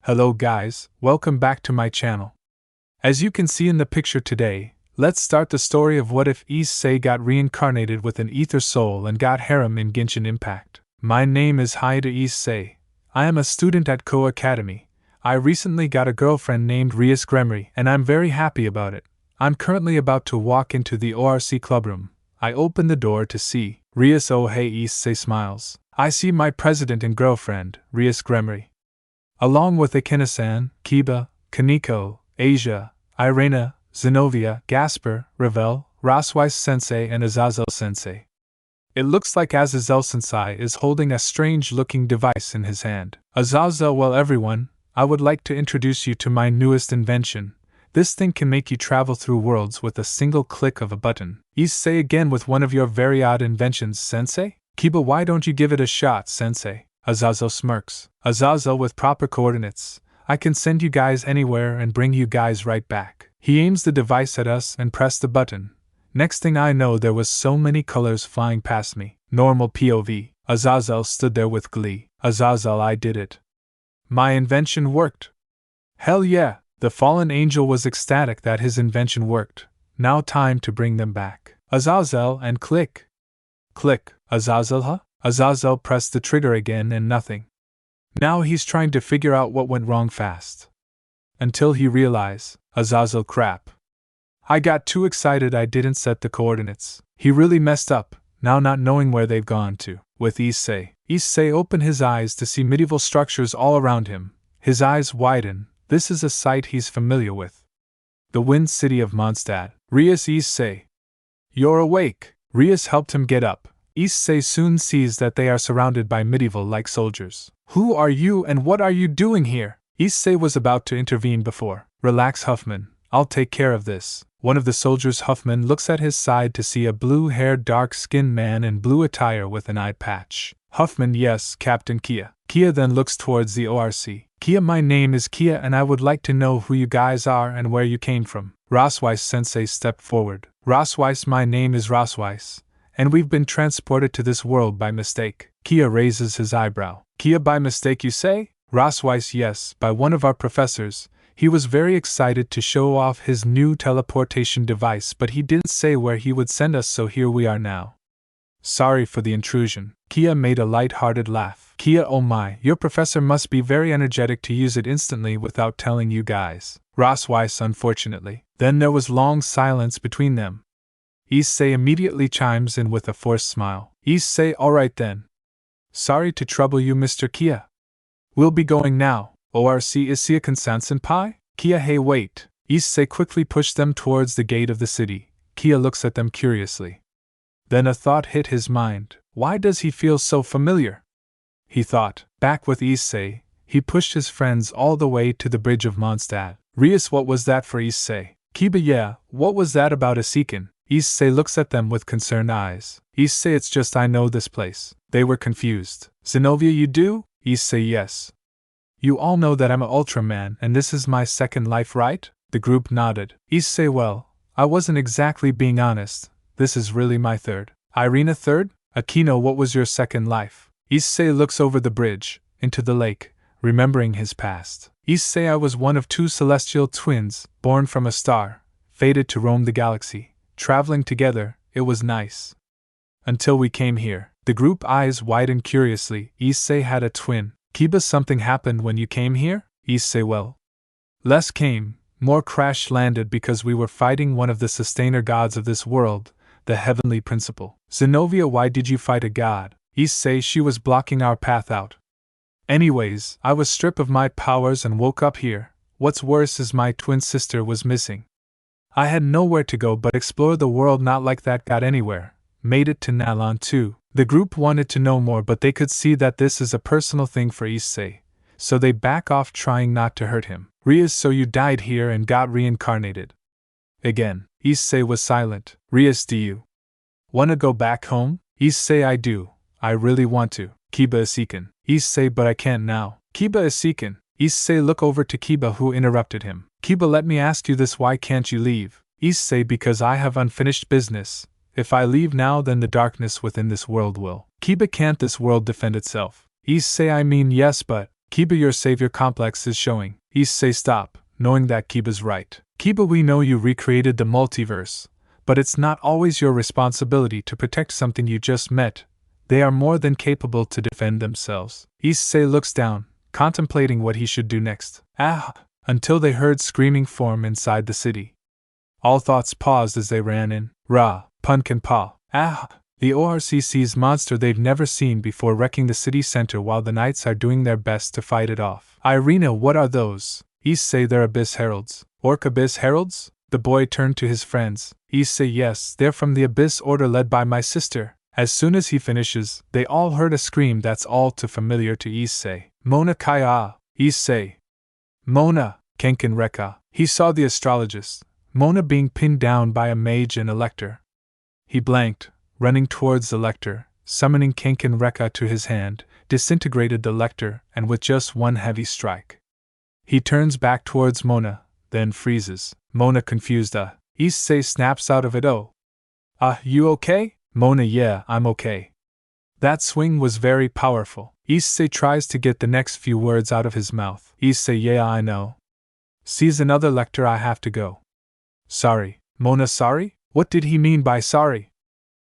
Hello guys, welcome back to my channel. As you can see in the picture today, let's start the story of what if Issei got reincarnated with an Aether soul and got harem in Genshin Impact. My name is Issei. I am a student at Ko Academy. I recently got a girlfriend named Rias Gremry and I'm very happy about it. I'm currently about to walk into the ORC clubroom. I open the door to see Rias. Oh hey, Issei smiles. I see my president and girlfriend, Rias Gremry. Along with Akina-san, Kiba, Kaneko, Asia, Irena, Zenobia, Gasper, Ravel, Raswise-sensei and Azazel-sensei. It looks like Azazel-sensei is holding a strange-looking device in his hand. Azazel, well everyone, I would like to introduce you to my newest invention. This thing can make you travel through worlds with a single click of a button. Issei again with one of your very odd inventions, sensei? Kiba, why don't you give it a shot, sensei? Azazel smirks. Azazel, with proper coordinates, I can send you guys anywhere and bring you guys right back. He aims the device at us and pressed the button. Next thing I know, there was so many colors flying past me. Normal POV. Azazel stood there with glee. Azazel, I did it. My invention worked. Hell yeah! The fallen angel was ecstatic that his invention worked. Now time to bring them back. Azazel and click. Click. Azazel, huh? Azazel pressed the trigger again and nothing. Now he's trying to figure out what went wrong fast. Until he realized, Azazel crap. I got too excited I didn't set the coordinates. He really messed up, now not knowing where they've gone to. With Issei. Issei opened his eyes to see medieval structures all around him. His eyes widen. This is a sight he's familiar with. The Wind City of Mondstadt. Rias. Issei. You're awake. Rias helped him get up. Issei soon sees that they are surrounded by medieval-like soldiers. Who are you and what are you doing here? Issei was about to intervene before. Relax, Huffman. I'll take care of this. One of the soldiers, Huffman, looks at his side to see a blue-haired, dark-skinned man in blue attire with an eye patch. Huffman, yes, Captain Kaeya. Kaeya then looks towards the ORC. Kaeya, my name is Kaeya and I would like to know who you guys are and where you came from. Raswise-sensei stepped forward. Raswise, my name is Raswise. And we've been transported to this world by mistake. Kaeya raises his eyebrow. Kaeya, by mistake you say? Raswise, yes, by one of our professors. He was very excited to show off his new teleportation device, but he didn't say where he would send us, so here we are now. Sorry for the intrusion. Kaeya made a light-hearted laugh. Kaeya, oh my, your professor must be very energetic to use it instantly without telling you guys. Raswise, unfortunately. Then there was long silence between them. Issei immediately chimes in with a forced smile. Issei, alright then. Sorry to trouble you, Mr. Kaeya. We'll be going now. ORC Issei Senpai? Kaeya, hey wait. Issei quickly pushed them towards the gate of the city. Kaeya looks at them curiously. Then a thought hit his mind. Why does he feel so familiar? He thought. Back with Issei, he pushed his friends all the way to the bridge of Mondstadt. Rias, what was that for Issei? Kiba, yeah, what was that about Issei? Issei looks at them with concerned eyes. Issei, it's just I know this place. They were confused. Zenobia, you do? Issei, yes. You all know that I'm an Ultraman and this is my second life, right? The group nodded. Issei, well, I wasn't exactly being honest. This is really my third. Irina, third? Akino, what was your second life? Issei looks over the bridge, into the lake, remembering his past. Issei, I was one of two celestial twins, born from a star, fated to roam the galaxy. Traveling together, it was nice. Until we came here. The group eyes widened curiously. Issei had a twin. Kiba, something happened when you came here? Issei, well. Less came, more crash landed because we were fighting one of the sustainer gods of this world, the heavenly principle. Zenobia, why did you fight a god? Issei, she was blocking our path out. Anyways, I was stripped of my powers and woke up here. What's worse is my twin sister was missing. I had nowhere to go but explore the world, not like that got anywhere. Made it to Nalon too. The group wanted to know more, but they could see that this is a personal thing for Issei, so they back off trying not to hurt him. Rias, so you died here and got reincarnated. Again, Issei was silent. Rias, do you wanna go back home? Issei, I do. I really want to. Kiba Issei. Issei, but I can't now. Kiba Issei. Issei look over to Kiba, who interrupted him. Kiba, let me ask you this, why can't you leave? Issei, because I have unfinished business. If I leave now, then the darkness within this world will. Kiba, can't this world defend itself? Issei, I mean yes, but Kiba, your savior complex is showing. Issei, stop, knowing that Kiba's right. Kiba, we know you recreated the multiverse, but it's not always your responsibility to protect something you just met. They are more than capable to defend themselves. Issei looks down, contemplating what he should do next. Until they heard screaming form inside the city. All thoughts paused as they ran in. Pumpkin paw. The ORC sees monster they've never seen before wrecking the city center while the knights are doing their best to fight it off. Irina, what are those? Issei, they're Abyss Heralds. Orc Abyss Heralds? The boy turned to his friends. Issei, yes, they're from the Abyss Order led by my sister. As soon as he finishes, they all heard a scream that's all too familiar to Issei. Mona Kaeya, Issei. Mona, Kenkin Rekka. He saw the astrologist, Mona, being pinned down by a mage and a lector. He blanked, running towards the lector, summoning Kenkin Rekka to his hand, disintegrated the lector, and with just one heavy strike. He turns back towards Mona, then freezes. Mona, confused. Issei snaps out of it. You okay? Mona, yeah, I'm okay. That swing was very powerful. Issei tries to get the next few words out of his mouth. Issei, yeah, I know. Sees another lector, I have to go. Sorry. Mona, sorry? What did he mean by sorry?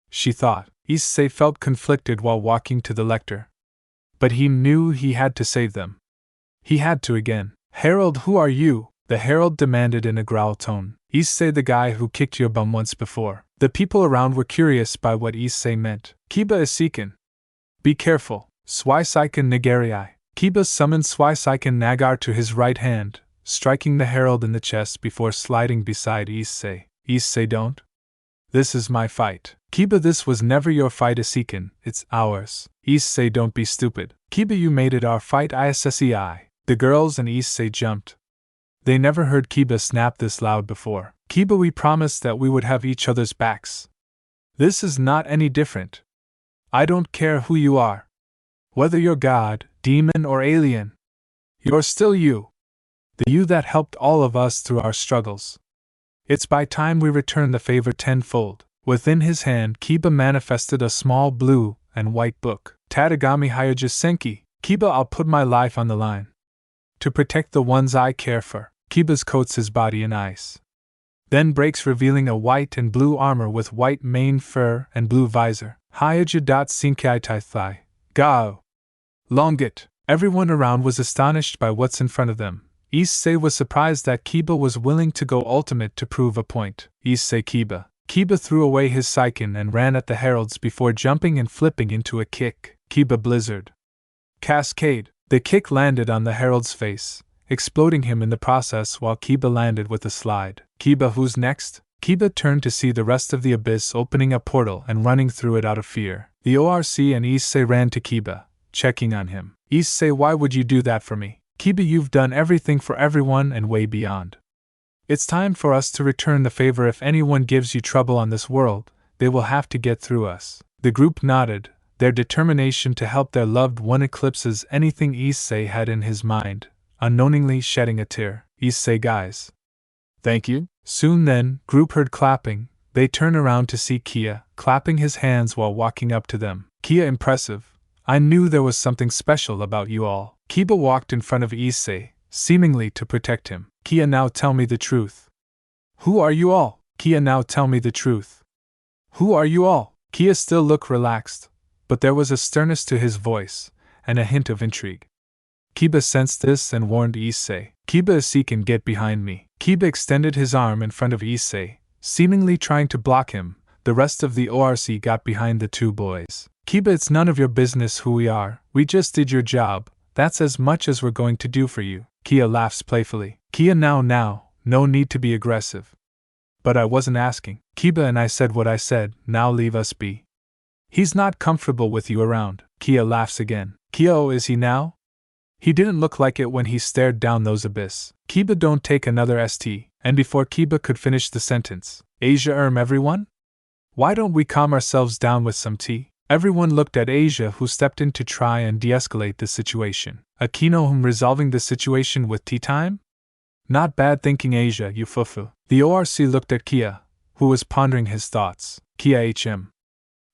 She thought. Issei felt conflicted while walking to the lector. But he knew he had to save them. He had to again. Herald, who are you? The herald demanded in a growl tone. Issei, the guy who kicked your bum once before. The people around were curious by what Issei meant. Kiba is Seiken. Be careful. Swai Seiken Nagarii. Kiba summoned Swai Seiken Nagar to his right hand, striking the herald in the chest before sliding beside Issei. Issei, don't. This is my fight. Kiba, this was never your fight, Seiken, it's ours. Issei, don't be stupid. Kiba, you made it our fight, issei. The girls and Issei jumped. They never heard Kiba snap this loud before. Kiba, we promised that we would have each other's backs. This is not any different. I don't care who you are. Whether you're god, demon, or alien. You're still you. The you that helped all of us through our struggles. It's by time we return the favor tenfold. Within his hand, Kiba manifested a small blue and white book. Tadagami Hyoja Senki. Kiba, I'll put my life on the line. To protect the ones I care for. Kiba coats his body in ice. Then breaks, revealing a white and blue armor with white mane, fur, and blue visor. Hyoja Sinkaitai. Gao. Longit. Everyone around was astonished by what's in front of them. Issei was surprised that Kiba was willing to go ultimate to prove a point. Issei, Kiba. Kiba threw away his Seiken and ran at the heralds before jumping and flipping into a kick. Kiba Blizzard. Cascade. The kick landed on the herald's face, exploding him in the process while Kiba landed with a slide. Kiba, who's next? Kiba turned to see the rest of the abyss opening a portal and running through it out of fear. The ORC and Issei ran to Kiba, checking on him. Issei, why would you do that for me? Kiba, you've done everything for everyone and way beyond. It's time for us to return the favor. If anyone gives you trouble on this world, they will have to get through us. The group nodded, their determination to help their loved one eclipses anything Issei had in his mind, unknowingly shedding a tear. Issei, guys. Thank you. Soon then, group heard clapping. They turn around to see Kaeya, clapping his hands while walking up to them. Kaeya, impressive. I knew there was something special about you all. Kiba walked in front of Issei, seemingly to protect him. Kaeya, now tell me the truth. Who are you all? Kaeya, now tell me the truth. Who are you all? Kaeya still looked relaxed, but there was a sternness to his voice, and a hint of intrigue. Kiba sensed this and warned Issei. Kiba, Seiken, get behind me. Kiba extended his arm in front of Issei, seemingly trying to block him. The rest of the ORC got behind the two boys. Kiba, it's none of your business who we are. We just did your job. That's as much as we're going to do for you. Kaeya laughs playfully. Kaeya, now, no need to be aggressive. But I wasn't asking. Kiba, and I said what I said, now leave us be. He's not comfortable with you around. Kaeya laughs again. Kaeya, oh, is he now? He didn't look like it when he stared down those abyss. Kiba, don't take another ST. And before Kiba could finish the sentence, Asia, everyone? Why don't we calm ourselves down with some tea? Everyone looked at Asia, who stepped in to try and de-escalate the situation. Akino, resolving the situation with tea time? Not bad thinking, Asia, you fufu. The ORC looked at Kaeya, who was pondering his thoughts. Kaeya,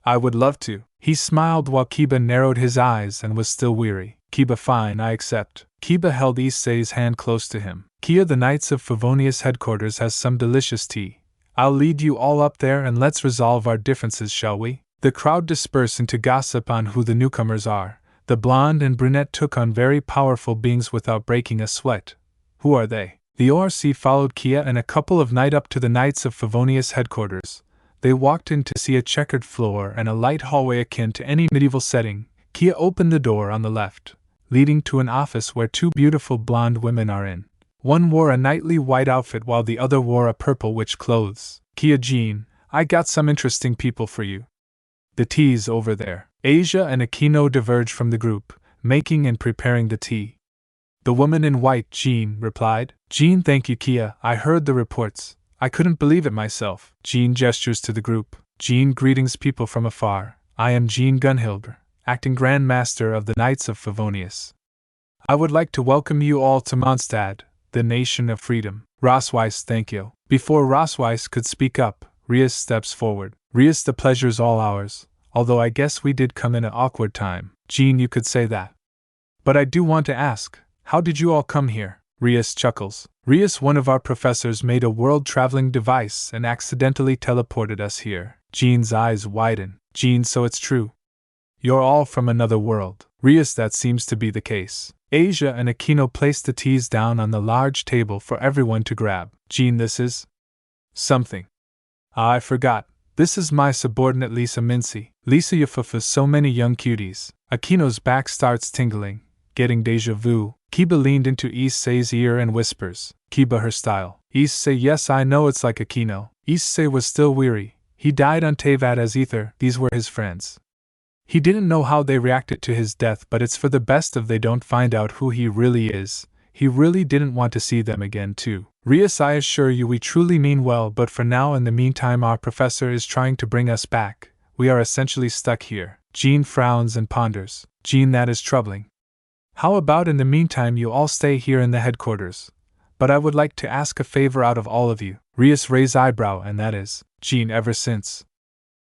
I would love to. He smiled while Kiba narrowed his eyes and was still weary. Kiba fine, I accept. Kiba held issei's hand close to him. Kaeya, the Knights of Favonius headquarters has some delicious tea. I'll lead you all up there and let's resolve our differences, shall we? The crowd dispersed into gossip on who the newcomers are. The blonde and brunette took on very powerful beings without breaking a sweat. Who are they? The ORC followed Kaeya and a couple of knights up to the Knights of Favonius headquarters. They walked in to see a checkered floor and a light hallway akin to any medieval setting. Kaeya opened the door on the left, leading to an office where two beautiful blonde women are in. One wore a knightly white outfit while the other wore a purple witch clothes. Kaeya, Jean, I got some interesting people for you. The tea's over there. Asia and Akino diverged from the group, making and preparing the tea. The woman in white, Jean, replied. Jean, thank you, Kaeya. I heard the reports. I couldn't believe it myself. Jean gestures to the group. Jean, greetings people from afar. I am Jean Gunhilder, acting grandmaster of the Knights of Favonius. I would like to welcome you all to Mondstadt, the nation of freedom. Rosweiss, thank you. Before Rosweiss could speak up, Rias steps forward. Rias, the pleasure's all ours, although I guess we did come in an awkward time. Jean, you could say that. But I do want to ask, how did you all come here? Rias chuckles. Rias, one of our professors, made a world-traveling device and accidentally teleported us here. Jean's eyes widen. Jean, so it's true. You're all from another world. Rias, that seems to be the case. Asia and Akino placed the teas down on the large table for everyone to grab. Jean, this is something. Ah, I forgot. This is my subordinate Lisa Mincy. Lisa Yafufas, so many young cuties. Akino's back starts tingling, getting deja vu. Kiba leaned into Issei's ear and whispers. Kiba, her style. Issei, yes, I know it's like Akino. Issei was still weary. He died on Tevat as Aether. These were his friends. He didn't know how they reacted to his death, but it's for the best if they don't find out who he really is. He really didn't want to see them again, too. Rias, I assure you we truly mean well, but for now, in the meantime, our professor is trying to bring us back. We are essentially stuck here. Jean frowns and ponders. Jean, that is troubling. How about in the meantime you all stay here in the headquarters? But I would like to ask a favor out of all of you. Rias raised eyebrow, and that is, Jean, ever since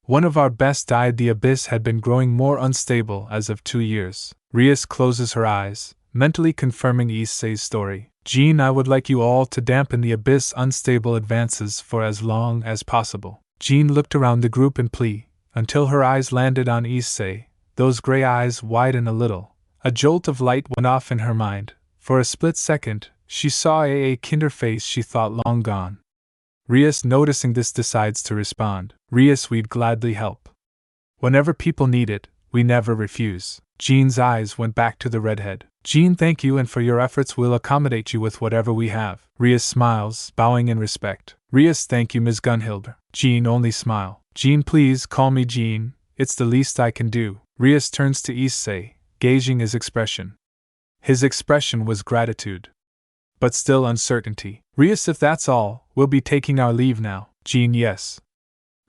one of our best died, the abyss had been growing more unstable as of 2 years. Rias closes her eyes, mentally confirming Issei's story. Jean, I would like you all to dampen the abyss unstable advances for as long as possible. Jean looked around the group in plea, until her eyes landed on Issei. Those gray eyes widened a little. A jolt of light went off in her mind. For a split second, she saw a kinder face she thought long gone. Rias, noticing this, decides to respond. Rias, we'd gladly help. Whenever people need it, we never refuse. Jean's eyes went back to the redhead. Jean, thank you, and for your efforts we'll accommodate you with whatever we have. Rias smiles, bowing in respect. Rias, thank you, Ms. Gunhilder. Jean, only smile. Jean, please call me Jean. It's the least I can do. Rias turns to Issei, gauging his expression. His expression was gratitude, but still uncertainty. Rias, if that's all, we'll be taking our leave now. Jean, yes.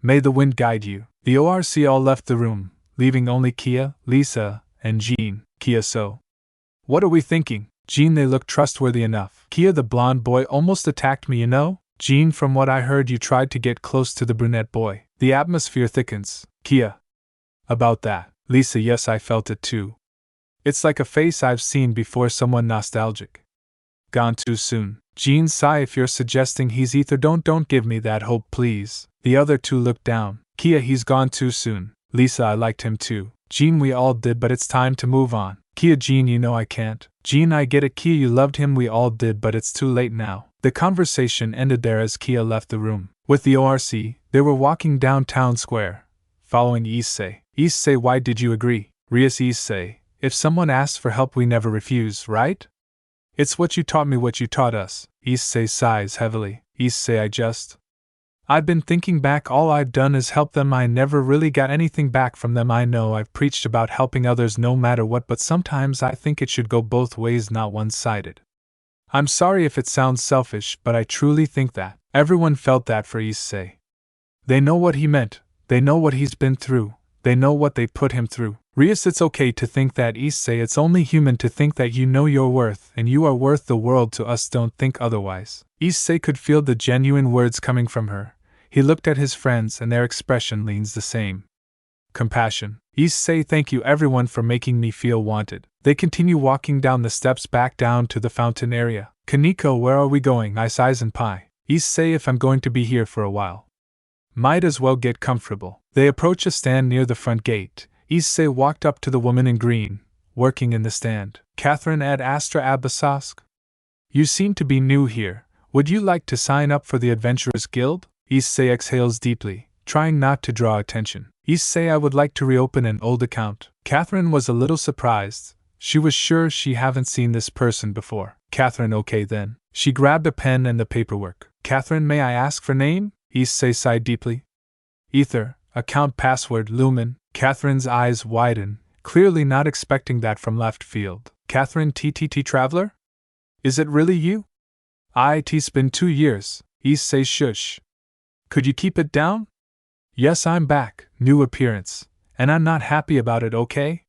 May the wind guide you. The ORC all left the room, leaving only Kaeya, Lisa, and Jean. Kaeya, so what are we thinking? Jean, they look trustworthy enough. Kaeya, the blonde boy almost attacked me, you know? Jean, from what I heard you tried to get close to the brunette boy. The atmosphere thickens. Kaeya. About that. Lisa, yes, I felt it too. It's like a face I've seen before, someone nostalgic. Gone too soon. Jean, sigh, if you're suggesting he's Aether, don't give me that hope, please. The other two looked down. Kaeya, he's gone too soon. Lisa, I liked him too. Jean, we all did, but it's time to move on. Kaeya, Jean, you know I can't. Jean, I get it. Kaeya, you loved him, we all did, but it's too late now. The conversation ended there as Kaeya left the room. With the ORC, they were walking down town square, following Issei. Issei, why did you agree? Rias, Issei, if someone asks for help we never refuse, right? It's what you taught me, what you taught us. Issei sighs heavily. Issei, I've been thinking back, all I've done is help them. I never really got anything back from them. I know I've preached about helping others no matter what, but sometimes I think it should go both ways, not one-sided. I'm sorry if it sounds selfish, but I truly think that. Everyone felt that for Issei. They know what he meant, they know what he's been through, they know what they put him through. Rias, it's okay to think that, Issei, it's only human to think that you know your worth and you are worth the world to us, don't think otherwise. Issei could feel the genuine words coming from her. He looked at his friends and their expression leans the same. Compassion. Issei, thank you everyone for making me feel wanted. They continue walking down the steps back down to the fountain area. Kaneko, where are we going? I sighs and pie. Issei, if I'm going to be here for a while, might as well get comfortable. They approach a stand near the front gate. Issei walked up to the woman in green, working in the stand. Catherine ad Astra Abasask? You seem to be new here. Would you like to sign up for the Adventurers Guild? Issei exhales deeply, trying not to draw attention. Issei, I would like to reopen an old account. Catherine was a little surprised. She was sure she haven't seen this person before. Catherine, okay then. She grabbed a pen and the paperwork. Catherine, may I ask for name? Issei sighed deeply. Aether, account password Lumine. Catherine's eyes widen, clearly not expecting that from left field. Catherine, TTT Traveler? Is it really you? It's been 2 years. Issei, shush. Could you keep it down? Yes, I'm back, new appearance, and I'm not happy about it, okay?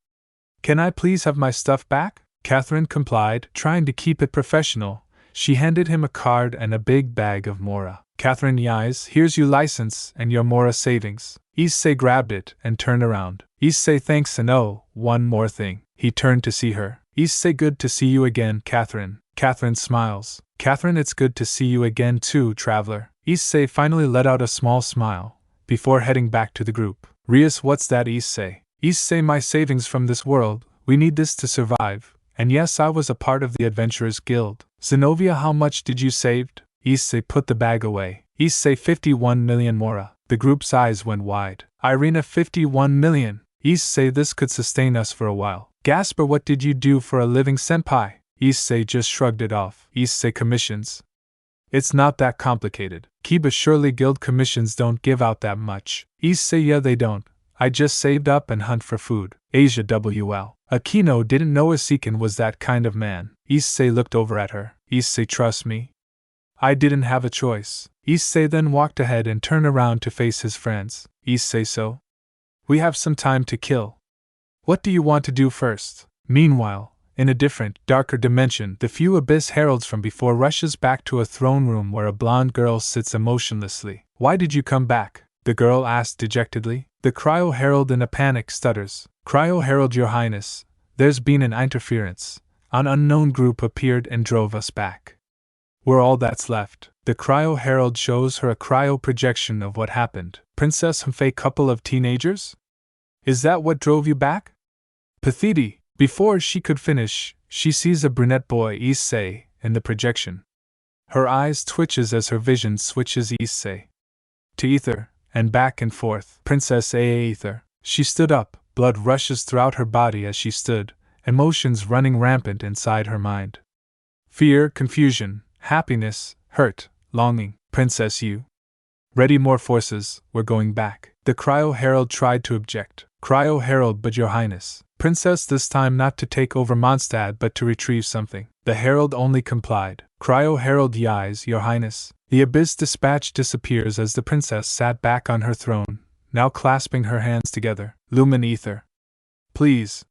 Can I please have my stuff back? Catherine complied, trying to keep it professional. She handed him a card and a big bag of Mora. Catherine yies, here's your license and your Mora savings. Issei grabbed it and turned around. Issei, thanks, and oh, one more thing. He turned to see her. Issei, good to see you again, Catherine. Catherine smiles. Catherine, it's good to see you again too, Traveler. Issei finally let out a small smile, before heading back to the group. Rias, what's that, Issei? Issei, my savings from this world, we need this to survive. And yes, I was a part of the Adventurers Guild. Zenobia, how much did you save? Issei put the bag away. Issei, 51 million Mora. The group's eyes went wide. Irina, 51 million. Issei, this could sustain us for a while. Gasper, what did you do for a living, senpai? Issei just shrugged it off. Issei, commissions. It's not that complicated. Kiba, surely guild commissions don't give out that much. Issei, yeah, they don't. I just saved up and hunt for food. Asia, WL. Akino didn't know Isiken was that kind of man. Issei looked over at her. Issei, trust me. I didn't have a choice. Issei then walked ahead and turned around to face his friends. Issei, so? We have some time to kill. What do you want to do first? Meanwhile, in a different, darker dimension, the few Abyss heralds from before rushes back to a throne room where a blonde girl sits emotionlessly. Why did you come back? The girl asked dejectedly. The Cryo Herald in a panic stutters. Cryo Herald, Your Highness, there's been an interference. An unknown group appeared and drove us back. We're all that's left. The Cryo Herald shows her a cryo projection of what happened. Princess Humfei, couple of teenagers? Is that what drove you back? Pathiti. Before she could finish, she sees a brunette boy, Issei, in the projection. Her eyes twitches as her vision switches Issei to Aether, and back and forth. Princess Aether. She stood up, blood rushes throughout her body as she stood, emotions running rampant inside her mind. Fear, confusion, happiness, hurt, longing. Princess, you ready more forces, we're going back. The Cryo Herald tried to object. Cryo Herald, but Your Highness. Princess, this time not to take over Mondstadt but to retrieve something. The Herald only complied. Cryo Herald yies, Your Highness. The Abyss dispatch disappears as the princess sat back on her throne, now clasping her hands together. Lumine, Aether. Please.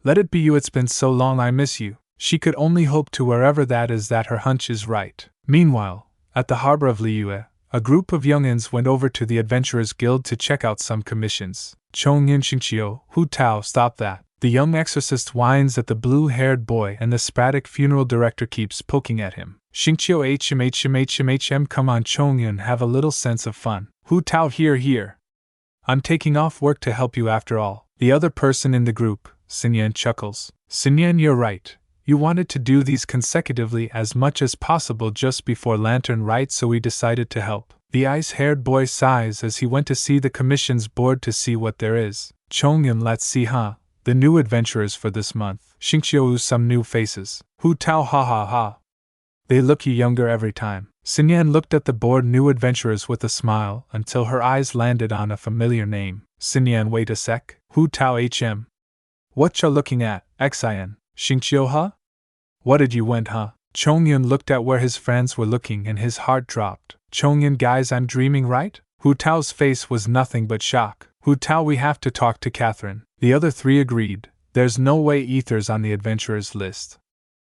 Let it be you, it's been so long, I miss you. She could only hope to wherever that is that her hunch is right. Meanwhile, at the harbor of Liyue, a group of youngins went over to the Adventurers Guild to check out some commissions. Chongyin, Xingqiu, Hu Tao, stop that. The young exorcist whines at the blue-haired boy and the sporadic funeral director keeps poking at him. Xingqiu, HM, come on Chongyin, have a little sense of fun. Hu Tao, here. I'm taking off work to help you after all. The other person in the group, Xinyan, chuckles. Xinyan, you're right. You wanted to do these consecutively as much as possible just before Lantern, right? So we decided to help. The ice-haired boy sighs as he went to see the commissions board to see what there is. Chongyin, let's see, huh? The new adventurers for this month. Xingqiu, some new faces. Hu Tao, ha. They look younger every time. Xinyan looked at the board new adventurers with a smile until her eyes landed on a familiar name. Xinyan, wait a sec. Hu Tao, HM. What you looking at, Xin? Xingqiu, huh? What did you went, huh? Chongyin looked at where his friends were looking and his heart dropped. Chongyin, guys, I'm dreaming, right? Hu Tao's face was nothing but shock. Hu Tao, we have to talk to Catherine. The other three agreed. There's no way Aether's on the adventurers list.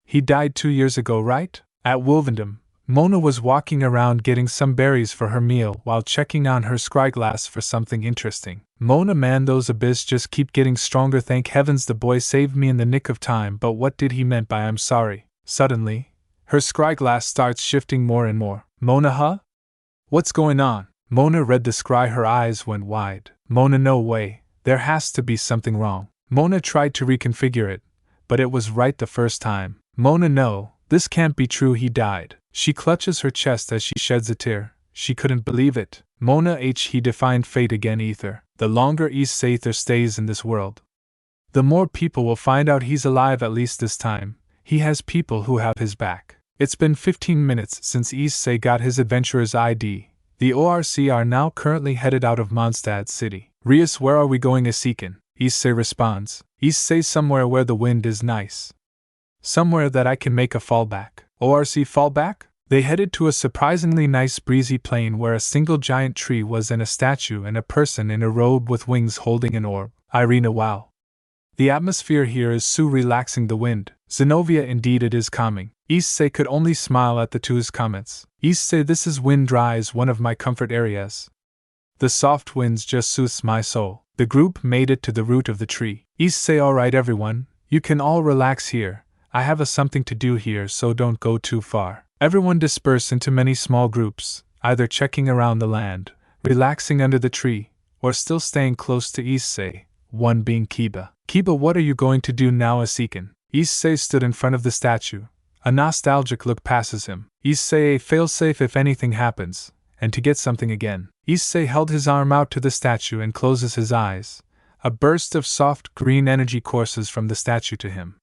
He died 2 years ago, right? At Wolvendom, Mona was walking around getting some berries for her meal while checking on her scryglass for something interesting. Mona, man, those abyss just keep getting stronger. Thank heavens the boy saved me in the nick of time, but what did he meant by I'm sorry? Suddenly, her scryglass starts shifting more and more. Mona, huh? What's going on? Mona read the scry, her eyes went wide. Mona, no way, there has to be something wrong. Mona tried to reconfigure it, but it was right the first time. Mona, no, this can't be true, he died. She clutches her chest as she sheds a tear. She couldn't believe it. Mona he defined fate again. Aether. The longer Aether stays in this world, the more people will find out he's alive. At least this time, he has people who have his back. It's been 15 minutes since issei got his adventurer's ID. The ORC are now currently headed out of Mondstadt city. Rias, where are we going? Asiken. Issei responds. Issei, somewhere where the wind is nice. Somewhere that I can make a fallback. ORC fallback? They headed to a surprisingly nice breezy plain where a single giant tree was and a statue and a person in a robe with wings holding an orb. Irina, wow. The atmosphere here is so relaxing. The wind. Zenobia, indeed it is calming. Issei could only smile at the two's comments. Issei, this is wind rise, one of my comfort areas. The soft winds just soothes my soul. The group made it to the root of the tree. Issei, alright everyone, you can all relax here. I have something to do here, so don't go too far. Everyone disperse into many small groups, either checking around the land, relaxing under the tree, or still staying close to Issei, one being Kiba. Kiba, what are you going to do now? Asiken. Issei stood in front of the statue. A nostalgic look passes him. Issei, a failsafe if anything happens, and to get something again. Issei held his arm out to the statue and closes his eyes. A burst of soft green energy courses from the statue to him.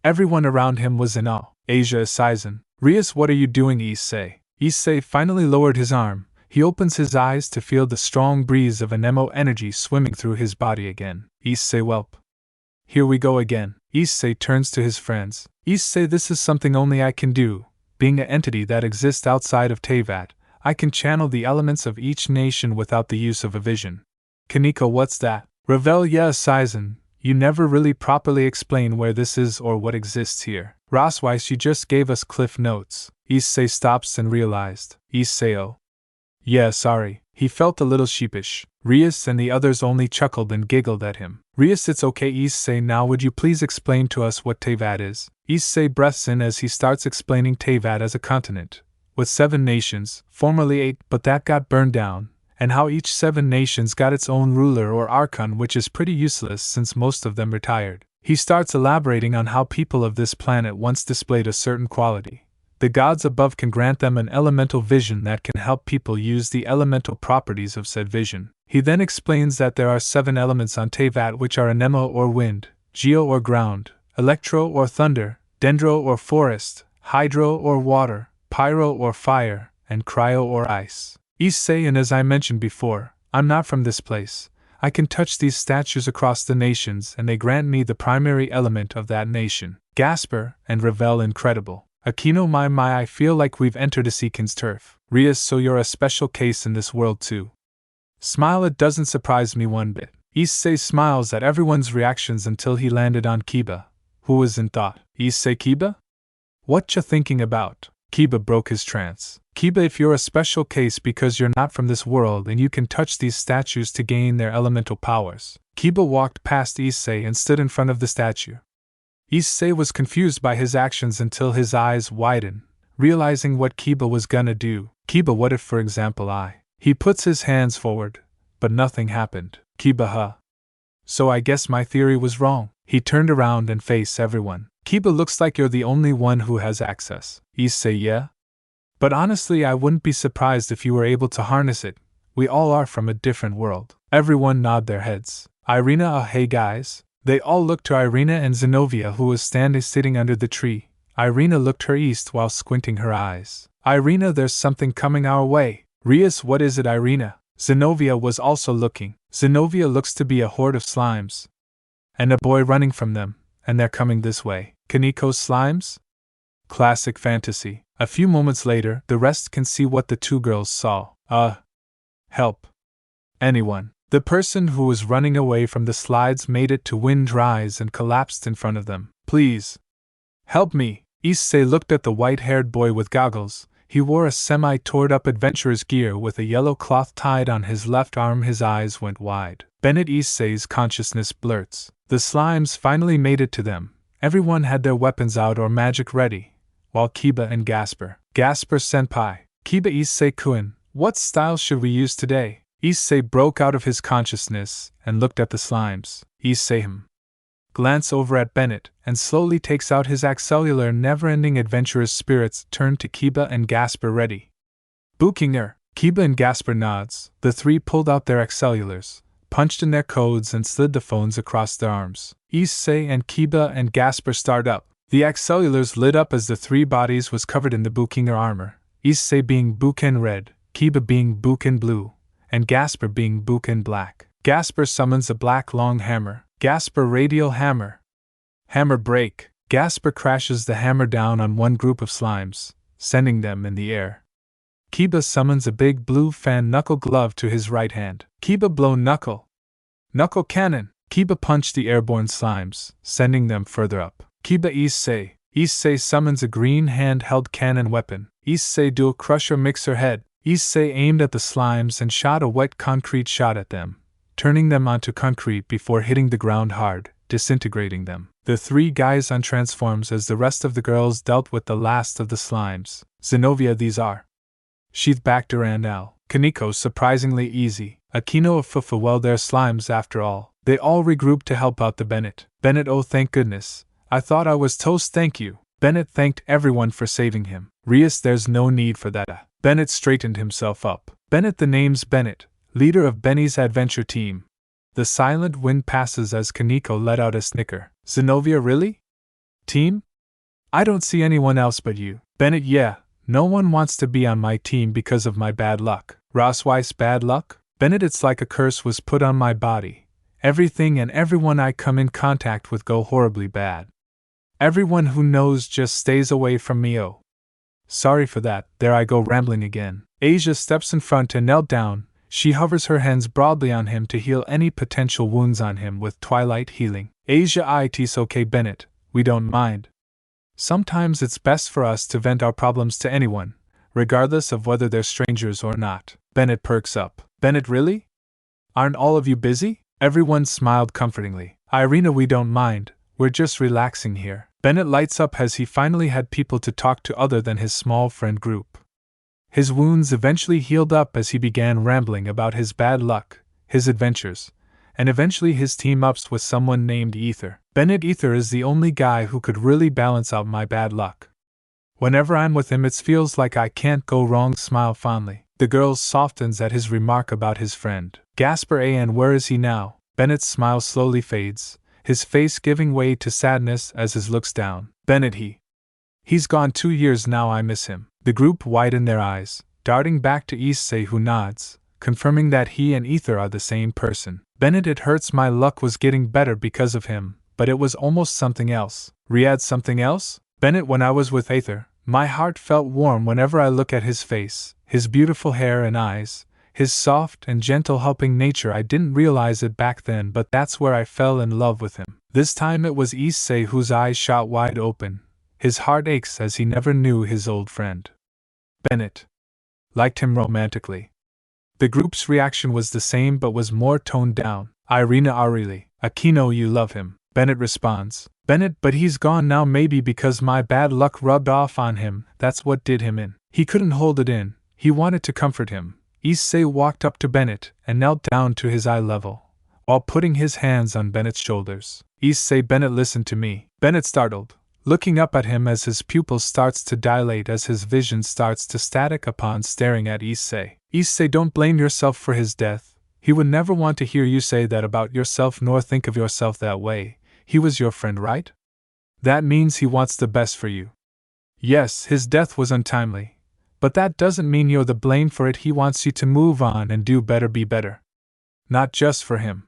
Everyone around him was in awe. Asia Isaisen. Rias, what are you doing? Issei. Issei finally lowered his arm. He opens his eyes to feel the strong breeze of anemo energy swimming through his body again. Issei, welp. Here we go again. Issei turns to his friends. Issei, this is something only I can do. Being an entity that exists outside of Teyvat, I can channel the elements of each nation without the use of a vision. Kaneko, what's that? Ravel, yeah, Isaisen. You never really properly explain where this is or what exists here. Rosweiss, you just gave us cliff notes. Issei stops and realized. Issei, oh. Yeah, sorry. He felt a little sheepish. Rias and the others only chuckled and giggled at him. Rias, it's okay. Issei, now would you please explain to us what Teyvat is? Issei breaths in as he starts explaining Teyvat as a continent, with 7 nations, formerly 8, but that got burned down, and how each 7 nations got its own ruler or archon, which is pretty useless since most of them retired. He starts elaborating on how people of this planet once displayed a certain quality. The gods above can grant them an elemental vision that can help people use the elemental properties of said vision. He then explains that there are 7 elements on Teyvat, which are anemo or wind, geo or ground, electro or thunder, dendro or forest, hydro or water, pyro or fire, and cryo or ice. Issei, and as I mentioned before, I'm not from this place. I can touch these statues across the nations and they grant me the primary element of that nation. Gasper and Ravel, incredible. Aquino, my, I feel like we've entered Asiken's turf. Rias, so you're a special case in this world too. Smile, it doesn't surprise me one bit. Issei smiles at everyone's reactions until he landed on Kiba, who was in thought. Issei, Kiba? What ya thinking about? Kiba broke his trance. Kiba, if you're a special case because you're not from this world and you can touch these statues to gain their elemental powers. Kiba walked past Issei and stood in front of the statue. Issei was confused by his actions until his eyes widened, realizing what Kiba was gonna do. Kiba, what if, for example, He puts his hands forward, but nothing happened. Kiba, huh? So I guess my theory was wrong. He turned around and faced everyone. Kiba, looks like you're the only one who has access. Issei, yeah? But honestly, I wouldn't be surprised if you were able to harness it. We all are from a different world. Everyone nod their heads. Irina, hey guys. They all looked to Irina and Zenobia, who was sitting under the tree. Irina looked her east while squinting her eyes. Irina, there's something coming our way. Rias, what is it, Irina? Zenobia was also looking. Zenobia looks to be a horde of slimes. And a boy running from them, and they're coming this way. Kaneko's slimes? Classic fantasy. A few moments later, the rest can see what the 2 girls saw. Help. Anyone. The person who was running away from the slides made it to wind rise and collapsed in front of them. Please. Help me. Issei looked at the white-haired boy with goggles. He wore a semi-torn-up adventurer's gear with a yellow cloth tied on his left arm. His eyes went wide. Bennett Issei's consciousness blurts. The slimes finally made it to them. Everyone had their weapons out or magic ready, while Kiba and Gasper. Gasper senpai. Kiba Issei-kun, what style should we use today? Issei broke out of his consciousness and looked at the slimes. Issei glance over at Bennett and slowly takes out his axellular never-ending adventurous spirits. Turned to Kiba and Gasper. Ready. Bukinger. Kiba and Gasper nods. The three pulled out their axellulars, punched in their codes and slid the phones across their arms. Issei and Kiba and Gasper start up. The axellulars lit up as the three bodies was covered in the Bukinger armor, Issei being Buken red, Kiba being Buken blue, and Gasper being Buken black. Gasper summons a black long hammer. Gasper radial hammer. Hammer break. Gasper crashes the hammer down on one group of slimes, sending them in the air. Kiba summons a big blue fan knuckle glove to his right hand. Kiba blow knuckle. Knuckle cannon. Kiba punched the airborne slimes, sending them further up. Kiba Issei. Issei summons a green hand-held cannon weapon. Issei dual crusher mixer head. Issei aimed at the slimes and shot a wet concrete shot at them, turning them onto concrete before hitting the ground hard, disintegrating them. The three guys untransforms as the rest of the girls dealt with the last of the slimes. Zenobia these are. Sheath back Durandal. Kaneko surprisingly easy. Akino of Fufu well they're slimes after all. They all regrouped to help out the Bennett. Bennett oh thank goodness. I thought I was toast thank you. Bennett thanked everyone for saving him. Rias there's no need for that. Bennett straightened himself up. Bennett the name's Bennett, leader of Benny's adventure team. The silent wind passes as Kaneko let out a snicker. Zenobia really? Team? I don't see anyone else but you. Bennett yeah, no one wants to be on my team because of my bad luck. Rossweiss bad luck? Bennett it's like a curse was put on my body. Everything and everyone I come in contact with go horribly bad. Everyone who knows just stays away from me. Oh. Sorry for that, there I go rambling again. Asia steps in front and knelt down. She hovers her hands broadly on him to heal any potential wounds on him with twilight healing. Asia it's okay Bennett, we don't mind. Sometimes it's best for us to vent our problems to anyone, regardless of whether they're strangers or not. Bennett perks up. Bennett really? Aren't all of you busy? Everyone smiled comfortingly. Irina we don't mind, we're just relaxing here. Bennett lights up as he finally had people to talk to other than his small friend group. His wounds eventually healed up as he began rambling about his bad luck, his adventures, and eventually his team-ups with someone named Aether. Bennett Aether is the only guy who could really balance out my bad luck. Whenever I'm with him it feels like I can't go wrong. Smile fondly. The girl softens at his remark about his friend. Gasper and where is he now? Bennett's smile slowly fades, his face giving way to sadness as he looks down. Bennett he's gone 2 years now, I miss him. The group widen their eyes, darting back to Issei who nods, confirming that he and Aether are the same person. Bennett it hurts my luck was getting better because of him, but it was almost something else. Riyadh something else? Bennett when I was with Aether, my heart felt warm whenever I look at his face, his beautiful hair and eyes, his soft and gentle helping nature. I didn't realize it back then, but that's where I fell in love with him. This time it was Issei whose eyes shot wide open. His heart aches as he never knew his old friend. Bennett liked him romantically. The group's reaction was the same but was more toned down. Irina really. Akino you love him. Bennett responds. Bennett but he's gone now maybe because my bad luck rubbed off on him, that's what did him in. He couldn't hold it in, he wanted to comfort him. Issei walked up to Bennett and knelt down to his eye level, while putting his hands on Bennett's shoulders. Issei Bennett listen to me. Bennett startled, looking up at him as his pupil starts to dilate as his vision starts to static upon staring at Issei. Issei don't blame yourself for his death, he would never want to hear you say that about yourself nor think of yourself that way. He was your friend, right? That means he wants the best for you. Yes, his death was untimely, but that doesn't mean you're the blame for it. He wants you to move on and do better, be better. Not just for him,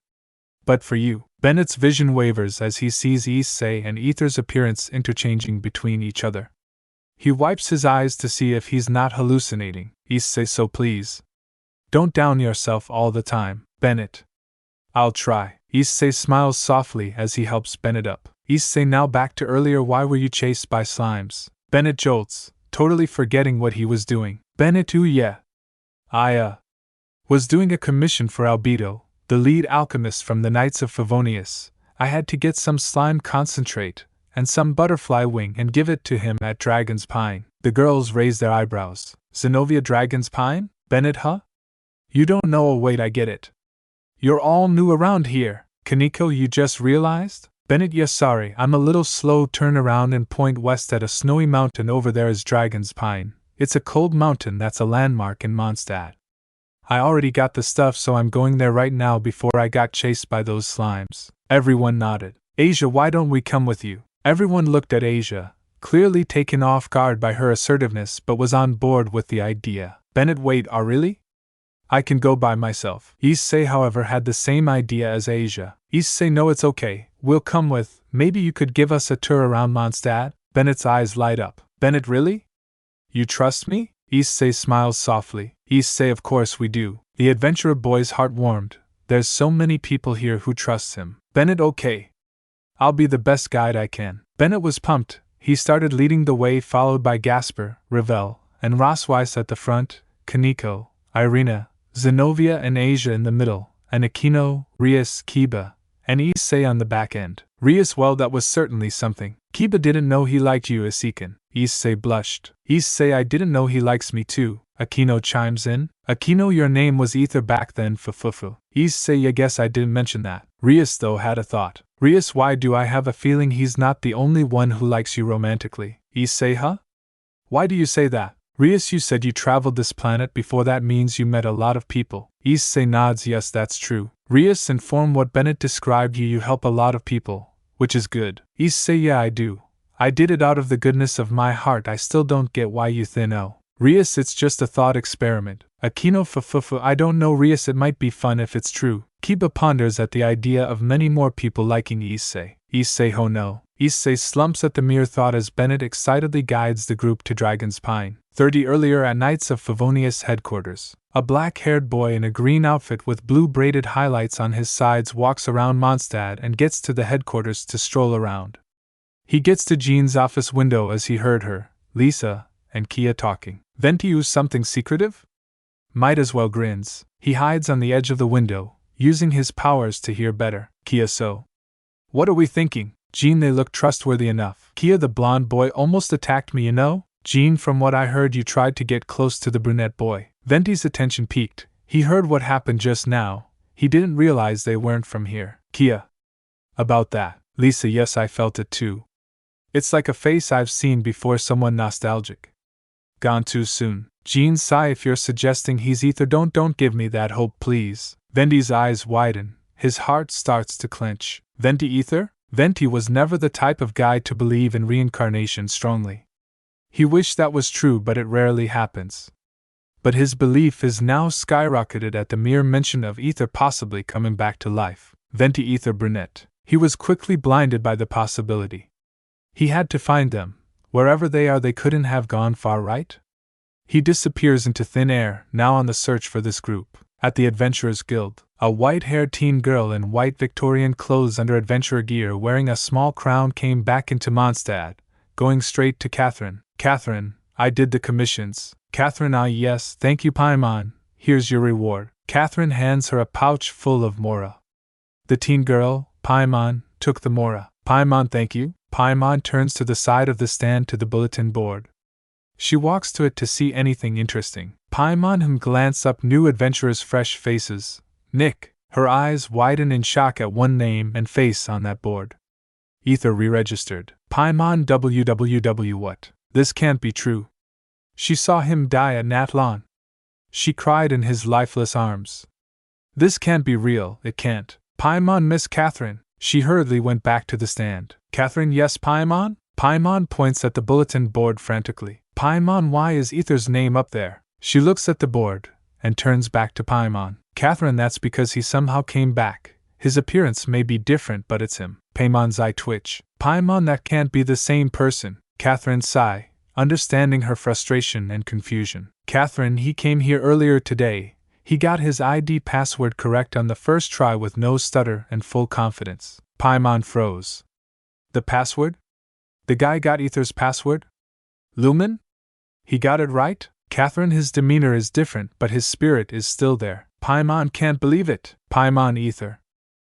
but for you. Bennett's vision wavers as he sees Issei and Aether's appearance interchanging between each other. He wipes his eyes to see if he's not hallucinating. Issei so please, don't down yourself all the time, Bennett. I'll try. Issei smiles softly as he helps Bennett up. Issei now back to earlier, why were you chased by slimes? Bennett jolts, totally forgetting what he was doing. Bennett, yeah. I, was doing a commission for Albedo, the lead alchemist from the Knights of Favonius. I had to get some slime concentrate and some butterfly wing and give it to him at Dragonspine. The girls raised their eyebrows. Zenobia Dragonspine? Bennett, huh? You don't know? Oh, wait, I get it. You're all new around here. Kaneko, you just realized? Bennett, yes, sorry, I'm a little slow. Turn around and point west at a snowy mountain. Over there is Dragonspine. It's a cold mountain that's a landmark in Mondstadt. I already got the stuff, so I'm going there right now before I got chased by those slimes. Everyone nodded. Asia, why don't we come with you? Everyone looked at Asia, clearly taken off guard by her assertiveness, but was on board with the idea. Bennett, wait, really? I can go by myself. Issei, however, had the same idea as Asia. Issei, no, it's okay. We'll come with. Maybe you could give us a tour around Mondstadt? Bennett's eyes light up. Bennett, really? You trust me? Issei smiles softly. Issei, of course we do. The adventurer boy's heart warmed. There's so many people here who trust him. Bennett, okay. I'll be the best guide I can. Bennett was pumped. He started leading the way, followed by Gasper, Ravel, and Rossweiss at the front, Kaneko, Irina, Zenobia and Asia in the middle, and Akino, Rias, Kiba, and Issei on the back end. Rias, well, that was certainly something. Kiba didn't know he liked you, Isiken. Issei blushed. Issei, I didn't know he likes me too. Akino chimes in. Akino, your name was Aether back then, Fufufu. Issei, I guess I didn't mention that. Rias, though, had a thought. Rias, why do I have a feeling he's not the only one who likes you romantically? Issei, huh? Why do you say that? Rias, you said you traveled this planet before. That means you met a lot of people. Issei nods. Yes, that's true. Rias, inform what Bennett described you help a lot of people, which is good. Issei, yeah, I do. I did it out of the goodness of my heart. I still don't get why you think. Rias, it's just a thought experiment. Akino, Fufufu, I don't know. Rias, it might be fun if it's true. Kiba ponders at the idea of many more people liking Issei. Issei, ho no. Issei slumps at the mere thought as Bennett excitedly guides the group to Dragonspine. 30 earlier at Knights of Favonius headquarters. A black-haired boy in a green outfit with blue braided highlights on his sides walks around Mondstadt and gets to the headquarters to stroll around. He gets to Jean's office window as he heard her, Lisa, and Kaeya talking. Venti use something secretive? Might as well grins. He hides on the edge of the window, using his powers to hear better. Kaeya, so what are we thinking? Jean, they look trustworthy enough. Kaeya, the blonde boy almost attacked me, Jean, from what I heard you tried to get close to the brunette boy. Venti's attention peaked. He heard what happened just now. He didn't realize they weren't from here. Kaeya. About that. Lisa, yes, I felt it too. It's like a face I've seen before, someone nostalgic. Gone too soon. Jean, sigh, if you're suggesting he's Aether, don't give me that hope, please. Venti's eyes widen. His heart starts to clench. Venti Aether? Venti was never the type of guy to believe in reincarnation strongly. He wished that was true, but it rarely happens. But his belief is now skyrocketed at the mere mention of Aether possibly coming back to life. Venti Aether brunette. He was quickly blinded by the possibility. He had to find them. Wherever they are, they couldn't have gone far, right? He disappears into thin air, now on the search for this group. At the Adventurers Guild, a white-haired teen girl in white Victorian clothes under adventurer gear wearing a small crown came back into Mondstadt, going straight to Catherine. Catherine, I did the commissions. Catherine, ah yes, thank you Paimon, here's your reward. Catherine hands her a pouch full of mora. The teen girl, Paimon, took the mora. Paimon, thank you. Paimon turns to the side of the stand to the bulletin board. She walks to it to see anything interesting. Paimon glance up new adventurers' fresh faces. Nick, her eyes widen in shock at one name and face on that board. Aether re-registered. Paimon www what? This can't be true. She saw him die at Natlan. She cried in his lifeless arms. This can't be real, it can't. Paimon, Miss Catherine. She hurriedly went back to the stand. Catherine, yes, Paimon? Paimon points at the bulletin board frantically. Paimon, why is Aether's name up there? She looks at the board, and turns back to Paimon. Catherine, that's because he somehow came back. His appearance may be different, but it's him. Paimon's eye twitch. Paimon, that can't be the same person. Catherine sigh, understanding her frustration and confusion. Catherine, he came here earlier today. He got his ID password correct on the first try with no stutter and full confidence. Paimon froze. The password? The guy got Aether's password? Lumen? He got it right? Catherine, his demeanor is different, but his spirit is still there. Paimon can't believe it. Paimon, Aether.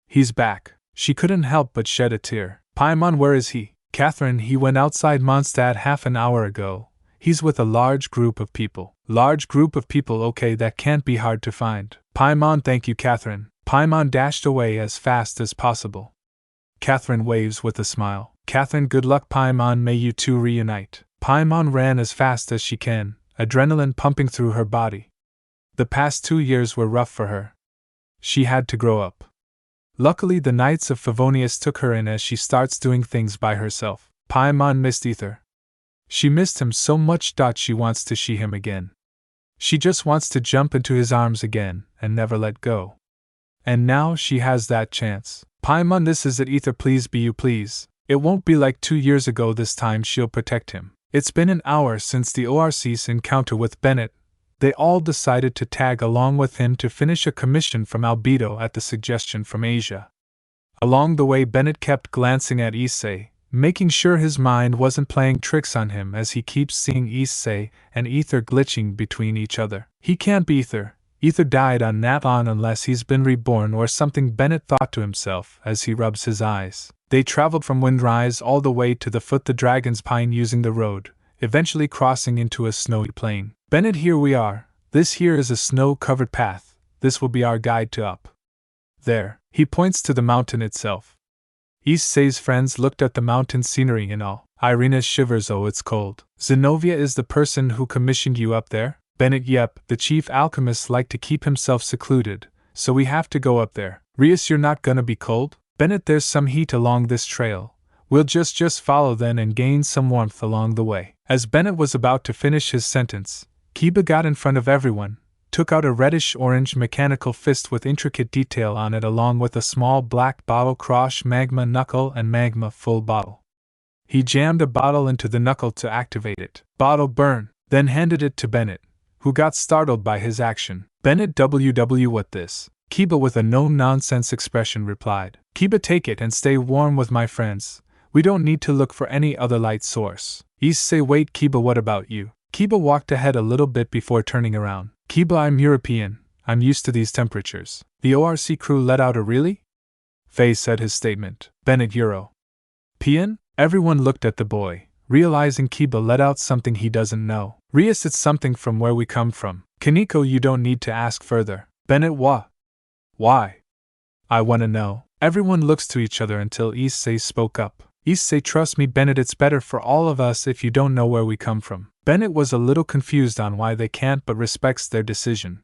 He's back. She couldn't help but shed a tear. Paimon, where is he? Catherine, he went outside Mondstadt half an hour ago. He's with a large group of people. Large group of people, okay, that can't be hard to find. Paimon, thank you, Catherine. Paimon dashed away as fast as possible. Catherine waves with a smile. Catherine, good luck, Paimon, may you two reunite. Paimon ran as fast as she can, adrenaline pumping through her body. The past 2 years were rough for her. She had to grow up. Luckily, the Knights of Favonius took her in as she starts doing things by herself. Paimon missed Aether. She missed him so much she wants to see him again. She just wants to jump into his arms again and never let go. And now she has that chance. Paimon, this is it, Aether, please be you, please. It won't be like 2 years ago this time, she'll protect him. It's been an hour since the ORC's encounter with Bennett. They all decided to tag along with him to finish a commission from Albedo at the suggestion from Asia. Along the way, Bennett kept glancing at issei, making sure his mind wasn't playing tricks on him as he keeps seeing issei and Aether glitching between each other. He can't be Aether. Aether died on Nathan unless he's been reborn or something, Bennett thought to himself as he rubs his eyes. They traveled from Windrise all the way to the foot the Dragonspine using the road, eventually crossing into a snowy plain. Bennett, here we are. This here is a snow-covered path. This will be our guide to up there. He points to the mountain itself. Issei's friends looked at the mountain scenery and all. Irina shivers, oh, it's cold. Zenobia is the person who commissioned you up there? Bennett, yep, the chief alchemist liked to keep himself secluded, so we have to go up there. Rias, you're not gonna be cold? Bennett, there's some heat along this trail. We'll just follow then and gain some warmth along the way. As Bennett was about to finish his sentence, Kaeya got in front of everyone, took out a reddish-orange mechanical fist with intricate detail on it along with a small black bottle, crush magma knuckle and magma full bottle. He jammed a bottle into the knuckle to activate it. Bottle burn, then handed it to Bennett, who got startled by his action. Bennett, WW, what this? Kaeya with a no-nonsense expression replied. Kaeya, take it and stay warm with my friends. We don't need to look for any other light source. Issei, wait, Kaeya, what about you? Kaeya walked ahead a little bit before turning around. Kaeya, I'm European. I'm used to these temperatures. The ORC crew let out a really? Faye said his statement. Bennett, European? Everyone looked at the boy, realizing Kaeya let out something he doesn't know. Rias, it's something from where we come from. Kaneko, you don't need to ask further. Bennett, what? Why? I wanna know. Everyone looks to each other until Issei spoke up. Issei, trust me, Bennett, it's better for all of us if you don't know where we come from. Bennett was a little confused on why they can't but respects their decision.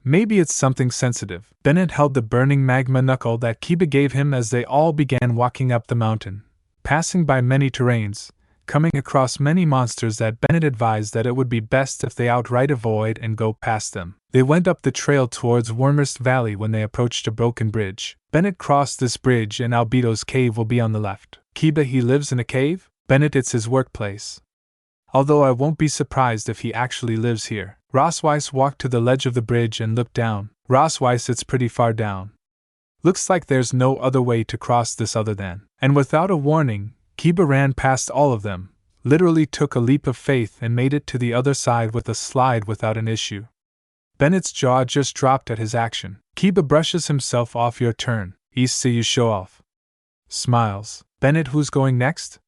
Maybe it's something sensitive. Bennett held the burning magma knuckle that Kaeya gave him as they all began walking up the mountain, passing by many terrains, coming across many monsters that Bennett advised that it would be best if they outright avoid and go past them. They went up the trail towards Warmest Valley when they approached a broken bridge. Bennett crossed this bridge and Albedo's cave will be on the left. Kaeya, he lives in a cave? Bennett, it's his workplace. Although I won't be surprised if he actually lives here. Rossweiss walked to the ledge of the bridge and looked down. Rossweiss, it's pretty far down. Looks like there's no other way to cross this other than. And without a warning, Kaeya ran past all of them, literally took a leap of faith and made it to the other side with a slide without an issue. Bennett's jaw just dropped at his action. Kaeya brushes himself off. Your turn. Issei, you show off. Smiles. Bennett, who's going next?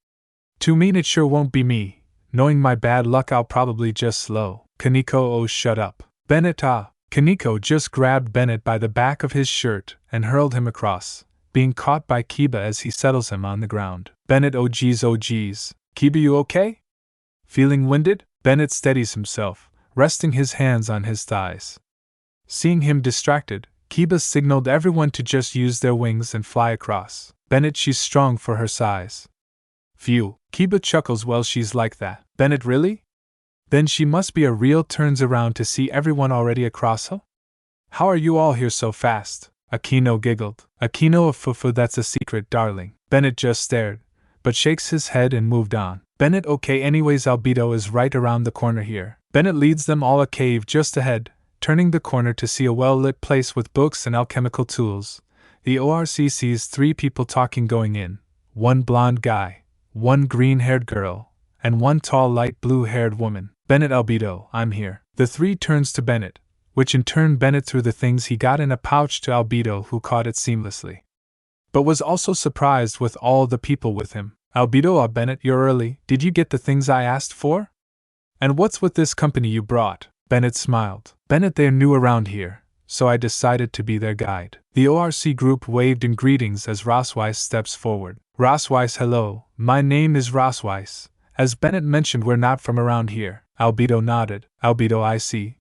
To mean it sure won't be me. Knowing my bad luck, I'll probably just slow. Kaneko, oh, shut up. Bennett, ah. Kaneko just grabbed Bennett by the back of his shirt and hurled him across, being caught by Kaeya as he settles him on the ground. Bennett, oh geez, oh geez. Kaeya, you okay? Feeling winded? Bennett steadies himself, resting his hands on his thighs. Seeing him distracted, Kaeya signaled everyone to just use their wings and fly across. Bennett, she's strong for her size. Phew. Kaeya chuckles, well, she's like that. Bennett, really? Then she must be a real. Turns around to see everyone already across her. How are you all here so fast? Aquino giggled. Aquino, of fufu, that's a secret, darling. Bennett just stared, but shakes his head and moved on. Bennett, okay, anyways, Albedo is right around the corner here. Bennett leads them all a cave just ahead, turning the corner to see a well-lit place with books and alchemical tools. The ORC sees 3 people talking going in, 1 blonde guy, 1 green-haired girl, and 1 tall light blue-haired woman. Bennett Albedo, I'm here. The three turns to Bennett, which in turn Bennett threw the things he got in a pouch to Albedo, who caught it seamlessly. But was also surprised with all the people with him. Albedo, Bennett, you're early. Did you get the things I asked for? And what's with this company you brought? Bennett smiled. Bennett, they're new around here, so I decided to be their guide. The ORC group waved in greetings as Rossweiss steps forward. Rossweiss, hello, my name is Rossweiss. As Bennett mentioned, we're not from around here. Albedo nodded. Albedo, I see.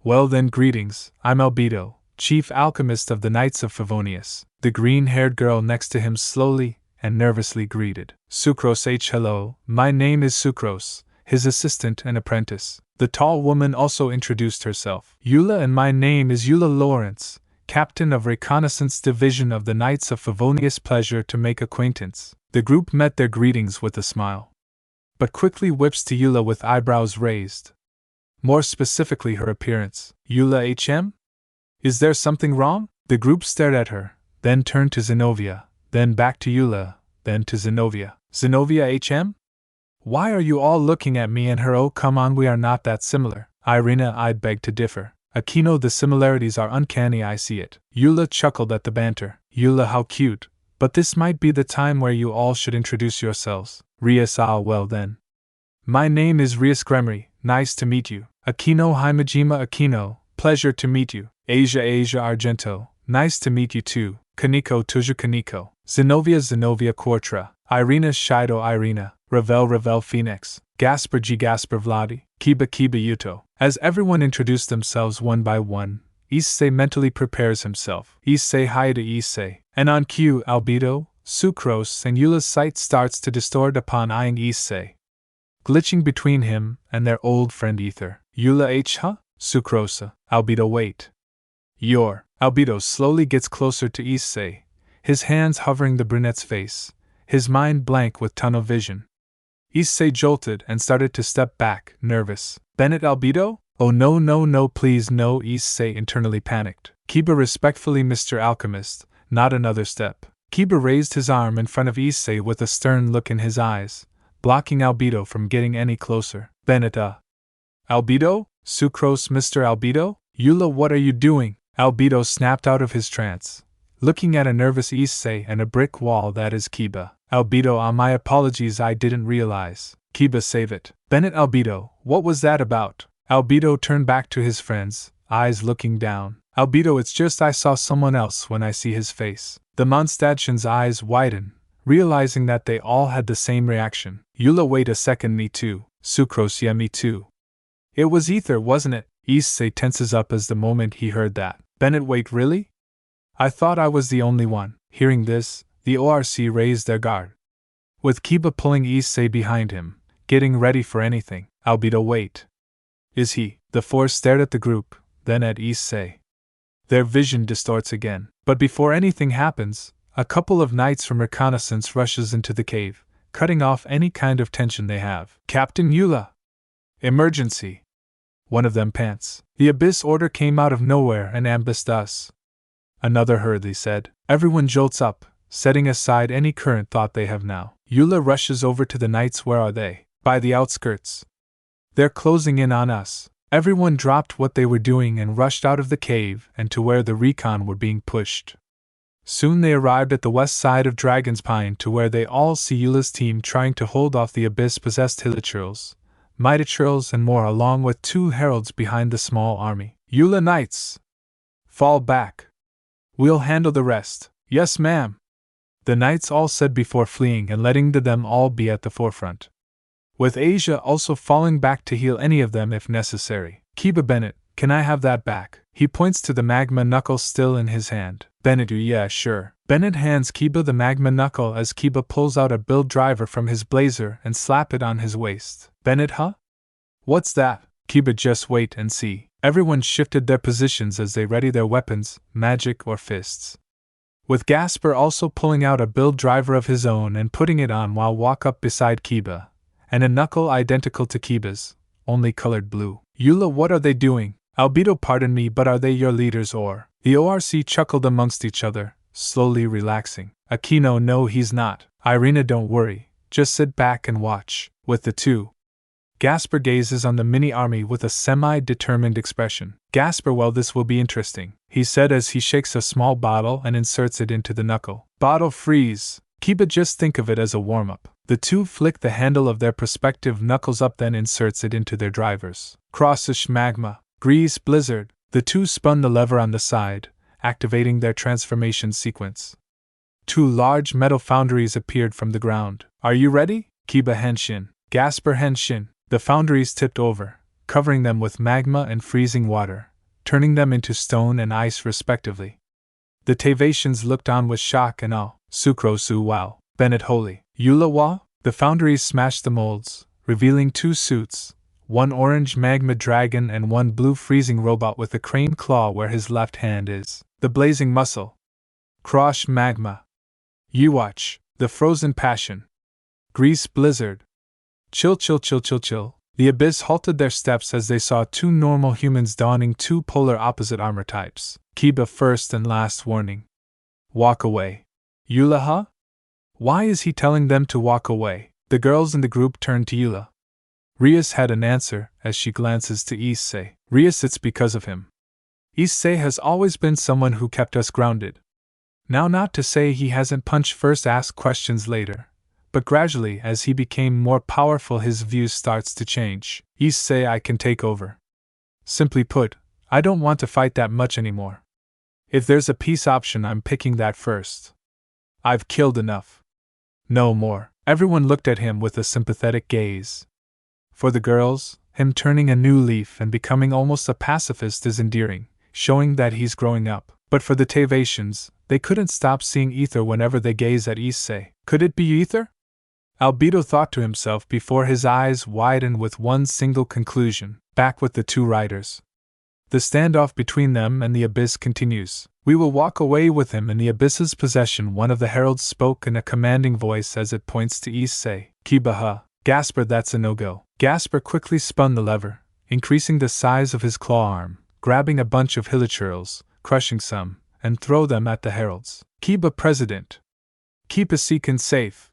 Well then, greetings, I'm Albedo, chief alchemist of the Knights of Favonius. The green-haired girl next to him slowly and nervously greeted. Sucrose H, hello, my name is Sucrose, his assistant and apprentice. The tall woman also introduced herself. Eula, and my name is Eula Lawrence, captain of Reconnaissance Division of the Knights of Favonius. Pleasure to make acquaintance. The group met their greetings with a smile, but quickly whips to Eula with eyebrows raised. More specifically, her appearance. Eula HM? Is there something wrong? The group stared at her, then turned to Zenobia, then back to Eula, then to Zenobia. Zenobia HM? Why are you all looking at me and her? Oh, come on, we are not that similar. Irina, I'd beg to differ. Akino, the similarities are uncanny, I see it. Eula chuckled at the banter. Eula, how cute, but this might be the time where you all should introduce yourselves. Rias, well then. My name is Rias Gremery, nice to meet you. Akino Himajima Akino, pleasure to meet you. Asia Argento, nice to meet you too. Kaniko Tuju Kaniko. Zenobia Quartra. Irina Shido Irina. Ravel Phoenix. Gasper Vladi. Kiba Yuto. As everyone introduced themselves one by one, Issei mentally prepares himself. Issei, hi to Issei. And on cue, Albedo, Sucrose, and Eula's sight starts to distort upon eyeing Issei, glitching between him and their old friend Aether. Eula H, huh? Sucrose. Albedo, wait. Your. Albedo slowly gets closer to Issei, his hands hovering the brunette's face, his mind blank with tunnel vision. Issei jolted and started to step back, nervous. Bennett, Albedo? Oh no, please no, Issei internally panicked. Kiba, respectfully, Mr. Alchemist, not another step. Kiba raised his arm in front of Issei with a stern look in his eyes, blocking Albedo from getting any closer. Bennett, Albedo? Sucrose, Mr. Albedo? Eula, what are you doing? Albedo snapped out of his trance, looking at a nervous Issei and a brick wall that is Kiba. Albedo, my apologies, I didn't realize. Kiba, save it. Bennett, Albedo, what was that about? Albedo turned back to his friends, eyes looking down. Albedo, it's just I saw someone else when I see his face. The Mondstadtians' eyes widen, realizing that they all had the same reaction. Eula, wait a second, me too. Sucrose, yeah, me too. It was Aether, wasn't it? Issei tenses up as the moment he heard that. Bennett, wait, really? I thought I was the only one. Hearing this, the ORC raised their guard, with Kiba pulling Issei behind him, getting ready for anything. Albedo, wait. Is he? The four stared at the group, then at Issei. Their vision distorts again. But before anything happens, a couple of knights from reconnaissance rushes into the cave, cutting off any kind of tension they have. Captain Eula! Emergency! One of them pants. The Abyss order came out of nowhere and ambushed us. Another hurriedly said. Everyone jolts up, setting aside any current thought they have now. Eula rushes over to the knights. Where are they? By the outskirts. They're closing in on us. Everyone dropped what they were doing and rushed out of the cave and to where the recon were being pushed. Soon they arrived at the west side of Dragonspine, to where they all see Eula's team trying to hold off the Abyss-possessed Hilichurls, Mitachurls, and more, along with 2 heralds behind the small army. Eula, knights! Fall back. We'll handle the rest. Yes, ma'am. The knights all said before fleeing and letting them all be at the forefront, with Asia also falling back to heal any of them if necessary. Kiba, Bennett, can I have that back? He points to the magma knuckle still in his hand. Bennett, yeah, sure. Bennett hands Kiba the magma knuckle as Kiba pulls out a build driver from his blazer and slap it on his waist. Bennett, huh? What's that? Kiba, just wait and see. Everyone shifted their positions as they ready their weapons, magic or fists, with Gasper also pulling out a build driver of his own and putting it on while walk up beside Kiba, and a knuckle identical to Kiba's, only colored blue. Eula, what are they doing? Albedo, pardon me, but are they your leaders or? The ORC chuckled amongst each other, slowly relaxing. Akino, no, he's not. Irina, don't worry, just sit back and watch. With the 2 Gasper gazes on the mini-army with a semi-determined expression. Gasper, well, this will be interesting, he said as he shakes a small bottle and inserts it into the knuckle. Bottle freeze. Kaeya, just think of it as a warm-up. The two flick the handle of their prospective knuckles up, then inserts it into their drivers. Crossish magma. Grease blizzard. The two spun the lever on the side, activating their transformation sequence. Two large metal foundries appeared from the ground. Are you ready? Kaeya henshin. Gasper henshin. The foundries tipped over, covering them with magma and freezing water, turning them into stone and ice respectively. The Tavations looked on with shock and awe. Sucrosu wow. Bennett holy. Eula wa? The foundries smashed the molds, revealing two suits, one orange magma dragon and one blue freezing robot with a crane claw where his left hand is. The blazing muscle. Crosh magma. Yuwatch. The frozen passion. Grease blizzard. Chill. The Abyss halted their steps as they saw two normal humans donning two polar opposite armor types. Kaeya first and last warning. Walk away. Eula? Why is he telling them to walk away? The girls in the group turned to Eula. Rias had an answer as she glances to Issei. Rias, it's because of him. Issei has always been someone who kept us grounded. Now, not to say he hasn't punch first, asked questions later, but gradually as he became more powerful his views starts to change. Issei, I can take over. Simply put, I don't want to fight that much anymore. If there's a peace option, I'm picking that first. I've killed enough. No more. Everyone looked at him with a sympathetic gaze. For the girls, him turning a new leaf and becoming almost a pacifist is endearing, showing that he's growing up. But for the Tavations, they couldn't stop seeing Aether whenever they gaze at Issei. Could it be Aether? Albedo thought to himself before his eyes widened with one single conclusion: back with the two riders. The standoff between them and the Abyss continues. We will walk away with him in the Abyss's possession, one of the heralds spoke in a commanding voice as it points to Issei. Kaeya. Gasper, that's a no-go. Gasper quickly spun the lever, increasing the size of his claw arm, grabbing a bunch of hilichurls, crushing some, and throw them at the heralds. Kaeya, President. Keep Asikan safe.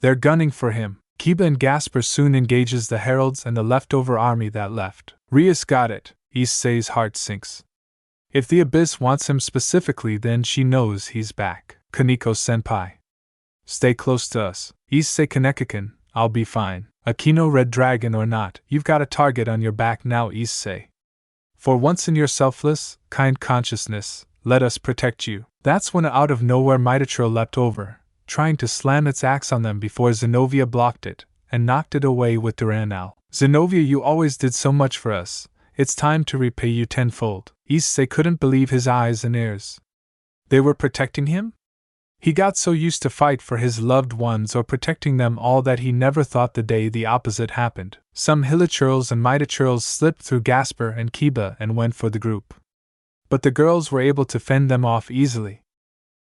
They're gunning for him. Kaeya and Gasper soon engages the heralds and the leftover army that left. Rias got it. Issei's heart sinks. If the Abyss wants him specifically, then she knows he's back. Kaneko-senpai. Stay close to us. Issei Kanekakan, I'll be fine. Akino Red Dragon or not, you've got a target on your back now, Issei. For once in your selfless, kind consciousness, let us protect you. That's when out of nowhere Mitotro leapt over, trying to slam its axe on them before Zenobia blocked it, and knocked it away with Duranal. Zenobia, you always did so much for us. It's time to repay you tenfold. Issei couldn't believe his eyes and ears. They were protecting him? He got so used to fight for his loved ones or protecting them all that he never thought the day the opposite happened. Some hilichurls and mitotchurls slipped through Gasper and Kaeya and went for the group. But the girls were able to fend them off easily,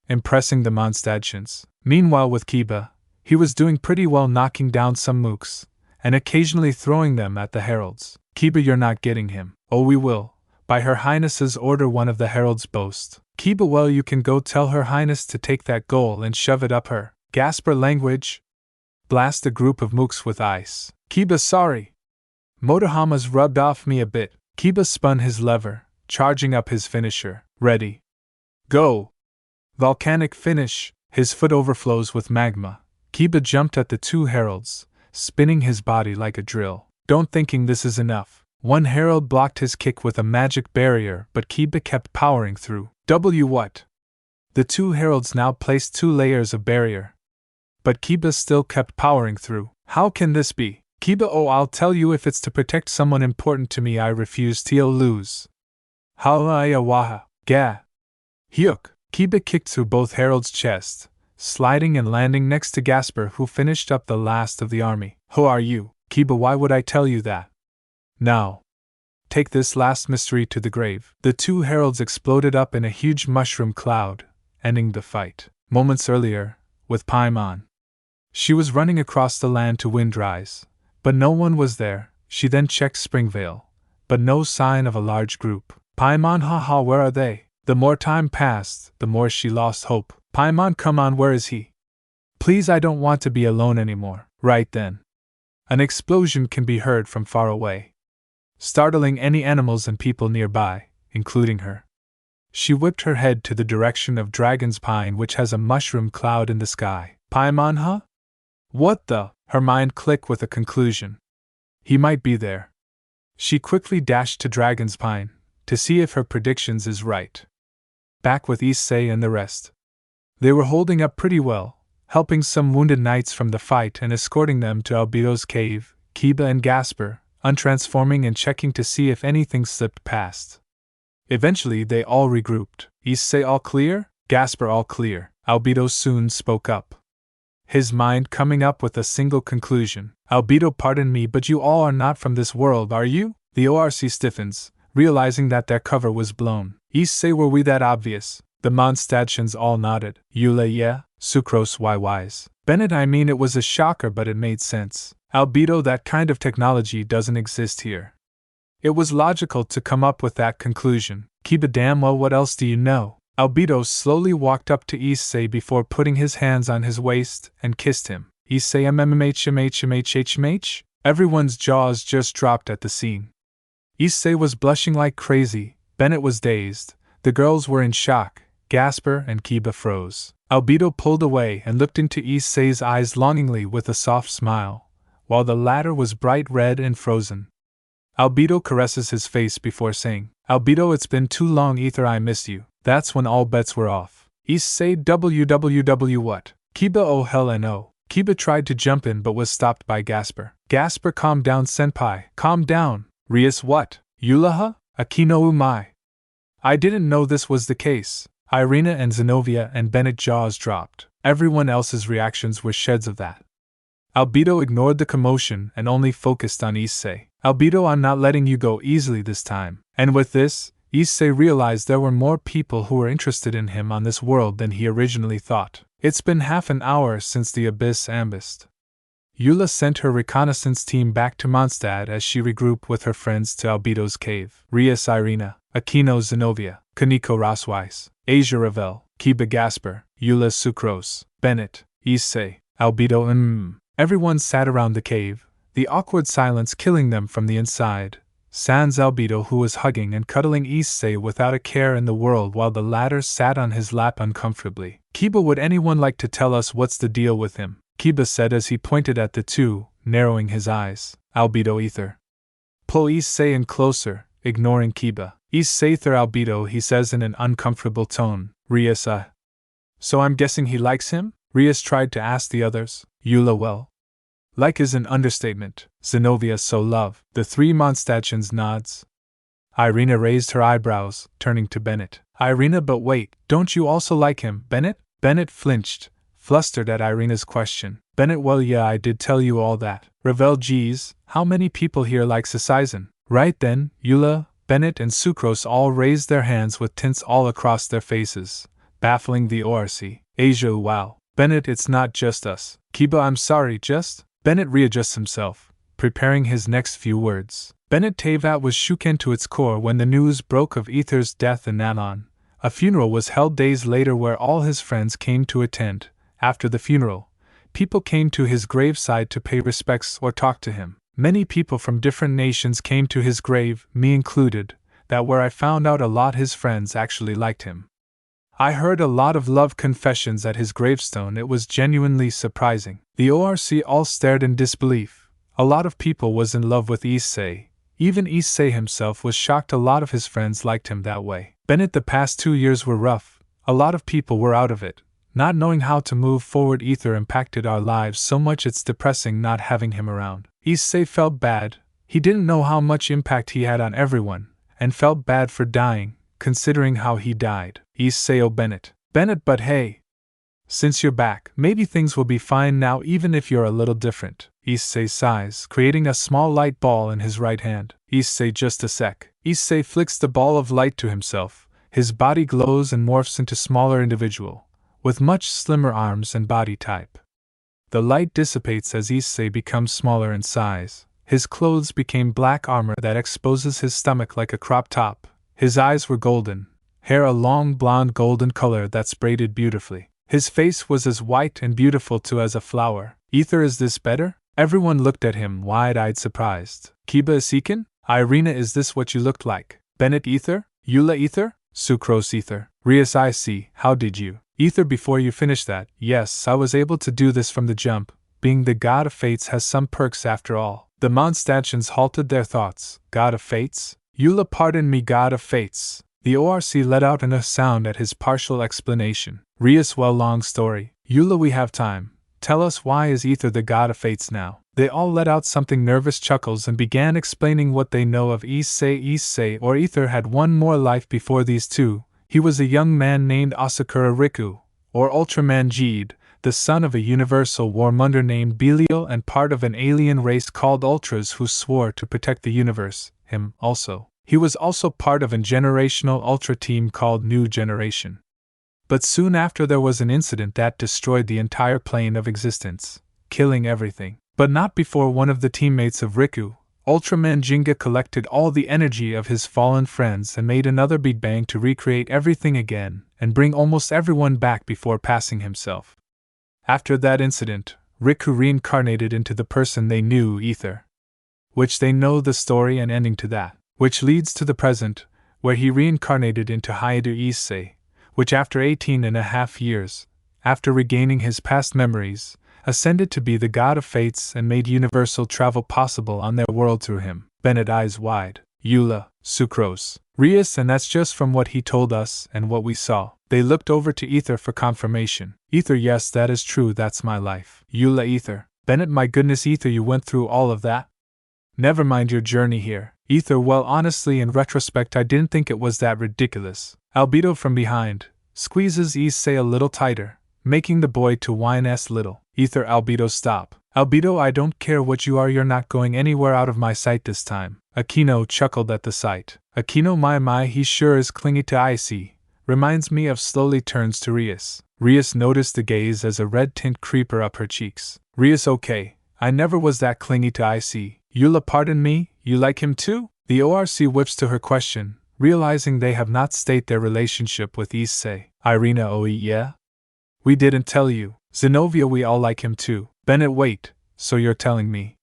impressing the Mondstadtians. Meanwhile with Kaeya, he was doing pretty well, knocking down some mooks, and occasionally throwing them at the heralds. Kaeya, you're not getting him. Oh, we will, by Her Highness's order, one of the heralds boast. Kaeya, well, you can go tell Her Highness to take that goal and shove it up her. Gasper language. Blast a group of mooks with ice. Kaeya, sorry. Motohama's rubbed off me a bit. Kaeya spun his lever, charging up his finisher. Ready. Go. Volcanic finish. His foot overflows with magma. Kaeya jumped at the two heralds, spinning his body like a drill. Don't thinking this is enough. One herald blocked his kick with a magic barrier, but Kaeya kept powering through. What? The two heralds now placed 2 layers of barrier. But Kaeya still kept powering through. How can this be? Kaeya, oh, I'll tell you, if it's to protect someone important to me, I refuse to lose. Ha'aya-waha. Gah. Hyuk. Kaeya kicked through both heralds' chests, sliding and landing next to Gasper, who finished up the last of the army. Who are you? Kaeya, why would I tell you that? Now, take this last mystery to the grave. The two heralds exploded up in a huge mushroom cloud, ending the fight. Moments earlier, with Paimon. She was running across the land to Windrise, but no one was there. She then checked Springvale, but no sign of a large group. Paimon, haha, where are they? The more time passed, the more she lost hope. Paimon, come on, where is he? Please, I don't want to be alone anymore. Right then. An explosion can be heard from far away, startling any animals and people nearby, including her. She whipped her head to the direction of Dragonspine, which has a mushroom cloud in the sky. Paimon, huh? What the? Her mind clicked with a conclusion. He might be there. She quickly dashed to Dragonspine to see if her predictions is right. Back with issei and the rest. They were holding up pretty well, helping some wounded knights from the fight and escorting them to Albedo's cave. Kiba and Gasper, untransforming and checking to see if anything slipped past. Eventually they all regrouped. Issei all clear? Gasper all clear. Albedo soon spoke up, his mind coming up with a single conclusion. Albedo, pardon me, but you all are not from this world, are you? The ORC stiffens, realizing that their cover was blown. Issei, were we that obvious? The Mondstadtians all nodded. Yelan, yeah. Sucrose, why wise? Bennett, I mean, it was a shocker, but it made sense. Albedo, that kind of technology doesn't exist here. It was logical to come up with that conclusion. Kiba, damn well, what else do you know? Albedo slowly walked up to Issei before putting his hands on his waist and kissed him. Issei, mmhmhmhmh. Everyone's jaws just dropped at the scene. Issei was blushing like crazy, Bennett was dazed, the girls were in shock, Gasper and Kiba froze. Albedo pulled away and looked into Issei's eyes longingly with a soft smile, while the latter was bright red and frozen. Albedo caresses his face before saying, Albedo, it's been too long, Aether, I miss you. That's when all bets were off. Issei, www what? Kiba, oh hell no. Kiba tried to jump in but was stopped by Gasper. Gasper, calm down, senpai. Calm down. Rias, what? Yulaha? Akino umai. I didn't know this was the case. Irina and Zenobia and Bennett jaws dropped. Everyone else's reactions were sheds of that. Albedo ignored the commotion and only focused on Issei. Albedo, I'm not letting you go easily this time. And with this, Issei realized there were more people who were interested in him on this world than he originally thought. It's been half an hour since the Abyss ambushed. Eula sent her reconnaissance team back to Mondstadt as she regrouped with her friends to Albedo's cave. Rias, Irina, Aquino, Zenobia, Kaneko, Rosweiss, Asia, Ravel, Kiba, Gasper, Eula, Sucrose, Bennett, Issei, Albedo, Everyone sat around the cave, the awkward silence killing them from the inside. Sans Albedo, who was hugging and cuddling Issei without a care in the world while the latter sat on his lap uncomfortably. Kiba, would anyone like to tell us what's the deal with him? Kiba said as he pointed at the two, narrowing his eyes. Albedo, Aether. Pull Issei in closer, ignoring Kiba. Issei, Albedo, he says in an uncomfortable tone. Rias, so I'm guessing he likes him? Rias tried to ask the others. Eula, well, like is an understatement. Zenobia, so love. The three Mondstadtians nods. Irina raised her eyebrows, turning to Bennett. Irina, but wait, don't you also like him, Bennett? Bennett flinched, flustered at Irina's question. Bennett, well yeah, I did tell you all that. Ravel, geez, how many people here like Sisaizen? Right then, Eula, Bennett and Sucrose all raised their hands with tints all across their faces, baffling the ORC. Asia, wow. Bennett, it's not just us. Kiba, I'm sorry, just? Bennett readjusts himself, preparing his next few words. Bennett Tevat was shooken to its core when the news broke of Aether's death in Nalon. A funeral was held days later where all his friends came to attend. After the funeral, people came to his graveside to pay respects or talk to him. Many people from different nations came to his grave, me included, that where I found out a lot his friends actually liked him. I heard a lot of love confessions at his gravestone. It was genuinely surprising. The ORC all stared in disbelief. A lot of people was in love with Issei. Even Issei himself was shocked a lot of his friends liked him that way. Bennett, the past 2 years were rough. A lot of people were out of it. Not knowing how to move forward. Aether impacted our lives so much it's depressing not having him around. Issei felt bad. He didn't know how much impact he had on everyone, and felt bad for dying, considering how he died. Issei, oh Bennett. Bennett, but hey. Since you're back, maybe things will be fine now even if you're a little different. Issei sighs, creating a small light ball in his right hand. Issei, just a sec. Issei flicks the ball of light to himself. His body glows and morphs into smaller individual, with much slimmer arms and body type. The light dissipates as Issei becomes smaller in size. His clothes became black armor that exposes his stomach like a crop top. His eyes were golden, hair a long blonde golden color that's braided beautifully. His face was as white and beautiful too as a flower. Aether, is this better? Everyone looked at him, wide-eyed surprised. Kiba Isikin? Irina, is this what you looked like? Bennett Aether? Eula Aether? Sucrose Aether? Rias I see, how did you? Aether, before you finish that, yes, I was able to do this from the jump. Being the god of fates has some perks after all. The Mondstadtians halted their thoughts. God of fates? Eula, pardon me, god of fates. The ORC let out a sound at his partial explanation. Rias, well, long story. Eula, we have time. Tell us, why is Aether the god of fates now? They all let out something nervous chuckles and began explaining what they know of issei or Aether had one more life before these two. He was a young man named Asakura Riku, or Ultraman Jeed, the son of a universal warmonger named Belial and part of an alien race called Ultras who swore to protect the universe, him also. He was also part of a generational Ultra team called New Generation. But soon after there was an incident that destroyed the entire plane of existence, killing everything. But not before one of the teammates of Riku, Ultraman Jinga, collected all the energy of his fallen friends and made another Big Bang to recreate everything again and bring almost everyone back before passing himself. After that incident, Riku reincarnated into the person they knew, Aether. Which they know the story and ending to that, which leads to the present, where he reincarnated into Hayato Issei, which after 18.5 years, after regaining his past memories, ascended to be the god of fates and made universal travel possible on their world through him. Bennett, eyes wide. Eula, Sucrose, Rias, and that's just from what he told us and what we saw. They looked over to Aether for confirmation. Aether, yes, that is true, that's my life. Eula, Aether. Bennett, my goodness, Aether, you went through all of that? Never mind your journey here. Aether, well, honestly, in retrospect, I didn't think it was that ridiculous. Albedo from behind squeezes Issei a little tighter, making the boy to whine little. Aether, Albedo, stop. Albedo, I don't care what you are, you're not going anywhere out of my sight this time. Aquino chuckled at the sight. Aquino, my, he sure is clingy to Icy. Reminds me of, slowly turns to Rias. Rias noticed the gaze as a red tint creeper up her cheeks. Rias, okay, I never was that clingy to Icy. Eula, pardon me, you like him too? The ORC whips to her question, realizing they have not stated their relationship with Issei. Irina, oh yeah? We didn't tell you. Zenobia, we all like him too. Bennett, wait, so you're telling me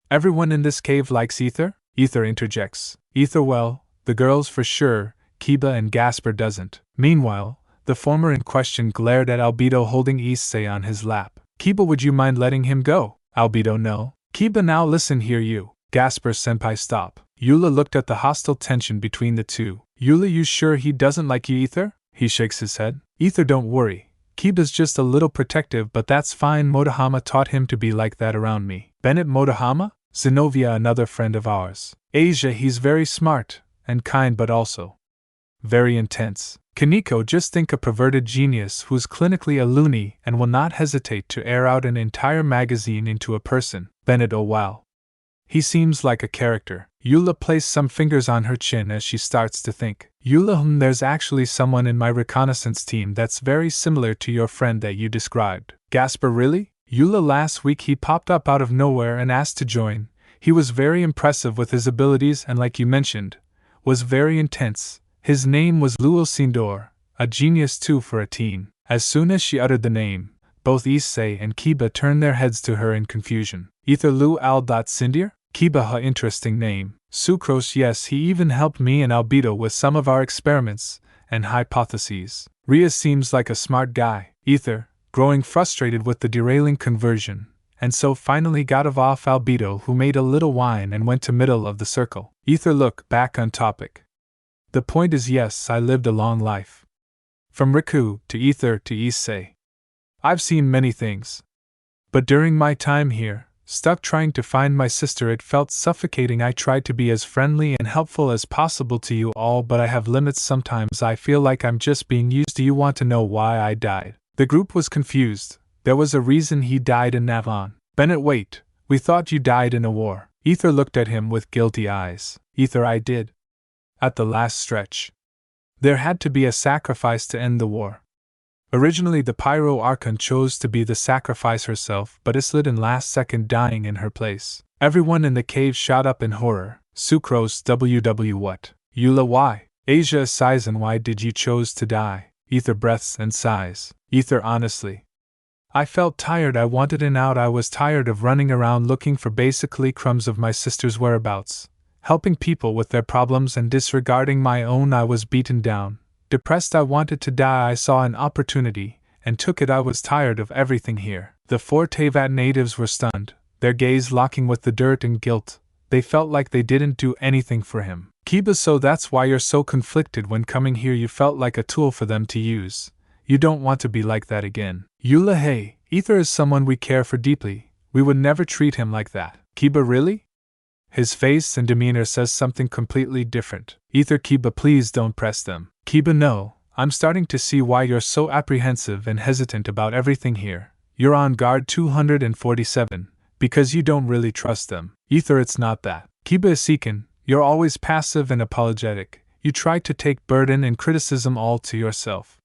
everyone in this cave likes Aether? Aether interjects. Aether, well, the girls for sure, Kiba and Gasper doesn't. Meanwhile, the former in question glared at Albedo holding Issei on his lap. Kiba, would you mind letting him go? Albedo, no. Kiba, now listen here, you. Gasper, senpai, stop. Eula looked at the hostile tension between the two. Eula, you sure he doesn't like you, Aether? He shakes his head. Aether, don't worry. Kiba's just a little protective, but that's fine. Modama taught him to be like that around me. Bennett, Modama? Zenobia, another friend of ours. Asia, he's very smart and kind, but also very intense. Kaneko, just think, a perverted genius who's clinically a loony and will not hesitate to air out an entire magazine into a person. Bennett, oh wow. He seems like a character. Eula placed some fingers on her chin as she starts to think. Eula, there's actually someone in my reconnaissance team that's very similar to your friend that you described. Gasper, really? Eula, last week he popped up out of nowhere and asked to join. He was very impressive with his abilities and, like you mentioned, was very intense. His name was Luo Sindor, a genius too for a teen. As soon as she uttered the name, both Issei and Kiba turned their heads to her in confusion. Aether Lu Al. Sindir? Kiba, ha, interesting name. Sucrose, yes, he even helped me and Albedo with some of our experiments and hypotheses. Rias seems like a smart guy. Aether, growing frustrated with the derailing conversion, and so finally got off Albedo, who made a little whine and went to middle of the circle. Aether, look, back on topic. The point is, yes, I lived a long life. From Riku to Aether to Issei. I've seen many things. But during my time here, stuck trying to find my sister, it felt suffocating. I tried to be as friendly and helpful as possible to you all, but I have limits. Sometimes I feel like I'm just being used. Do you want to know why I died? The group was confused. There was a reason he died in Navon. Bennett, wait, we thought you died in a war. Aether looked at him with guilty eyes. Aether, I did. At the last stretch. There had to be a sacrifice to end the war. Originally the Pyro Archon chose to be the sacrifice herself, but slid in last second, dying in her place. Everyone in the cave shot up in horror. Sucrose, WW, what? Eula, why? Asia sighs, and why did you chose to die? Aether breaths and sighs. Aether, honestly, I felt tired. I wanted an out. I was tired of running around looking for basically crumbs of my sister's whereabouts, helping people with their problems and disregarding my own. I was beaten down, depressed. I wanted to die. I saw an opportunity and took it. I was tired of everything here. The 4 Teyvat natives were stunned, their gaze locking with the dirt and guilt. They felt like they didn't do anything for him. Kiba, so that's why you're so conflicted when coming here. You felt like a tool for them to use. You don't want to be like that again. Eula, hey, Aether is someone we care for deeply. We would never treat him like that. Kiba, really? His face and demeanor says something completely different. Aether, Kiba, please don't press them. Kiba, no, I'm starting to see why you're so apprehensive and hesitant about everything here. You're on guard 247, because you don't really trust them. Aether, it's not that. Kiba Isiken, you're always passive and apologetic. You try to take burden and criticism all to yourself.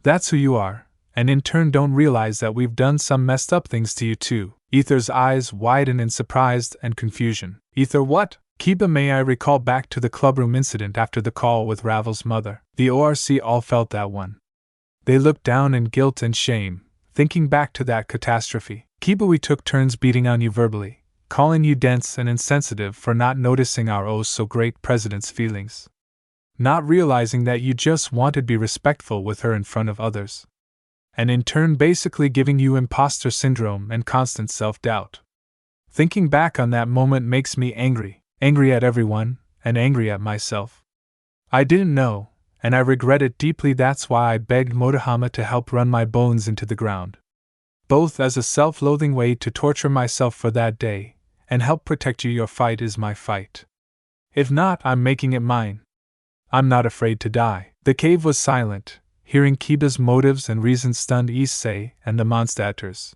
That's who you are, and in turn don't realize that we've done some messed up things to you too. Aether's eyes widen in surprise and confusion. Aether, what? Kiba, may I recall back to the clubroom incident after the call with Ravel's mother. The ORC all felt that one. They looked down in guilt and shame, thinking back to that catastrophe. Kiba, we took turns beating on you verbally, calling you dense and insensitive for not noticing our oh-so-great president's feelings. Not realizing that you just wanted to be respectful with her in front of others. And in turn basically giving you imposter syndrome and constant self-doubt. Thinking back on that moment makes me angry at everyone, and angry at myself. I didn't know, and I regret it deeply. That's why I begged Modama to help run my bones into the ground. Both as a self-loathing way to torture myself for that day, and help protect you. Your fight is my fight. If not, I'm making it mine. I'm not afraid to die. The cave was silent, hearing Kiba's motives and reasons stunned Issei and the Mondstatters.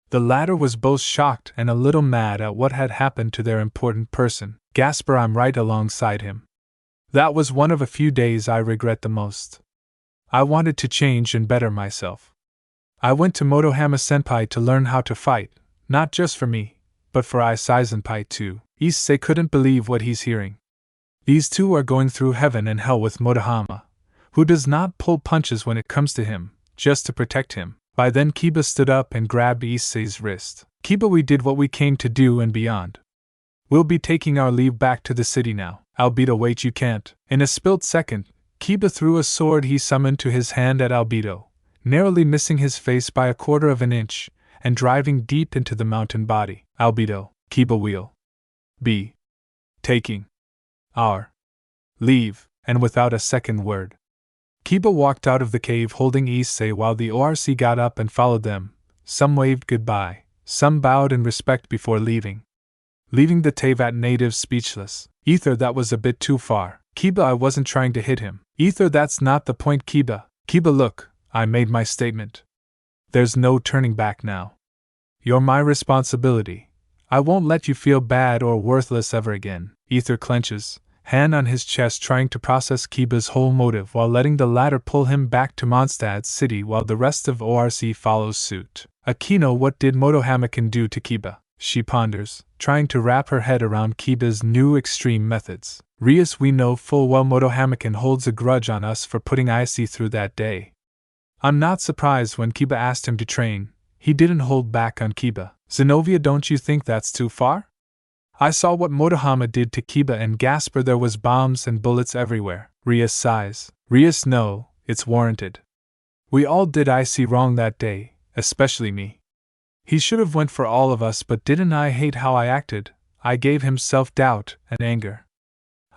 The latter was both shocked and a little mad at what had happened to their important person. Gasper, I'm right alongside him. That was one of a few days I regret the most. I wanted to change and better myself. I went to Motohama-senpai to learn how to fight, not just for me, but for Issei-senpai too. Issei couldn't believe what he's hearing. These two are going through heaven and hell with Modama, who does not pull punches when it comes to him, just to protect him. By then Kiba stood up and grabbed Issei's wrist. Kiba, we did what we came to do and beyond. We'll be taking our leave back to the city now. Albedo, wait, you can't. In a split second, Kiba threw a sword he summoned to his hand at Albedo, narrowly missing his face by 1/4 of an inch, and driving deep into the mountain body. Albedo, Kiba, we'll be taking our leave, and without a second word, Kiba walked out of the cave holding Issei while the ORC got up and followed them. Some waved goodbye, some bowed in respect before leaving the Teyvat natives speechless. Aether, that was a bit too far. Kiba, I wasn't trying to hit him. Aether, that's not the point. Kiba, look, I made my statement. There's no turning back now. You're my responsibility. I won't let you feel bad or worthless ever again. Aether clenches, hand on his chest, trying to process Kiba's whole motive while letting the latter pull him back to Mondstadt city while the rest of ORC follows suit. Akino, what did Motohamakin do to Kiba? She ponders, trying to wrap her head around Kiba's new extreme methods. Rias, we know full well Motohamakin holds a grudge on us for putting Issei through that day. I'm not surprised when Kiba asked him to train, he didn't hold back on Kiba. Zenobia, don't you think that's too far? I saw what Motohama did to Kiba and Gasper, there was bombs and bullets everywhere. Rias sighs. Rias, no, it's warranted. We all did Issei wrong that day, especially me. He should have went for all of us, but didn't I hate how I acted? I gave him self-doubt and anger.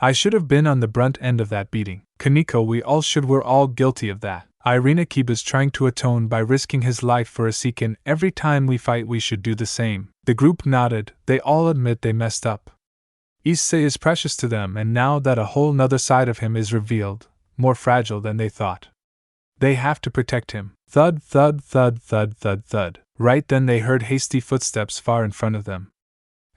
I should have been on the brunt end of that beating. Kaneko, we all should, we're all guilty of that. Irina, Kiba's trying to atone by risking his life for Isiken. Every time we fight we should do the same. The group nodded, they all admit they messed up. Issei is precious to them, and now that a whole nother side of him is revealed, more fragile than they thought. They have to protect him. Thud, thud, thud, thud, thud, thud. Right then they heard hasty footsteps far in front of them.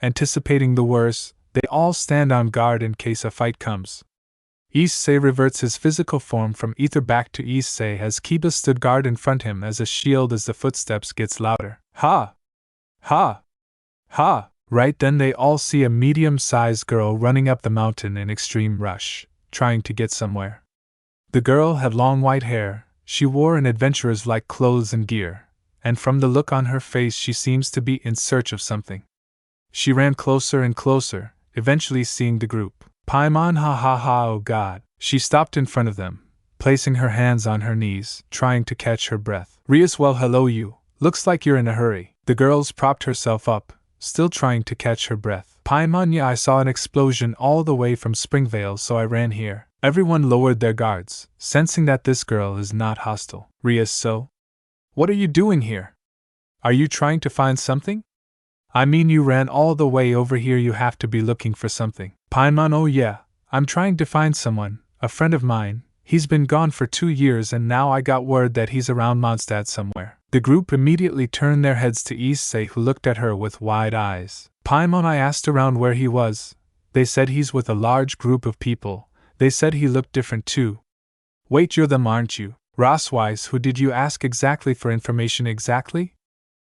Anticipating the worst, they all stand on guard in case a fight comes. Issei reverts his physical form from Aether back to Issei as Kiba stood guard in front him as a shield as the footsteps gets louder. Ha! Ha! Ha! Right then they all see a medium-sized girl running up the mountain in extreme rush, trying to get somewhere. The girl had long white hair, she wore an adventurer's-like clothes and gear, and from the look on her face she seems to be in search of something. She ran closer and closer, eventually seeing the group. Paimon, ha ha ha, oh god. She stopped in front of them, placing her hands on her knees, trying to catch her breath. Rias, well hello you, looks like you're in a hurry. The girls propped herself up, still trying to catch her breath. Paimon, yeah, I saw an explosion all the way from Springvale, so I ran here. Everyone lowered their guards, sensing that this girl is not hostile. Rias, so? What are you doing here? Are you trying to find something? I mean, you ran all the way over here, you have to be looking for something. Paimon, oh yeah, I'm trying to find someone, a friend of mine. He's been gone for 2 years and now I got word that he's around Mondstadt somewhere. The group immediately turned their heads to issei, who looked at her with wide eyes. Paimon, I asked around where he was. They said he's with a large group of people. They said he looked different too. Wait, you're them, aren't you? Rosswise, who did you ask exactly for information exactly?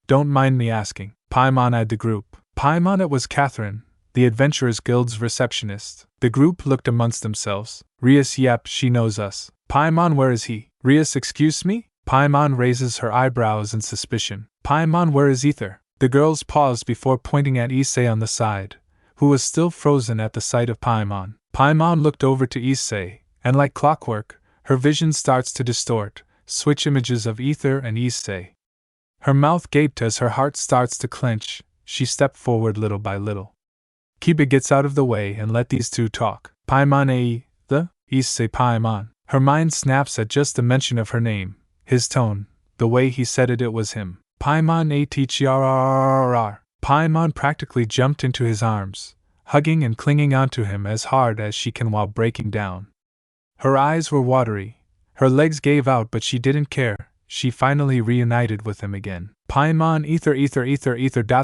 Don't mind me asking. Paimon eyed the group. Paimon, it was Catherine, the Adventurers Guild's receptionist. The group looked amongst themselves. Rias, yep, she knows us. Paimon, where is he? Rias, excuse me? Paimon raises her eyebrows in suspicion. Paimon, where is Aether? The girls paused before pointing at issei on the side, who was still frozen at the sight of Paimon. Paimon looked over to issei, and like clockwork, her vision starts to distort, switch images of Aether and issei. Her mouth gaped as her heart starts to clench. She stepped forward little by little. Kiba gets out of the way and let these two talk. Paimon, the issei Paimon. Her mind snaps at just the mention of her name. His tone, the way he said it was him. Paimon attrrr. Paimon practically jumped into his arms, hugging and clinging onto him as hard as she can while breaking down. Her eyes were watery, her legs gave out, but she didn't care. She finally reunited with him again. Paimon, Aether.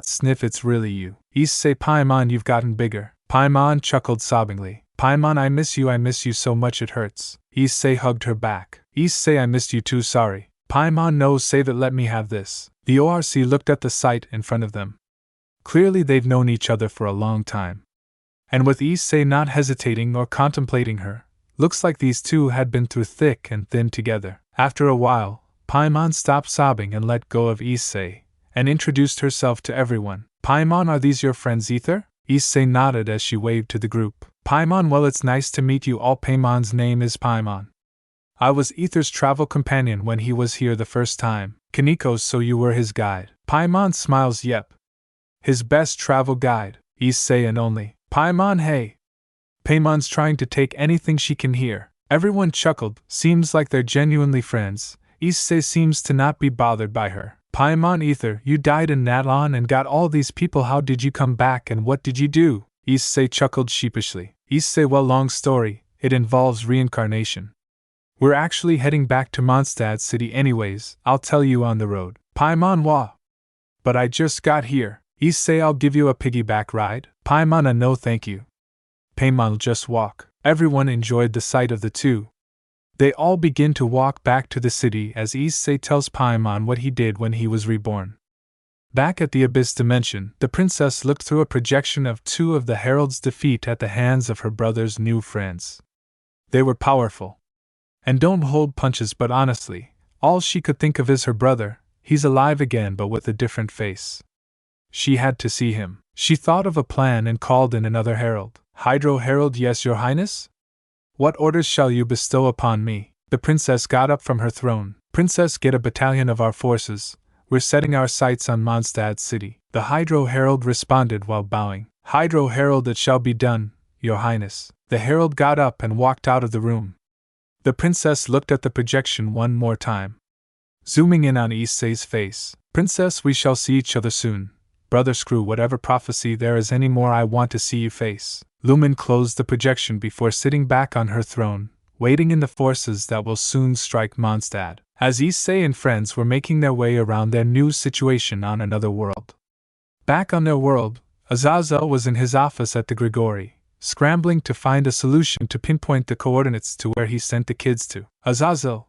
Sniff, it's really you. Issei, Paimon, you've gotten bigger. Paimon chuckled sobbingly. Paimon, I miss you so much it hurts. Issei hugged her back. Issei, I missed you too, sorry. Paimon, no, save it, let me have this. The ORC looked at the sight in front of them. Clearly they've known each other for a long time. And with issei not hesitating or contemplating her, looks like these two had been through thick and thin together. After a while, Paimon stopped sobbing and let go of issei, and introduced herself to everyone. Paimon, are these your friends, Aether? Issei nodded as she waved to the group. Paimon, well, it's nice to meet you all. Paimon's name is Paimon. I was Aether's travel companion when he was here the first time. Kaniko's, so you were his guide. Paimon smiles, yep. His best travel guide. Issei, and only. Paimon, hey. Paimon's trying to take anything she can hear. Everyone chuckled. Seems like they're genuinely friends. Issei seems to not be bothered by her. Paimon, Aether, you died in Natlan and got all these people. How did you come back and what did you do? Issei chuckled sheepishly. Issei, well, long story. It involves reincarnation. We're actually heading back to Mondstadt City anyways. I'll tell you on the road. Paimon, wah. But I just got here. Issei, I'll give you a piggyback ride. Paimon, no thank you. Paimon, just walk. Everyone enjoyed the sight of the two. They all begin to walk back to the city as Issei tells Paimon what he did when he was reborn. Back at the Abyss Dimension, the princess looked through a projection of 2 of the heralds' defeat at the hands of her brother's new friends. They were powerful. And don't hold punches, but honestly, all she could think of is her brother. He's alive again but with a different face. She had to see him. She thought of a plan and called in another herald. Hydro Herald, yes, your highness? What orders shall you bestow upon me? The princess got up from her throne. Princess, get a battalion of our forces. We're setting our sights on Mondstadt City. The Hydro Herald responded while bowing. Hydro Herald, it shall be done, your highness. The herald got up and walked out of the room. The princess looked at the projection one more time. Zooming in on Issei's face. Princess, we shall see each other soon. Brother, screw whatever prophecy there is anymore, I want to see you face. Lumine closed the projection before sitting back on her throne, waiting in the forces that will soon strike Mondstadt, as Issei and friends were making their way around their new situation on another world. Back on their world, Aazel was in his office at the Grigori, scrambling to find a solution to pinpoint the coordinates to where he sent the kids to. Aazel!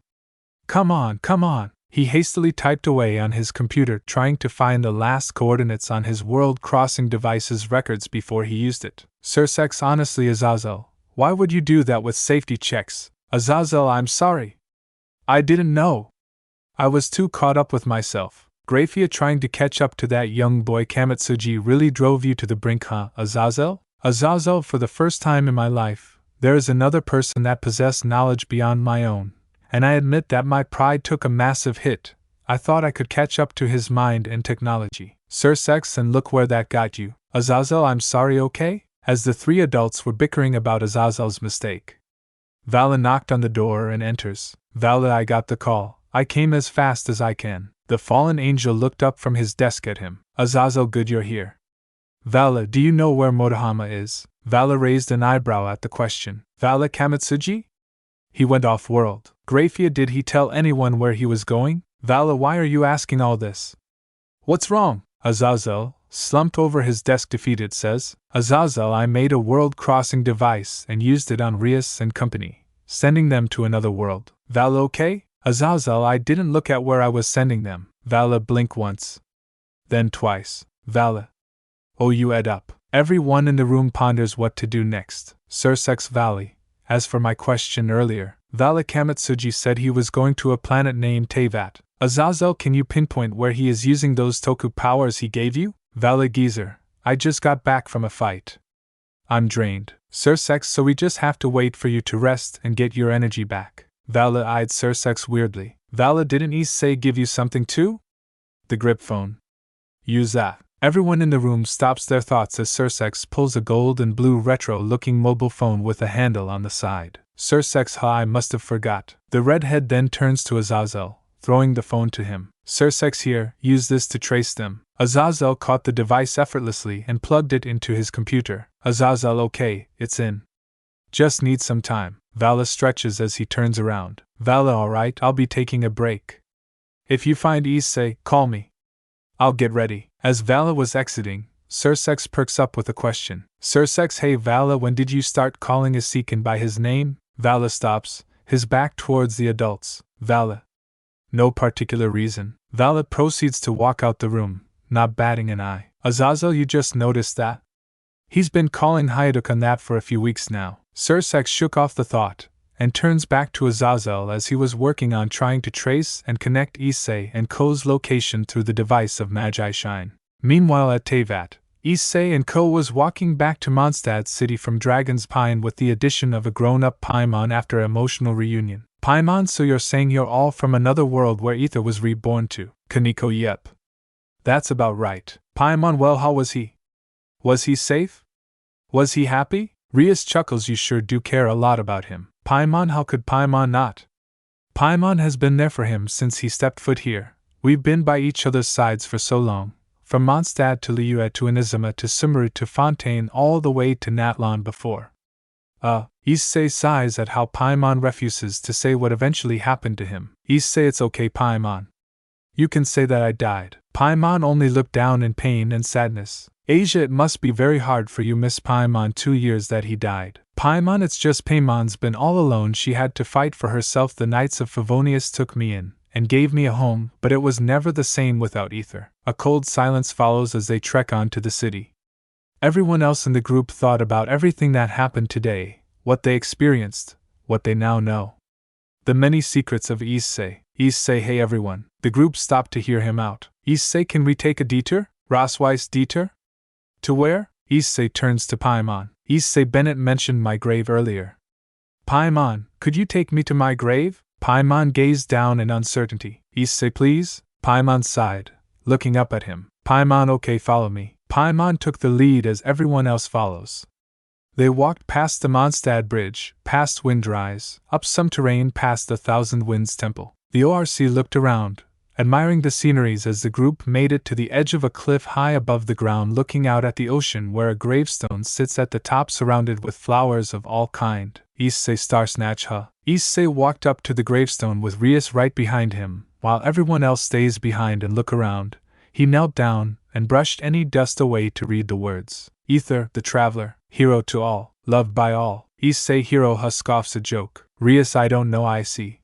Come on! He hastily typed away on his computer, trying to find the last coordinates on his world-crossing device's records before he used it. Sursex, honestly, Aazel, why would you do that with safety checks? Aazel, I'm sorry. I didn't know. I was too caught up with myself. Grafia trying to catch up to that young boy Kamitsuji really drove you to the brink, huh, Azazel? Azazel, for the first time in my life, there is another person that possessed knowledge beyond my own, and I admit that my pride took a massive hit. I thought I could catch up to his mind and technology. Sir Sex, and look where that got you. Azazel, I'm sorry, okay? As the three adults were bickering about Azazel's mistake, Vala knocked on the door and enters. Vala, I got the call. I came as fast as I can. The fallen angel looked up from his desk at him. Azazel, good you're here. Vala, do you know where Modama is? Vala raised an eyebrow at the question. Vala Kamitsuji? He went off-world. Grafia, did he tell anyone where he was going? Vala, why are you asking all this? What's wrong? Azazel, slumped over his desk defeated, says, Azazel, I made a world-crossing device and used it on Rias and company, sending them to another world. Vala, okay? Azazel, I didn't look at where I was sending them. Vala, blink once. Then twice. Vala. Oh, you ed up. Everyone in the room ponders what to do next. Sir Sex Valley. As for my question earlier, Vala Kamitsuji said he was going to a planet named Tevat. Azazel, can you pinpoint where he is using those Toku powers he gave you? Vala Geezer, I just got back from a fight. I'm drained. Sir Sex, so we just have to wait for you to rest and get your energy back. Vala eyed Sir Sex weirdly. Vala, didn't issei give you something too? The grip phone. Use that. Everyone in the room stops their thoughts as Sir Sex pulls a gold and blue retro-looking mobile phone with a handle on the side. Sir Sex, I must have forgot. The redhead then turns to Azazel, throwing the phone to him. Sir Sex, here, use this to trace them. Azazel caught the device effortlessly and plugged it into his computer. Azazel, okay, it's in. Just need some time. Vala stretches as he turns around. Vala, alright, I'll be taking a break. If you find issei, call me. I'll get ready. As Vala was exiting, Sir Sex perks up with a question. Sir Sex, hey Vala, when did you start calling Isekan by his name? Vala stops, his back towards the adults. Vala. No particular reason. Vala proceeds to walk out the room, not batting an eye. Azazel, you just noticed that? He's been calling Hayadok that for a few weeks now. Sir Sex shook off the thought, and turns back to Azazel as he was working on trying to trace and connect Issei and Ko's location through the device of Magi Shine. Meanwhile at Tevat, Issei and Ko was walking back to Mondstadt City from Dragonspine with the addition of a grown-up Paimon after an emotional reunion. Paimon, so you're saying you're all from another world where Aether was reborn to? Kaneko, yep. That's about right. Paimon, well, how was he? Was he safe? Was he happy? Rias chuckles, you sure do care a lot about him. Paimon, how could Paimon not? Paimon has been there for him since he stepped foot here. We've been by each other's sides for so long. From Mondstadt to Liyue to Inazuma to Sumeru to Fontaine all the way to Natlan before. Issei sighs at how Paimon refuses to say what eventually happened to him. Issei, it's okay Paimon. You can say that I died. Paimon only looked down in pain and sadness. Asia, it must be very hard for you, Miss Paimon, 2 years that he died. Paimon, it's just Paimon's been all alone. She had to fight for herself. The Knights of Favonius took me in and gave me a home, but it was never the same without Aether. A cold silence follows as they trek on to the city. Everyone else in the group thought about everything that happened today, what they experienced, what they now know. The many secrets of Issei. Issei, hey everyone. The group stopped to hear him out. Issei, can we take a detour? Rosweiss detour? To where? Issei turns to Paimon. Issei, Bennett mentioned my grave earlier. Paimon, could you take me to my grave? Paimon gazed down in uncertainty. Issei, please? Paimon sighed, looking up at him. Paimon, okay, follow me. Paimon took the lead as everyone else follows. They walked past the Mondstadt Bridge, past Windrise, up some terrain past the Thousand Winds Temple. The ORC looked around, admiring the sceneries as the group made it to the edge of a cliff high above the ground, looking out at the ocean where a gravestone sits at the top surrounded with flowers of all kind. Issei star snatch, huh? Issei walked up to the gravestone with Rias right behind him, while everyone else stays behind and look around. He knelt down and brushed any dust away to read the words. Aether, the traveler, hero to all, loved by all. Issei, hero, huh, scoffs a joke. Rias, I don't know, I see.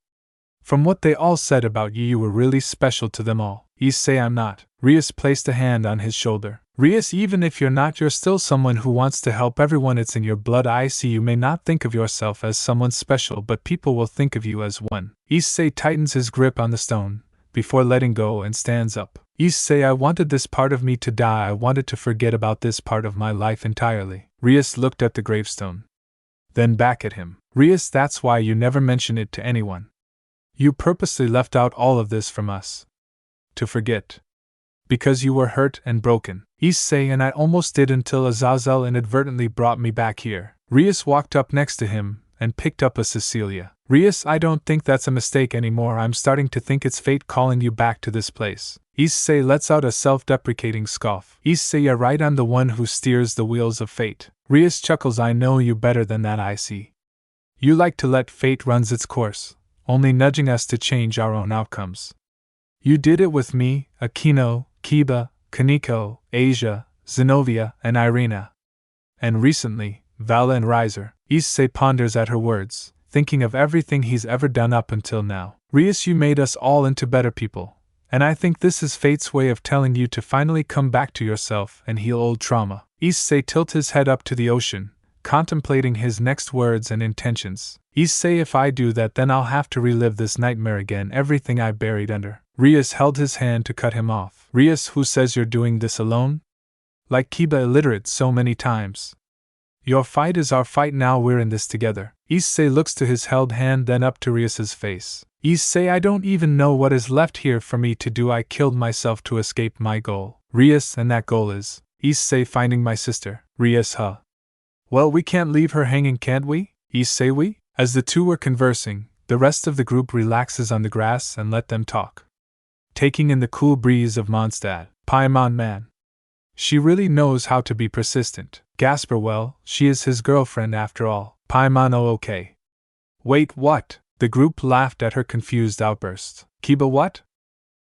From what they all said about you, you were really special to them all. Issei, I'm not. Rias placed a hand on his shoulder. Rias, even if you're not, you're still someone who wants to help everyone. It's in your blood. I see. You may not think of yourself as someone special, but people will think of you as one. Issei tightens his grip on the stone, before letting go, and stands up. Issei, I wanted this part of me to die. I wanted to forget about this part of my life entirely. Rias looked at the gravestone. Then back at him. Rias, that's why you never mention it to anyone. You purposely left out all of this from us. To forget. Because you were hurt and broken. Issei, and I almost did until Aazel inadvertently brought me back here. Rias walked up next to him and picked up a Cecilia. Rias, I don't think that's a mistake anymore. I'm starting to think it's fate calling you back to this place. Issei lets out a self-deprecating scoff. Issei, you're right, I'm the one who steers the wheels of fate. Rias chuckles, I know you better than that, I see. You like to let fate run its course, only nudging us to change our own outcomes. You did it with me, Akino, Kiba, Kaneko, Asia, Zenobia, and Irina. And recently, Vala and Riser. Issei ponders at her words, thinking of everything he's ever done up until now. Rias, you made us all into better people, and I think this is fate's way of telling you to finally come back to yourself and heal old trauma. Issei tilts his head up to the ocean, contemplating his next words and intentions. Issei, if I do that, then I'll have to relive this nightmare again, everything I buried under. Rias held his hand to cut him off. Rias, who says you're doing this alone? Like Kiba illiterate so many times. Your fight is our fight, now we're in this together. Issei looks to his held hand, then up to Rias's face. Issei, I don't even know what is left here for me to do. I killed myself to escape my goal. Rias, and that goal is, Issei, finding my sister. Rias, huh? Well, we can't leave her hanging, can't we? Issei, we? As the two were conversing, the rest of the group relaxes on the grass and let them talk. Taking in the cool breeze of Mondstadt. Paimon, man. She really knows how to be persistent. Gasper, well, she is his girlfriend after all. Paimon, oh okay. Wait, what? The group laughed at her confused outburst. Kiba, what?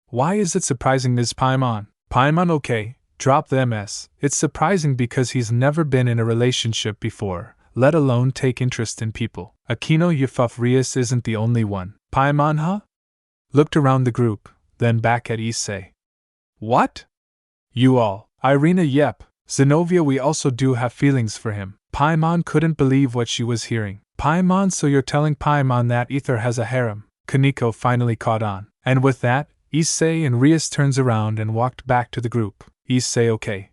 Why is it surprising, Ms. Paimon? Paimon, okay, drop the MS. It's surprising because he's never been in a relationship before, let alone take interest in people. Akino Yufuf, Rias isn't the only one. Paimon, huh? Looked around the group, then back at Issei. What? You all. Irina, yep. Zenobia, we also do have feelings for him. Paimon couldn't believe what she was hearing. Paimon, so you're telling Paimon that Aether has a harem? Kaneko finally caught on. And with that, Issei and Rias turns around and walked back to the group. Issei, okay.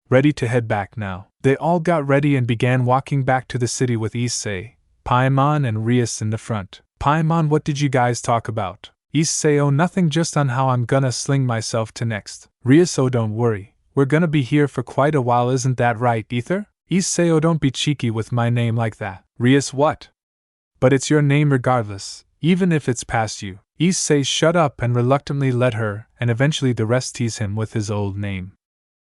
Ready to head back now. They all got ready and began walking back to the city with Issei, Paimon and Rias in the front. Paimon, what did you guys talk about? Issei, oh nothing, just on how I'm gonna sling myself to next. Rias, oh don't worry. We're gonna be here for quite a while, isn't that right, Aether? Issei, oh don't be cheeky with my name like that. Rias, what? But it's your name regardless, even if it's past you. Issei shut up and reluctantly let her, and eventually the rest tease him with his old name.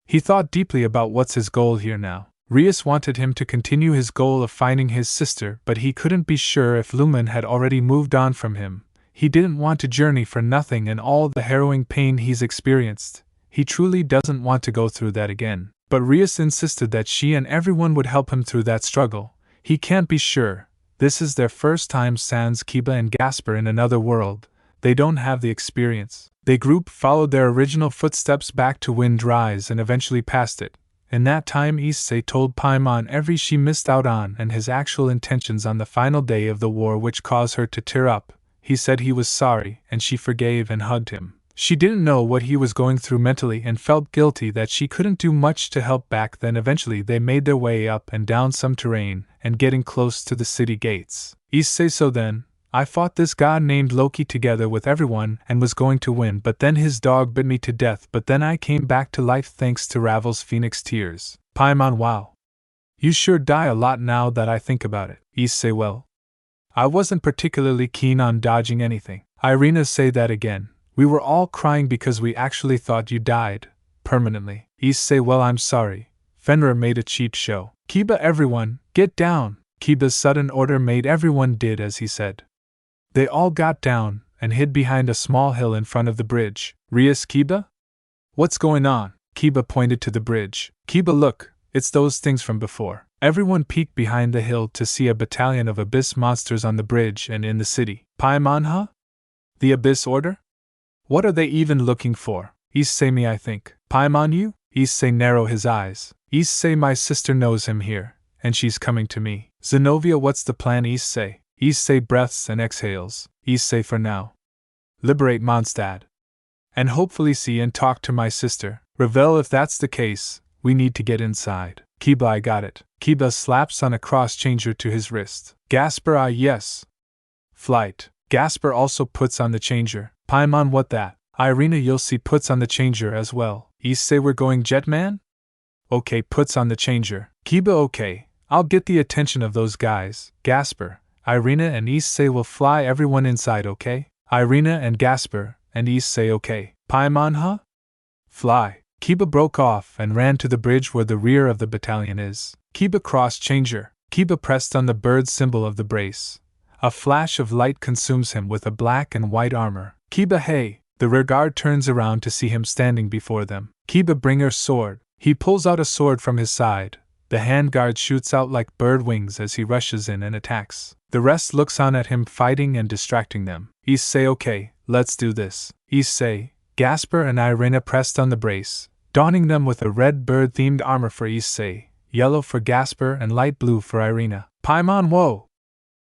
He thought deeply about what's his goal here now. Rias wanted him to continue his goal of finding his sister, but he couldn't be sure if Lumine had already moved on from him. He didn't want to journey for nothing, and all the harrowing pain he's experienced. He truly doesn't want to go through that again. But Rias insisted that she and everyone would help him through that struggle. He can't be sure. This is their first time sans Kiba and Gasper in another world. They don't have the experience. The group followed their original footsteps back to Wind Rise and eventually passed it. In that time, Issei told Paimon every she missed out on and his actual intentions on the final day of the war, which caused her to tear up. He said he was sorry, and she forgave and hugged him. She didn't know what he was going through mentally and felt guilty that she couldn't do much to help back then. Eventually they made their way up and down some terrain, and getting close to the city gates. Issei, so then, I fought this god named Loki together with everyone and was going to win, but then his dog bit me to death, but then I came back to life thanks to Ravel's phoenix tears. Paimon, wow. You sure die a lot now that I think about it. Issei, well, I wasn't particularly keen on dodging anything. Irina, say that again. We were all crying because we actually thought you died, permanently. Issei, well, I'm sorry. Fenrir made a cheap show. Kiba, everyone, get down. Kiba's sudden order made everyone did as he said. They all got down and hid behind a small hill in front of the bridge. Rias, Kiba? What's going on? Kiba pointed to the bridge. Kiba, look, it's those things from before. Everyone peeked behind the hill to see a battalion of abyss monsters on the bridge and in the city. Paimon, huh? The Abyss Order? What are they even looking for? Issei, me, I think. Paimon, you? Issei narrow his eyes. Issei, my sister knows him here, and she's coming to me. Zenobia, what's the plan? Issei. Issei breaths and exhales. Issei, for now. Liberate Mondstadt. and hopefully see and talk to my sister. Revel, if that's the case, we need to get inside. Kiba, I got it. Kiba slaps on a cross changer to his wrist. Gasper, yes. Flight. Gasper also puts on the changer. Paimon, what that? Irina, you'll see, puts on the changer as well. Issei, we're going Jetman? Okay, puts on the changer. Kiba, okay. I'll get the attention of those guys. Gasper, Irina and Issei will fly everyone inside, okay? Irina and Gasper and Issei, okay. Paimon, huh? Fly. Kiba broke off and ran to the bridge where the rear of the battalion is. Kiba cross changer. Kiba pressed on the bird symbol of the brace. A flash of light consumes him with a black and white armor. Kiba, hey! The rearguard turns around to see him standing before them. Kiba, bring her sword. He pulls out a sword from his side. The handguard shoots out like bird wings as he rushes in and attacks. The rest looks on at him fighting and distracting them. Issei, okay, let's do this. Issei, Gasper and Irina pressed on the brace, donning them with a red bird-themed armor for Issei, yellow for Gasper and light blue for Irina. Paimon, whoa!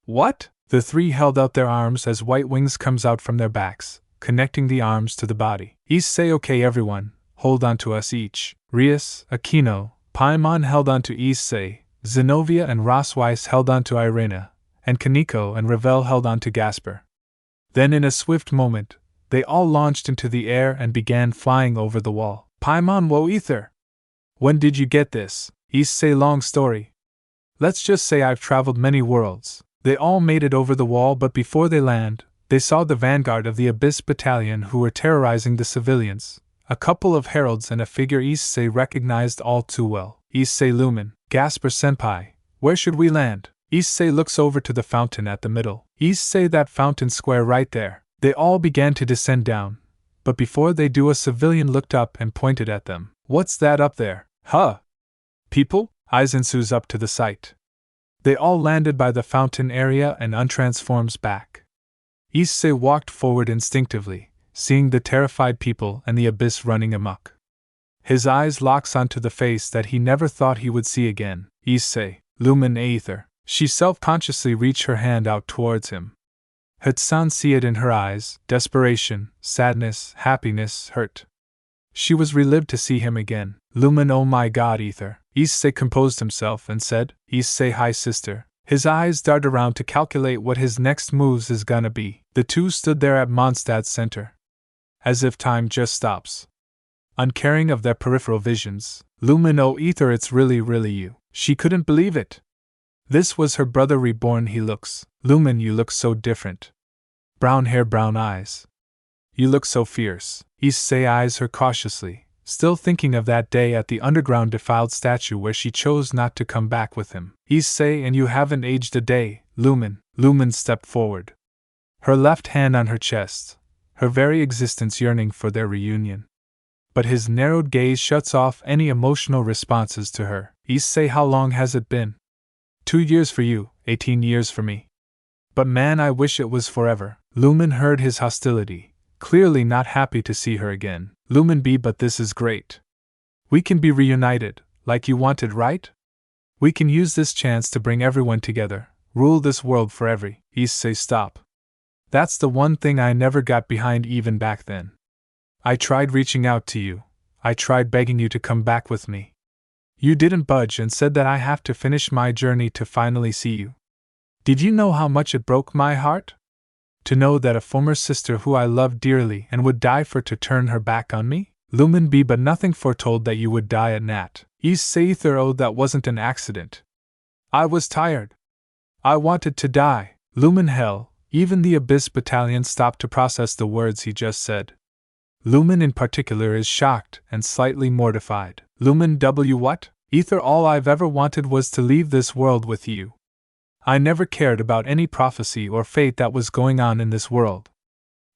What? The three held out their arms as white wings comes out from their backs, connecting the arms to the body. Issei, okay everyone, hold on to us each. Rias, Aquino, Paimon held on to Issei, Zenobia and Rossweiss held on to Irina, and Kaneko and Revel held on to Gasper. Then in a swift moment, they all launched into the air and began flying over the wall. Paimon, whoa, Aether! When did you get this? Issei, long story. Let's just say I've traveled many worlds. They all made it over the wall, but before they land, they saw the vanguard of the Abyss Battalion who were terrorizing the civilians. A couple of heralds and a figure Issei recognized all too well. Issei, Lumen, Gasper senpai, where should we land? Issei looks over to the fountain at the middle. Issei, that fountain square right there. They all began to descend down, but before they do, a civilian looked up and pointed at them. What's that up there? Huh? People? Aizensu's up to the site. They all landed by the fountain area and untransforms back. Issei walked forward instinctively, seeing the terrified people and the abyss running amok. His eyes locks onto the face that he never thought he would see again. Issei, Lumen, Aether. She self-consciously reached her hand out towards him. Hatsan see it in her eyes, desperation, sadness, happiness, hurt. She was relieved to see him again. Lumen, oh my god, Aether. Issei composed himself and said, Issei, hi sister. His eyes dart around to calculate what his next moves is gonna be. The two stood there at Mondstadt's center, as if time just stops, uncaring of their peripheral visions. Lumen, oh Aether, it's really you. She couldn't believe it. This was her brother reborn. He looks. Lumen, you look so different. Brown hair, brown eyes. You look so fierce. Issei eyes her cautiously, still thinking of that day at the underground defiled statue where she chose not to come back with him. Issei, and you haven't aged a day, Lumen. Lumen stepped forward, her left hand on her chest, her very existence yearning for their reunion. But his narrowed gaze shuts off any emotional responses to her. Issei, how long has it been? 2 years for you, 18 years for me. But man, I wish it was forever. Lumen heard his hostility, clearly not happy to see her again. Lumen B, but this is great. We can be reunited, like you wanted, right? We can use this chance to bring everyone together, rule this world for every. Issei, stop. That's the one thing I never got behind even back then. I tried reaching out to you. I tried begging you to come back with me. You didn't budge and said that I have to finish my journey to finally see you. Did you know how much it broke my heart? To know that a former sister who I loved dearly and would die for to turn her back on me? Lumen B, but nothing foretold that you would die at Nat. Issei, oh, that wasn't an accident. I was tired. I wanted to die. Lumen hell, even the Abyss Battalion stopped to process the words he just said. Lumen in particular is shocked and slightly mortified. Lumen W, what? Aether, all I've ever wanted was to leave this world with you. I never cared about any prophecy or fate that was going on in this world.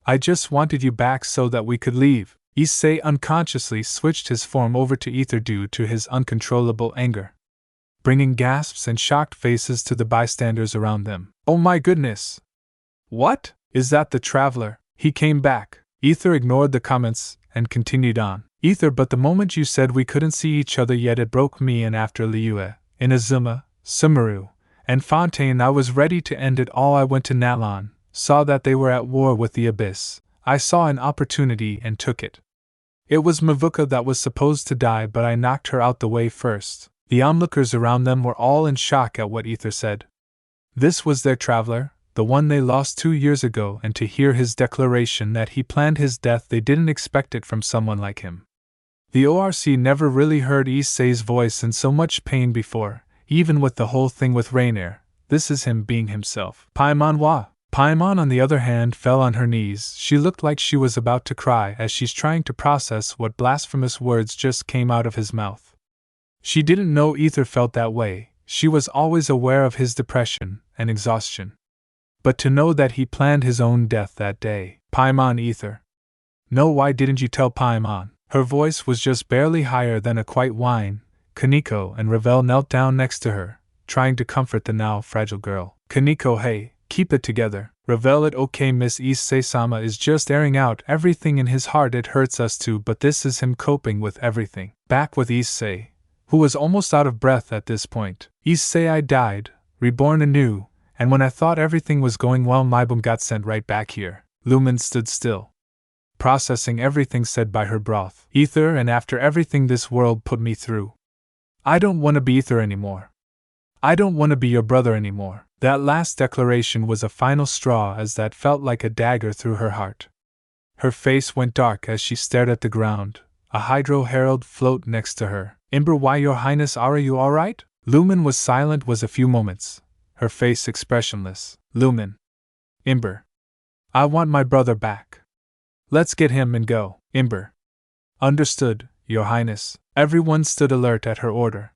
I just wanted you back so that we could leave. Issei unconsciously switched his form over to Aether due to his uncontrollable anger, bringing gasps and shocked faces to the bystanders around them. Oh my goodness! What? Is that the traveler? He came back. Aether ignored the comments and continued on. Aether, but the moment you said we couldn't see each other yet, it broke me, and after Liyue, Inazuma, Sumeru, and Fontaine, I was ready to end it all. I went to Natlan, saw that they were at war with the Abyss. I saw an opportunity and took it. It was Mavuka that was supposed to die, but I knocked her out the way first. The onlookers around them were all in shock at what Aether said. This was their traveler, the one they lost 2 years ago, and to hear his declaration that he planned his death, they didn't expect it from someone like him. The ORC never really heard issei's voice in so much pain before, even with the whole thing with Rainier. This is him being himself. Paimon wa. Paimon, on the other hand, fell on her knees. She looked like she was about to cry as she's trying to process what blasphemous words just came out of his mouth. She didn't know Aether felt that way. She was always aware of his depression and exhaustion. But to know that he planned his own death that day. Paimon, Aether. No, why didn't you tell Paimon? Her voice was just barely higher than a quiet whine. Kaneko and Ravel knelt down next to her, trying to comfort the now fragile girl. Kaneko, hey, keep it together. Ravel, it okay, Miss Issei-sama is just airing out everything in his heart. It hurts us too, but this is him coping with everything. Back with Issei, who was almost out of breath at this point. Issei, I died, reborn anew, and when I thought everything was going well, my boom got sent right back here. Lumine stood still, processing everything said by her broth. Aether, and after everything this world put me through, I don't want to be Aether anymore. I don't want to be your brother anymore. That last declaration was a final straw, as that felt like a dagger through her heart. Her face went dark as she stared at the ground. A Hydro Herald float next to her. Imber, why, your highness, are you alright? Lumine was silent was a few moments, her face expressionless. Lumine. Imber. I want my brother back. Let's get him and go. Imber. Understood, your highness. Everyone stood alert at her order.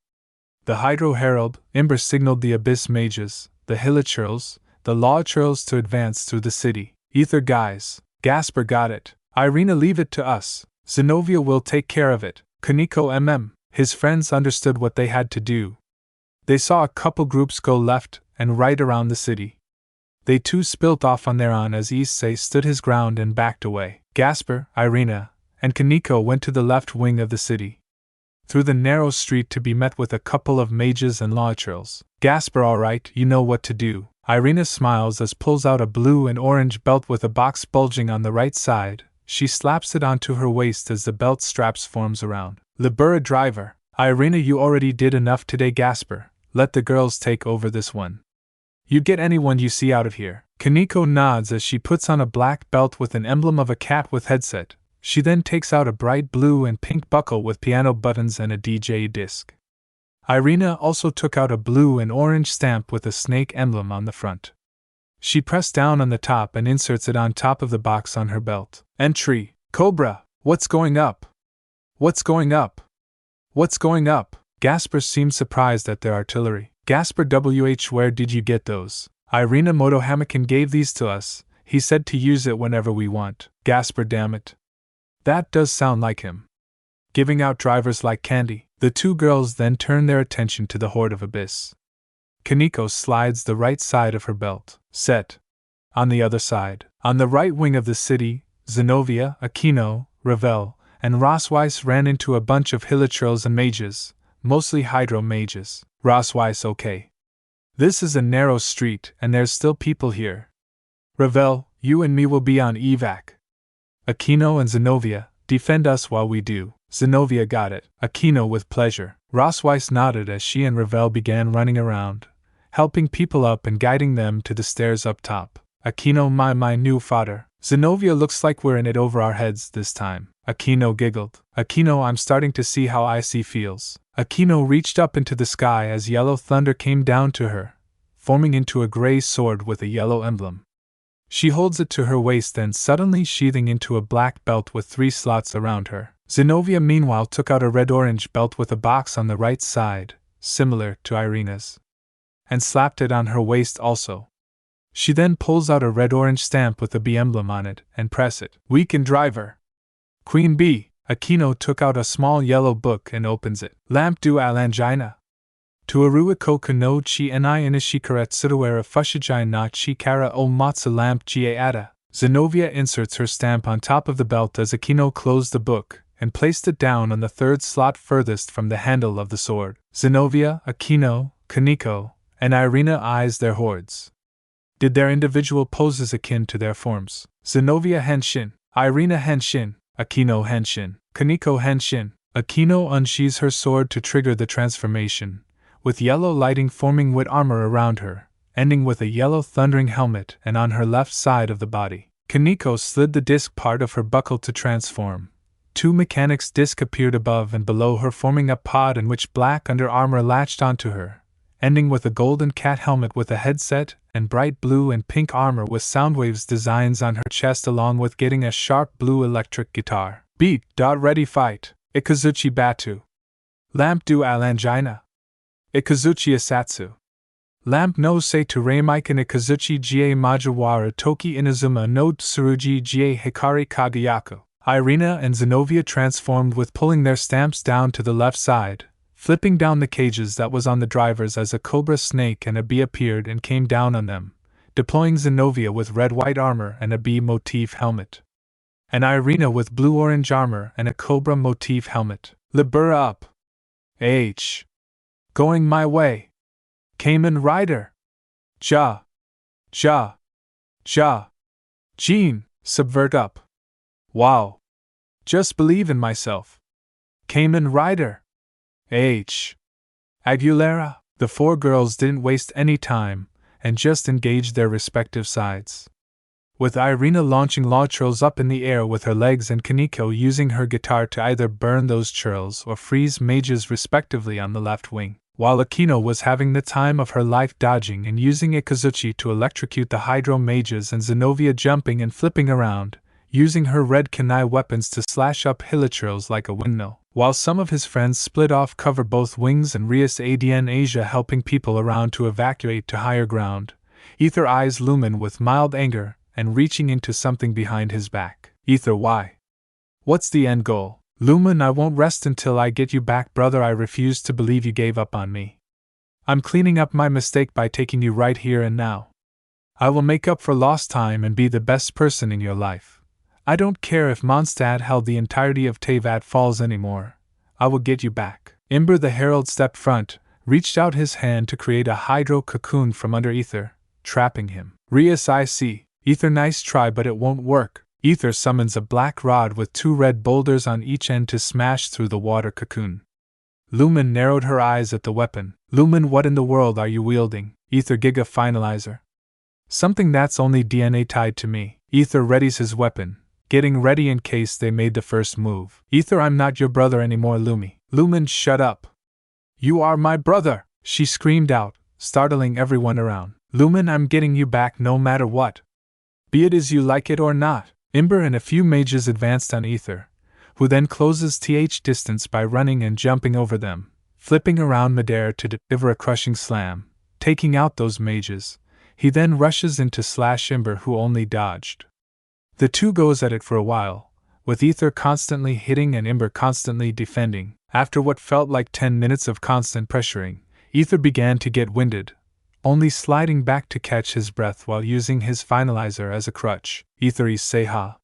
The Hydro Herald, Imber, signaled the Abyss Mages, the Hilichurls, the Lawchurls to advance through the city. Aether, guys. Gasper, got it. Irina, leave it to us. Zenobia will take care of it. Kaneko. His friends understood what they had to do. They saw a couple groups go left and right around the city. They too spilt off on their own as Issei stood his ground and backed away. Gasper, Irina, and Kaneko went to the left wing of the city, through the narrow street, to be met with a couple of mages and lawchurls. Gasper, alright, you know what to do. Irina smiles as pulls out a blue and orange belt with a box bulging on the right side. She slaps it onto her waist as the belt straps forms around. Libera, driver. Irina, you already did enough today. Gasper, let the girls take over this one. You get anyone you see out of here. Kaneko nods as she puts on a black belt with an emblem of a cat with headset. She then takes out a bright blue and pink buckle with piano buttons and a DJ disc. Irina also took out a blue and orange stamp with a snake emblem on the front. She pressed down on the top and inserts it on top of the box on her belt. Entry. Cobra, what's going up? What's going up? What's going up? Gasper seemed surprised at their artillery. Gasper, where did you get those? Irina, Motohamakin gave these to us. He said to use it whenever we want. Gasper, damn it. That does sound like him. Giving out drivers like candy. The two girls then turn their attention to the horde of Abyss. Kaneko slides the right side of her belt. Set. On the other side, on the right wing of the city, Zenobia, Aquino, Ravel, and Rossweiss ran into a bunch of Hilichurls and mages, mostly Hydro mages. Rossweiss, okay. This is a narrow street and there's still people here. Ravel, you and me will be on evac. Aquino and Zenobia, defend us while we do. Zenobia, got it. Aquino, with pleasure. Rossweiss nodded as she and Ravel began running around, helping people up and guiding them to the stairs up top. Aquino, my new father. Zenobia, looks like we're in it over our heads this time. Aquino giggled. Aquino, I'm starting to see how Icy feels. Aquino reached up into the sky as yellow thunder came down to her, forming into a gray sword with a yellow emblem. She holds it to her waist, then suddenly sheathing into a black belt with 3 slots around her. Zenobia meanwhile took out a red-orange belt with a box on the right side, similar to Irina's, and slapped it on her waist also. She then pulls out a red-orange stamp with a B emblem on it and press it. Weaken driver. Queen Bee. Aquino took out a small yellow book and opens it. Lamp du alangina. Tuaruiko kano chi ni inishikaret suruera fushijai na chi kara o matsu lamp ga ada. Zenobia inserts her stamp on top of the belt as Aquino closed the book and placed it down on the 3rd slot furthest from the handle of the sword. Zenobia, Aquino, Kaneko, and Irina eyes their hordes. Did their individual poses akin to their forms? Zenobia henshin. Irina Henshin, Akino Henshin, Kaneko Henshin. Akino unsheathes her sword to trigger the transformation, with yellow lighting forming with armor around her, ending with a yellow thundering helmet and on her left side of the body. Kaneko slid the disc part of her buckle to transform. Two mechanics discs appeared above and below her, forming a pod in which black under armor latched onto her, ending with a golden cat helmet with a headset and bright blue and pink armor with soundwaves designs on her chest, along with getting a sharp blue electric guitar. Beat. Ready fight. Ikazuchi Batu. Lamp du Alangina. Ikazuchi Asatsu. Lamp no se to Reimikan Ikazuchi Jie Majawara Toki Inazuma no Tsuruji Jie Hikari Kagayaku. Irina and Zenobia transformed with pulling their stamps down to the left side, flipping down the cages that was on the drivers as a cobra snake and a bee appeared and came down on them, deploying Zenobia with red-white armor and a bee motif helmet, and Irina with blue-orange armor and a cobra motif helmet. Libera up. H. Going my way. Kamen Rider. Ja. Ja. Ja. Jean, subvert up. Wow. Just believe in myself. Kamen Rider. H. Aguilera. The four girls didn't waste any time and just engaged their respective sides, with Irina launching law churls up in the air with her legs and Kaneko using her guitar to either burn those churls or freeze mages respectively on the left wing, while Akino was having the time of her life dodging and using Ikazuchi to electrocute the hydro mages, and Zenobia jumping and flipping around, using her red kunai weapons to slash up hilichurls like a windmill, while some of his friends split off cover both wings and Rias ADN Asia helping people around to evacuate to higher ground. Aether eyes Lumen with mild anger and reaching into something behind his back. Aether, why? What's the end goal? Lumen, I won't rest until I get you back, brother. I refuse to believe you gave up on me. I'm cleaning up my mistake by taking you right here and now. I will make up for lost time and be the best person in your life. I don't care if Mondstadt held the entirety of Teyvat Falls anymore. I will get you back. Imber the herald stepped front, reached out his hand to create a hydro cocoon from under Aether, trapping him. Rias, I see. Aether, nice try, but it won't work. Aether summons a black rod with two red boulders on each end to smash through the water cocoon. Lumen narrowed her eyes at the weapon. Lumen, what in the world are you wielding? Aether, Giga Finalizer. Something that's only DNA tied to me. Aether readies his weapon, getting ready in case they made the first move. Aether, I'm not your brother anymore, Lumi. Lumen, shut up. You are my brother, she screamed out, startling everyone around. Lumen, I'm getting you back no matter what. Be it as you like it or not. Imber and a few mages advanced on Aether, who then closes th distance by running and jumping over them, flipping around midair to deliver a crushing slam, taking out those mages. He then rushes into slash Imber, who only dodged. The two goes at it for a while, with Aether constantly hitting and Imber constantly defending. After what felt like 10 minutes of constant pressuring, Aether began to get winded, only sliding back to catch his breath while using his finalizer as a crutch. Aether, say ha.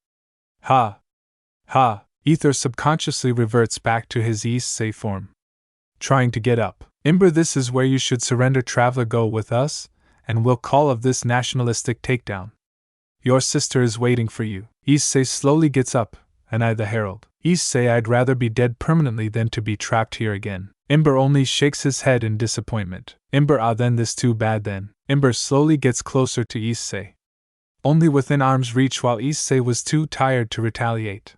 Ha. Ha. Aether subconsciously reverts back to his issei form, trying to get up. Imber, this is where you should surrender, traveler. Go with us, and we'll call of this nationalistic takedown. Your sister is waiting for you. Issei slowly gets up, and I, the herald. Issei, I'd rather be dead permanently than to be trapped here again. Imber only shakes his head in disappointment. Imber, ah, then this too bad then. Imber slowly gets closer to Issei, only within arm's reach, while Issei was too tired to retaliate.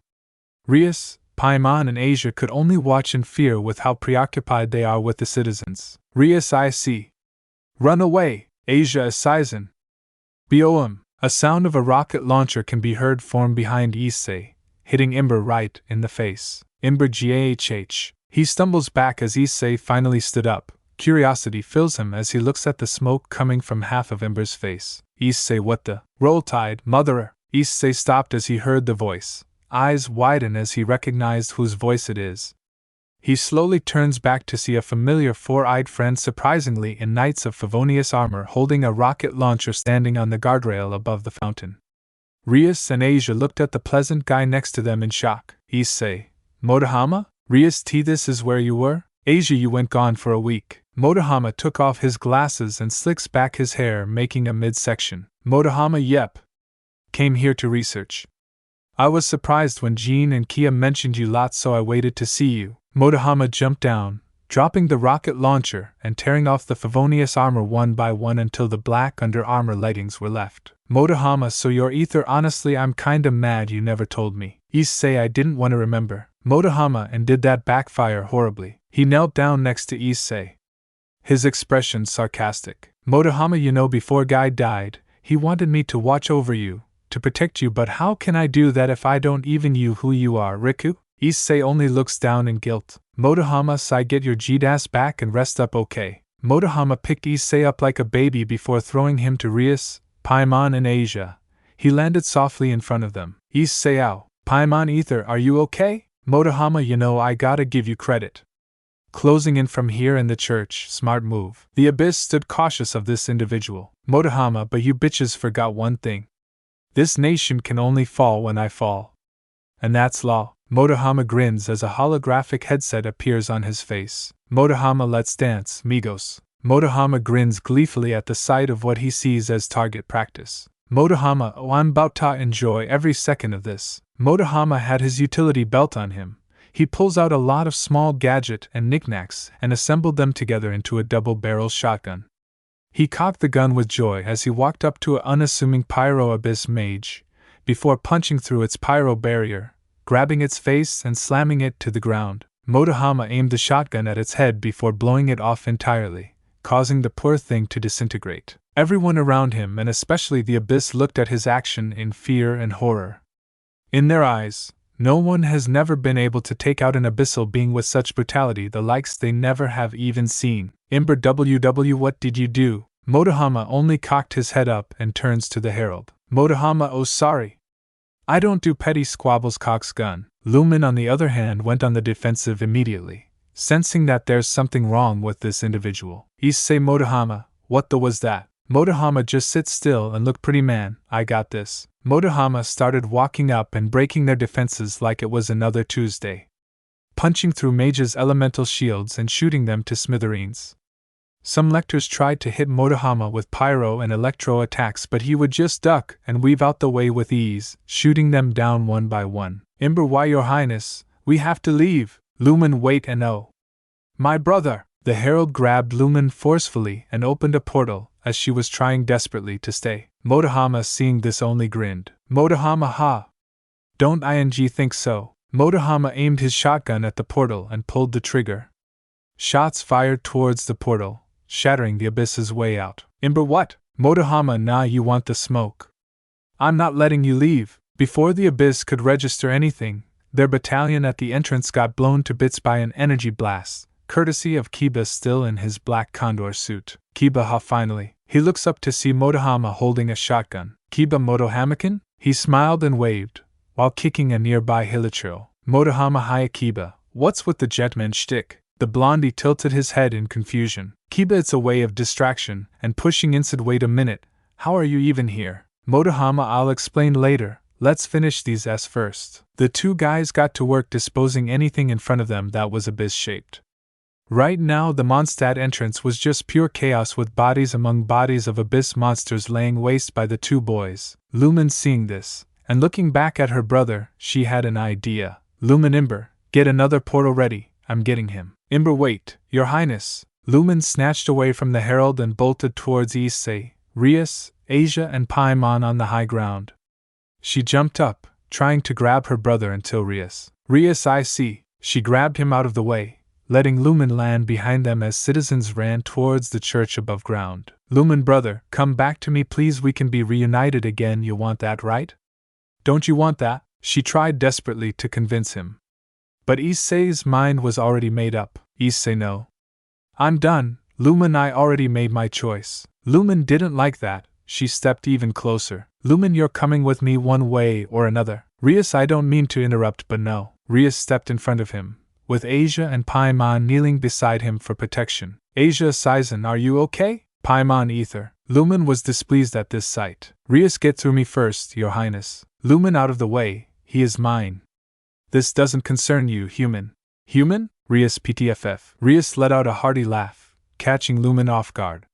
Rias, Paimon and Asia could only watch in fear with how preoccupied they are with the citizens. Rias, I see. Run away, Asia Asaizen. Boom! A sound of a rocket launcher can be heard form behind Issei, hitting Imber right in the face. Imber GAHH. He stumbles back as Issei finally stood up. Curiosity fills him as he looks at the smoke coming from half of Imber's face. Issei, what the? Roll Tide, motherer! Issei stopped as he heard the voice. Eyes widen as he recognized whose voice it is. He slowly turns back to see a familiar four-eyed friend, surprisingly in Knights of Favonius armor, holding a rocket launcher standing on the guardrail above the fountain. Rias and Asia looked at the pleasant guy next to them in shock. Issei, Modama? Rias, this is where you were? Asia, you went gone for a week. Modama took off his glasses and slicks back his hair, making a midsection. Modama, yep. Came here to research. I was surprised when Jean and Kaeya mentioned you lot, so I waited to see you. Modama jumped down, dropping the rocket launcher and tearing off the Favonius armor one by one until the black under armor leggings were left. Modama, so you're Aether? Honestly, I'm kinda mad you never told me. Issei, I didn't want to remember. Modama, and did that backfire horribly? He knelt down next to Issei, his expression sarcastic. Modama, you know, before Guy died, he wanted me to watch over you, to protect you, but how can I do that if I don't even you who you are, Riku? Issei only looks down in guilt. Modama, sigh, get your G-ass back and rest up, okay? Modama picked Issei up like a baby before throwing him to Venti, Paimon and Asia. He landed softly in front of them. Issei, ow. Paimon, Aether, are you okay? Modama, you know, I gotta give you credit. Closing in from here in the church, smart move. The Abyss stood cautious of this individual. Modama, but you bitches forgot one thing. This nation can only fall when I fall. And that's law. Modama grins as a holographic headset appears on his face. Modama, let's dance, migos. Modama grins gleefully at the sight of what he sees as target practice. Modama, oh, I'm about to enjoy every second of this. Modama had his utility belt on him. He pulls out a lot of small gadget and knickknacks and assembled them together into a double-barrel shotgun. He cocked the gun with joy as he walked up to an unassuming Pyro Abyss mage, before punching through its pyro barrier, grabbing its face and slamming it to the ground. Modama aimed the shotgun at its head before blowing it off entirely, causing the poor thing to disintegrate. Everyone around him, and especially the Abyss, looked at his action in fear and horror. In their eyes, no one has never been able to take out an abyssal being with such brutality, the likes they never have even seen. Imber WW, what did you do? Modama only cocked his head up and turns to the herald. Modama, oh sorry. I don't do petty squabbles, cocks gun. Lumine, on the other hand, went on the defensive immediately, sensing that there's something wrong with this individual. Issei, Modama, what the was that? Modama, just sit still and look pretty, man, I got this. Modama started walking up and breaking their defenses like it was another Tuesday, punching through mages' elemental shields and shooting them to smithereens. Some lectors tried to hit Modama with pyro and electro attacks, but he would just duck and weave out the way with ease, shooting them down one by one. Imber, why, your highness, we have to leave. Lumine, wait, and oh. My brother! The herald grabbed Lumine forcefully and opened a portal, as she was trying desperately to stay. Modama, seeing this, only grinned. Modama, ha! Don't ing think so. Modama aimed his shotgun at the portal and pulled the trigger. Shots fired towards the portal, shattering the Abyss's way out. Imber, what? Modama, nah, you want the smoke. I'm not letting you leave. Before the Abyss could register anything, their battalion at the entrance got blown to bits by an energy blast, courtesy of Kiba still in his black condor suit. Kiba, ha, finally. He looks up to see Modama holding a shotgun. Kiba, Motohamakin? He smiled and waved, while kicking a nearby hilichurl. Modama, hiya Kiba, what's with the jetman shtick? The blondie tilted his head in confusion. Kiba, it's a way of distraction, and pushing inside. Wait a minute, how are you even here? Modama, I'll explain later, let's finish these S first. The two guys got to work disposing anything in front of them that was abyss-shaped. Right now the Mondstadt entrance was just pure chaos, with bodies among bodies of abyss monsters laying waste by the two boys. Lumine, seeing this, and looking back at her brother, she had an idea. Lumine, Imber, get another portal ready, I'm getting him. Imber, wait, your highness. Lumine snatched away from the herald and bolted towards Issei, Rias, Asia and Paimon on the high ground. She jumped up, trying to grab her brother until Rias, I see. She grabbed him out of the way, letting Lumine land behind them as citizens ran towards the church above ground. Lumine, brother, come back to me please, we can be reunited again, you want that, right? Don't you want that? She tried desperately to convince him. But Issei's mind was already made up. Issei, no. I'm done, Lumine, I already made my choice. Lumine didn't like that. She stepped even closer. Lumine, you're coming with me one way or another. Rias, I don't mean to interrupt, but no. Rias stepped in front of him, with Asia and Paimon kneeling beside him for protection. Asia, Sizen, are you okay? Paimon, Aether. Lumine was displeased at this sight. Rias, get through me first, your highness. Lumine, out of the way, he is mine. This doesn't concern you, human. Human? Rias, PTFF. Rias let out a hearty laugh, catching Lumine off guard.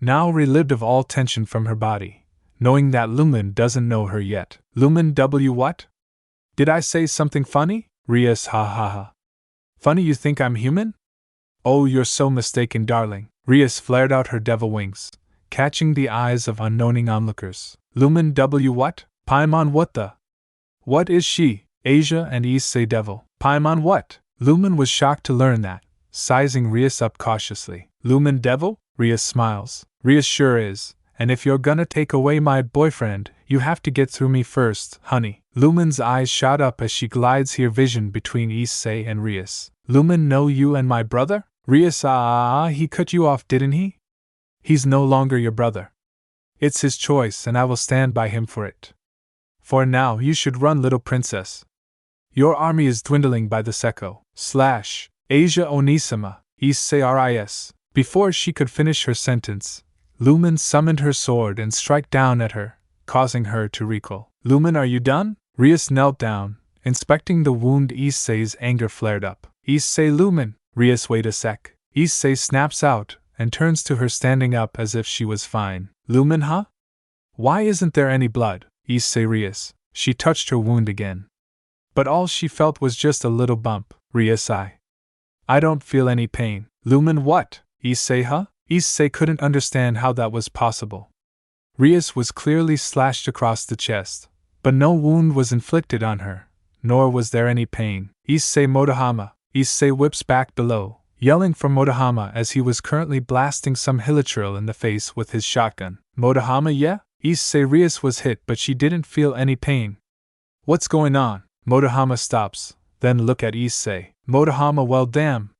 Now relieved of all tension from her body, knowing that Lumine doesn't know her yet. Lumine, W what? Did I say something funny? Rias, ha ha ha. Funny you think I'm human? Oh, you're so mistaken, darling. Rias flared out her devil wings, catching the eyes of unknowing onlookers. Lumen W what? Paimon what the? What is she? Asia and issei devil. Paimon what? Lumen was shocked to learn that, sizing Rias up cautiously. Lumen devil? Rias smiles. Rias sure is, and if you're gonna take away my boyfriend, you have to get through me first, honey. Lumen's eyes shot up as she glides here vision between issei and Rias. Lumen know you and my brother? Rias he cut you off, didn't he? He's no longer your brother. It's his choice and I will stand by him for it. For now you should run, little princess. Your army is dwindling by the second. Asia Onisima, issei ris. Before she could finish her sentence, Lumen summoned her sword and strike down at her, causing her to recoil. Lumen, are you done? Rias knelt down, inspecting the wound. Issei's anger flared up. Issei Lumen, Rias, wait a sec. Issei snaps out and turns to her, standing up as if she was fine. Lumen, huh? Why isn't there any blood? Issei Rias. She touched her wound again. But all she felt was just a little bump. Rias, I don't feel any pain. Lumen, what? Issei, huh? Issei couldn't understand how that was possible. Rias was clearly slashed across the chest, but no wound was inflicted on her, nor was there any pain. Issei Modama. Issei whips back below, yelling for Modama as he was currently blasting some Hilichurl in the face with his shotgun. Modama, yeah? Issei Rias was hit, but she didn't feel any pain. What's going on? Modama stops, then look at Issei. Modama, well damn.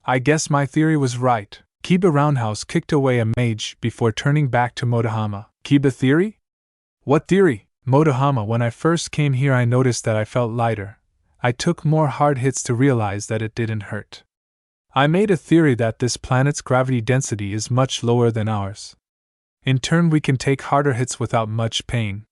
I guess my theory was right. Kiba roundhouse kicked away a mage before turning back to Modama. Kiba theory? What theory? Modama, when I first came here I noticed that I felt lighter. I took more hard hits to realize that it didn't hurt. I made a theory that this planet's gravity density is much lower than ours. In turn we can take harder hits without much pain.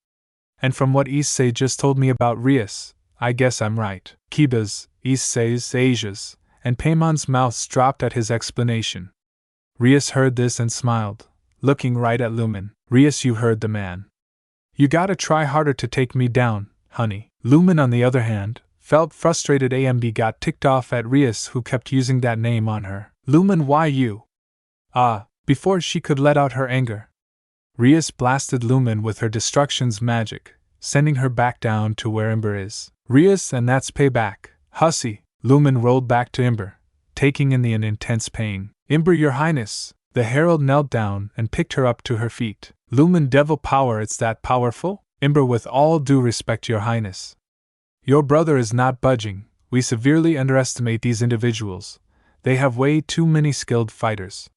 And from what Issei just told me about Rias, I guess I'm right. Kiba's, Issei's, Asia's, and Paimon's mouths dropped at his explanation. Rias heard this and smiled, looking right at Lumen. Rias, you heard the man. You gotta try harder to take me down, honey. Lumen, on the other hand, felt frustrated. AMB got ticked off at Rias, who kept using that name on her. Lumen, why you? Before she could let out her anger, Rias blasted Lumen with her destruction's magic, sending her back down to where Ember is. Rias, and that's payback. Hussy. Lumen rolled back to Ember, taking in the intense pain. Ember, your highness. The herald knelt down and picked her up to her feet. Lumen, devil power, it's that powerful? Ember, with all due respect, your highness. Your brother is not budging. We severely underestimate these individuals. They have way too many skilled fighters.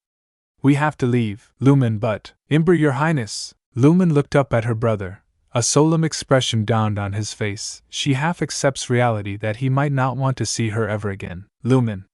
We have to leave. Lumen, but Ember, your highness. Lumen looked up at her brother. A solemn expression dawned on his face. She half accepts reality that he might not want to see her ever again. Lumen.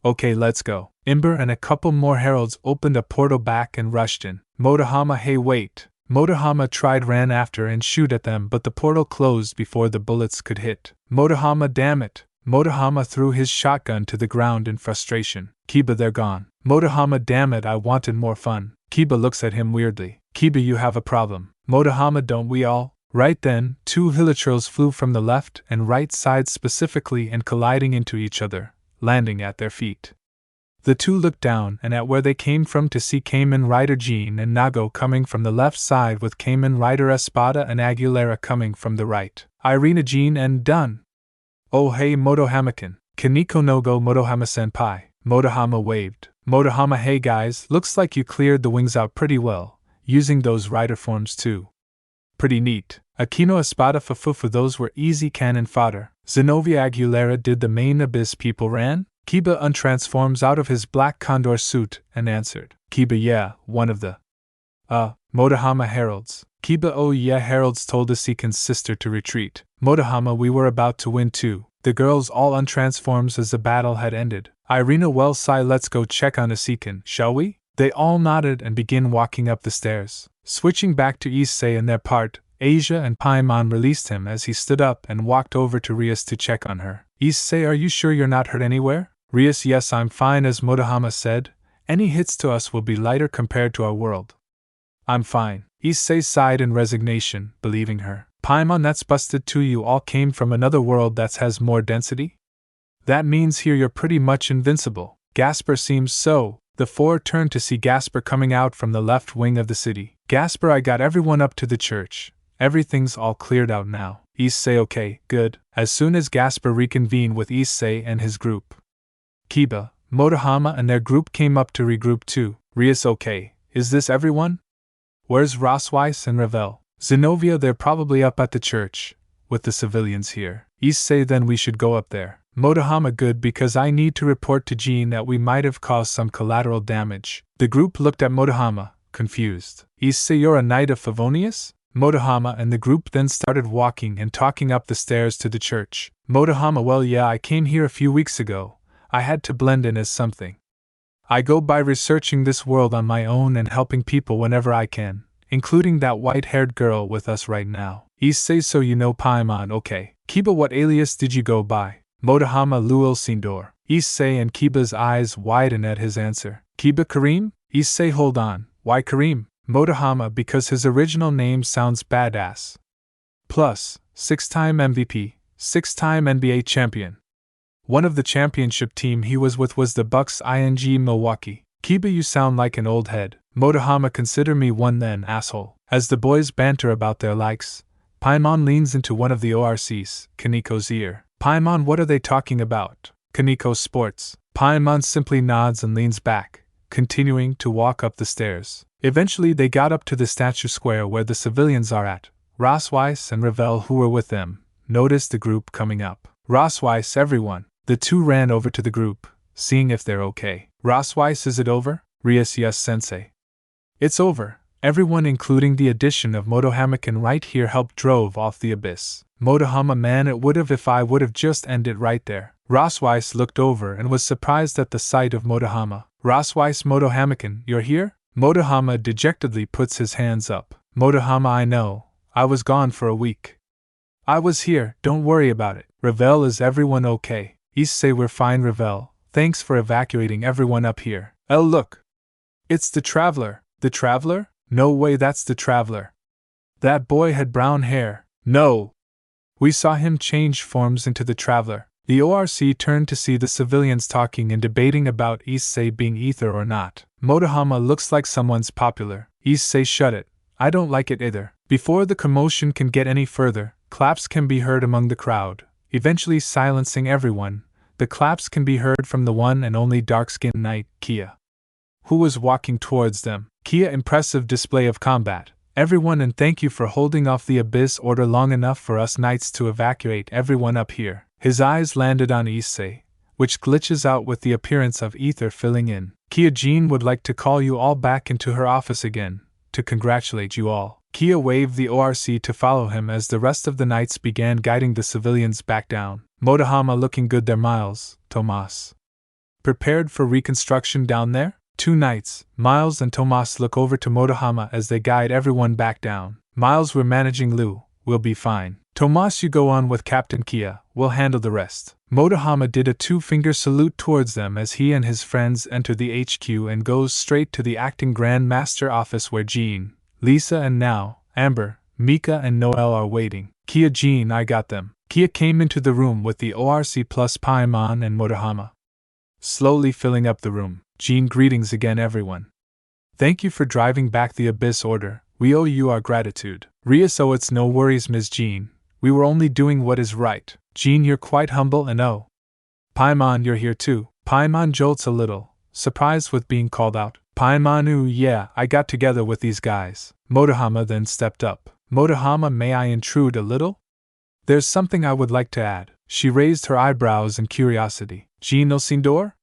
Okay, let's go. Ember and a couple more heralds opened a portal back and rushed in. Modama, hey wait. Modama ran after and shoot at them, but the portal closed before the bullets could hit. Modama, damn it. Modama threw his shotgun to the ground in frustration. Kiba, they're gone. Modama, damn it, I wanted more fun. Kiba looks at him weirdly. Kiba, you have a problem. Modama, don't we all? Right then, two Hilichurls flew from the left and right sides specifically and colliding into each other, landing at their feet. The two looked down and at where they came from to see Kamen Rider Jean and Nago coming from the left side, with Kamen Rider Espada and Aguilera coming from the right. Irina, Jean, and done. Oh hey Motohamakin. Kaneko no go Motohama-senpai. Motohama waved. Motohama, hey guys, looks like you cleared the wings out pretty well, using those rider forms too. Pretty neat. Akino Espada Fufufu, those were easy cannon fodder. Zenobia Aguilera, did the main abyss people ran? Kiba untransforms out of his black condor suit and answered. Kiba, yeah, one of the Motohama heralds. Kiba, oh yeah, heralds told Asikan's sister to retreat. Motohama, we were about to win too. The girls all untransforms as the battle had ended. Irina, well Sai, let's go check on Asikan, shall we? They all nodded and began walking up the stairs. Switching back to Issei and their part, Asia and Paimon released him as he stood up and walked over to Rias to check on her. Issei, are you sure you're not hurt anywhere? Rias, yes, I'm fine. As Modama said, any hits to us will be lighter compared to our world. I'm fine. Issei sighed in resignation, believing her. Paimon, that's busted too. You all came from another world that has more density? That means here you're pretty much invincible. Gasper seems so. The four turned to see Gasper coming out from the left wing of the city. Gasper, I got everyone up to the church. Everything's all cleared out now. Issei, okay, good. As soon as Gasper reconvened with Issei and his group, Kiba, Modama and their group came up to regroup too. Rias, okay, is this everyone? Where's Rosweiss and Ravel? Zenobia, they're probably up at the church, with the civilians here. Issei, then we should go up there. Modama, good, because I need to report to Jean that we might have caused some collateral damage. The group looked at Modama, confused. Issei, you're a knight of Favonius? Modama and the group then started walking and talking up the stairs to the church. Modama, well yeah, I came here a few weeks ago. I had to blend in as something. I go by researching this world on my own and helping people whenever I can, including that white-haired girl with us right now. Issei, so you know Paimon, okay. Kiba, what alias did you go by? Modama, Luel Sindor. Issei and Kiba's eyes widen at his answer. Kiba, Kareem? Issei, hold on, why Kareem? Modama, because his original name sounds badass. Plus, 6-time MVP, 6-time NBA champion. One of the championship team he was with was the Bucks ING Milwaukee. Kiba, you sound like an old head. Modama, consider me one then, asshole. As the boys banter about their likes, Paimon leans into one of the ORCs, Kaniko's ear. Paimon, what are they talking about? Kaniko sports. Paimon simply nods and leans back, continuing to walk up the stairs. Eventually they got up to the statue square where the civilians are at. Rosweiss and Ravel, who were with them, noticed the group coming up. Rosweiss, everyone. The two ran over to the group, seeing if they're okay. Rosweiss, is it over? Rias, yes, sensei. It's over. Everyone, including the addition of Motohamakan right here, helped drove off the abyss. Modama, man, it would have if I would have just ended right there. Rosweiss looked over and was surprised at the sight of Modama. Rosweiss, Motohamakan, you're here? Modama dejectedly puts his hands up. Modama, I know. I was gone for a week. I was here, don't worry about it. Ravel, is everyone okay? Issei, we're fine, Ravel. Thanks for evacuating everyone up here. Oh, look. It's the Traveler. The Traveler? No way, that's the Traveler. That boy had brown hair. No. We saw him change forms into the Traveler. The ORC turned to see the civilians talking and debating about Issei being Aether or not. Modama, looks like someone's popular. Issei, shut it. I don't like it either. Before the commotion can get any further, claps can be heard among the crowd, eventually silencing everyone. The claps can be heard from the one and only dark-skinned knight, Kaeya, who was walking towards them. Kaeya, impressive display of combat. Everyone, and thank you for holding off the Abyss Order long enough for us knights to evacuate everyone up here. His eyes landed on Issei, which glitches out with the appearance of Aether filling in. Kaeya, Jean would like to call you all back into her office again, to congratulate you all. Kaeya waved the ORC to follow him as the rest of the knights began guiding the civilians back down. Modama, looking good there, Miles, Tomas. Prepared for reconstruction down there? Two knights, Miles and Tomas, look over to Modama as they guide everyone back down. Miles, we're managing Liyue, we'll be fine. Tomas, you go on with Captain Kaeya, we'll handle the rest. Modama did a two-finger salute towards them as he and his friends enter the HQ and goes straight to the acting grandmaster office where Jean, Lisa and now, Amber, Mika and Noelle are waiting. Kaeya, Jean, I got them. Kaeya came into the room with the ORC plus Paimon and Modama, slowly filling up the room. Jean, greetings again everyone. Thank you for driving back the Abyss Order, we owe you our gratitude. Rias, oh, it's no worries, Ms. Jean. We were only doing what is right. Jean, you're quite humble, and oh. Paimon, you're here too. Paimon jolts a little, surprised with being called out. Paimon, ooh, yeah, I got together with these guys. Modama then stepped up. Modama, may I intrude a little? There's something I would like to add. She raised her eyebrows in curiosity. Jean Sindor?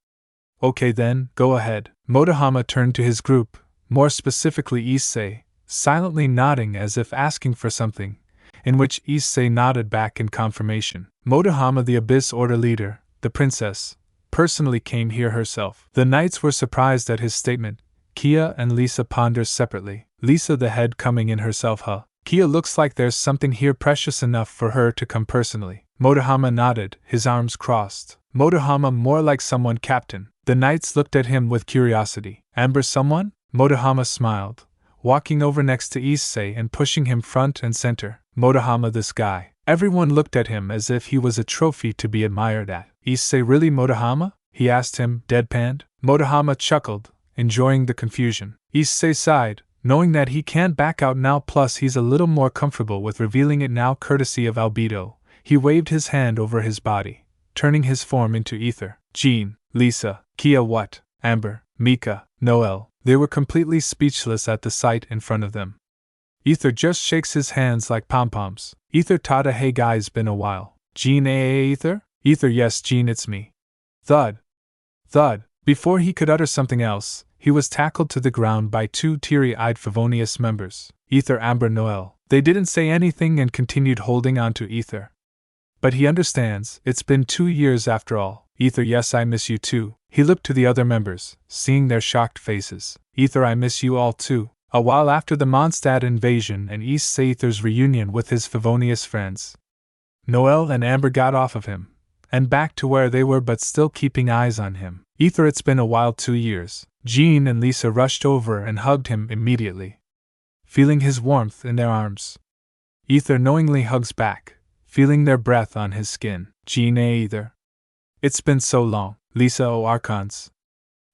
Okay then, go ahead. Modama turned to his group, more specifically Issei, silently nodding as if asking for something, in which Issei nodded back in confirmation. Modama, the Abyss Order leader, the princess, personally came here herself. The knights were surprised at his statement. Kaeya and Lisa ponder separately. Lisa, the head, coming in herself, huh? Kaeya, looks like there's something here precious enough for her to come personally. Modama nodded, his arms crossed. Modama, more like someone, Captain. The knights looked at him with curiosity. Amber, someone? Modama smiled, walking over next to Issei and pushing him front and center. Modama, this guy. Everyone looked at him as if he was a trophy to be admired at. Issei, really, Modama? He asked him, deadpanned. Modama chuckled, enjoying the confusion. Issei sighed, knowing that he can't back out now, plus he's a little more comfortable with revealing it now courtesy of Albedo. He waved his hand over his body, turning his form into Aether. Jean, Lisa, Kaeya, what? Amber, Mika, Noel. They were completely speechless at the sight in front of them. Aether just shakes his hands like pom-poms. Aether, Tada, hey guys, been a while. Jean, Aether? Aether, yes Jean, it's me. Thud. Thud. Before he could utter something else, he was tackled to the ground by two teary-eyed Favonius members. Aether, Amber, Noel. They didn't say anything and continued holding on to Aether. But he understands, it's been 2 years after all. Aether, yes I miss you too. He looked to the other members, seeing their shocked faces. Aether, I miss you all too. A while after the Mondstadt invasion and Aether's reunion with his Favonius friends, Noel and Amber got off of him, and back to where they were but still keeping eyes on him. Aether, it's been a while, 2 years. Jean and Lisa rushed over and hugged him immediately, feeling his warmth in their arms. Aether knowingly hugs back, feeling their breath on his skin. Jean, Aether. It's been so long. Lisa, oh Archons.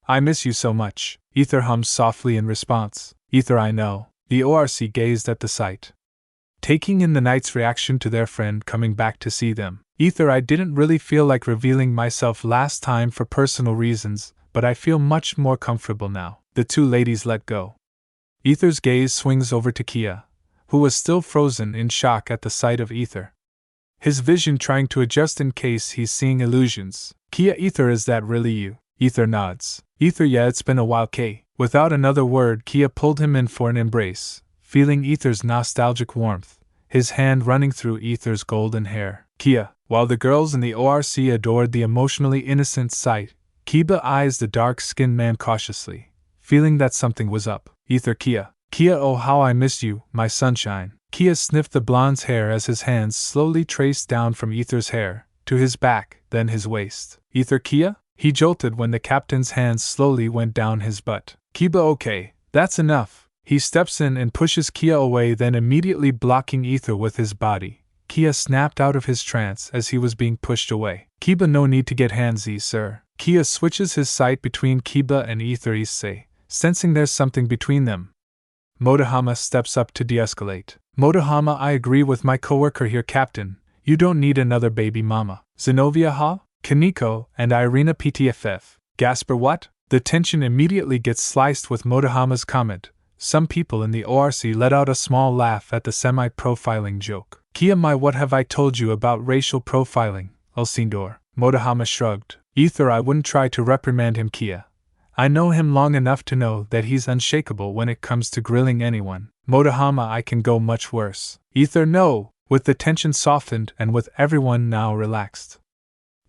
I miss you so much. Aether hums softly in response. Aether, I know. The ORC gazed at the sight, taking in the knight's reaction to their friend coming back to see them. Aether, I didn't really feel like revealing myself last time for personal reasons, but I feel much more comfortable now. The two ladies let go. Aether's gaze swings over to Kaeya, who was still frozen in shock at the sight of Aether, his vision trying to adjust in case he's seeing illusions. Kaeya, Aether, is that really you? Aether nods. Aether, yeah, it's been a while, Kay. Without another word, Kaeya pulled him in for an embrace, feeling Aether's nostalgic warmth, his hand running through Aether's golden hair. Kaeya, while the girls in the ORC adored the emotionally innocent sight, Kaeya eyes the dark-skinned man cautiously, feeling that something was up. Aether, Kaeya. Kaeya, oh how I miss you, my sunshine. Kaeya sniffed the blonde's hair as his hands slowly traced down from Aether's hair, to his back, then his waist. Aether, Kaeya? He jolted when the captain's hands slowly went down his butt. Kaeya, okay, that's enough. He steps in and pushes Kaeya away, then immediately blocking Aether with his body. Kaeya snapped out of his trance as he was being pushed away. Kaeya, no need to get handsy, sir. Kaeya switches his sight between Kaeya and Aether Issei, sensing there's something between them. Modama steps up to de-escalate. Modama, I agree with my coworker here, Captain. You don't need another baby mama. Zenobia ha? Kaneko and Irina PTFF. Gasper, what? The tension immediately gets sliced with Modama's comment. Some people in the ORC let out a small laugh at the semi-profiling joke. Kaeya, my, what have I told you about racial profiling, Ulcindor? Modama shrugged. Aether, I wouldn't try to reprimand him, Kaeya. I know him long enough to know that he's unshakable when it comes to grilling anyone. Modama, I can go much worse. Aether, no! With the tension softened and with everyone now relaxed,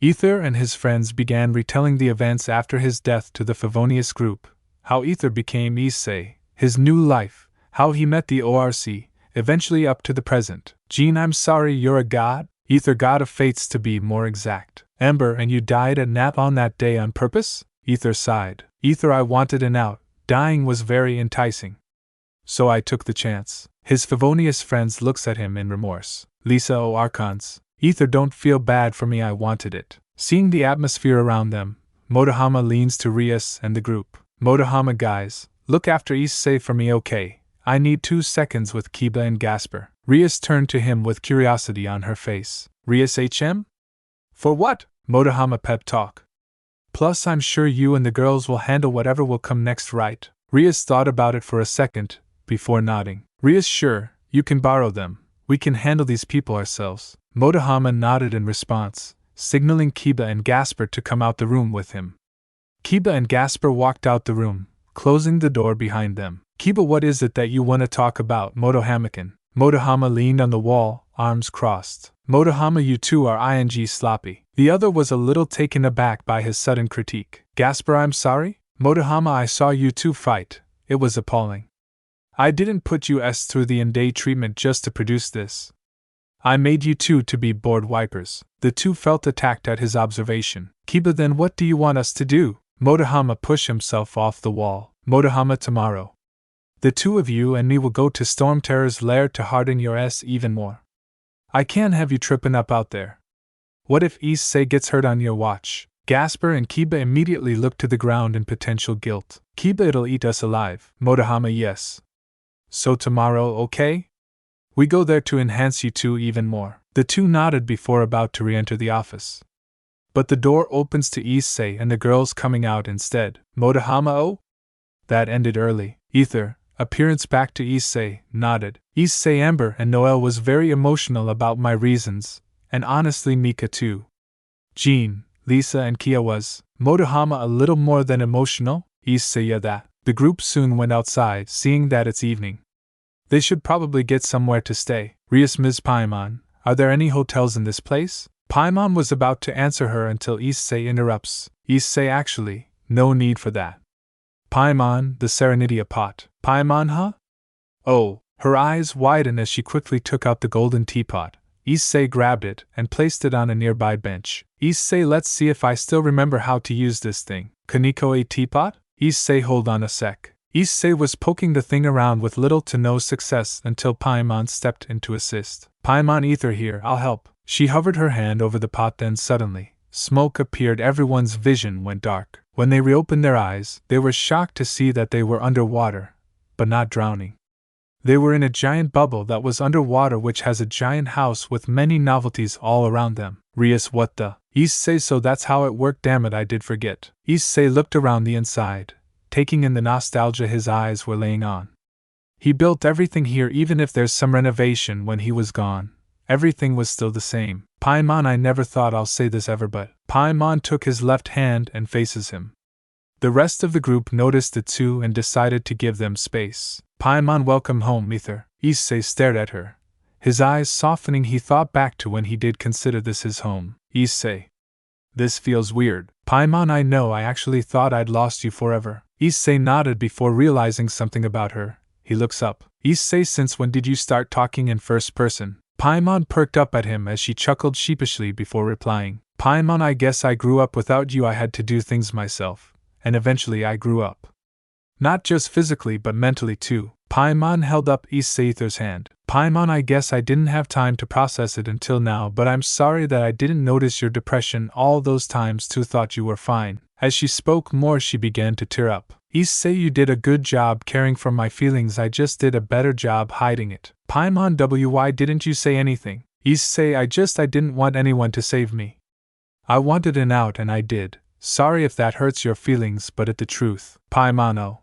Aether and his friends began retelling the events after his death to the Favonius group, how Aether became issei, his new life, how he met the ORC, eventually up to the present. Jean, I'm sorry, you're a god? Aether, god of fates to be more exact. Amber, and you died at nap on that day on purpose? Aether sighed. Aether, I wanted an out. Dying was very enticing, so I took the chance. His Favonius friends looks at him in remorse. Lisa, oh Archons. Aether, don't feel bad for me, I wanted it. Seeing the atmosphere around them, Modama leans to Rias and the group. Modama, guys, look after Issei for me, okay? I need 2 seconds with Kaeya and Gasper. Rias turned to him with curiosity on her face. Rias, HM? For what? Modama pep talk. Plus I'm sure you and the girls will handle whatever will come next, right? Rias thought about it for a second, before nodding. Rias, sure, you can borrow them. We can handle these people ourselves. Modama nodded in response, signaling Kaeya and Gasper to come out the room with him. Kaeya and Gasper walked out the room, closing the door behind them. Kaeya, what is it that you want to talk about, Motohamakin? Modama leaned on the wall, arms crossed. Modama, you two are ing sloppy. The other was a little taken aback by his sudden critique. Gasper, I'm sorry? Modama, I saw you two fight. It was appalling. I didn't put you through the in-day treatment just to produce this. I made you two to be board wipers. The two felt attacked at his observation. Kaeya, then what do you want us to do? Modama pushed himself off the wall. Modama, tomorrow. The two of you and me will go to Stormterror's lair to harden your ass even more. I can't have you tripping up out there. What if issei gets hurt on your watch? Gasper and Kiba immediately looked to the ground in potential guilt. Kiba, it'll eat us alive. Modama, yes. So tomorrow, okay? We go there to enhance you two even more. The two nodded before about to re-enter the office. But the door opens to issei and the girls coming out instead. Modama, oh? That ended early. Aether, appearance back to issei, nodded. Issei, Amber and Noelle was very emotional about my reasons, and honestly Mika too. Jean, Lisa and Kaeya was. Modama a little more than emotional? Issei, yeah, that. The group soon went outside, seeing that it's evening. They should probably get somewhere to stay. Ms. Paimon, are there any hotels in this place? Paimon was about to answer her until issei interrupts. Issei, actually, no need for that. Paimon, the Serenity pot. Paimon, huh? Oh, her eyes widened as she quickly took out the golden teapot. Issei grabbed it and placed it on a nearby bench. Issei, let's see if I still remember how to use this thing. Kaneko, a teapot? Issei, hold on a sec. Issei was poking the thing around with little to no success until Paimon stepped in to assist. Paimon, Aether here, I'll help. She hovered her hand over the pot, then suddenly, smoke appeared. Everyone's vision went dark. When they reopened their eyes, they were shocked to see that they were underwater, but not drowning. They were in a giant bubble that was underwater, which has a giant house with many novelties all around them. What the? Issei, so that's how it worked, damn it, I did forget. Issei looked around the inside, taking in the nostalgia his eyes were laying on. He built everything here, even if there's some renovation. When he was gone, everything was still the same. Paimon, I never thought I'll say this ever, but Paimon took his left hand and faces him. The rest of the group noticed the two and decided to give them space. Paimon, welcome home, Aether. Issei stared at her. His eyes softening, he thought back to when he did consider this his home. Issei. This feels weird. Paimon, I know, I actually thought I'd lost you forever. Issei nodded before realizing something about her. He looks up. Issei, since when did you start talking in first person? Paimon perked up at him as she chuckled sheepishly before replying. Paimon, I guess I grew up without you. I had to do things myself. And eventually I grew up. Not just physically but mentally too. Paimon held up Issei Aether's hand. Paimon, I guess I didn't have time to process it until now, but I'm sorry that I didn't notice your depression all those times too. Thought you were fine. As she spoke more, she began to tear up. Issei, you did a good job caring for my feelings. I just did a better job hiding it. Paimon, why didn't you say anything? Issei, I didn't want anyone to save me. I wanted an out and I did. Sorry if that hurts your feelings, but it's the truth. Paimon, oh.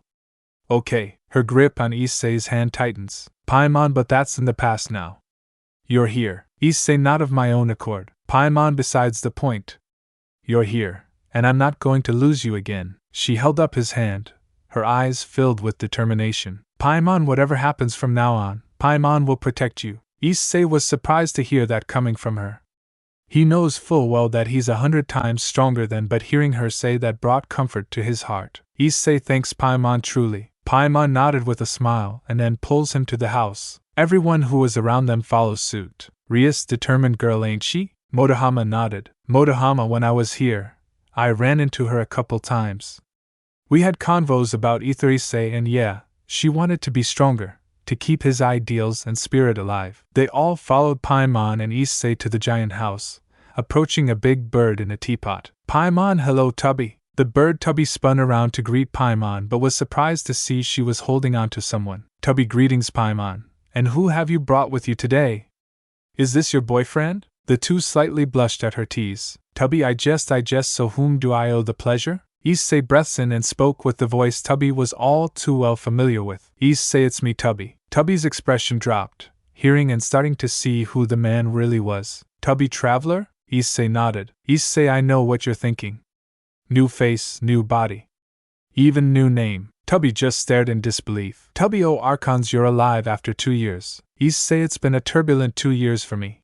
Okay. Her grip on Issei's hand tightens. Paimon, but that's in the past now. You're here. Issei, not of my own accord. Paimon, besides the point. You're here, and I'm not going to lose you again. She held up his hand, her eyes filled with determination. Paimon, whatever happens from now on, Paimon will protect you. Issei was surprised to hear that coming from her. He knows full well that he's 100 times stronger than, but hearing her say that brought comfort to his heart. Issei thanks Paimon truly. Paimon nodded with a smile and then pulls him to the house. Everyone who was around them follows suit. Rias, determined girl, ain't she? Modama nodded. Modama, when I was here, I ran into her a couple times. We had convos about Aether, Issei, and yeah, she wanted to be stronger, to keep his ideals and spirit alive. They all followed Paimon and Issei to the giant house, approaching a big bird in a teapot. Paimon, hello Tubby. The bird Tubby spun around to greet Paimon but was surprised to see she was holding on to someone. Tubby, greetings Paimon. And who have you brought with you today? Is this your boyfriend? The two slightly blushed at her tease. Tubby, I jest, so whom do I owe the pleasure? Issei breathed in and spoke with the voice Tubby was all too well familiar with. Issei, it's me Tubby. Tubby's expression dropped, hearing and starting to see who the man really was. Tubby, traveler? Issei nodded. Issei, I know what you're thinking. New face, new body. Even new name. Tubby just stared in disbelief. Tubby, oh Archons, you're alive after 2 years. Issei, it's been a turbulent 2 years for me.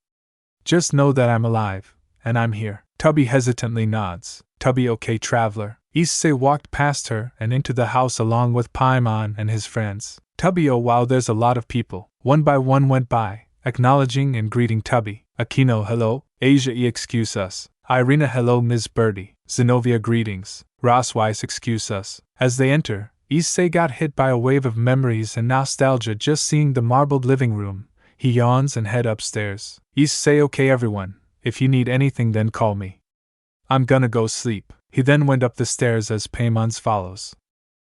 Just know that I'm alive, and I'm here. Tubby hesitantly nods. Tubby, okay traveler. Issei walked past her and into the house along with Paimon and his friends. Tubby, oh wow, there's a lot of people. One by one went by, acknowledging and greeting Tubby. Aquino, hello. Asia, excuse us. Irina, hello Ms. Birdie. Zenobia, greetings. Rossweiss, excuse us. As they enter, Issei got hit by a wave of memories and nostalgia just seeing the marbled living room. He yawns and head upstairs. Issei, okay everyone, if you need anything then call me. I'm gonna go sleep. He then went up the stairs as Paimon follows,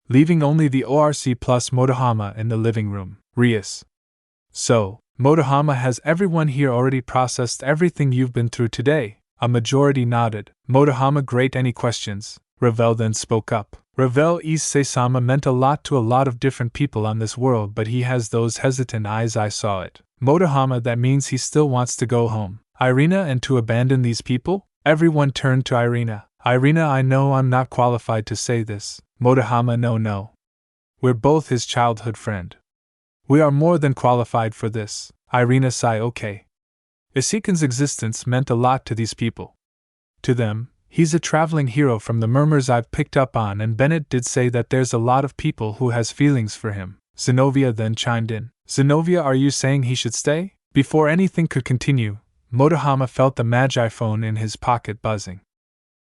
leaving only the ORC plus Modama in the living room. Rias. So, Modama, has everyone here already processed everything you've been through today? A majority nodded. Modama, great, any questions? Ravel then spoke up. Ravel, Issei-sama meant a lot to a lot of different people on this world, but he has those hesitant eyes, I saw it. Modama, that means he still wants to go home. Irina, and to abandon these people? Everyone turned to Irina. Irina, I know I'm not qualified to say this. Modama, no. We're both his childhood friend. We are more than qualified for this. Irina sigh, okay. Isekin's existence meant a lot to these people. To them, he's a traveling hero from the murmurs I've picked up on, and Bennett did say that there's a lot of people who has feelings for him. Zenobia then chimed in. Zenobia, are you saying he should stay? Before anything could continue, Modama felt the Magi phone in his pocket buzzing.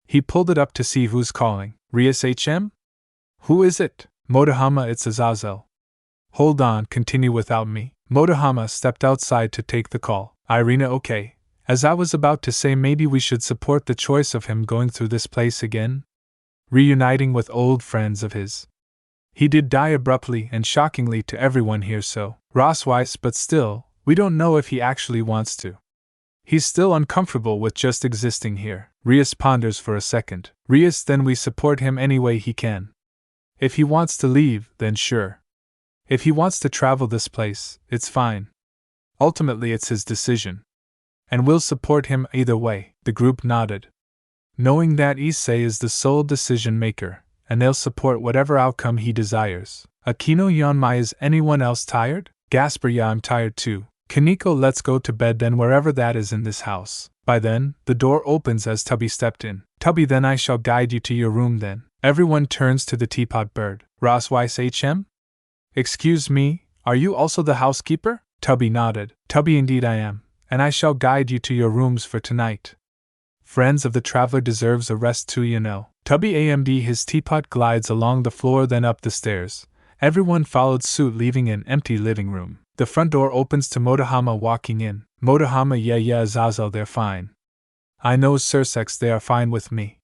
He pulled it up to see who's calling. Rias HM? Who is it? Modama, it's Aazel. Hold on, continue without me. Modama stepped outside to take the call. Irina, okay. As I was about to say, maybe we should support the choice of him going through this place again? Reuniting with old friends of his. He did die abruptly and shockingly to everyone here, so Rossweiss, but still, we don't know if he actually wants to. He's still uncomfortable with just existing here. Rias ponders for a second. Rias, then we support him any way he can. If he wants to leave, then sure. If he wants to travel this place, it's fine. Ultimately, it's his decision. And we'll support him either way. The group nodded, knowing that Issei is the sole decision maker, and they'll support whatever outcome he desires. Akino Yanmai, is anyone else tired? Gasper, yeah, I'm tired too. Kaneko, let's go to bed then, wherever that is in this house. By then, the door opens as Tubby stepped in. Tubby, then I shall guide you to your room then. Everyone turns to the teapot bird. Rossweiss HM? Excuse me, are you also the housekeeper? Tubby nodded. Tubby, indeed I am, and I shall guide you to your rooms for tonight. Friends of the traveler deserves a rest too, you know. Tubby AMD, his teapot glides along the floor then up the stairs. Everyone followed suit, leaving an empty living room. The front door opens to Modama walking in. Modama, yeah, Aazel, they're fine. I know, Sursex, they are fine with me.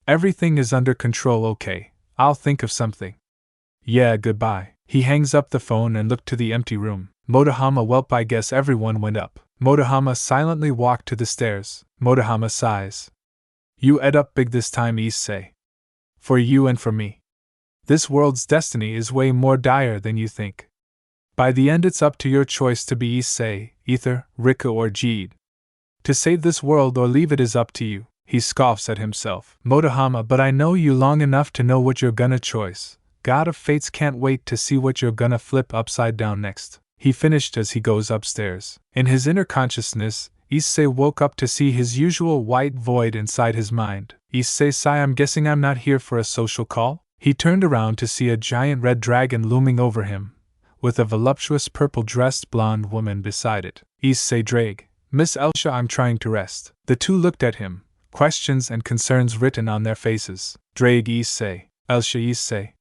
Everything is under control, okay. I'll think of something. Yeah, goodbye. He hangs up the phone and looked to the empty room. Modama, welp, I guess everyone went up. Modama silently walked to the stairs. Modama sighs. You ed up big this time, Issei. For you and for me. This world's destiny is way more dire than you think. By the end, it's up to your choice to be Issei, Aether, Rika, or Jeed. To save this world or leave it is up to you. He scoffs at himself. Modama, but I know you long enough to know what you're gonna choice. God of Fates, can't wait to see what you're gonna flip upside down next. He finished as he goes upstairs. In his inner consciousness, Issei woke up to see his usual white void inside his mind. Issei, I'm guessing I'm not here for a social call? He turned around to see a giant red dragon looming over him, with a voluptuous purple-dressed blonde woman beside it. Issei, Drake, Miss Elsha, I'm trying to rest. The two looked at him, questions and concerns written on their faces. Drake, Issei. Elsha, Issei.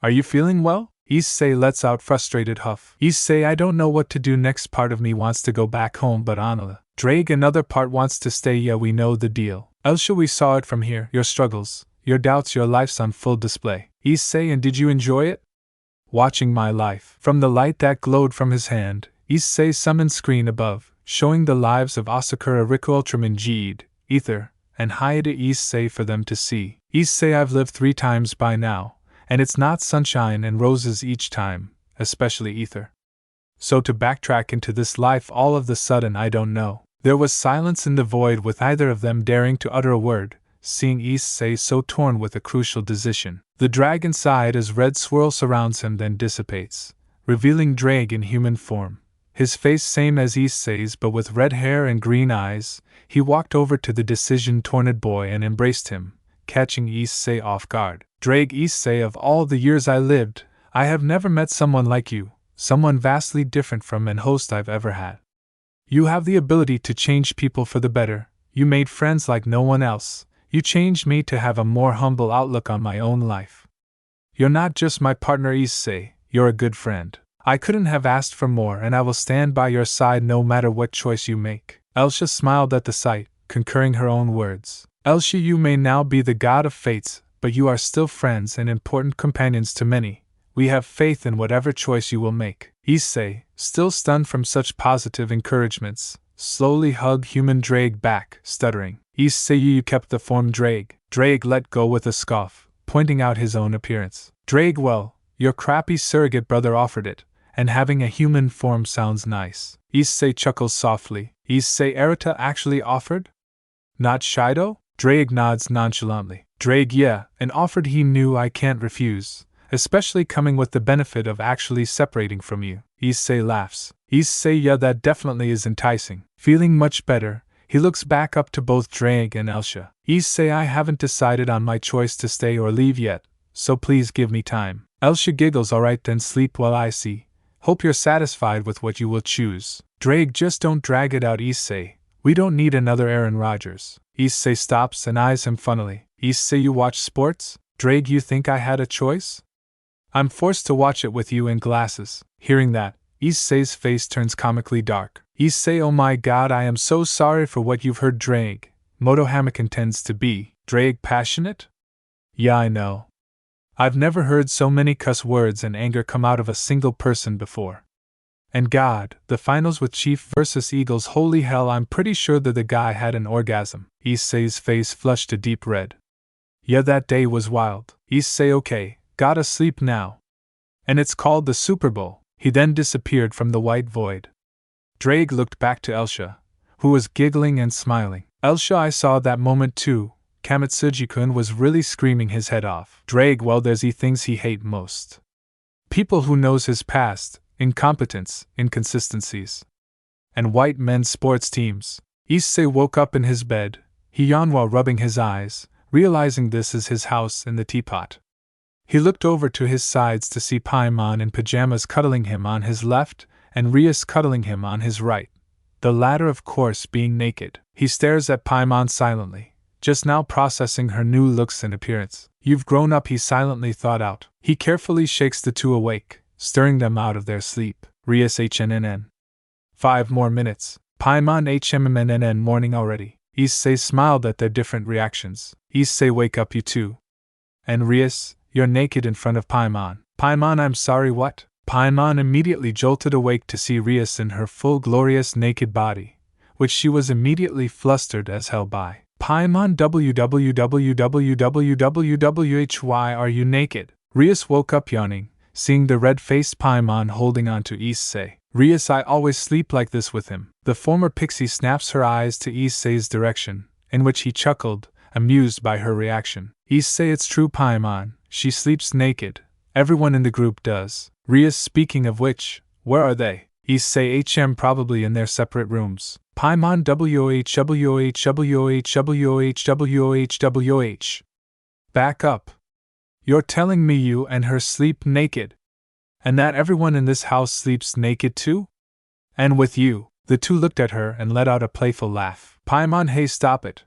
Are you feeling well? Issei lets out frustrated huff. Issei, I don't know what to do next. Part of me wants to go back home, but Anna. Drake, another part wants to stay. Yeah, we know the deal. Elsha, we saw it from here. Your struggles, your doubts, your life's on full display. Issei, and did you enjoy it? Watching my life. From the light that glowed from his hand, Issei summoned screen above, showing the lives of Asakura, Riku, Ultraman, Jeed, Aether, and Hayata Issei for them to see. Issei, I've lived 3 times by now, and it's not sunshine and roses each time, especially Aether. So to backtrack into this life all of the sudden, I don't know. There was silence in the void, with either of them daring to utter a word, seeing Issei so torn with a crucial decision. The dragon sighed as red swirl surrounds him then dissipates, revealing Drake in human form. His face same as Issei's but with red hair and green eyes. He walked over to the decision-torn boy and embraced him, catching Issei off guard. Drake, Issei, of all the years I lived, I have never met someone like you, someone vastly different from any host I've ever had. You have the ability to change people for the better. You made friends like no one else. You changed me to have a more humble outlook on my own life. You're not just my partner issei, you're a good friend. I couldn't have asked for more and I will stand by your side no matter what choice you make. Elsia smiled at the sight, concurring her own words. Elsia, you may now be the god of fates, but you are still friends and important companions to many. We have faith in whatever choice you will make. Issei, still stunned from such positive encouragements, slowly hugged human Drake back, stuttering. Issei, you kept the form Drake. Drake let go with a scoff, pointing out his own appearance. Drake, well, your crappy surrogate brother offered it, and having a human form sounds nice. Issei chuckles softly. Issei Erita actually offered? Not Shido? Drake nods nonchalantly. Drake, yeah, and offered he knew I can't refuse, especially coming with the benefit of actually separating from you. Issei laughs. Issei, yeah, that definitely is enticing. Feeling much better, he looks back up to both Drake and Elsia. Issei, I haven't decided on my choice to stay or leave yet, so please give me time. Elsia giggles. Alright then, sleep well I see. Hope you're satisfied with what you will choose. Drake, just don't drag it out Issei. We don't need another Aaron Rodgers. Issei stops and eyes him funnily. Issei, you watch sports? Drake, you think I had a choice? I'm forced to watch it with you in glasses. Hearing that, Issei's face turns comically dark. Issei, oh my god, I am so sorry for what you've heard. Drake, Motohamakan tends to be. Drake, passionate? Yeah, I know. I've never heard so many cuss words and anger come out of a single person before. And God, the finals with Chief versus Eagles, holy hell, I'm pretty sure that the guy had an orgasm. Issei's face flushed a deep red. Yeah, that day was wild. Issei, okay, gotta sleep now. And it's called the Super Bowl. He then disappeared from the white void. Drake looked back to Elsia, who was giggling and smiling. Elsia, I saw that moment too. Kamitsuji-kun was really screaming his head off. Drake, well, there's things he hate most. People who knows his past, incompetence, inconsistencies. And white men's sports teams. Issei woke up in his bed. He yawned while rubbing his eyes, realizing this is his house in the teapot. He looked over to his sides to see Paimon in pajamas cuddling him on his left and Rias cuddling him on his right, the latter of course being naked. He stares at Paimon silently, just now processing her new looks and appearance. You've grown up, he silently thought out. He carefully shakes the two awake, stirring them out of their sleep. Rias HNNN. 5 more minutes. Paimon HMMNN, morning already. Issei smiled at their different reactions. Issei, wake up you two. And Rias, you're naked in front of Paimon. Paimon, I'm sorry, what? Paimon immediately jolted awake to see Rias in her full glorious naked body, which she was immediately flustered as hell by. Paimon, why are you naked? Rias woke up yawning, seeing the red-faced Paimon holding on to Issei. Rias, I always sleep like this with him. The former pixie snaps her eyes to Issei's direction, in which he chuckled, amused by her reaction. Issei, it's true Paimon, she sleeps naked. Everyone in the group does. Rias, speaking of which, where are they? Issei, HM, probably in their separate rooms. Paimon, WH. Back up. You're telling me you and her sleep naked? And that everyone in this house sleeps naked too? And with you? The two looked at her and let out a playful laugh. Paimon, hey, stop it.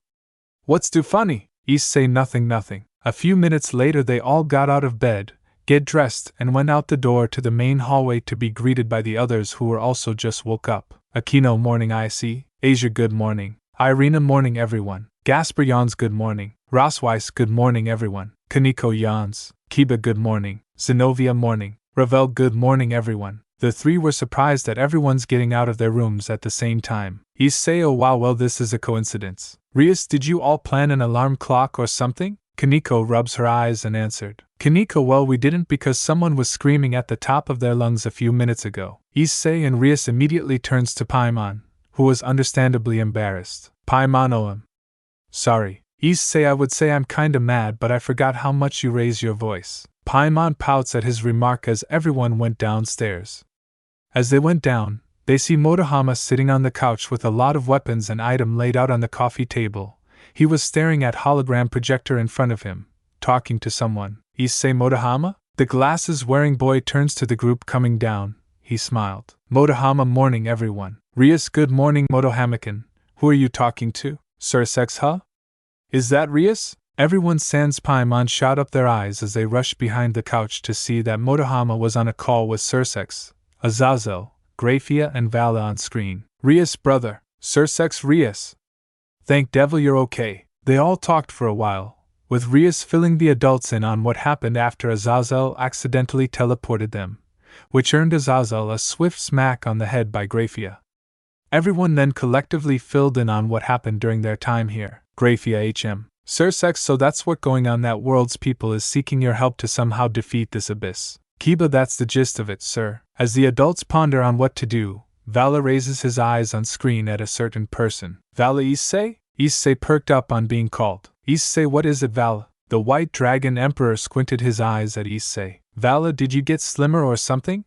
What's too funny? Issei, nothing. A few minutes later they all got out of bed, get dressed, and went out the door to the main hallway to be greeted by the others who were also just woke up. Akino, morning I see. Asia, good morning. Irina, morning everyone. Gasper yawns, good morning. Rosweiss, good morning everyone. Kaneko yawns. Kiba, good morning. Zenobia, morning. Ravel, good morning everyone. The three were surprised that everyone's getting out of their rooms at the same time. Issei, oh wow, well this is a coincidence. Rias, did you all plan an alarm clock or something? Kaneko rubs her eyes and answered. Kaneko, well we didn't because someone was screaming at the top of their lungs a few minutes ago. Issei and Rias immediately turns to Paimon, who was understandably embarrassed. Paimon, oh sorry. Issei, I would say I'm kinda mad but I forgot how much you raise your voice. Paimon pouts at his remark as everyone went downstairs. As they went down, they see Modama sitting on the couch with a lot of weapons and items laid out on the coffee table. He was staring at hologram projector in front of him, talking to someone. Issei, Modama? The glasses-wearing boy turns to the group coming down. He smiled. Modama, morning everyone. Rias, good morning Motohamakan. Who are you talking to? Sir Sex, huh? Is that Rias? Everyone sans Paimon shot up their eyes as they rushed behind the couch to see that Modama was on a call with Sursex, Aazel, Grafia and Vala on screen. Rias brother, Sursex Rias. Thank devil you're okay. They all talked for a while, with Rias filling the adults in on what happened after Azazel accidentally teleported them, which earned Azazel a swift smack on the head by Grafia. Everyone then collectively filled in on what happened during their time here. Grafia HM. Sursex, so that's what going on. That world's people is seeking your help to somehow defeat this abyss. Kiba, that's the gist of it, sir. As the adults ponder on what to do, Vala raises his eyes on screen at a certain person. Vala Issei? Issei perked up on being called. Issei, what is it, Vala? The White Dragon Emperor squinted his eyes at Issei. Vala, did you get slimmer or something?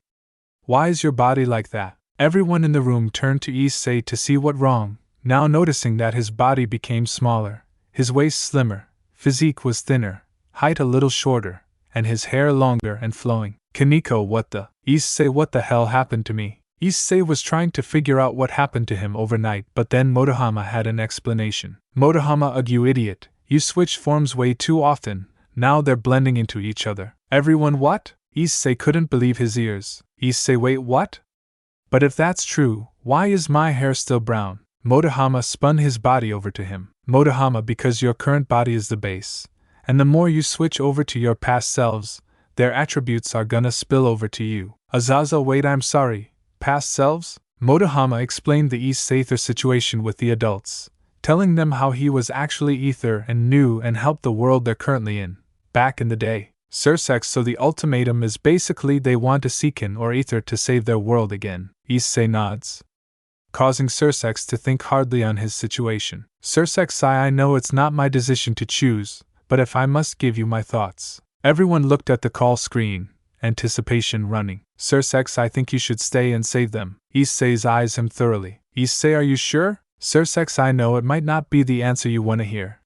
Why is your body like that? Everyone in the room turned to Issei to see what wrong, now noticing that his body became smaller, his waist slimmer, physique was thinner, height a little shorter, and his hair longer and flowing. Kaneko, what the? Issei, what the hell happened to me? Issei was trying to figure out what happened to him overnight, but then Modama had an explanation. Modama, ugh, you idiot, you switch forms way too often, now they're blending into each other. Everyone, what? Issei couldn't believe his ears. Issei, wait, what? But if that's true, why is my hair still brown? Modama spun his body over to him. Modama, because your current body is the base, and the more you switch over to your past selves, their attributes are gonna spill over to you. Azazel, wait, I'm sorry, past selves? Modama explained the Aether situation with the adults, telling them how he was actually Aether and knew and helped the world they're currently in, back in the day. Sursex, so the ultimatum is basically they want a Seekin or Aether to save their world again. Issei nods, causing Sursex to think hardly on his situation. Sursex, I know it's not my decision to choose, but if I must give you my thoughts. Everyone looked at the call screen, anticipation running. Sursex, I think you should stay and save them. Issei's eyes him thoroughly. Issei, are you sure? Sursex, I know it might not be the answer you want to hear,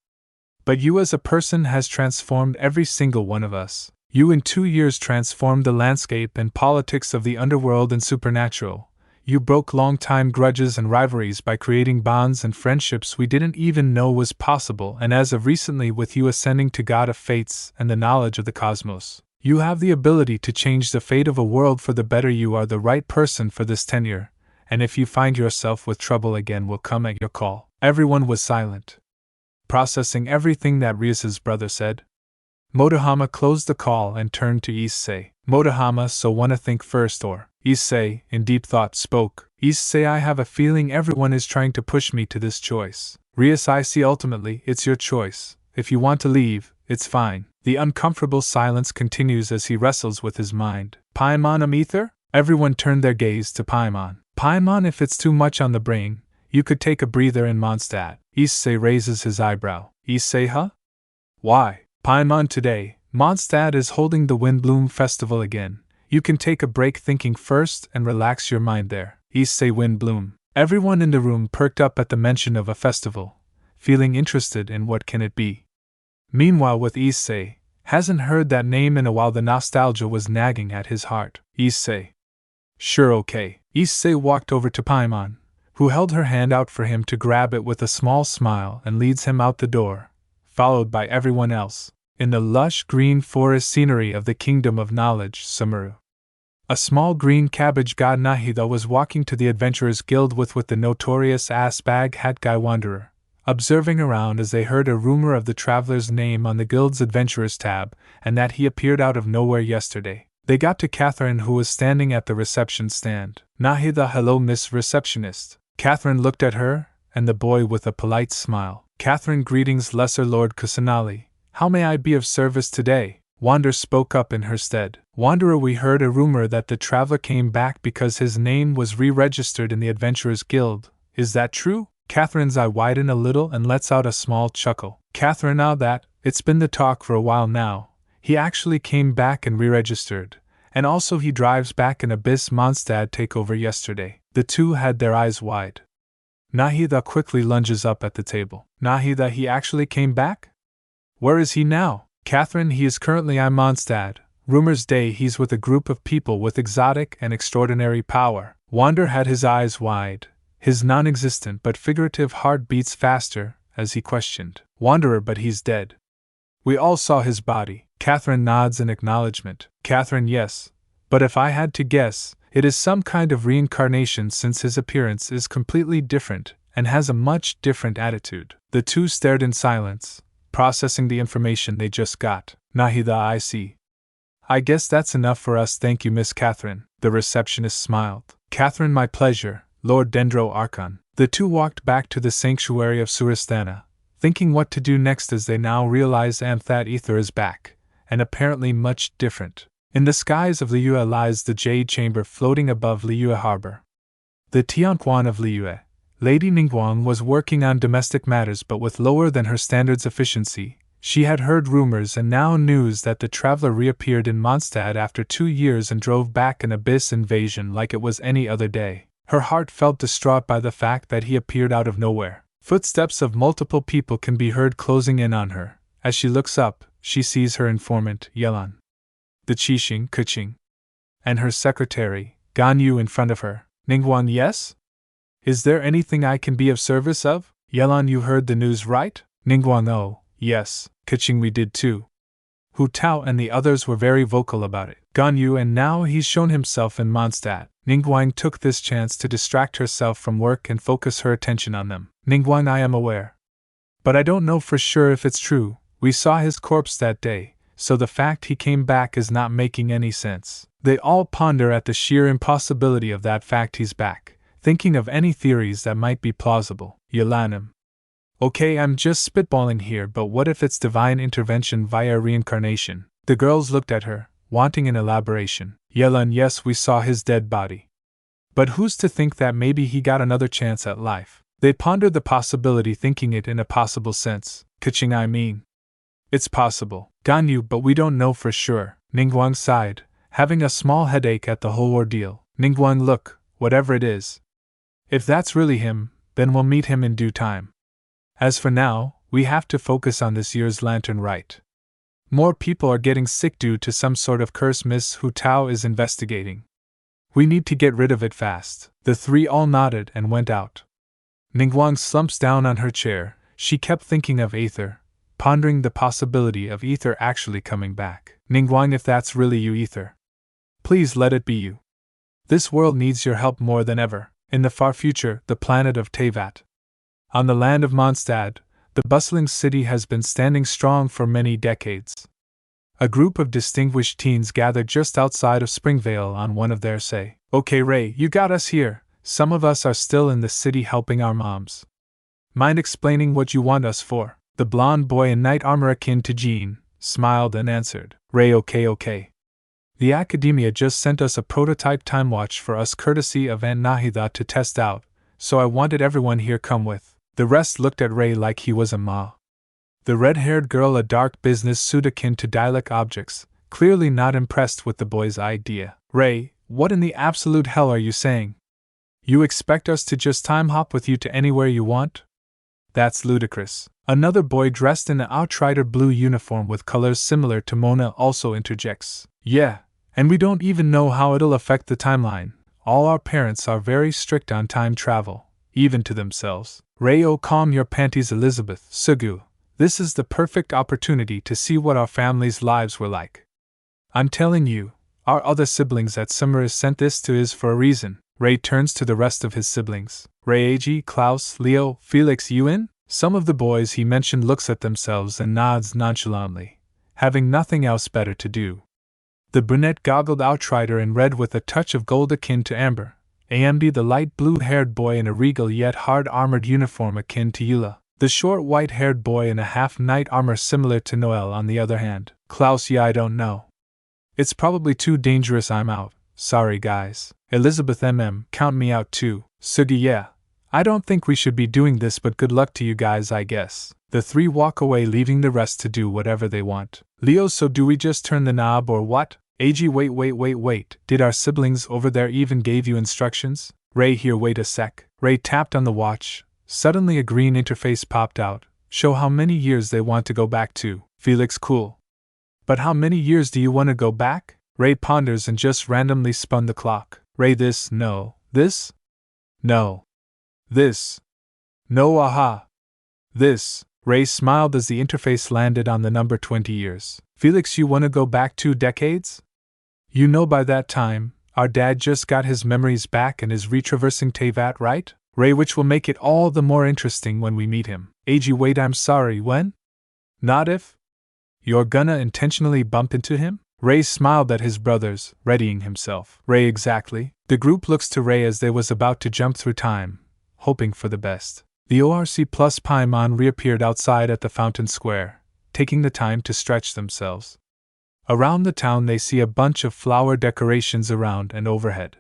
but you as a person has transformed every single one of us. You in 2 years transformed the landscape and politics of the underworld and supernatural. You broke long-time grudges and rivalries by creating bonds and friendships we didn't even know was possible, and as of recently with you ascending to God of Fates and the knowledge of the cosmos, you have the ability to change the fate of a world for the better. You are the right person for this tenure, and if you find yourself with trouble again, we'll come at your call. Everyone was silent, processing everything that Rias's brother said. Modama closed the call and turned to Issei. Modama, so wanna think first or? Issei, in deep thought, spoke. Issei, I have a feeling everyone is trying to push me to this choice. Rias, I see ultimately, it's your choice. If you want to leave, it's fine. The uncomfortable silence continues as he wrestles with his mind. Paimon, Aether? Everyone turned their gaze to Paimon. Paimon, if it's too much on the brain, you could take a breather in Mondstadt. Issei raises his eyebrow. Issei, huh? Why? Paimon, today, Mondstadt is holding the Windbloom Festival again. You can take a break thinking first and relax your mind there. Issei, Windbloom. Everyone in the room perked up at the mention of a festival, feeling interested in what can it be. Meanwhile with Issei, hasn't heard that name in a while. The nostalgia was nagging at his heart. Issei. Sure, okay. Issei walked over to Paimon, who held her hand out for him to grab it with a small smile and leads him out the door, followed by everyone else, in the lush green forest scenery of the Kingdom of Knowledge, Samaru. A small green cabbage god Nahida was walking to the Adventurers Guild with the notorious ass-bag hat guy Wanderer, observing around as they heard a rumor of the traveler's name on the guild's Adventurers tab, and that he appeared out of nowhere yesterday. They got to Catherine, who was standing at the reception stand. Nahida, hello, Miss Receptionist. Catherine looked at her, and the boy with a polite smile. Catherine, greetings, Lesser Lord Kusanali. How may I be of service today? Wander spoke up in her stead. Wanderer, we heard a rumor that the traveler came back because his name was re-registered in the Adventurers Guild. Is that true? Catherine's eye widen a little and lets out a small chuckle. Catherine, now that, it's been the talk for a while now. He actually came back and re-registered, and also he drives back an Abyss Mondstadt takeover yesterday. The two had their eyes wide. Nahida quickly lunges up at the table. Nahida, he actually came back? Where is he now? Catherine, he is currently in Mondstadt. Rumors day he's with a group of people with exotic and extraordinary power. Wander had his eyes wide. His non-existent but figurative heart beats faster, as he questioned. Wanderer, but he's dead. We all saw his body. Catherine nods in acknowledgement. Catherine, yes. But if I had to guess, it is some kind of reincarnation since his appearance is completely different and has a much different attitude. The two stared in silence, processing the information they just got. Nahida, I see. I guess that's enough for us, thank you, Miss Catherine. The receptionist smiled. Catherine, my pleasure, Lord Dendro Archon. The two walked back to the sanctuary of Surasthana, thinking what to do next as they now realize that Aether is back, and apparently much different. In the skies of Liyue lies the Jade Chamber floating above Liyue Harbor. The Tianquan of Liyue, Lady Ningguang, was working on domestic matters but with lower than her standards efficiency. She had heard rumors and now news that the traveler reappeared in Mondstadt after 2 years and drove back an abyss invasion like it was any other day. Her heart felt distraught by the fact that he appeared out of nowhere. Footsteps of multiple people can be heard closing in on her. As she looks up, she sees her informant, Yelan, the Qixing Kuqing, and her secretary, Ganyu, in front of her. Ningguang, yes? Is there anything I can be of service of? Yelan, you heard the news, right? Ningguang, oh, yes, Kuqing, we did too. Hu Tao and the others were very vocal about it. Ganyu, and now he's shown himself in Mondstadt. Ningguang took this chance to distract herself from work and focus her attention on them. Ningguang, I am aware. But I don't know for sure if it's true. We saw his corpse that day, so the fact he came back is not making any sense. They all ponder at the sheer impossibility of that fact he's back, thinking of any theories that might be plausible. Yelanim. Okay, I'm just spitballing here, but what if it's divine intervention via reincarnation? The girls looked at her, wanting an elaboration. Yelan, yes, we saw his dead body. But who's to think that maybe he got another chance at life? They pondered the possibility, thinking it in a possible sense. Kuqing, I mean. It's possible. Ganyu, but we don't know for sure. Ningguang sighed, having a small headache at the whole ordeal. Ningguang, look, whatever it is. If that's really him, then we'll meet him in due time. As for now, we have to focus on this year's lantern rite. More people are getting sick due to some sort of curse Miss Hu Tao is investigating. We need to get rid of it fast. The three all nodded and went out. Ningguang slumps down on her chair. She kept thinking of Aether, pondering the possibility of Aether actually coming back. Ningguang, if that's really you, Aether, please let it be you. This world needs your help more than ever. In the far future, the planet of Teyvat. On the land of Mondstadt, the bustling city has been standing strong for many decades. A group of distinguished teens gathered just outside of Springvale on one of their say. Okay, Ray, you got us here. Some of us are still in the city helping our moms. Mind explaining what you want us for? The blonde boy in knight armor akin to Jean smiled and answered. Ray, okay. The academia just sent us a prototype time watch for us courtesy of Aunt Nahida to test out, so I wanted everyone here come with. The rest looked at Ray like he was a ma. The red-haired girl, a dark business suit akin to Diluc objects, clearly not impressed with the boy's idea. Ray, what in the absolute hell are you saying? You expect us to just time hop with you to anywhere you want? That's ludicrous. Another boy dressed in an outrider blue uniform with colors similar to Mona also interjects. Yeah, and we don't even know how it'll affect the timeline. All our parents are very strict on time travel, even to themselves. Ray, oh, calm your panties, Elizabeth. Sugu, this is the perfect opportunity to see what our family's lives were like. I'm telling you, our other siblings at Summer sent this to us for a reason. Ray turns to the rest of his siblings. Ray, Ag, Klaus, Leo, Felix, you in? Some of the boys he mentioned looks at themselves and nods nonchalantly, having nothing else better to do. The brunette-goggled outrider in red with a touch of gold akin to amber. AMD, the light blue-haired boy in a regal yet hard-armored uniform akin to Eula. The short white-haired boy in a half-knight armor similar to Noel on the other hand. Klaus, yeah, I don't know. It's probably too dangerous, I'm out. Sorry guys. Elizabeth, count me out too. Sugi, yeah. I don't think we should be doing this, but good luck to you guys, I guess. The three walk away, leaving the rest to do whatever they want. Leo, so do we just turn the knob or what? AG, wait. Did our siblings over there even gave you instructions? Ray, here, wait a sec. Ray tapped on the watch. Suddenly a green interface popped out. Show how many years they want to go back to. Felix, cool. But how many years do you want to go back? Ray ponders and just randomly spun the clock. Ray, this, no. This? No. This. No, aha. This. Ray smiled as the interface landed on the number 20 years. Felix, you wanna go back 2 decades? You know by that time, our dad just got his memories back and is retraversing Tevat, right? Ray, which will make it all the more interesting when we meet him. AG, wait, I'm sorry, when? Not if? You're gonna intentionally bump into him? Ray smiled at his brothers, readying himself. Ray, exactly. The group looks to Ray as they was about to jump through time, hoping for the best. The ORC plus Paimon reappeared outside at the fountain square, taking the time to stretch themselves. Around the town they see a bunch of flower decorations around and overhead.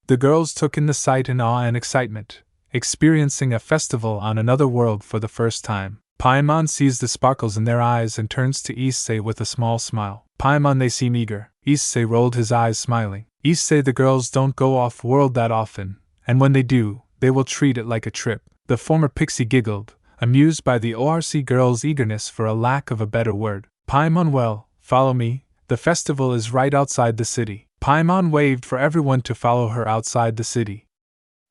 The girls took in the sight in awe and excitement, experiencing a festival on another world for the first time. Paimon sees the sparkles in their eyes and turns to Issei with a small smile. Paimon, they seem eager. Issei rolled his eyes, smiling. Issei, the girls don't go off-world that often, and when they do, they will treat it like a trip. The former pixie giggled, amused by the ORC girl's eagerness for a lack of a better word. Paimon, well, follow me, the festival is right outside the city. Paimon waved for everyone to follow her outside the city.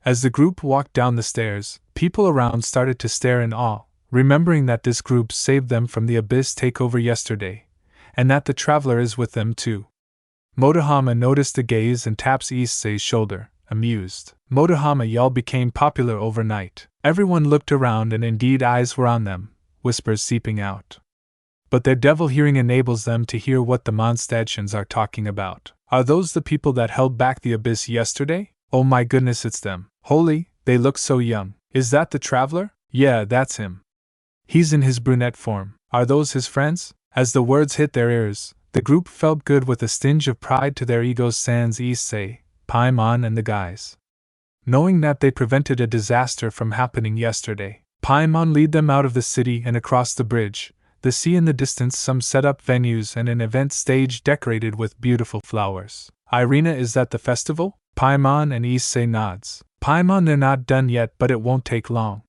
As the group walked down the stairs, people around started to stare in awe, remembering that this group saved them from the Abyss takeover yesterday, and that the traveler is with them too. Modama noticed the gaze and taps Issei's shoulder, amused. Modama, y'all became popular overnight. Everyone looked around and indeed eyes were on them, whispers seeping out. But their devil hearing enables them to hear what the Mondstadtians are talking about. Are those the people that held back the Abyss yesterday? Oh my goodness, it's them. Holy, they look so young. Is that the traveler? Yeah, that's him. He's in his brunette form. Are those his friends? As the words hit their ears, the group felt good with a stinge of pride to their egos, sans Issei, Paimon and the guys. Knowing that they prevented a disaster from happening yesterday, Paimon lead them out of the city and across the bridge, the sea in the distance, some set-up venues and an event stage decorated with beautiful flowers. Irina, is that the festival? Paimon and Issei nods. Paimon, they're not done yet, but it won't take long.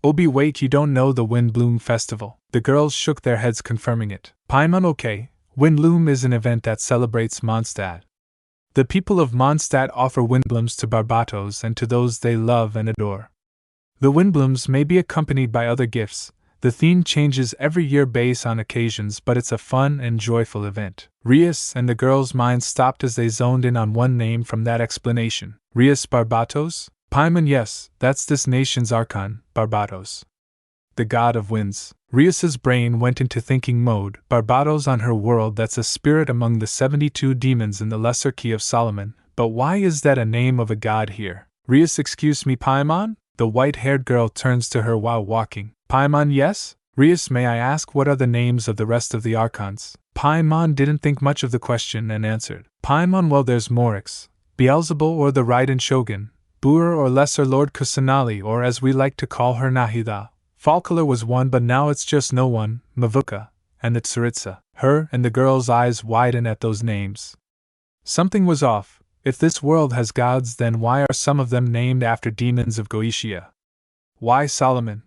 Obi, wait, you don't know the Windbloom Festival? The girls shook their heads, confirming it. Paimon, okay, Windbloom is an event that celebrates Mondstadt. The people of Mondstadt offer windblooms to Barbatos and to those they love and adore. The windblooms may be accompanied by other gifts. The theme changes every year based on occasions, but it's a fun and joyful event. Rias and the girls' minds stopped as they zoned in on one name from that explanation. Rias Barbatos? Paimon, yes, that's this nation's archon, Barbatos. The god of winds. Rias's brain went into thinking mode. Barbatos on her world, that's a spirit among the 72 demons in the Lesser Key of Solomon, but why is that a name of a god here? Rias, excuse me, Paimon? The white-haired girl turns to her while walking. Paimon, yes? Rias, may I ask what are the names of the rest of the archons? Paimon didn't think much of the question and answered. Paimon, well, there's Morix, Beelzebul or the Raiden Shogun, Buer or Lesser Lord Kusanali, or as we like to call her, Nahida. Falkler was one, but now it's just no one, Mavuka, and the Tsaritsa. Her and the girl's eyes widen at those names. Something was off. If this world has gods, then why are some of them named after demons of Goetia? Why Solomon?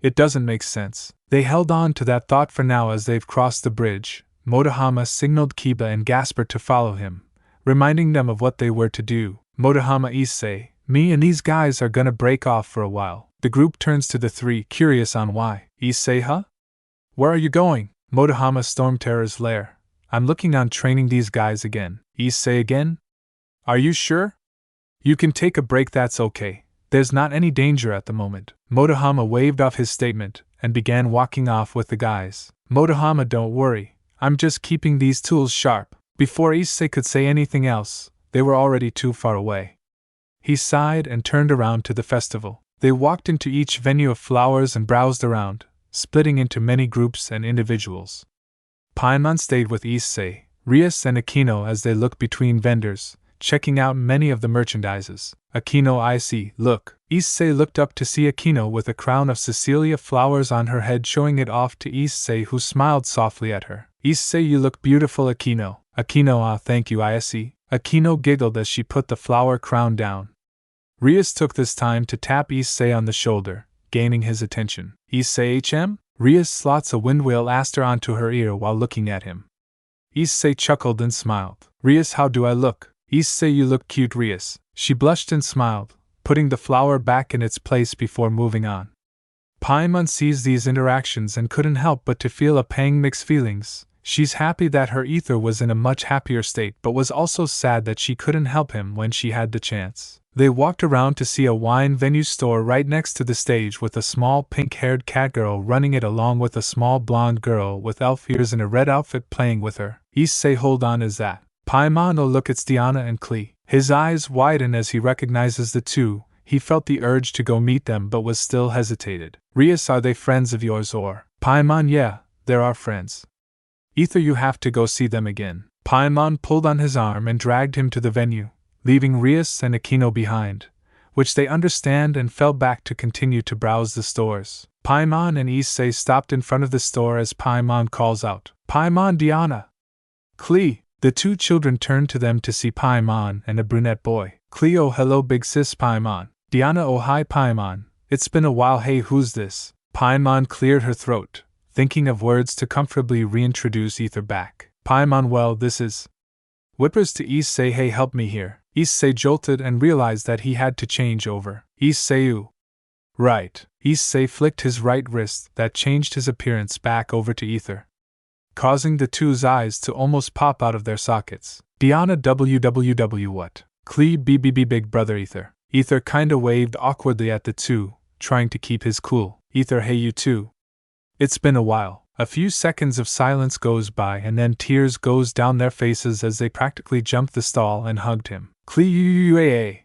It doesn't make sense. They held on to that thought for now as they've crossed the bridge. Modama signaled Kiba and Gasper to follow him, reminding them of what they were to do. Modama, Issei, me and these guys are gonna break off for a while. The group turns to the three, curious on why. Issei, huh? Where are you going? Modama, Stormterror's lair. I'm looking on training these guys again. Issei, again? Are you sure? You can take a break, that's okay. There's not any danger at the moment. Modama waved off his statement and began walking off with the guys. Modama, don't worry. I'm just keeping these tools sharp. Before Issei could say anything else, they were already too far away. He sighed and turned around to the festival. They walked into each venue of flowers and browsed around, splitting into many groups and individuals. Paimon stayed with Issei, Rias and Aquino as they looked between vendors, checking out many of the merchandises. Aquino, I see, look. Issei looked up to see Aquino with a crown of Cecilia flowers on her head, showing it off to Issei, who smiled softly at her. Issei, you look beautiful, Aquino. Aquino, ah, thank you, I see. Aquino giggled as she put the flower crown down. Rias took this time to tap Issei on the shoulder, gaining his attention. Issei HM? Rias slots a windwheel aster onto her ear while looking at him. Issei chuckled and smiled. Rias, how do I look? Issei, you look cute, Rias. She blushed and smiled, putting the flower back in its place before moving on. Paimon sees these interactions and couldn't help but to feel a pang mixed feelings. She's happy that her Aether was in a much happier state, but was also sad that she couldn't help him when she had the chance. They walked around to see a wine venue store right next to the stage with a small pink-haired catgirl running it along with a small blonde girl with elf ears in a red outfit playing with her. Issei, hold on, is that Paimon? Oh look, it's Diana and Klee. His eyes widen as he recognizes the two. He felt the urge to go meet them but was still hesitated. Rias, are they friends of yours or? Paimon, yeah, they're our friends. Aether, you have to go see them again. Paimon pulled on his arm and dragged him to the venue, leaving Rias and Aquino behind, which they understand and fell back to continue to browse the stores. Paimon and Issei stopped in front of the store as Paimon calls out, Paimon, Diana! Klee! The two children turned to them to see Paimon and a brunette boy. Klee, oh hello big sis Paimon. Diana, oh hi Paimon. It's been a while, hey who's this? Paimon cleared her throat, thinking of words to comfortably reintroduce Aether back. Paimon, well this is... Whispers to Issei, hey help me here. Issei jolted and realized that he had to change over. Issei, right. Issei flicked his right wrist that changed his appearance back over to Aether, causing the two's eyes to almost pop out of their sockets. Diana, www what? Klee, BBB big brother Aether. Aether kinda waved awkwardly at the two, trying to keep his cool. Aether, hey you two. It's been a while. A few seconds of silence goes by and then tears goes down their faces as they practically jumped the stall and hugged him. Klee,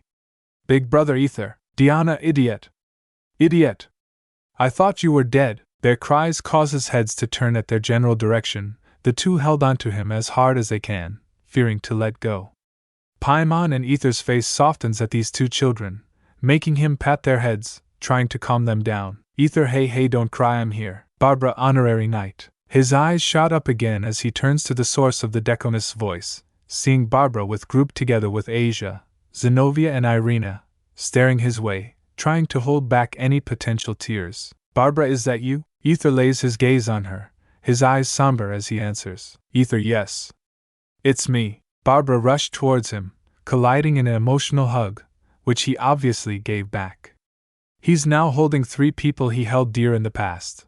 big brother Aether. Diana, idiot. Idiot. I thought you were dead. Their cries causes heads to turn at their general direction. The two held onto him as hard as they can, fearing to let go. Paimon and Aether's face softens at these two children, making him pat their heads, trying to calm them down. Aether, hey don't cry, I'm here. Barbara, honorary knight. His eyes shot up again as he turns to the source of the deaconess' voice, seeing Barbara grouped together with Asia, Zenobia and Irina, staring his way, trying to hold back any potential tears. Barbara, is that you? Aether lays his gaze on her, his eyes somber as he answers. Aether, yes. It's me. Barbara rushed towards him, colliding in an emotional hug, which he obviously gave back. He's now holding three people he held dear in the past,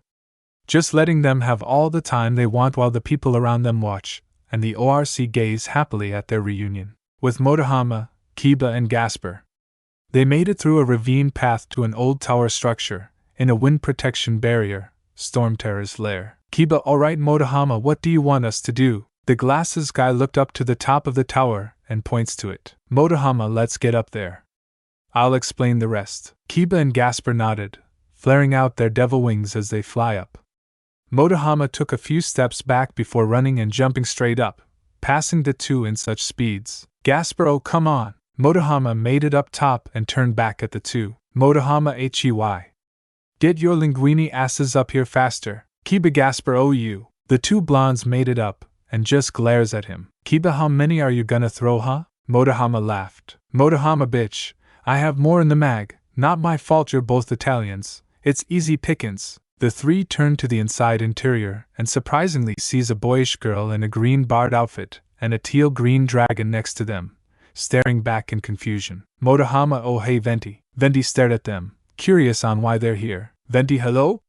just letting them have all the time they want while the people around them watch, and the ORC gaze happily at their reunion. With Modama, Kiba and Gasper, they made it through a ravine path to an old tower structure, in a wind protection barrier, Stormterror's lair. Kiba, alright Modama, what do you want us to do? The glasses guy looked up to the top of the tower and points to it. Modama, let's get up there. I'll explain the rest. Kiba and Gasper nodded, flaring out their devil wings as they fly up. Modama took a few steps back before running and jumping straight up, passing the two in such speeds. Gasper, oh come on. Modama made it up top and turned back at the two. Modama, hey. Get your linguini asses up here faster. Kiba, Gasper, oh you. The two blondes made it up, and just glares at him. Kiba, how many are you gonna throw, huh? Modama laughed. Modama, bitch, I have more in the mag. Not my fault you're both Italians. It's easy pickings. The three turn to the inside interior and surprisingly sees a boyish girl in a green barred outfit and a teal-green dragon next to them, staring back in confusion. Modama, oh hey Venti. Venti stared at them, curious on why they're here. Venti, hello?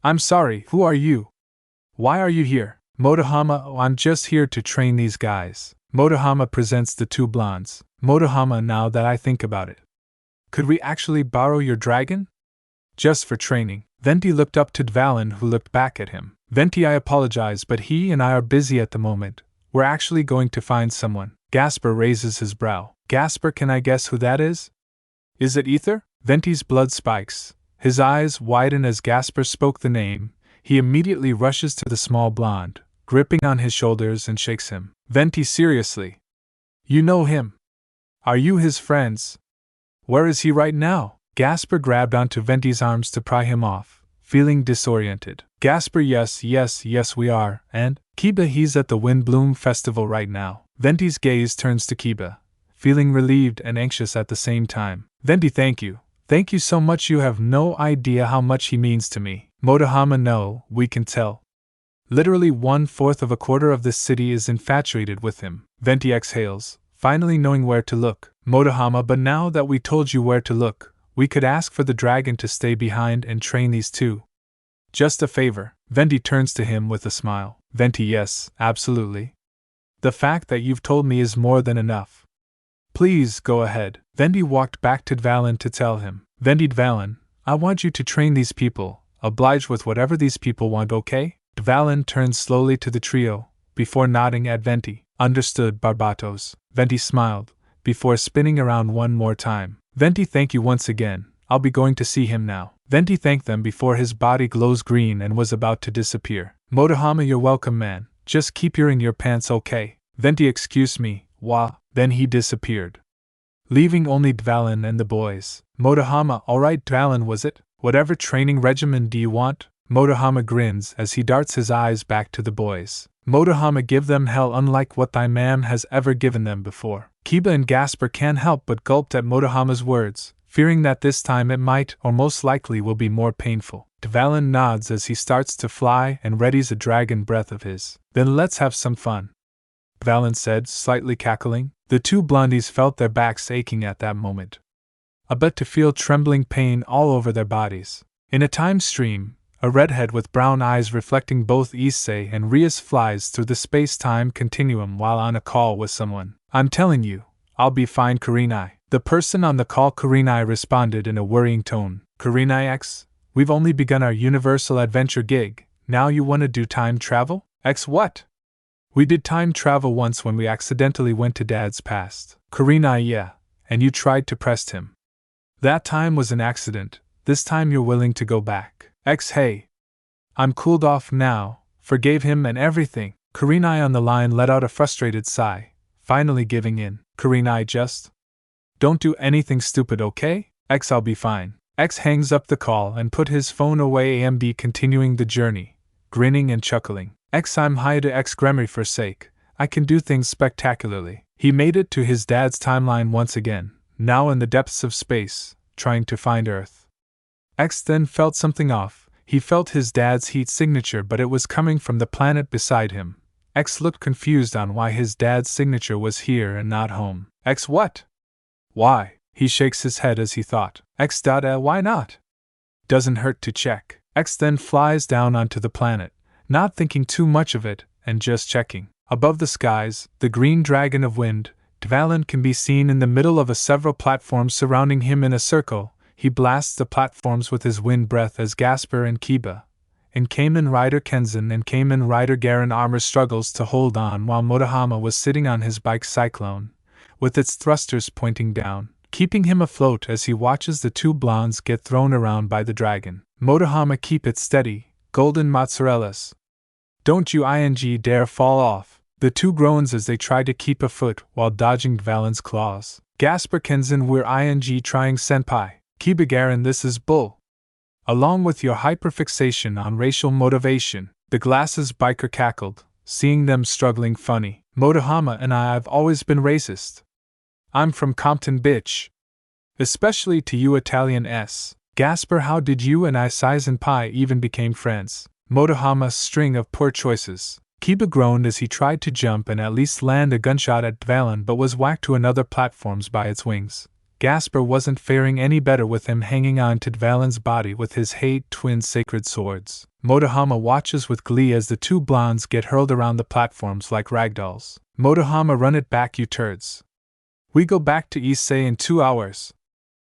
I'm sorry, who are you? Why are you here? Modama, oh I'm just here to train these guys. Modama presents the two blondes. Modama, now that I think about it, could we actually borrow your dragon? Just for training. Venti looked up to Dvalin, who looked back at him. Venti, I apologize, but he and I are busy at the moment. We're actually going to find someone. Gasper raises his brow. Gasper, can I guess who that is? Is it Aether? Venti's blood spikes. His eyes widen as Gasper spoke the name. He immediately rushes to the small blonde, gripping on his shoulders and shakes him. Venti, seriously? You know him? Are you his friends? Where is he right now? Gasper grabbed onto Venti's arms to pry him off, feeling disoriented. Gasper, yes we are, and? Kiba, he's at the Windbloom Festival right now. Venti's gaze turns to Kiba, feeling relieved and anxious at the same time. Venti, thank you. Thank you so much, you have no idea how much he means to me. Modama, no, we can tell. Literally 1/4 of a quarter of this city is infatuated with him. Venti exhales, finally knowing where to look. Modama, but now that we told you where to look, We could ask for the dragon to stay behind and train these two. Just a favor. Venti turns to him with a smile. Venti, yes, absolutely. The fact that you've told me is more than enough. Please, go ahead. Venti walked back to Dvalin to tell him. Venti, Dvalin, I want you to train these people. Oblige with whatever these people want, okay? Dvalin turned slowly to the trio, before nodding at Venti. Understood, Barbatos. Venti smiled, before spinning around one more time. Venti, thank you once again. I'll be going to see him now. Venti thanked them before his body glows green and was about to disappear. Modama, you're welcome, man. Just keep your in your pants, okay? Venti, excuse me, wah. Then he disappeared, leaving only Dvalin and the boys. Modama, alright, Dvalin, was it? Whatever training regimen do you want? Modama grins as he darts his eyes back to the boys. Modama, give them hell unlike what thy mam has ever given them before. Kiba and Gasper can't help but gulped at Modama's words, fearing that this time it might, or most likely will be more painful. Dvalin nods as he starts to fly and readies a dragon breath of his. Then let's have some fun, Dvalin said, slightly cackling. The two blondies felt their backs aching at that moment, but to feel trembling pain all over their bodies. In a time stream, a redhead with brown eyes reflecting both issei and Rias flies through the space-time continuum while on a call with someone. I'm telling you, I'll be fine, Karinai. The person on the call, Karinai, responded in a worrying tone. Karinai X, we've only begun our universal adventure gig. Now you want to do time travel? X what? We did time travel once when we accidentally went to Dad's past. Karinai, yeah, and you tried to press him. That time was an accident. This time you're willing to go back. X, hey. I'm cooled off now, forgave him and everything. Karinai on the line let out a frustrated sigh, finally giving in. Karinai, just don't do anything stupid, okay? X, I'll be fine. X hangs up the call and put his phone away, AMB continuing the journey, grinning and chuckling. X, I'm high to X Gremory for sake. I can do things spectacularly. He made it to his dad's timeline once again, now in the depths of space, trying to find Earth. X then felt something off. He felt his dad's heat signature, but it was coming from the planet beside him. X looked confused on why his dad's signature was here and not home. X, what? Why? He shakes his head as he thought. X. Why not? Doesn't hurt to check. X then flies down onto the planet, not thinking too much of it, and just checking. Above the skies, the green dragon of wind, Dvalin, can be seen in the middle of several platforms surrounding him in a circle. He blasts the platforms with his wind breath as Gasper and Kiba, and Kamen Rider Kenzan and Kamen Rider Garen Armor struggles to hold on while Modama was sitting on his bike Cyclone, with its thrusters pointing down, keeping him afloat as he watches the two blondes get thrown around by the dragon. Modama, keep it steady, golden mozzarellas. Don't you dare fall off. The two groans as they try to keep afoot while dodging Dvalin's claws. Gasper, Kenzan, we're trying senpai. Kiba, Garen, this is bull. Along with your hyperfixation on racial motivation, the glasses biker cackled, seeing them struggling funny. Modama and I've always been racist. I'm from Compton, bitch. Especially to you Italian S. Gasper, how did you and I senpai even became friends? Modama's string of poor choices. Kiba groaned as he tried to jump and at least land a gunshot at Dvalin but was whacked to another platforms by its wings. Gasper wasn't faring any better with him hanging on to Dvalin's body with his hate twin sacred swords. Modama watches with glee as the two blondes get hurled around the platforms like ragdolls. Modama, run it back, you turds. We go back to issei in 2 hours.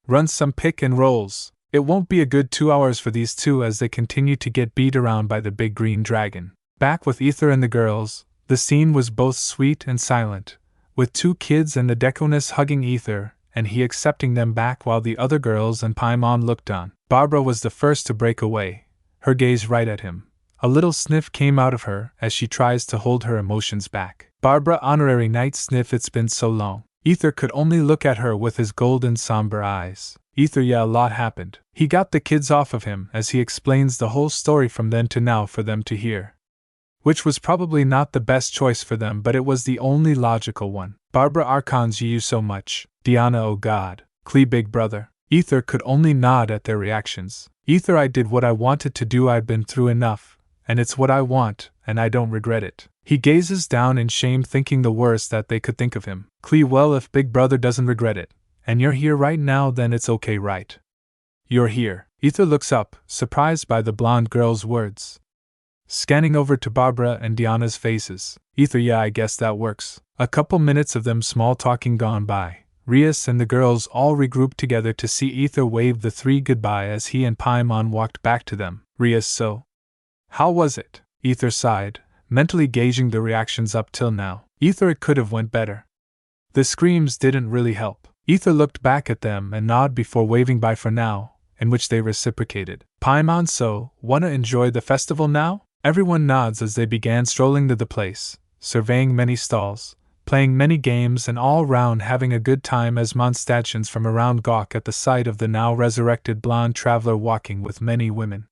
Run some pick and rolls. It won't be a good 2 hours for these two as they continue to get beat around by the big green dragon. Back with Aether and the girls, the scene was both sweet and silent, with two kids and the Deconus hugging Aether, and he accepting them back while the other girls and Paimon looked on. Barbara was the first to break away, her gaze right at him. A little sniff came out of her as she tries to hold her emotions back. Barbara, honorary night sniff, it's been so long. Aether could only look at her with his golden somber eyes. Aether, yeah, a lot happened. He got the kids off of him as he explains the whole story from then to now for them to hear. Which was probably not the best choice for them, but it was the only logical one. Barbara, Archons, you so much. Diana, oh god. Klee, big brother. Aether could only nod at their reactions. Aether, I did what I wanted to do, I've been through enough, and it's what I want, and I don't regret it. He gazes down in shame, thinking the worst that they could think of him. Klee, well, if big brother doesn't regret it, and you're here right now, then it's okay, right? You're here. Aether looks up, surprised by the blonde girl's words. Scanning over to Barbara and Diana's faces. Aether, yeah, I guess that works. A couple minutes of them small talking gone by. Rias and the girls all regrouped together to see Aether wave the three goodbye as he and Paimon walked back to them. Rias, so? How was it? Aether sighed, mentally gauging the reactions up till now. Aether, it could have went better. The screams didn't really help. Aether looked back at them and nodded before waving bye for now, in which they reciprocated. Paimon, so, wanna enjoy the festival now? Everyone nods as they began strolling to the place, surveying many stalls, playing many games and all round having a good time as Mondstadtians from around gawk at the sight of the now resurrected blonde traveler walking with many women.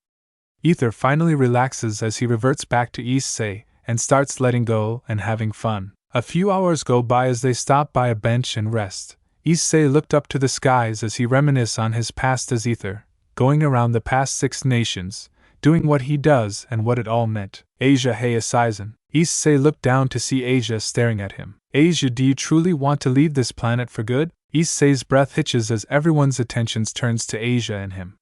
Aether finally relaxes as he reverts back to issei and starts letting go and having fun. A few hours go by as they stop by a bench and rest. Issei looked up to the skies as he reminisced on his past as Aether, going around the past 6 nations, doing what he does and what it all meant. Asia, hey Assaizen. Issei looked down to see Asia staring at him. Asia, do you truly want to leave this planet for good? Issei's breath hitches as everyone's attention turns to Asia and him.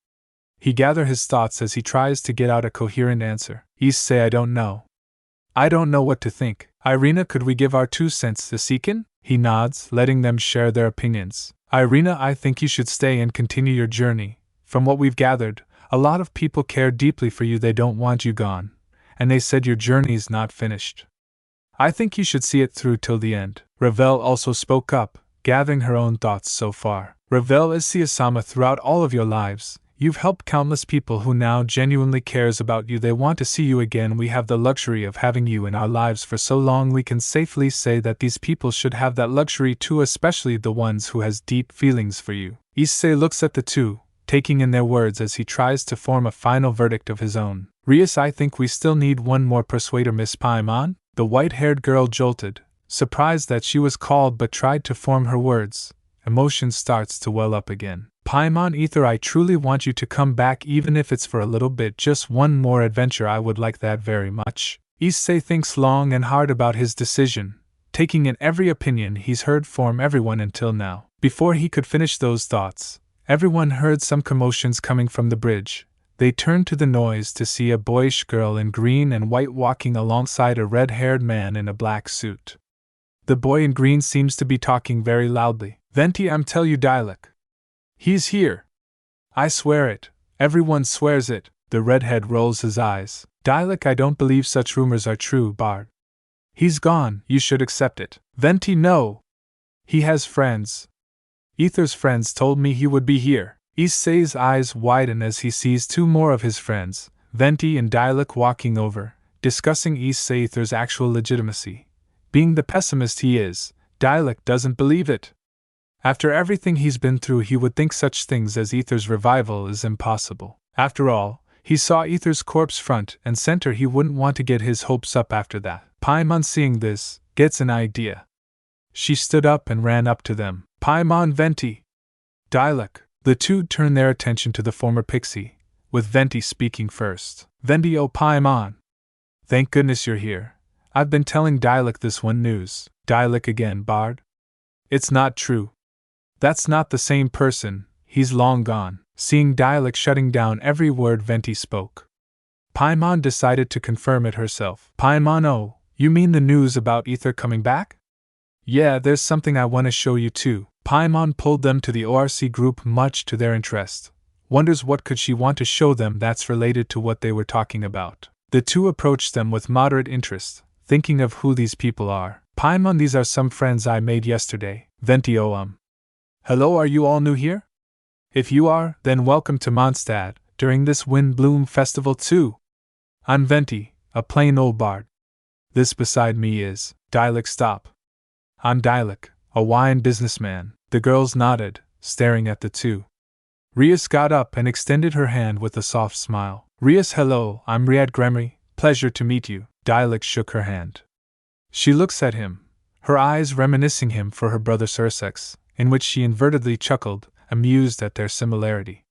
He gathers his thoughts as he tries to get out a coherent answer. Issei, I don't know. I don't know what to think. Irina, could we give our 2 cents to Seiken? He nods, letting them share their opinions. Irina, I think you should stay and continue your journey. From what we've gathered, a lot of people care deeply for you, they don't want you gone, and they said your journey's not finished. I think you should see it through till the end. Ravel also spoke up, gathering her own thoughts so far. Ravel is Siasama throughout all of your lives. You've helped countless people who now genuinely cares about you. They want to see you again. We have the luxury of having you in our lives for so long. We can safely say that these people should have that luxury too, especially the ones who has deep feelings for you. Issei looks at the two, taking in their words as he tries to form a final verdict of his own. Rias, I think we still need one more persuader, Miss Paimon. The white-haired girl jolted, surprised that she was called, but tried to form her words. Emotion starts to well up again. Paimon, Aether, I truly want you to come back, even if it's for a little bit, just one more adventure. I would like that very much. Issei thinks long and hard about his decision, taking in every opinion he's heard from everyone until now. Before he could finish those thoughts, everyone heard some commotions coming from the bridge. They turned to the noise to see a boyish girl in green and white walking alongside a red-haired man in a black suit. The boy in green seems to be talking very loudly. Venti, I'm tell you, Diluc. He's here. I swear it. Everyone swears it. The redhead rolls his eyes. Diluc, I don't believe such rumors are true, Bard. He's gone. You should accept it. Venti, no. He has friends. Aether's friends told me he would be here. Issei's eyes widen as he sees 2 more of his friends, Venti and Diluc, walking over, discussing Aether's actual legitimacy. Being the pessimist he is, Diluc doesn't believe it. After everything he's been through, he would think such things as Aether's revival is impossible. After all, he saw Aether's corpse front and center. He wouldn't want to get his hopes up after that. Paimon, seeing this, gets an idea. She stood up and ran up to them. Paimon, Venti, Diluc. The two turned their attention to the former pixie, with Venti speaking first. Venti, oh Paimon. Thank goodness you're here. I've been telling Diluc this one news. Diluc again, Bard? It's not true. That's not the same person, he's long gone. Seeing Diluc shutting down every word Venti spoke, Paimon decided to confirm it herself. Paimon, oh, you mean the news about Aether coming back? Yeah, there's something I want to show you too. Paimon pulled them to the ORC group, much to their interest. Wonders what could she want to show them that's related to what they were talking about. The two approached them with moderate interest, thinking of who these people are. Paimon, these are some friends I made yesterday. Venti, oh hello, are you all new here? If you are, then welcome to Mondstadt, during this Wind Bloom Festival too. I'm Venti, a plain old bard. This beside me is Diluc. Stop. I'm Diluc, a wine businessman. The girls nodded, staring at the two. Rias got up and extended her hand with a soft smile. Rias, hello, I'm Riad Gremory, pleasure to meet you. Diluc shook her hand. She looks at him, her eyes reminiscing him for her brother Sursex, in which she invertedly chuckled, amused at their similarity.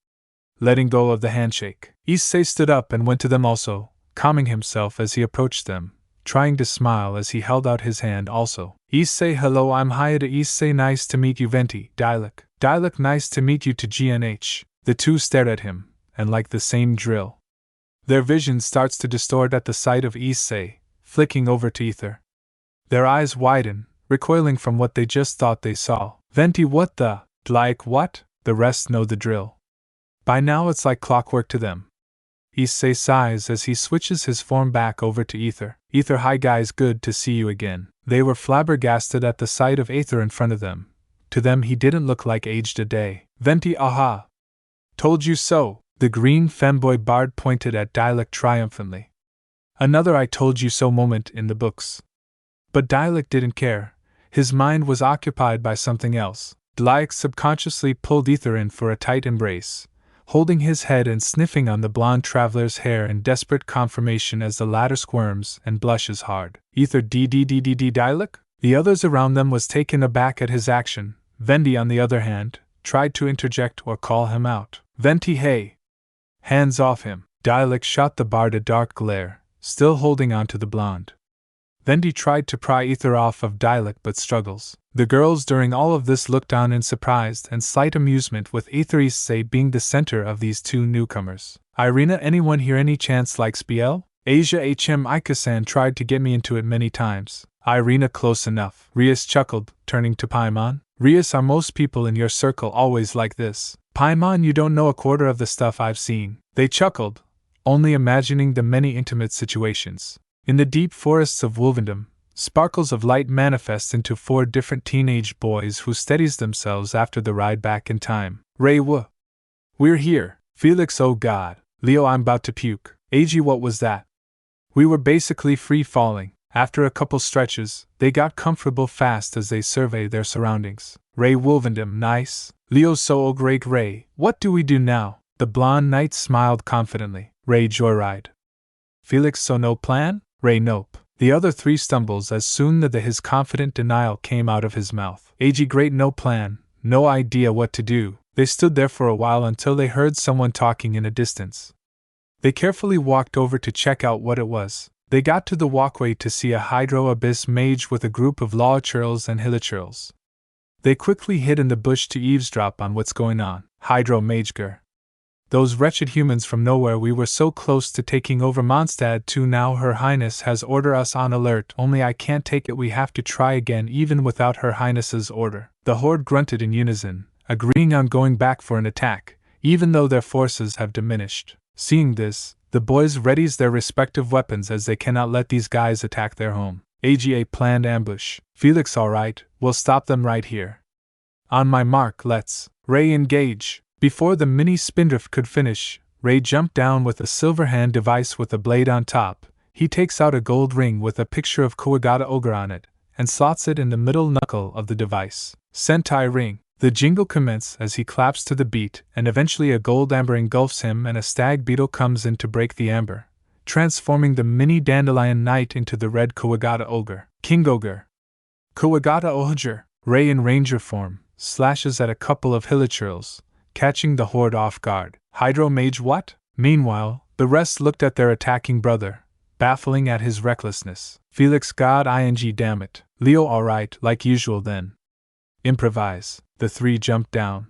Letting go of the handshake, Issei stood up and went to them also, calming himself as he approached them, trying to smile as he held out his hand also. Issei, hello, I'm Hayata. Issei, nice to meet you. Venti, Diluc. Diluc, nice to meet you to GNH. The two stared at him, and like the same drill, their vision starts to distort at the sight of issei, flicking over to Aether. Their eyes widen, recoiling from what they just thought they saw. Venti, what the? Like what? The rest know the drill. By now it's like clockwork to them. Issei sighs as he switches his form back over to Aether. Aether, hi guys, good to see you again. They were flabbergasted at the sight of Aether in front of them. To them he didn't look like aged a day. Venti, aha! Told you so! The green femboy bard pointed at Diluc triumphantly. Another I told you so moment in the books. But Diluc didn't care. His mind was occupied by something else. Diluc subconsciously pulled Aether in for a tight embrace, holding his head and sniffing on the blonde traveler's hair in desperate confirmation as the latter squirms and blushes hard. Aether Diluc? The others around them was taken aback at his action. Venti, on the other hand, tried to interject or call him out. Venti, hey! Hands off him! Diluc shot the bard a dark glare, still holding on to the blonde. Venti tried to pry Aether off of Diluc but struggles. The girls during all of this looked on in surprised and slight amusement, with Aether issei being the center of these two newcomers. Irina, anyone here any chance likes BL? Asia Ikasan tried to get me into it many times. Irina, close enough. Rias chuckled, turning to Paimon. Rias, are most people in your circle always like this? Paimon, you don't know a quarter of the stuff I've seen. They chuckled, only imagining the many intimate situations. In the deep forests of Wolvendom, sparkles of light manifest into 4 different teenage boys who steadies themselves after the ride back in time. Ray, we're here. Felix, oh god. Leo, I'm about to puke. Ag, what was that? We were basically free falling. After a couple stretches, they got comfortable fast as they survey their surroundings. Ray, Wolvendom, nice. Leo, so oh great. Ray, what do we do now? The blonde knight smiled confidently. Ray, joyride. Felix, so no plan? Ray, nope. The other 3 stumbles as soon as his confident denial came out of his mouth. Ag, great, no plan, no idea what to do. They stood there for a while until they heard someone talking in a distance. They carefully walked over to check out what it was. They got to the walkway to see a Hydro Abyss mage with a group of Lawchurls and Hilichurls. They quickly hid in the bush to eavesdrop on what's going on. Hydro Mageger. Those wretched humans from nowhere, we were so close to taking over Mondstadt too. Now Her Highness has ordered us on alert, only I can't take it, we have to try again even without Her Highness's order. The horde grunted in unison, agreeing on going back for an attack, even though their forces have diminished. Seeing this, the boys readies their respective weapons as they cannot let these guys attack their home. AGA planned ambush. Felix, alright, we'll stop them right here. On my mark, let's. Ray, engage. Before the mini spindrift could finish, Ray jumped down with a silver hand device with a blade on top. He takes out a gold ring with a picture of Kawagata Ogre on it, and slots it in the middle knuckle of the device. Sentai ring. The jingle commences as he claps to the beat, and eventually a gold amber engulfs him and a stag beetle comes in to break the amber, transforming the mini dandelion knight into the red Kawagata Ogre. King Ogre. Kawagata Ogre. Ray in ranger form, slashes at a couple of Hilichurls, catching the horde off guard. Hydro Mage, what? Meanwhile, the rest looked at their attacking brother, baffling at his recklessness. Felix, god ing damn it. Leo, alright, like usual then. Improvise. The 3 jumped down.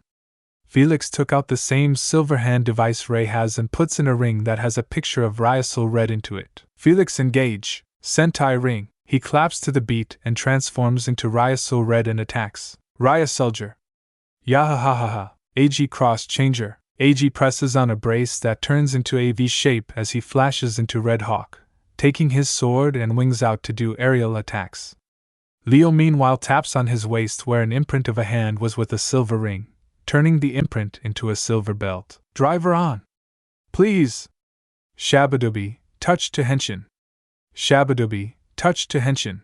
Felix took out the same silver hand device Ray has and puts in a ring that has a picture of Ryasul read into it. Felix, engage. Sentai ring. He claps to the beat and transforms into Ryasul red and attacks. Ryasulger. Yahahaha. AG cross changer. AG presses on a brace that turns into a V shape as he flashes into Red Hawk, taking his sword and wings out to do aerial attacks. Leo meanwhile taps on his waist where an imprint of a hand was with a silver ring, turning the imprint into a silver belt. Driver on. Please. Shabadubi, touch to henshin. Shabadubi, touch to henshin.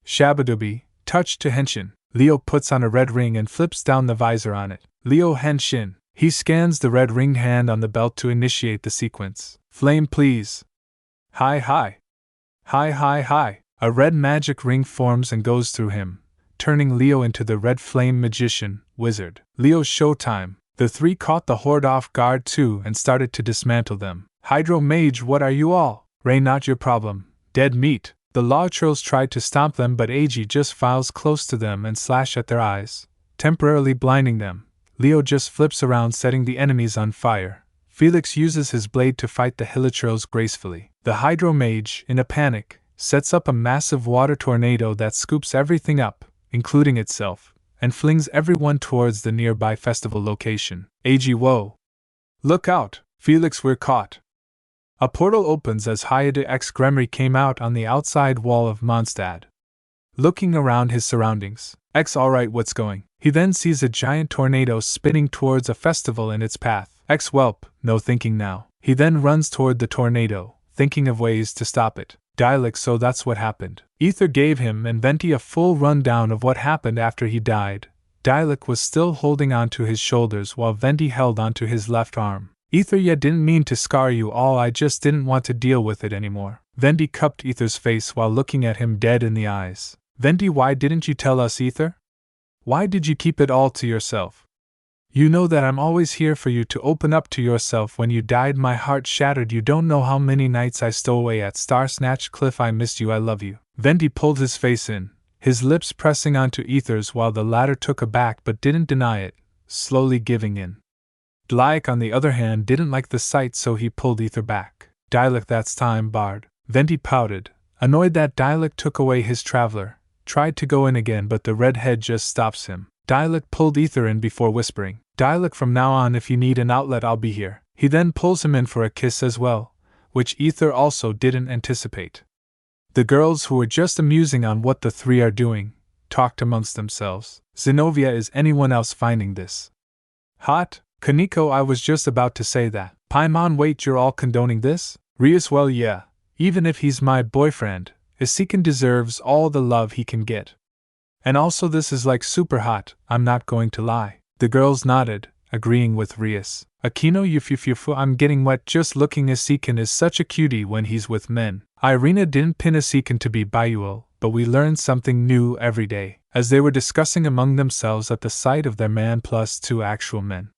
Shabadubi, touch to henshin. Leo puts on a red ring and flips down the visor on it. Leo henshin. He scans the red ringed hand on the belt to initiate the sequence. Flame, please. Hi hi. Hi hi hi. A red magic ring forms and goes through him, turning Leo into the red flame magician, wizard. Leo's showtime. The 3 caught the horde off guard too and started to dismantle them. Hydro Mage, what are you all? Ray, not your problem. Dead meat. The Lawchurls tried to stomp them, but AG just files close to them and slash at their eyes, temporarily blinding them, Liyue just flips around setting the enemies on fire. Felix uses his blade to fight the hilichurls gracefully. The Hydro Mage, in a panic, sets up a massive water tornado that scoops everything up, including itself, and flings everyone towards the nearby festival location. Ag whoa! Look out, Felix, we're caught! A portal opens as Hayate X Gremry came out on the outside wall of Mondstadt. Looking around his surroundings, X alright, what's going? He then sees a giant tornado spinning towards a festival in its path. X whelp, no thinking now. He then runs toward the tornado, thinking of ways to stop it. Diluc, so that's what happened. Aether gave him and Venti a full rundown of what happened after he died. Diluc was still holding onto his shoulders while Venti held onto his left arm. Aether, ya didn't mean to scar you all, I just didn't want to deal with it anymore. Venti cupped Aether's face while looking at him dead in the eyes. Venti, why didn't you tell us, Aether? Why did you keep it all to yourself? You know that I'm always here for you to open up to yourself. When you died, my heart shattered. You don't know how many nights I stole away at Star Snatch Cliff. I missed you, I love you. Venti pulled his face in, his lips pressing onto Aether's while the latter took aback but didn't deny it, slowly giving in. Diluc, on the other hand, didn't like the sight, so he pulled Aether back. Diluc, that's time, Bard. Venti pouted, annoyed that Diluc took away his traveler, tried to go in again but the redhead just stops him. Diluc pulled Aether in before whispering, Diluc, from now on if you need an outlet I'll be here. He then pulls him in for a kiss as well, which Aether also didn't anticipate. The girls, who were just amusing on what the three are doing, talked amongst themselves. Zenobia, is anyone else finding this hot? Kaneko, I was just about to say that. Paimon, wait, you're all condoning this? Rias, well yeah, even if he's my boyfriend, Isikin deserves all the love he can get. And also this is like super hot, I'm not going to lie. The girls nodded, agreeing with Rias. Akino, yufufufu, I'm getting wet just looking. Isikin is such a cutie when he's with men. Irina didn't pin Isikin to be biual, but we learned something new every day. As they were discussing among themselves at the sight of their man plus 2 actual men,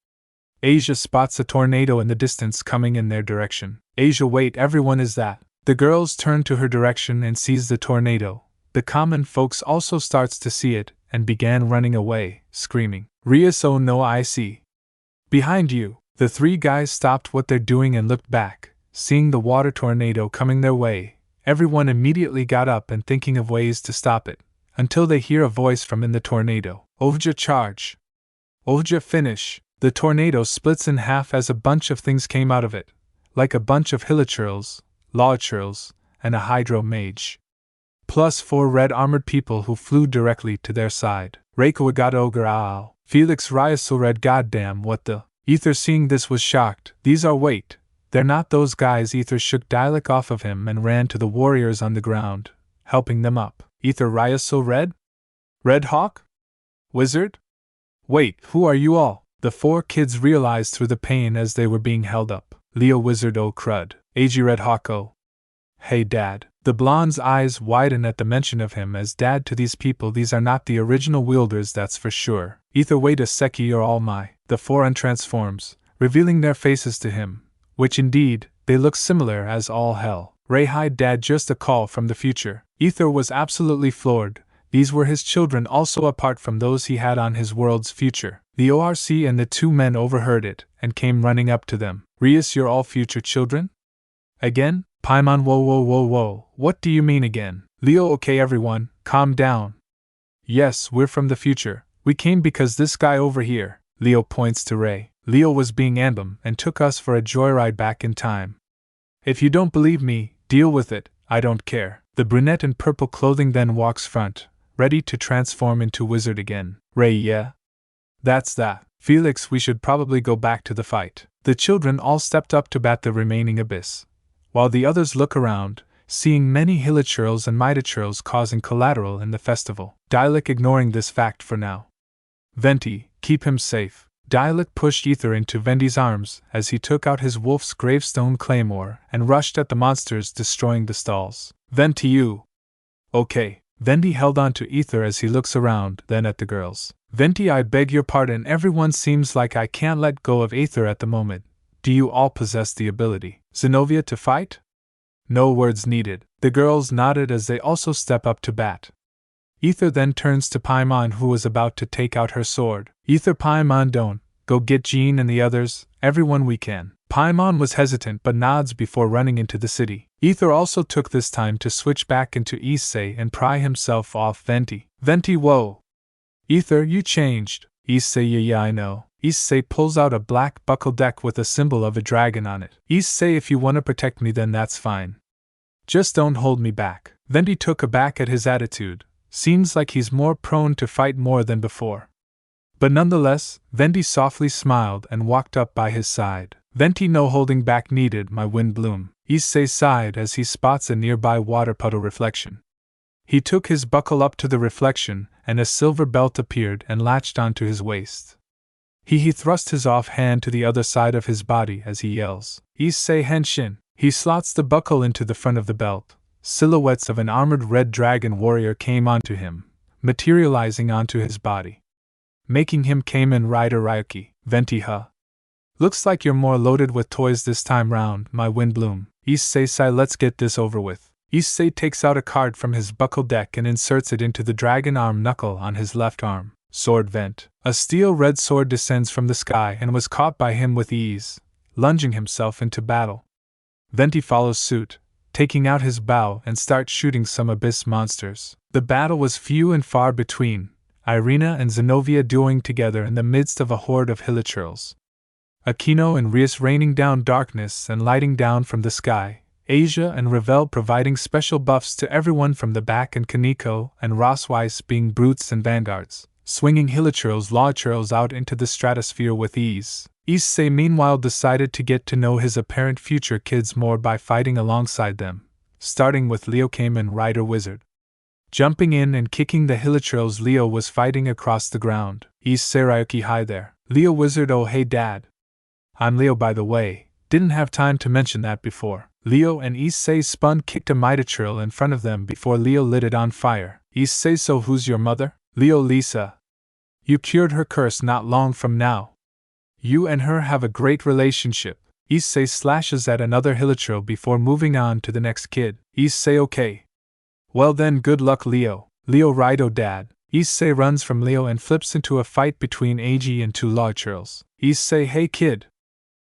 Asia spots a tornado in the distance coming in their direction. Asia, wait, everyone, is that? The girls turn to her direction and sees the tornado. The common folks also starts to see it, and began running away, screaming. Rias, oh no, I see. Behind you. The 3 guys stopped what they're doing and looked back, seeing the water tornado coming their way. Everyone immediately got up and thinking of ways to stop it, until they hear a voice from in the tornado. Ovja, charge. Ovja, finish. The tornado splits in half as a bunch of things came out of it, like a bunch of hilichurls, lawchurls, and a hydro mage, plus 4 red-armored people who flew directly to their side. Reiko got ogre ow. Felix Ryasul read, goddamn, what the? Aether, seeing this, was shocked. These are, wait, they're not those guys. Aether shook Diluc off of him and ran to the warriors on the ground, helping them up. Aether, Ryasul Red? Red Hawk? Wizard? Wait, who are you all? The 4 kids realized through the pain as they were being held up. Leo, Wizard, oh crud. Ag, Red Hawk, oh. Hey Dad. The blonde's eyes widen at the mention of him as dad to these people. These are not the original wielders, that's for sure. Aether, wait a sec, you're all my. The 4 untransforms, revealing their faces to him, which indeed, they look similar as all hell. Ray, hi Dad, just a call from the future. Aether was absolutely floored. These were his children, also apart from those he had on his world's future. The ORC and the 2 men overheard it, and came running up to them. Rias, you're all future children? Again? Paimon, whoa, what do you mean again? Leo, okay everyone, calm down. Yes, we're from the future. We came because this guy over here, Leo points to Ray. Leo was being Anthem and took us for a joyride back in time. If you don't believe me, deal with it, I don't care. The brunette in purple clothing then walks front, ready to transform into wizard again. Ray, yeah? That's that. Felix, we should probably go back to the fight. The children all stepped up to bat the remaining abyss, while the others look around, seeing many hilichurls and mitachurls causing collateral in the festival. Diluc ignoring this fact for now. Venti, keep him safe. Diluc pushed Aether into Venti's arms as he took out his wolf's gravestone claymore and rushed at the monsters, destroying the stalls. Venti, you. Okay. Venti held on to Aether as he looks around, then at the girls. Venti, I beg your pardon, everyone seems like I can't let go of Aether at the moment. Do you all possess the ability, Zenobia, to fight? No words needed. The girls nodded as they also step up to bat. Aether then turns to Paimon, who was about to take out her sword. Aether, Paimon, Go get Jean and the others, everyone we can. Paimon was hesitant but nods before running into the city. Aether also took this time to switch back into issei and pry himself off Venti. Venti, whoa! Aether, you changed. Issei, yeah, I know. Issei pulls out a black buckle deck with a symbol of a dragon on it. Issei, if you want to protect me, then that's fine. Just don't hold me back. Venti took aback at his attitude. Seems like he's more prone to fight more than before. But nonetheless, Venti softly smiled and walked up by his side. Venti, no holding back needed, my wind bloom. Issei sighed as he spots a nearby water puddle reflection. He took his buckle up to the reflection, and a silver belt appeared and latched onto his waist. He thrust his offhand to the other side of his body as he yells, Issei Henshin. He slots the buckle into the front of the belt. Silhouettes of an armored red dragon warrior came onto him, materializing onto his body, making him Kamen Rider Ryuki. Venti, huh? Looks like you're more loaded with toys this time round, my windbloom. Issei sigh, let's get this over with. Issei takes out a card from his buckle deck and inserts it into the dragon arm knuckle on his left arm. Sword vent. A steel red sword descends from the sky and was caught by him with ease, lunging himself into battle. Venti follows suit, taking out his bow and starts shooting some abyss monsters. The battle was few and far between, Irina and Zenobia dueling together in the midst of a horde of hilichurls. Aquino and Rias raining down darkness and lighting down from the sky, Asia and Ravel providing special buffs to everyone from the back, and Kaneko and Rossweiss being brutes and vanguards, swinging hilichurls lawchurls out into the stratosphere with ease. Issei meanwhile decided to get to know his apparent future kids more by fighting alongside them, starting with Liyue Kamen Rider Wizard. Jumping in and kicking the hilichurls, Liyue was fighting across the ground. Issei Ryuki, hi there. Liyue Wizard, oh hey dad. I'm Liyue, by the way, didn't have time to mention that before. Liyue and Issei spun kicked a mitochurl in front of them before Liyue lit it on fire. Issei, so who's your mother? Liyue, Lisa. You cured her curse not long from now. You and her have a great relationship. Issei slashes at another hilichurl before moving on to the next kid. Issei, okay. Well then, good luck, Liyue. Liyue, righto dad. Issei runs from Liyue and flips into a fight between Eiji and two lawchurls. Issei, hey kid.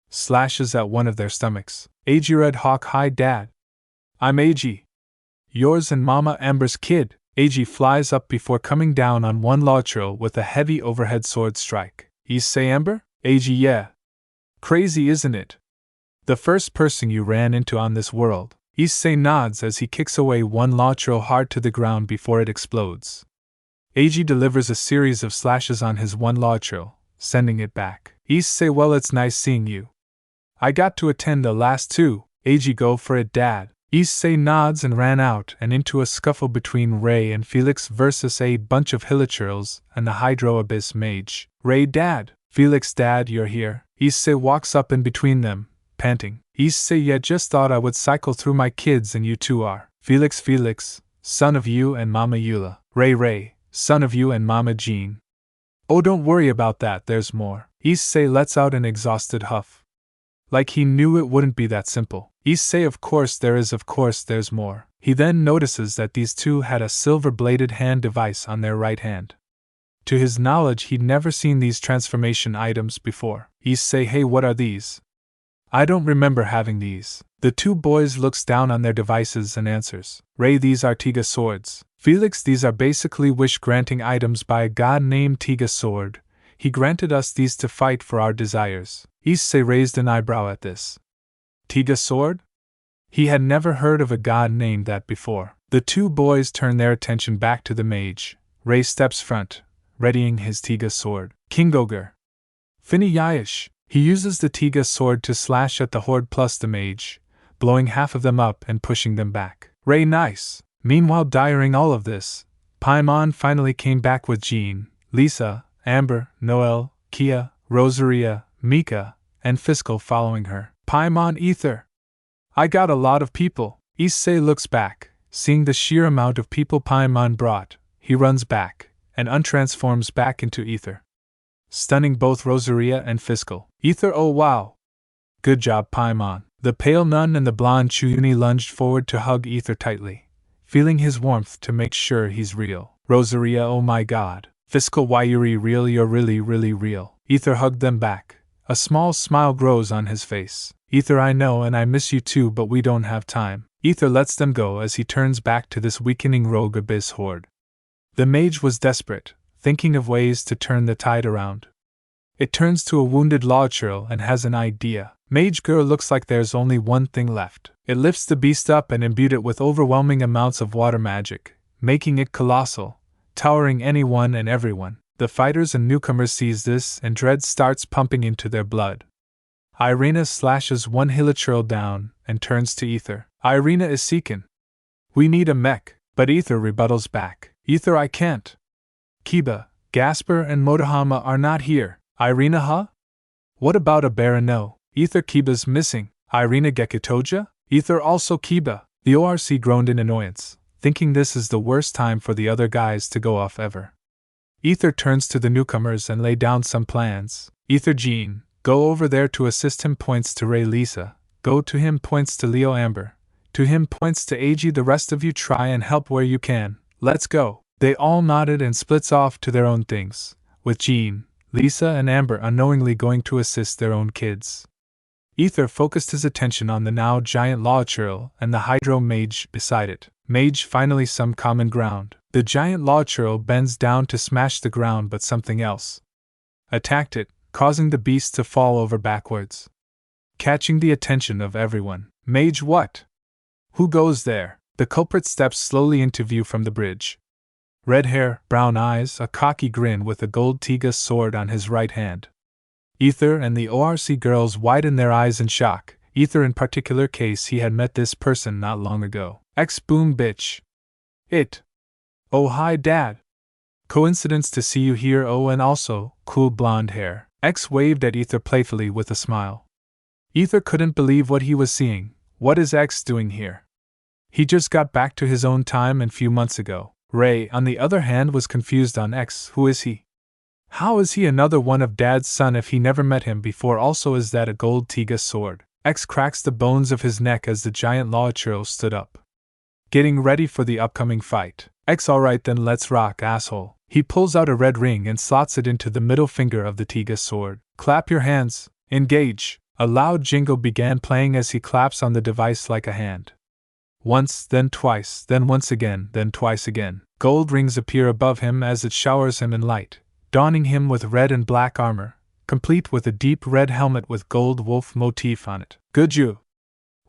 Slashes at one of their stomachs. Eiji, Red Hawk, hi dad. I'm Eiji. Yours and Mama Amber's kid. Eiji flies up before coming down on one lawchurl with a heavy overhead sword strike. Issei, Amber? Eiji, yeah. Crazy, isn't it? The first person you ran into on this world. Issei nods as he kicks away one lawchurl hard to the ground before it explodes. Eiji delivers a series of slashes on his one lawchurl, sending it back. Issei, well, it's nice seeing you. I got to attend the last two. Eiji, go for it dad. Issei nods and ran out and into a scuffle between Ray and Felix versus a bunch of hilichurls and the Hydro Abyss mage. Ray, dad. Felix, dad, you're here. Issei walks up in between them, panting. Issei, yeah, just thought I would cycle through my kids and you two are. Felix, Felix, son of you and Mama Eula. Ray, son of you and Mama Jean. Oh, don't worry about that, there's more. Issei lets out an exhausted huff. Like he knew it wouldn't be that simple. Issei, of course there's more. He then notices that these two had a silver-bladed hand device on their right hand. To his knowledge, he'd never seen these transformation items before. Issei, hey, what are these? I don't remember having these. The two boys looks down on their devices and answers. Ray, these are Tiga swords. Felix, these are basically wish-granting items by a god named Tiga Sword. He granted us these to fight for our desires. Issei raised an eyebrow at this. Tiga Sword? He had never heard of a god named that before. The two boys turn their attention back to the mage. Ray steps front, readying his Tiga Sword. Kingoger. Finny Yayish. He uses the Tiga Sword to slash at the horde plus the mage, blowing half of them up and pushing them back. Ray, nice. Meanwhile, during all of this, Paimon finally came back with Jean, Lisa, Amber, Noelle, Kaeya, Rosaria, Mika, and Fiscal following her. Paimon, Aether. I got a lot of people. Issei looks back, seeing the sheer amount of people Paimon brought. He runs back, and untransforms back into Aether, stunning both Rosaria and Fiscal. Aether, oh wow. Good job, Paimon. The pale nun and the blonde Chuyuni lunged forward to hug Aether tightly, feeling his warmth to make sure he's real. Rosaria, oh my god. Fiscal, why you're real, you're really, really real. Aether hugged them back. A small smile grows on his face. Aether, I know and I miss you too, but we don't have time. Aether lets them go as he turns back to this weakening rogue abyss horde. The mage was desperate, thinking of ways to turn the tide around. It turns to a wounded Lawchurl and has an idea. Mage girl, looks like there's only one thing left. It lifts the beast up and imbued it with overwhelming amounts of water magic, making it colossal, towering anyone and everyone. The fighters and newcomers sees this, and dread starts pumping into their blood. Irina slashes one Hilichurl down and turns to Aether. Irina is seeking. We need a mech, but Aether rebuttals back. Aether, I can't. Kiba, Gasper, and Modama are not here. Irina, huh? What about a Baron? No. Aether, Kiba's missing. Irina, Gekitoja? Aether, also Kiba. The ORC groaned in annoyance, thinking this is the worst time for the other guys to go off ever. Aether turns to the newcomers and lay down some plans. Aether, Jean, go over there to assist him, points to Ray. Lisa, go to him, points to Leo. Amber, to him, points to Ag. The rest of you try and help where you can. Let's go. They all nodded and splits off to their own things, with Jean, Lisa, and Amber unknowingly going to assist their own kids. Aether focused his attention on the now giant Lawchurl and the Hydro Mage beside it. Mage, finally some common ground. The giant Lawchurl bends down to smash the ground, but something else attacked it, causing the beast to fall over backwards, catching the attention of everyone. Mage, what? Who goes there? The culprit steps slowly into view from the bridge. Red hair, brown eyes, a cocky grin with a gold Tiga sword on his right hand. Aether and the ORC girls widen their eyes in shock. Aether in particular case he had met this person not long ago. X boom bitch. It. Oh hi dad. Coincidence to see you here. Oh, and also, cool blonde hair. X waved at Aether playfully with a smile. Aether couldn't believe what he was seeing. What is X doing here? He just got back to his own time and few months ago. Ray, on the other hand, was confused on X. Who is he? How is he another one of Dad's son if he never met him before? Also, is that a gold Tiga sword? X cracks the bones of his neck as the giant Lawchurl stood up, getting ready for the upcoming fight. X, alright then, let's rock, asshole. He pulls out a red ring and slots it into the middle finger of the Tiga sword. Clap your hands. Engage. A loud jingle began playing as he claps on the device like a hand. Once, then twice, then once again, then twice again. Gold rings appear above him as it showers him in light, donning him with red and black armor, complete with a deep red helmet with gold wolf motif on it. Good you,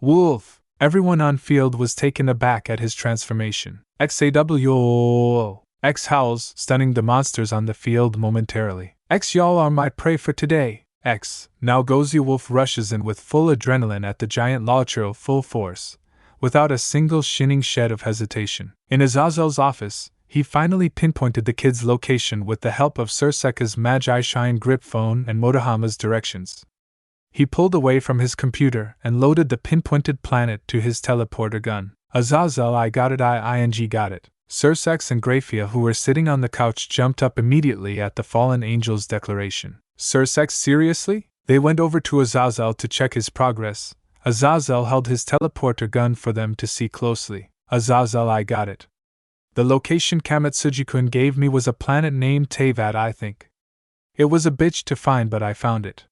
wolf! Everyone on field was taken aback at his transformation. XAWO! X howls, stunning the monsters on the field momentarily. X, y'all are my prey for today. X, now goes you. Wolf rushes in with full adrenaline at the giant Lawchurl, full force, without a single shinning shed of hesitation. In Azazel's office, he finally pinpointed the kid's location with the help of Surseka's Magi Shine grip phone and Modahama's directions. He pulled away from his computer and loaded the pinpointed planet to his teleporter gun. Azazel, I got it, ING got it. Sursex and Grafia, who were sitting on the couch, jumped up immediately at the fallen angel's declaration. Sursex, seriously? They went over to Azazel to check his progress. Azazel held his teleporter gun for them to see closely. Azazel, I got it. The location Kamatsuji-kun gave me was a planet named Tevat, I think. It was a bitch to find, but I found it.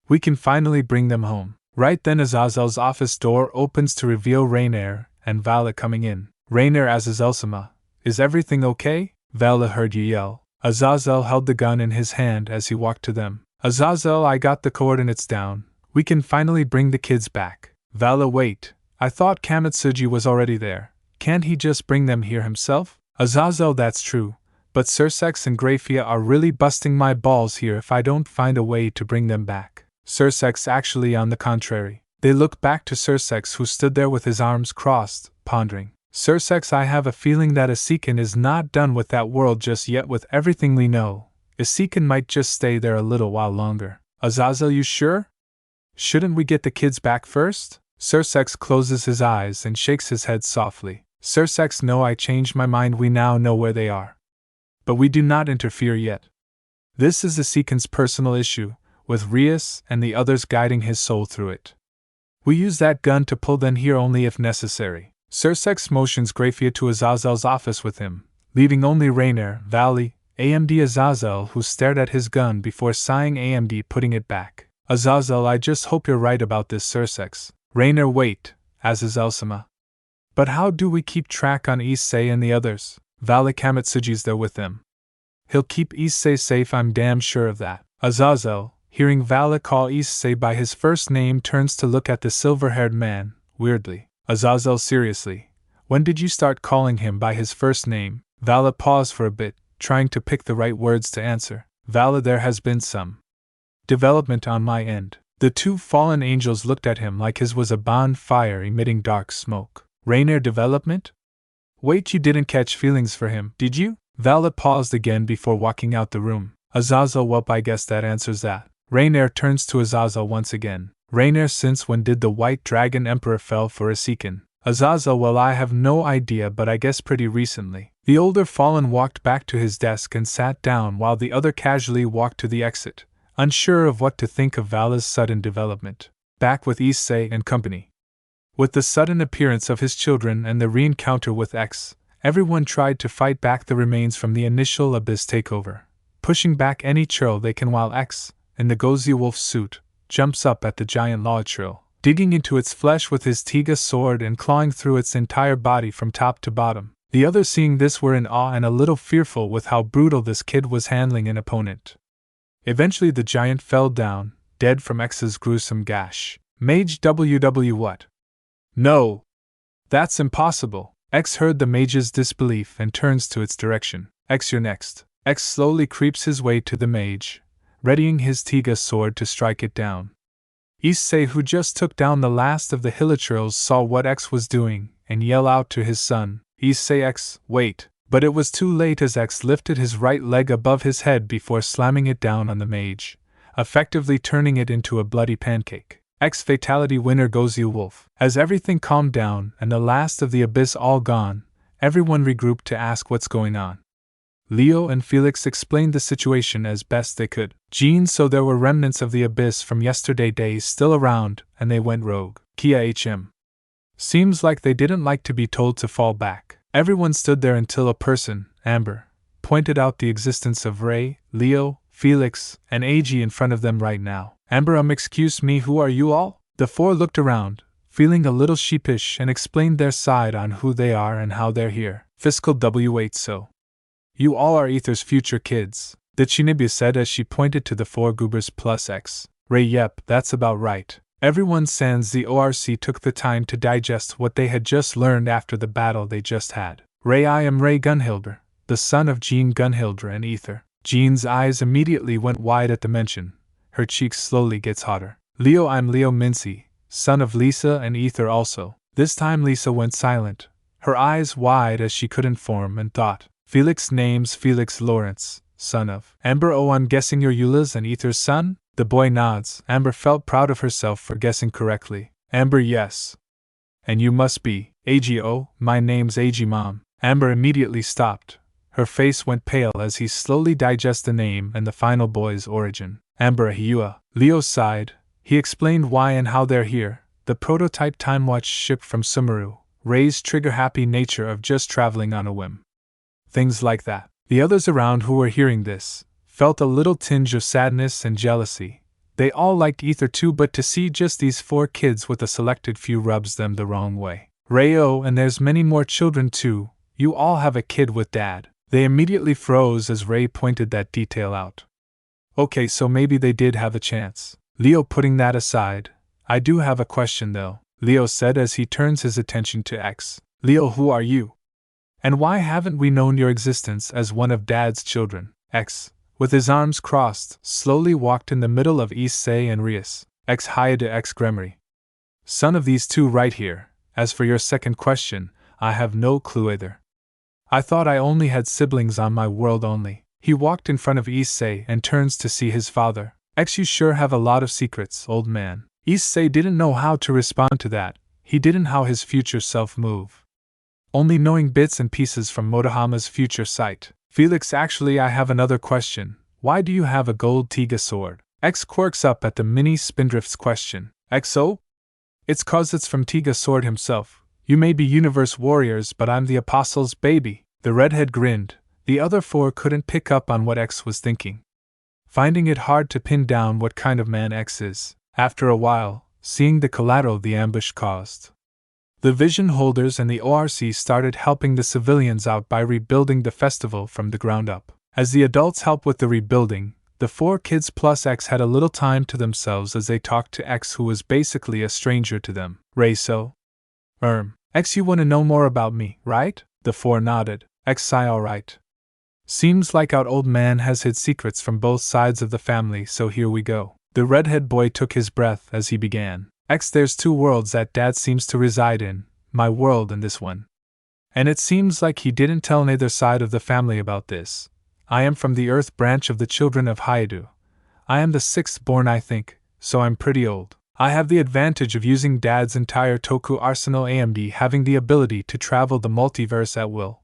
We can finally bring them home. Right then Azazel's office door opens to reveal Rainier and Vala coming in. Rainier, Azazel-sama, is everything okay? Vala heard you yell. Azazel held the gun in his hand as he walked to them. Azazel, I got the coordinates down. We can finally bring the kids back. Vala, wait. I thought Kamatsuji was already there. Can't he just bring them here himself? Azazel, that's true, but Sursex and Grafia are really busting my balls here if I don't find a way to bring them back. Sursex, actually, on the contrary. They looked back to Sursex, who stood there with his arms crossed, pondering. Sursex, I have a feeling that Isikin is not done with that world just yet. With everything we know, Isikin might just stay there a little while longer. Azazel, you sure? Shouldn't we get the kids back first? Sursex closes his eyes and shakes his head softly. Sursex, no, I changed my mind. We now know where they are. But we do not interfere yet. This is Isikin's personal issue, with Rias and the others guiding his soul through it. We use that gun to pull them here only if necessary. Sursex motions Grafia to Azazel's office with him, leaving only Rainier, Valley, AMD Aazel, who stared at his gun before sighing, AMD putting it back. Aazel, I just hope you're right about this, Sursex. Rainer, wait, Azazel-sama. But how do we keep track on Issei and the others? Vale Kamitsuji's there with them. He'll keep Issei safe, I'm damn sure of that. Azazel, hearing Vale call Issei by his first name, turns to look at the silver-haired man, weirdly. Azazel, seriously, when did you start calling him by his first name? Vale paused for a bit, trying to pick the right words to answer. Vale, there has been some development on my end. The two fallen angels looked at him like his was a bonfire emitting dark smoke. Rainer, development? Wait, you didn't catch feelings for him, did you? Vale paused again before walking out the room. Azazel, well, I guess that answers that. Rainer turns to Azazel once again. Rainer, since when did the White Dragon Emperor fell for Asikan? Azazel, well, I have no idea, but I guess pretty recently. The older fallen walked back to his desk and sat down while the other casually walked to the exit, unsure of what to think of Vale's sudden development. Back with Issei and company. With the sudden appearance of his children and the re-encounter with X, everyone tried to fight back the remains from the initial Abyss takeover, pushing back any churl they can, while X, in the Gozi wolf suit, jumps up at the giant Lawtrill, digging into its flesh with his Tiga sword and clawing through its entire body from top to bottom. The others, seeing this, were in awe and a little fearful with how brutal this kid was handling an opponent. Eventually the giant fell down, dead from X's gruesome gash. Mage WW, what? No! That's impossible. X heard the mage's disbelief and turns to its direction. X, you're next. X slowly creeps his way to the mage, readying his Tiga sword to strike it down. Issei, who just took down the last of the Hilichurls, saw what X was doing and yelled out to his son, Issei, X, wait. But it was too late as X lifted his right leg above his head before slamming it down on the mage, effectively turning it into a bloody pancake. X fatality winner Gozi Wolf. As everything calmed down and the last of the Abyss all gone, everyone regrouped to ask what's going on. Liyue and Felix explained the situation as best they could. Jean, so there were remnants of the Abyss from yesterday days still around, and they went rogue. Kaeya HM. Seems like they didn't like to be told to fall back. Everyone stood there until a person, Amber, pointed out the existence of Ray, Liyue, Felix, and AG in front of them right now. Amber, excuse me, who are you all? The four looked around, feeling a little sheepish, and explained their side on who they are and how they're here. Fiscal W8, so you all are Aether's future kids, the Chinibya said as she pointed to the four goobers plus X. Ray, yep, that's about right. Everyone sans the ORC took the time to digest what they had just learned after the battle they just had. Ray, I am Ray Gunhildr, the son of Jean Gunhildr and Aether. Jean's eyes immediately went wide at the mention. Her cheeks slowly gets hotter. Liyue, I'm Liyue Mincy, son of Lisa and Aether also. This time Lisa went silent, her eyes wide as she couldn't form and thought. Felix, name's Felix Lawrence, son of Amber. Oh, I'm guessing you're Eula's and Aether's son? The boy nods. Amber felt proud of herself for guessing correctly. Amber, yes. And you must be AG. Oh, my name's AG, Mom. Amber immediately stopped. Her face went pale as he slowly digested the name and the final boy's origin. Amber, Hiyua. Liyue sighed. He explained why and how they're here. The prototype Time Watch ship from Sumeru. Ray's trigger-happy nature of just traveling on a whim. Things like that. The others around who were hearing this felt a little tinge of sadness and jealousy. They all liked Aether too, but to see just these four kids with a selected few rubs them the wrong way. Ray, oh, and there's many more children too. You all have a kid with Dad. They immediately froze as Ray pointed that detail out. Okay, so maybe they did have a chance. Liyue, putting that aside, I do have a question though, Liyue said as he turns his attention to X. Liyue, who are you? And why haven't we known your existence as one of Dad's children? X, with his arms crossed, slowly walked in the middle of Issei and Rias. X Hayade X Gremory. Son of these two right here. As for your second question, I have no clue either. I thought I only had siblings on my world only. He walked in front of Issei and turns to see his father. X, you sure have a lot of secrets, old man. Issei didn't know how to respond to that. He didn't how his future self move. Only knowing bits and pieces from Modama's future sight. Felix, actually I have another question. Why do you have a gold Tiga sword? X quirks up at the mini Spindrift's question. XO? It's cause it's from Tiga sword himself. You may be universe warriors, but I'm the apostle's baby. The redhead grinned, The other four couldn't pick up on what X was thinking, finding it hard to pin down what kind of man X is, after a while, seeing the collateral the ambush caused. The vision holders and the ORC started helping the civilians out by rebuilding the festival from the ground up. As the adults helped with the rebuilding, the four kids plus X had a little time to themselves as they talked to X, who was basically a stranger to them. Ray, so? X, you want to know more about me, right? The four nodded. X sigh, alright. Seems like our old man has hid secrets from both sides of the family, so here we go. The redhead boy took his breath as he began. X, there's two worlds that Dad seems to reside in, my world and this one. And it seems like he didn't tell neither side of the family about this. I am from the Earth branch of the children of Haidu. I am the sixth born, I think, so I'm pretty old. I have the advantage of using Dad's entire Toku arsenal, AMD having the ability to travel the multiverse at will.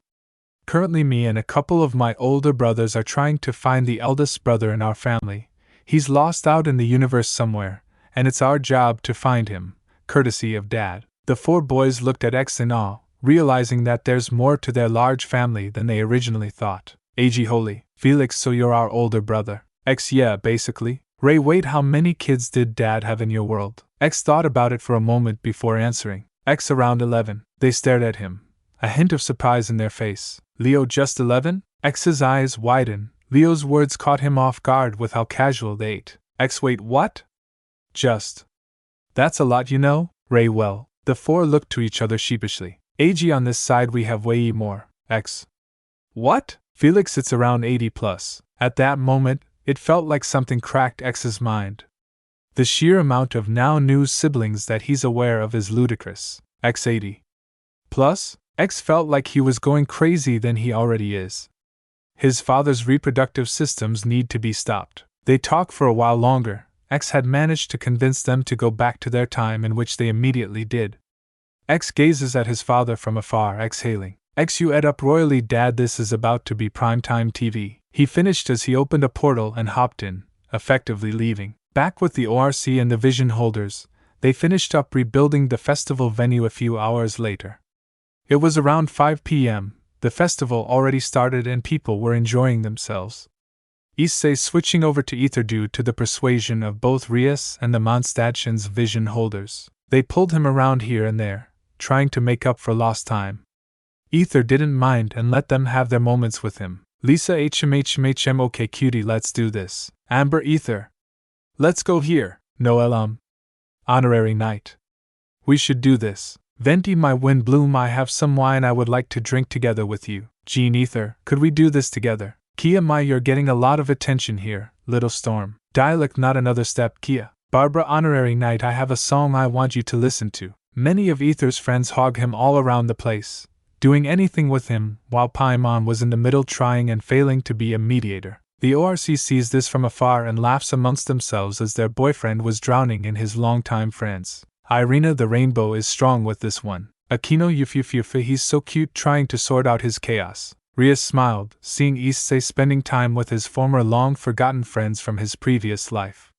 Currently me and a couple of my older brothers are trying to find the eldest brother in our family. He's lost out in the universe somewhere, and it's our job to find him, courtesy of Dad. The four boys looked at X in awe, realizing that there's more to their large family than they originally thought. AG holy, Felix, so you're our older brother. X, yeah, basically. Ray, wait, how many kids did Dad have in your world? X thought about it for a moment before answering. X, around 11. They stared at him, a hint of surprise in their face. Leo, just 11? X's eyes widened. Leo's words caught him off guard with how casual they ate. X, wait, what? Just. That's a lot, you know? Ray, well. The four looked to each other sheepishly. AG, on this side we have way more. X. What? Felix, it's around 80 plus. At that moment, it felt like something cracked X's mind. The sheer amount of now new siblings that he's aware of is ludicrous. X 80 plus? X felt like he was going crazy than he already is. His father's reproductive systems need to be stopped. They talked for a while longer. X had managed to convince them to go back to their time, in which they immediately did. X gazes at his father from afar, exhaling. X, you ed up royally, Dad, this is about to be primetime TV. He finished as he opened a portal and hopped in, effectively leaving. Back with the ORC and the vision holders, they finished up rebuilding the festival venue a few hours later. It was around 5 p.m., the festival already started and people were enjoying themselves. Issei switching over to Aether due to the persuasion of both Rias and the Mondstadt's vision holders. They pulled him around here and there, trying to make up for lost time. Aether didn't mind and let them have their moments with him. Lisa HMHMHM, okay cutie, let's do this. Amber, Aether. Let's go here. Noel, Honorary Knight. We should do this. Venti, my wind bloom, I have some wine I would like to drink together with you. Jean, Aether, could we do this together? Kaeya, my, you're getting a lot of attention here, little storm. Diluc, not another step. Kaeya. Barbara, Honorary Knight, I have a song I want you to listen to. Many of Aether's friends hog him all around the place, doing anything with him, while Paimon was in the middle trying and failing to be a mediator. The ORC sees this from afar and laughs amongst themselves as their boyfriend was drowning in his longtime friends. Irina the Rainbow is strong with this one. Akino Yufyufyufa, he's so cute trying to sort out his chaos. Rias smiled, seeing Issei spending time with his former long-forgotten friends from his previous life.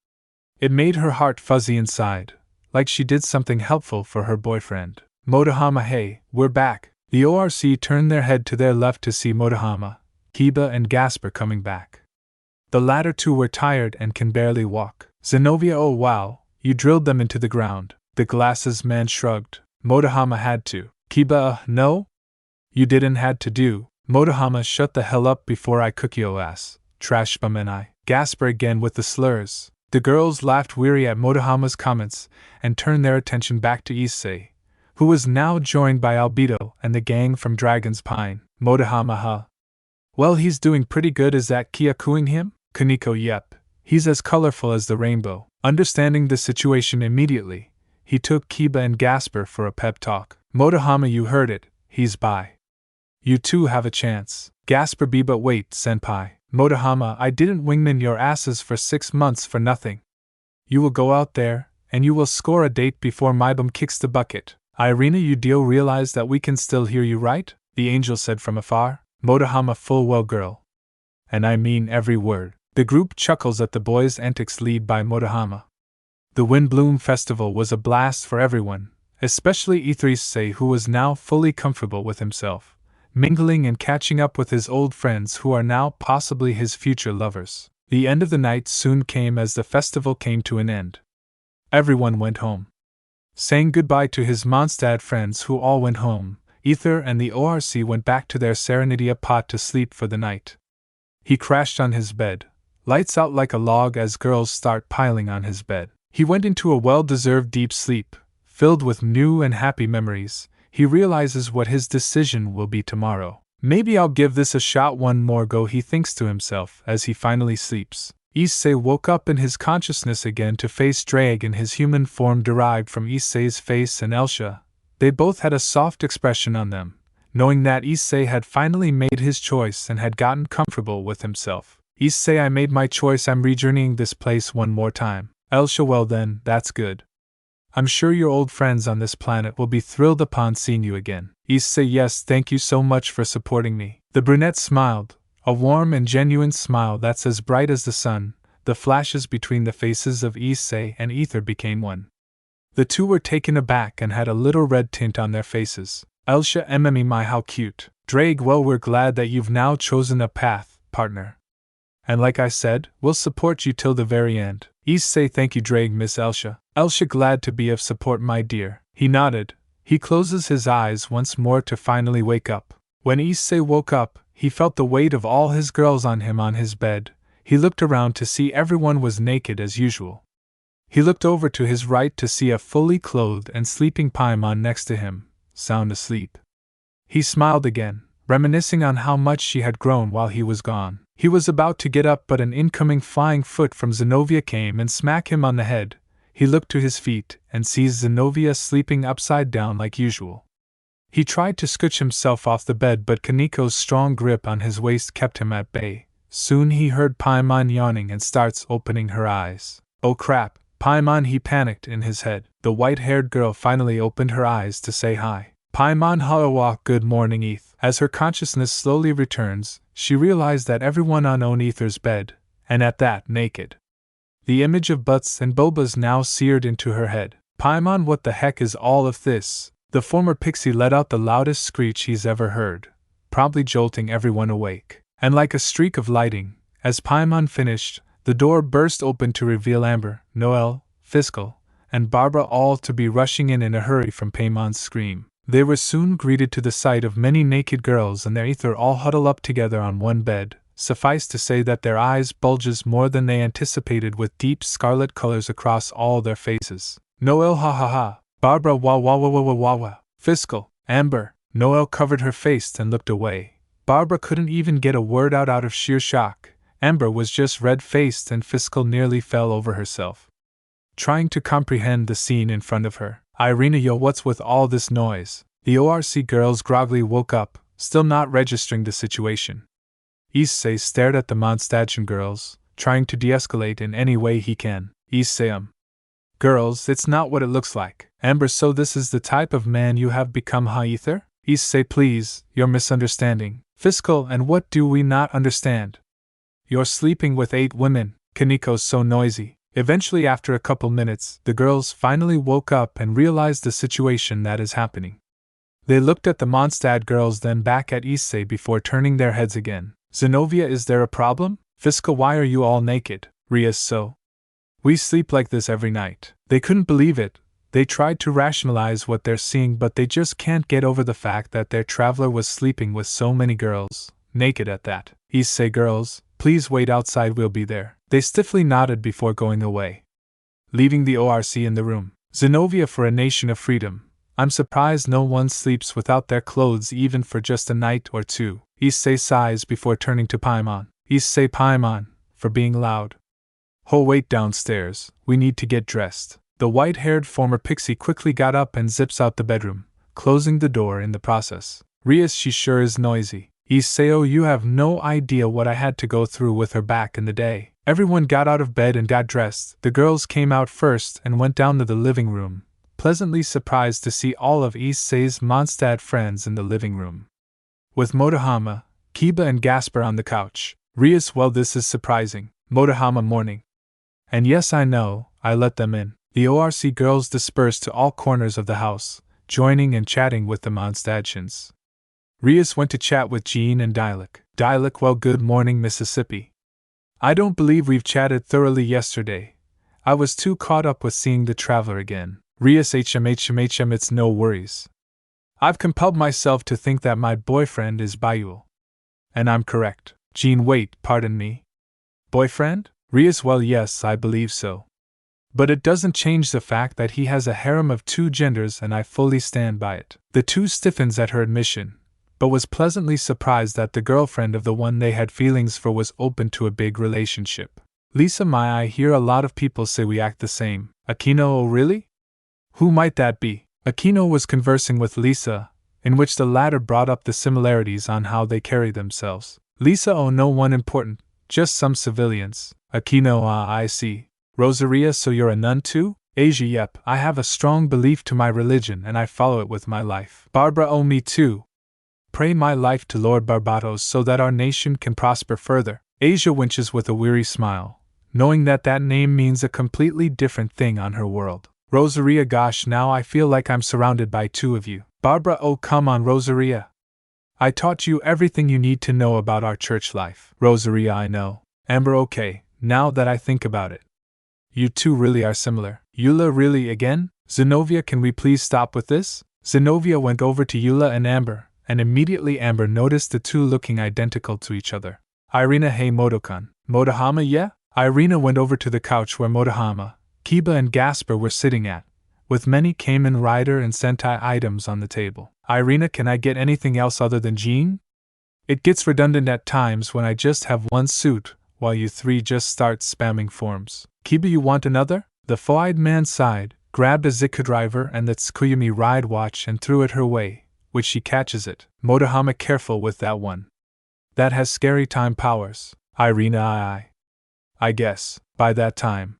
It made her heart fuzzy inside, like she did something helpful for her boyfriend. Modama, hey, we're back. The ORC turned their head to their left to see Modama, Kiba and Gasper coming back. The latter two were tired and can barely walk. Zenobia, oh wow, you drilled them into the ground. The glasses man shrugged. Modama had to. Kiba, no? You didn't had to do. Modama, shut the hell up before I cook your ass. Trash bum and I. Gasper again with the slurs. The girls laughed weary at Modama's comments and turned their attention back to Issei, who was now joined by Albedo and the gang from Dragonspine. Modama, huh? Well, he's doing pretty good. Is that Kaeya cooing him? Kaneko, yep. He's as colorful as the rainbow. Understanding the situation immediately, he took Kiba and Gasper for a pep talk. Modama, you heard it, he's bi. You two have a chance. Gasper, B, but wait, senpai. Modama, I didn't wingman your asses for 6 months for nothing. You will go out there, and you will score a date before my bum kicks the bucket. Irina, you do realize that we can still hear you, right? The angel said from afar. Modama, full well, girl. And I mean every word. The group chuckles at the boys' antics led by Modama. The Windbloom Festival was a blast for everyone, especially Issei, who was now fully comfortable with himself. mingling and catching up with his old friends who are now possibly his future lovers. The end of the night soon came as the festival came to an end. Everyone went home. Saying goodbye to his Mondstadt friends who all went home, Aether and the ORC went back to their Serenity pot to sleep for the night. He crashed on his bed, lights out like a log as girls start piling on his bed. He went into a well-deserved deep sleep, filled with new and happy memories. He realizes what his decision will be tomorrow. Maybe I'll give this a shot one more go, he thinks to himself as he finally sleeps. Issei woke up in his consciousness again to face Drag in his human form derived from Issei's face and Elsha. They both had a soft expression on them, knowing that Issei had finally made his choice and had gotten comfortable with himself. Issei, I made my choice, I'm rejourneying this place one more time. Elsha, well then, that's good. I'm sure your old friends on this planet will be thrilled upon seeing you again. Issei, yes, thank you so much for supporting me. The brunette smiled, a warm and genuine smile that's as bright as the sun. The flashes between the faces of Issei and Aether became one. The two were taken aback and had a little red tint on their faces. Elsha, my how cute. Drag, well, we're glad that you've now chosen a path, partner. And like I said, we'll support you till the very end. Issei, thank you, Drag, Miss Elsha. Elsha, glad to be of support, my dear. He nodded. He closes his eyes once more to finally wake up. When Issei woke up, he felt the weight of all his girls on him on his bed. He looked around to see everyone was naked as usual. He looked over to his right to see a fully clothed and sleeping Paimon next to him, sound asleep. He smiled again, reminiscing on how much she had grown while he was gone. He was about to get up, but an incoming flying foot from Zenobia came and smacked him on the head. He looked to his feet and sees Zenobia sleeping upside down like usual. He tried to scooch himself off the bed, but Kaniko's strong grip on his waist kept him at bay. Soon he heard Paimon yawning and starts opening her eyes. Oh crap, Paimon, he panicked in his head. The white-haired girl finally opened her eyes to say hi. Paimon, hawa, good morning, Eth. As her consciousness slowly returns, she realized that everyone on Aether's bed, and at that, naked. The image of butts and bobas now seared into her head. Paimon, what the heck is all of this? The former pixie let out the loudest screech he's ever heard, promptly jolting everyone awake. And like a streak of lightning, as Paimon finished, the door burst open to reveal Amber, Noelle, Fiscal, and Barbara, all to be rushing in a hurry from Paimon's scream. They were soon greeted to the sight of many naked girls and their Aether all huddled up together on one bed. Suffice to say that their eyes bulges more than they anticipated, with deep scarlet colors across all their faces. Noelle, ha ha ha. Barbara, wah wah wah wah wah wah wah. Fiscal, Amber. Noelle covered her face and looked away. Barbara couldn't even get a word out of sheer shock. Amber was just red-faced, and Fiscal nearly fell over herself, trying to comprehend the scene in front of her. Irina, yo, what's with all this noise? The ORC girls groggily woke up, still not registering the situation. Issei stared at the Mondstadt girls, trying to de-escalate in any way he can. Issei, girls, it's not what it looks like. Amber, so this is the type of man you have become, huh, Aether? Issei, please, you're misunderstanding. Fiscal, and what do we not understand? You're sleeping with 8 women. Kaniko's so noisy. Eventually, after a couple minutes, the girls finally woke up and realized the situation that is happening. They looked at the Mondstadt girls, then back at Issei before turning their heads again. Zenobia, is there a problem? Fiscal, why are you all naked? Rias, so we sleep like this every night. They couldn't believe it. They tried to rationalize what they're seeing, but they just can't get over the fact that their traveler was sleeping with so many girls, naked at that. Issei, girls, please wait outside, we'll be there. They stiffly nodded before going away, leaving the ORC in the room. Zenobia, for a nation of freedom, I'm surprised no one sleeps without their clothes even for just a night or two. Issei sighs before turning to Paimon. Issei, Paimon, for being loud. Oh, wait downstairs, we need to get dressed. The white-haired former pixie quickly got up and zips out the bedroom, closing the door in the process. Rias, she sure is noisy. Issei, you have no idea what I had to go through with her back in the day. Everyone got out of bed and got dressed. The girls came out first and went down to the living room, pleasantly surprised to see all of Issei's Mondstadt friends in the living room, with Modama, Kiba and Gasper on the couch. Rias, well, this is surprising. Modama, morning. And yes, I know, I let them in. The ORC girls dispersed to all corners of the house, joining and chatting with the Mondstadtians. Rias went to chat with Jean and Diluc. Diluc, well, good morning, Mississippi. I don't believe we've chatted thoroughly yesterday. I was too caught up with seeing the Traveler again. Rias, HM, it's no worries. I've compelled myself to think that my boyfriend is Bayul. And I'm correct. Jean, wait, pardon me. Boyfriend? Rias, well, yes, I believe so. But it doesn't change the fact that he has a harem of 2 genders, and I fully stand by it. The 2 stiffens at her admission, but was pleasantly surprised that the girlfriend of the one they had feelings for was open to a big relationship. Lisa, I hear a lot of people say we act the same. Aquino, oh really? Who might that be? Aquino was conversing with Lisa, in which the latter brought up the similarities on how they carry themselves. Lisa, oh, no one important, just some civilians. Aquino, I see. Rosaria, so you're a nun too? Asia, yep, I have a strong belief to my religion and I follow it with my life. Barbara, oh, me too. Pray my life to Lord Barbatos so that our nation can prosper further. Asia winches with a weary smile, knowing that that name means a completely different thing on her world. Rosaria, gosh, now I feel like I'm surrounded by 2 of you. Barbara, oh come on, Rosaria. I taught you everything you need to know about our church life. Rosaria, I know. Amber, okay, now that I think about it. You 2 really are similar. Eula, really again? Zenobia, can we please stop with this? Zenobia went over to Eula and Amber, and immediately Amber noticed the 2 looking identical to each other. Irina, hey Modokan. Modahama, yeah? Irina went over to the couch where Modahama, Kiba and Gasper were sitting at, with many Kamen Rider and Sentai items on the table. Irina, can I get anything else other than Jean? It gets redundant at times when I just have one suit, while you 3 just start spamming forms. Kiba, you want another? The four-eyed man sighed, grabbed a Zika driver and the Tsukuyumi ride watch and threw it her way, which she catches it. Modahama, careful with that one. That has scary time powers. Irina, I guess, by that time.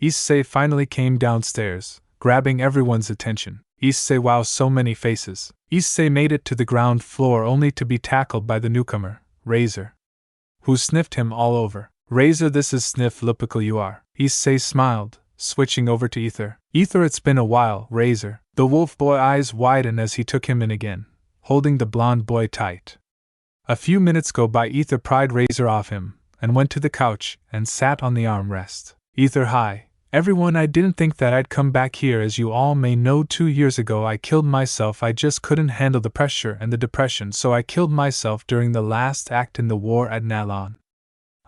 Issei finally came downstairs, grabbing everyone's attention. Issei, wow, so many faces. Issei made it to the ground floor only to be tackled by the newcomer, Razor, who sniffed him all over. Razor, this is Sniff Lupical you are. Issei smiled, switching over to Aether. Aether, it's been a while, Razor. The wolf boy eyes widen as he took him in again, holding the blonde boy tight. A few minutes go by. Aether pried Razor off him, and went to the couch, and sat on the armrest. Aether, hi. Everyone, I didn't think that I'd come back here. As you all may know, 2 years ago I killed myself. I just couldn't handle the pressure and the depression, so I killed myself during the last act in the war at Nalon.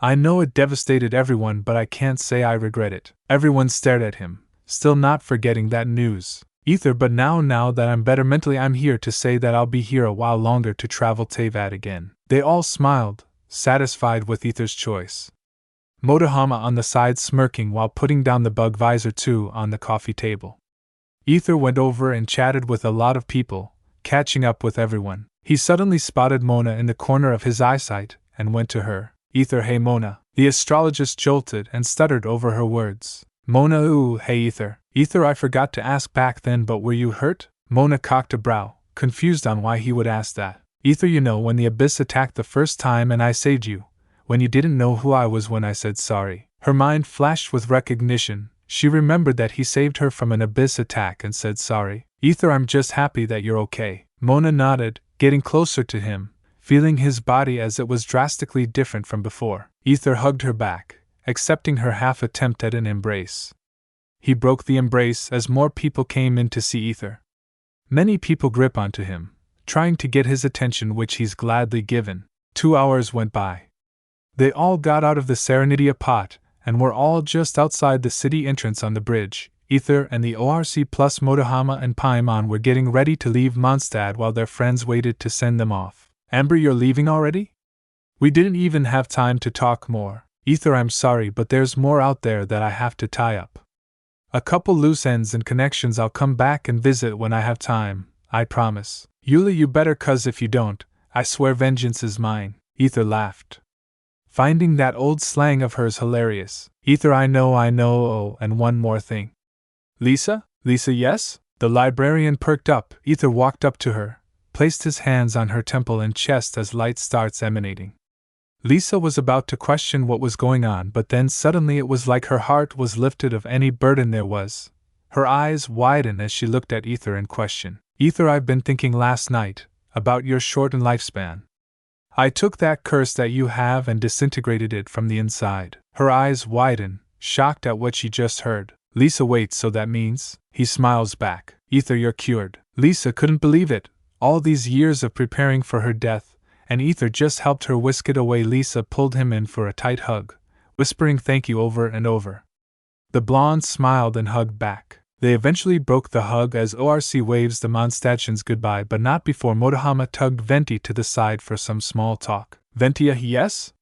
I know it devastated everyone, but I can't say I regret it. Everyone stared at him, still not forgetting that news. Aether, but now that I'm better mentally, I'm here to say that I'll be here a while longer to travel Teyvat again. They all smiled, satisfied with Aether's choice. Modahama on the side smirking while putting down the bug visor 2 on the coffee table. Aether went over and chatted with a lot of people, catching up with everyone. He suddenly spotted Mona in the corner of his eyesight, and went to her. Aether, hey Mona. The astrologist jolted and stuttered over her words. Mona, ooh, hey Aether. Aether, I forgot to ask back then, but were you hurt? Mona cocked a brow, confused on why he would ask that. Aether, you know when the abyss attacked the first time and I saved you, when you didn't know who I was when I said sorry. Her mind flashed with recognition. She remembered that he saved her from an abyss attack and said sorry. Aether, I'm just happy that you're okay. Mona nodded, getting closer to him, feeling his body as it was drastically different from before. Aether hugged her back, accepting her half attempt at an embrace. He broke the embrace as more people came in to see Aether. Many people grip onto him, trying to get his attention, which he's gladly given. 2 hours went by. They all got out of the Serenitia pot, and were all just outside the city entrance on the bridge. Aether and the ORC plus Modahama and Paimon were getting ready to leave Mondstadt while their friends waited to send them off. Amber, you're leaving already? We didn't even have time to talk more. Aether, I'm sorry, but there's more out there that I have to tie up. A couple loose ends and connections. I'll come back and visit when I have time, I promise. Eula, you better, cause if you don't, I swear vengeance is mine. Aether laughed, finding that old slang of hers hilarious. Aether, I know, oh, and one more thing. Lisa? Lisa, yes? The librarian perked up. Aether walked up to her, placed his hands on her temple and chest as light starts emanating. Lisa was about to question what was going on, but then suddenly it was like her heart was lifted of any burden there was. Her eyes widened as she looked at Aether in question. Aether, I've been thinking last night. about your shortened lifespan. I took that curse that you have and disintegrated it from the inside. Her eyes widen, shocked at what she just heard. Lisa waits, so that means? He smiles back. Aether, you're cured. Lisa couldn't believe it. All these years of preparing for her death, and Aether just helped her whisk it away. Lisa pulled him in for a tight hug, whispering thank you over and over. The blonde smiled and hugged back. They eventually broke the hug as ORC waves the Mondstadtians goodbye, but not before Modama tugged Venti to the side for some small talk. Venti, yes?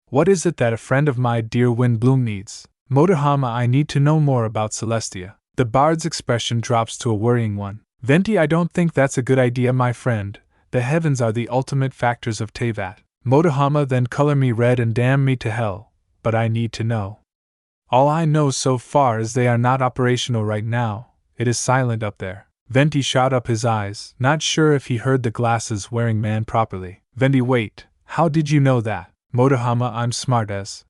What is it that a friend of my dear Windbloom needs? Modama, I need to know more about Celestia. The bard's expression drops to a worrying one. Venti, I don't think that's a good idea, my friend. The heavens are the ultimate factors of Teyvat. Modama, then color me red and damn me to hell, but I need to know. All I know so far is they are not operational right now. It is silent up there. Venti shot up his eyes, not sure if he heard the glasses-wearing man properly. Venti, wait, how did you know that? Modama, I'm smart as.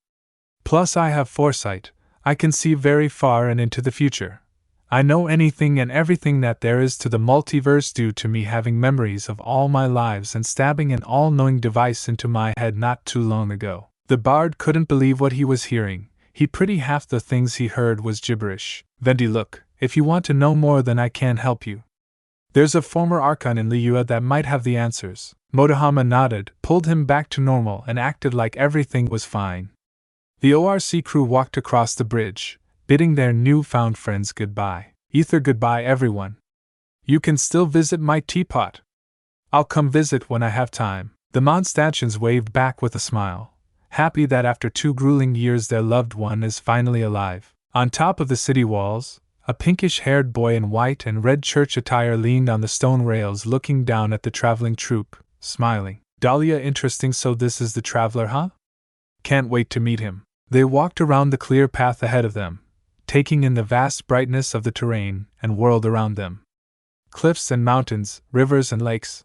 Plus I have foresight. I can see very far and into the future. I know anything and everything that there is to the multiverse due to me having memories of all my lives and stabbing an all-knowing device into my head not too long ago. The bard couldn't believe what he was hearing. He pretty half the things he heard was gibberish. Venti, look, if you want to know more then I can help you. There's a former Archon in Liyue that might have the answers. Modama nodded, pulled him back to normal and acted like everything was fine. The ORC crew walked across the bridge, bidding their newfound friends goodbye. Aether, goodbye everyone. You can still visit my teapot. I'll come visit when I have time. The Mondstadtians waved back with a smile, happy that after 2 grueling years their loved one is finally alive. On top of the city walls, a pinkish-haired boy in white and red church attire leaned on the stone rails looking down at the traveling troupe, smiling. Dahlia, interesting, so this is the traveler, huh? Can't wait to meet him. They walked around the clear path ahead of them, taking in the vast brightness of the terrain and world around them. Cliffs and mountains, rivers and lakes.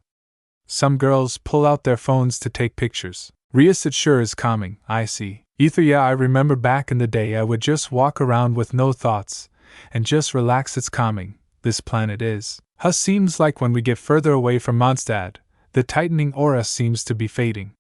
Some girls pull out their phones to take pictures. Rias, it sure is calming, I see. Aether, yeah, I remember back in the day I would just walk around with no thoughts and just relax. It's calming, this planet is. Seems like when we get further away from Mondstadt, the tightening aura seems to be fading.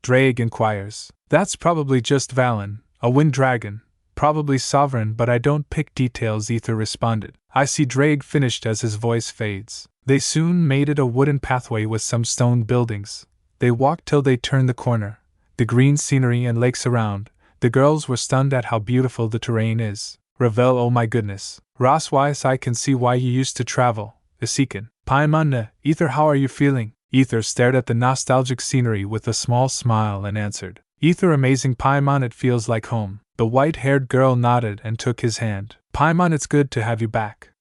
Drake inquires. That's probably just Valen, a wind dragon, probably sovereign, but I don't pick details, Aether responded. I see. Drake finished as his voice fades. They soon made it a wooden pathway with some stone buildings. They walked till they turned the corner. The green scenery and lakes around. The girls were stunned at how beautiful the terrain is. Ravel, oh my goodness. Roswise, I can see why you used to travel. Isikin. Paimon, Aether, how are you feeling? Aether stared at the nostalgic scenery with a small smile and answered. Aether, amazing. Paimon, it feels like home. The white-haired girl nodded and took his hand. Paimon, it's good to have you back.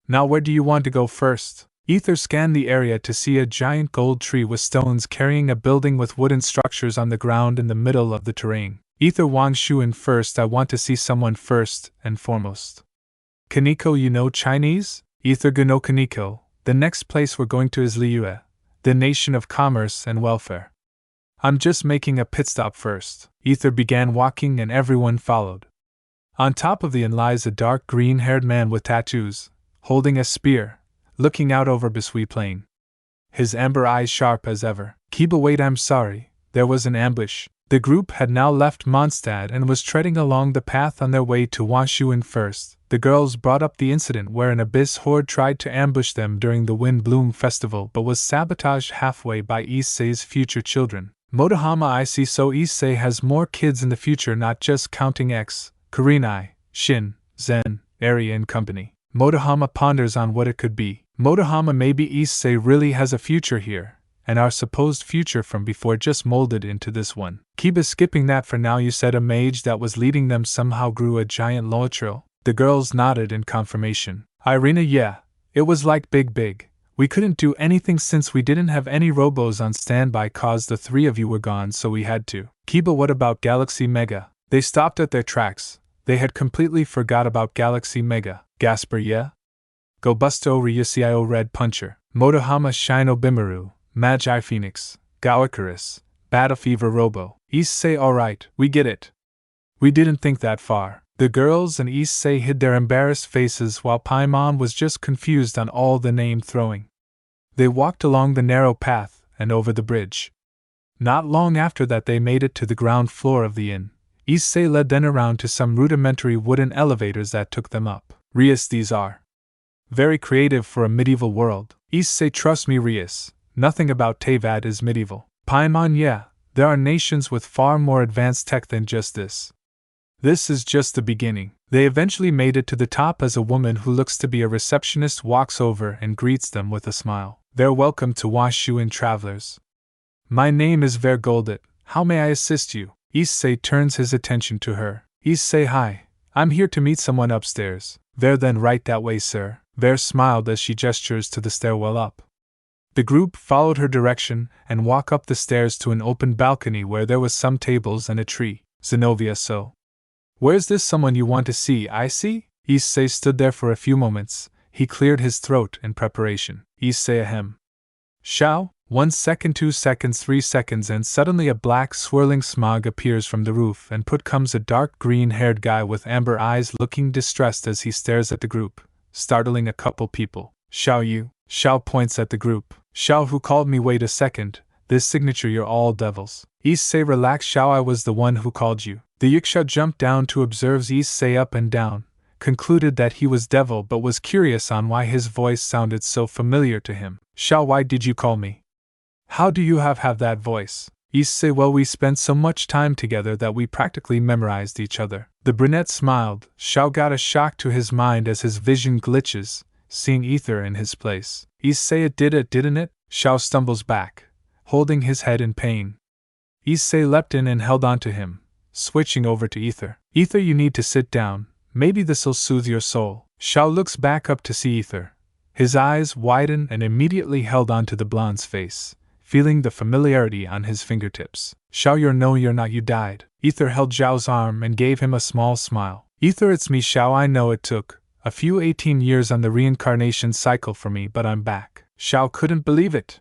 Now where do you want to go first? Aether scanned the area to see a giant gold tree with stones carrying a building with wooden structures on the ground in the middle of the terrain. Aether, Wang Shuin first. I want to see someone first and foremost. Kaneko, you know Chinese? Aether, no Kaneko. The next place we're going to is Liyue, the nation of commerce and welfare. I'm just making a pit stop first. Aether began walking and everyone followed. On top of the inn lies a dark green-haired man with tattoos, holding a spear, looking out over Bisui Plain. His amber eyes sharp as ever. Kiba, wait, I'm sorry, there was an ambush. The group had now left Mondstadt and was treading along the path on their way to Wanshuin first. The girls brought up the incident where an abyss horde tried to ambush them during the Wind Bloom festival but was sabotaged halfway by Issei's future children. Modama, I see, so Issei has more kids in the future, not just counting X, Kurenai, Shin, Zen, Eri and company. Modama ponders on what it could be. Modama, maybe Issei really has a future here, and our supposed future from before just molded into this one. Kiba, skipping that for now, you said a mage that was leading them somehow grew a giant Loatril. The girls nodded in confirmation. Irina, yeah, it was like big. We couldn't do anything since we didn't have any robos on standby cause the 3 of you were gone, so we had to. Kiba, what about Galaxy Mega? They stopped at their tracks. They had completely forgot about Galaxy Mega. Gasper, yeah? Go Busto Ryucio Red Puncher. Modama Shino Bimaru, Magi Phoenix, Gawakaris, Battle Fever Robo. Issei, alright, we get it. We didn't think that far. The girls and Issei hid their embarrassed faces while Paimon was just confused on all the name throwing. They walked along the narrow path and over the bridge. Not long after that they made it to the ground floor of the inn. Issei led them around to some rudimentary wooden elevators that took them up. Rias, these are very creative for a medieval world. Issei, trust me Rias, nothing about Teyvat is medieval. Paimon, yeah, there are nations with far more advanced tech than just this. This is just the beginning. They eventually made it to the top as a woman who looks to be a receptionist walks over and greets them with a smile. They're welcome to Washu Inn travelers. My name is Vergoldet, how may I assist you? Issei turns his attention to her. Issei, hi, I'm here to meet someone upstairs. Ver, then right that way, sir. Ver smiled as she gestures to the stairwell up. The group followed her direction and walk up the stairs to an open balcony where there was some tables and a tree. Zenobia, so where's this someone you want to see? I see? Issei stood there for a few moments. He cleared his throat in preparation. Issei, ahem. Shao? 1 second, 2 seconds, 3 seconds, and suddenly a black swirling smog appears from the roof, and put comes a dark green-haired guy with amber eyes looking distressed as he stares at the group, startling a couple people. Shao, you? Shao points at the group. Shao, who called me? Wait a second, this signature, you're all devils. Issei, relax Shao, I was the one who called you. The Yiksha jumped down to observe Issei up and down, concluded that he was devil but was curious on why his voice sounded so familiar to him. Shao, why did you call me? How do you have that voice? Issei, well, we spent so much time together that we practically memorized each other. The brunette smiled. Shao got a shock to his mind as his vision glitches, seeing Aether in his place. Issei, it did it, didn't it? Shao stumbles back, holding his head in pain. Issei leapt in and held on to him, switching over to Aether. Aether, you need to sit down, maybe this'll soothe your soul. Shao looks back up to see Aether. His eyes widen and immediately held on to the blonde's face, feeling the familiarity on his fingertips. Shao, you're not, you died. Aether held Zhao's arm and gave him a small smile. Aether, it's me Shao, I know it took a few 18 years on the reincarnation cycle for me, but I'm back. Shao couldn't believe it.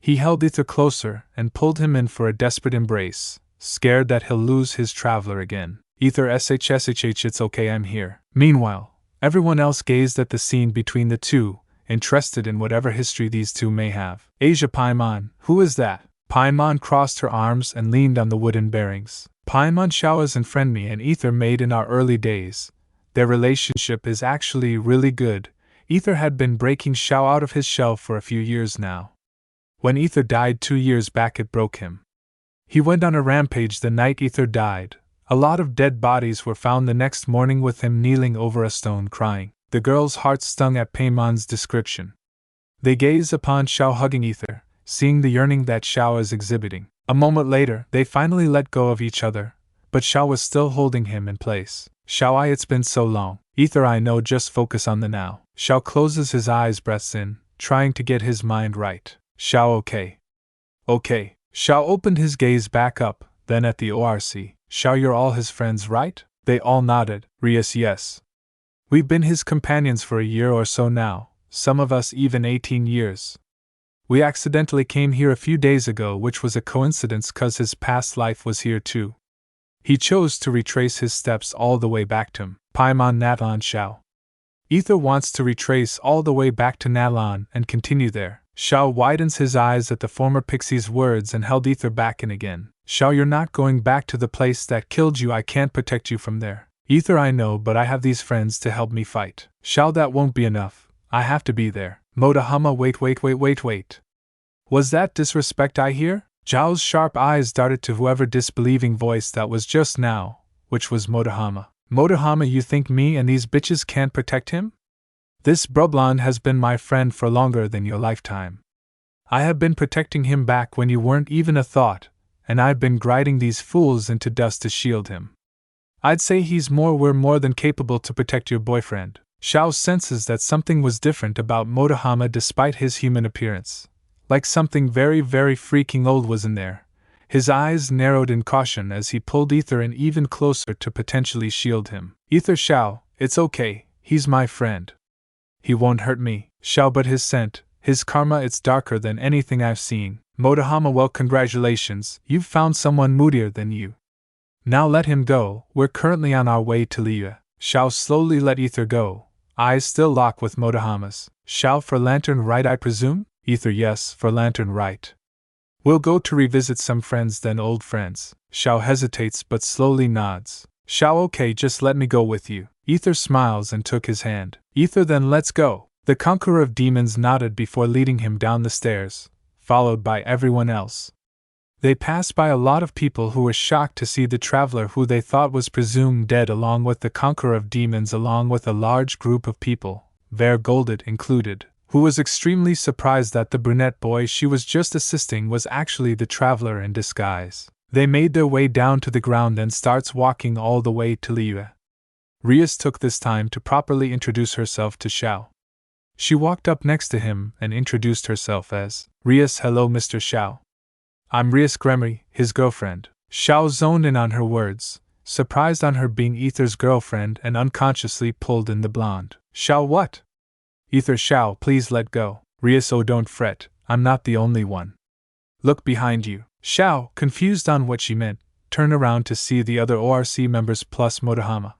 He held Aether closer and pulled him in for a desperate embrace, scared that he'll lose his traveler again. Aether, shh, it's okay, I'm here. Meanwhile, everyone else gazed at the scene between the two, interested in whatever history these two may have. Asia, Paimon, who is that? Paimon crossed her arms and leaned on the wooden bearings. Paimon, Shao is and friend me and Aether made in our early days. Their relationship is actually really good. Aether had been breaking Shao out of his shell for a few years now. When Aether died 2 years back, it broke him. He went on a rampage the night Aether died. A lot of dead bodies were found the next morning with him kneeling over a stone crying. The girls' hearts stung at Paimon's description. They gaze upon Shao hugging Aether, seeing the yearning that Shao is exhibiting. A moment later, they finally let go of each other, but Shao was still holding him in place. Shao, it's been so long. Aether, I know, just focus on the now. Shao closes his eyes, breaths in, trying to get his mind right. Shao, okay. Okay. Shao opened his gaze back up, then at the ORC. Shao, you're all his friends, right? They all nodded. Rias, yes. We've been his companions for a year or so now, some of us even 18 years. We accidentally came here a few days ago, which was a coincidence cause his past life was here too. He chose to retrace his steps all the way back to him. Paimon, Natlan, Shao. Aether wants to retrace all the way back to Natlan and continue there. Shao widens his eyes at the former pixie's words and held Aether back in again. Shao, you're not going back to the place that killed you. I can't protect you from there. Aether, I know, but I have these friends to help me fight. Shao, that won't be enough. I have to be there. Modama, wait. Was that disrespect I hear? Zhao's sharp eyes darted to whoever disbelieving voice that was just now, which was Modama. Modama, you think me and these bitches can't protect him? This Brublon has been my friend for longer than your lifetime. I have been protecting him back when you weren't even a thought, and I've been grinding these fools into dust to shield him. I'd say we're more than capable to protect your boyfriend. Shao senses that something was different about Modama despite his human appearance. Like something very, very freaking old was in there. His eyes narrowed in caution as he pulled Aether in even closer to potentially shield him. Aether, Shao, it's okay, he's my friend. He won't hurt me. Shao, but his scent, his karma, it's darker than anything I've seen. Modama, well, congratulations, you've found someone moodier than you. Now let him go, we're currently on our way to Liyue. Shao slowly let Aether go, eyes still locked with Modama's. Shao, for lantern right, I presume? Aether yes, for lantern right. We'll go to revisit some friends then old friends. Xiao hesitates but slowly nods. Xiao okay, just let me go with you. Aether smiles and took his hand. Aether then let's go. The conqueror of demons nodded before leading him down the stairs, followed by everyone else. They passed by a lot of people who were shocked to see the traveler who they thought was presumed dead along with the conqueror of demons along with a large group of people, Vargolded included, who was extremely surprised that the brunette boy she was just assisting was actually the traveler in disguise. They made their way down to the ground and starts walking all the way to Liyue. Rias took this time to properly introduce herself to Xiao. She walked up next to him and introduced herself as Rias. Hello Mr. Xiao. I'm Rias Gremory, his girlfriend. Xiao zoned in on her words, surprised on her being Aether's girlfriend and unconsciously pulled in the blonde. Xiao what? Aether Xiao please let go. Rias oh don't fret, I'm not the only one. Look behind you. Xiao, confused on what she meant, turned around to see the other ORC members plus Modama.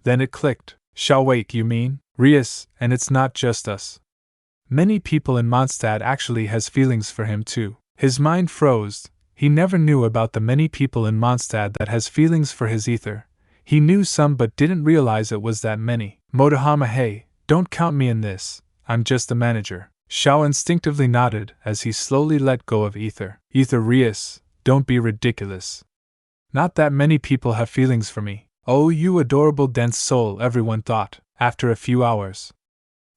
Then it clicked. Xiao wait, you mean? Rias, and it's not just us. Many people in Mondstadt actually has feelings for him too. His mind froze. He never knew about the many people in Mondstadt that has feelings for his Aether. He knew some but didn't realize it was that many. Modama hey, don't count me in this, I'm just the manager. Xiao instinctively nodded as he slowly let go of Aether. Aether Rias, don't be ridiculous. Not that many people have feelings for me. Oh you adorable dense soul, everyone thought. After a few hours,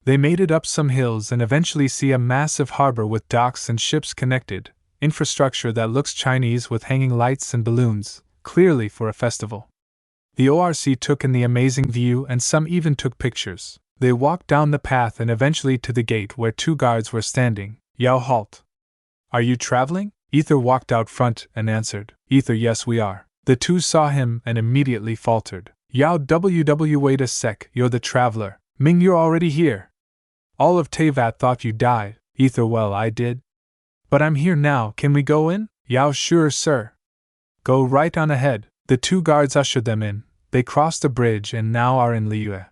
they made it up some hills and eventually see a massive harbor with docks and ships connected, infrastructure that looks Chinese with hanging lights and balloons, clearly for a festival. The ORC took in the amazing view and some even took pictures. They walked down the path and eventually to the gate where 2 guards were standing. Yao halt. Are you traveling? Aether walked out front and answered. Aether yes we are. The 2 saw him and immediately faltered. Yao WW wait a sec, you're the traveler. Ming you're already here. All of Teyvat thought you died. Aether well I did. But I'm here now, can we go in? Yao sure sir. Go right on ahead. The 2 guards ushered them in. They crossed a bridge and now are in Liyue.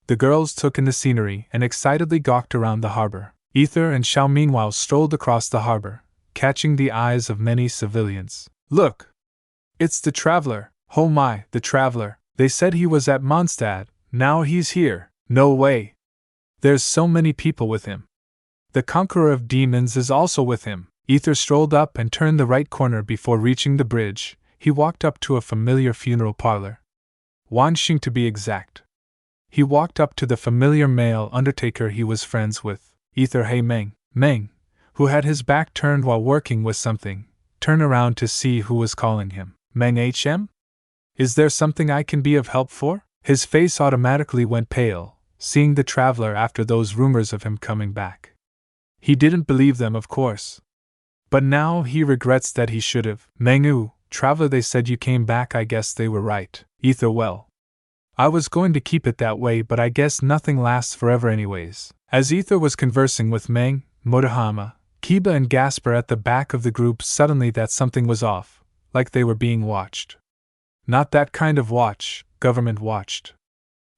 The girls took in the scenery and excitedly gawked around the harbor. Aether and Xiao meanwhile strolled across the harbor, catching the eyes of many civilians. Look! It's the traveler. Oh my, the traveler. They said he was at Mondstadt, now he's here. No way. There's so many people with him. The conqueror of demons is also with him. Aether strolled up and turned the right corner before reaching the bridge. He walked up to a familiar funeral parlor. Wanxing to be exact. He walked up to the familiar male undertaker he was friends with. Aether hey Meng, who had his back turned while working with something, turned around to see who was calling him. Meng HM? Is there something I can be of help for? His face automatically went pale, seeing the traveler after those rumors of him coming back. He didn't believe them, of course. But now he regrets that he should have. Mengu, traveler, they said you came back, I guess they were right. Aether well. I was going to keep it that way, but I guess nothing lasts forever anyways. As Aether was conversing with Meng, Modama, Kiba and Gasper at the back of the group, suddenly that something was off, like they were being watched. Not that kind of watch, government watched.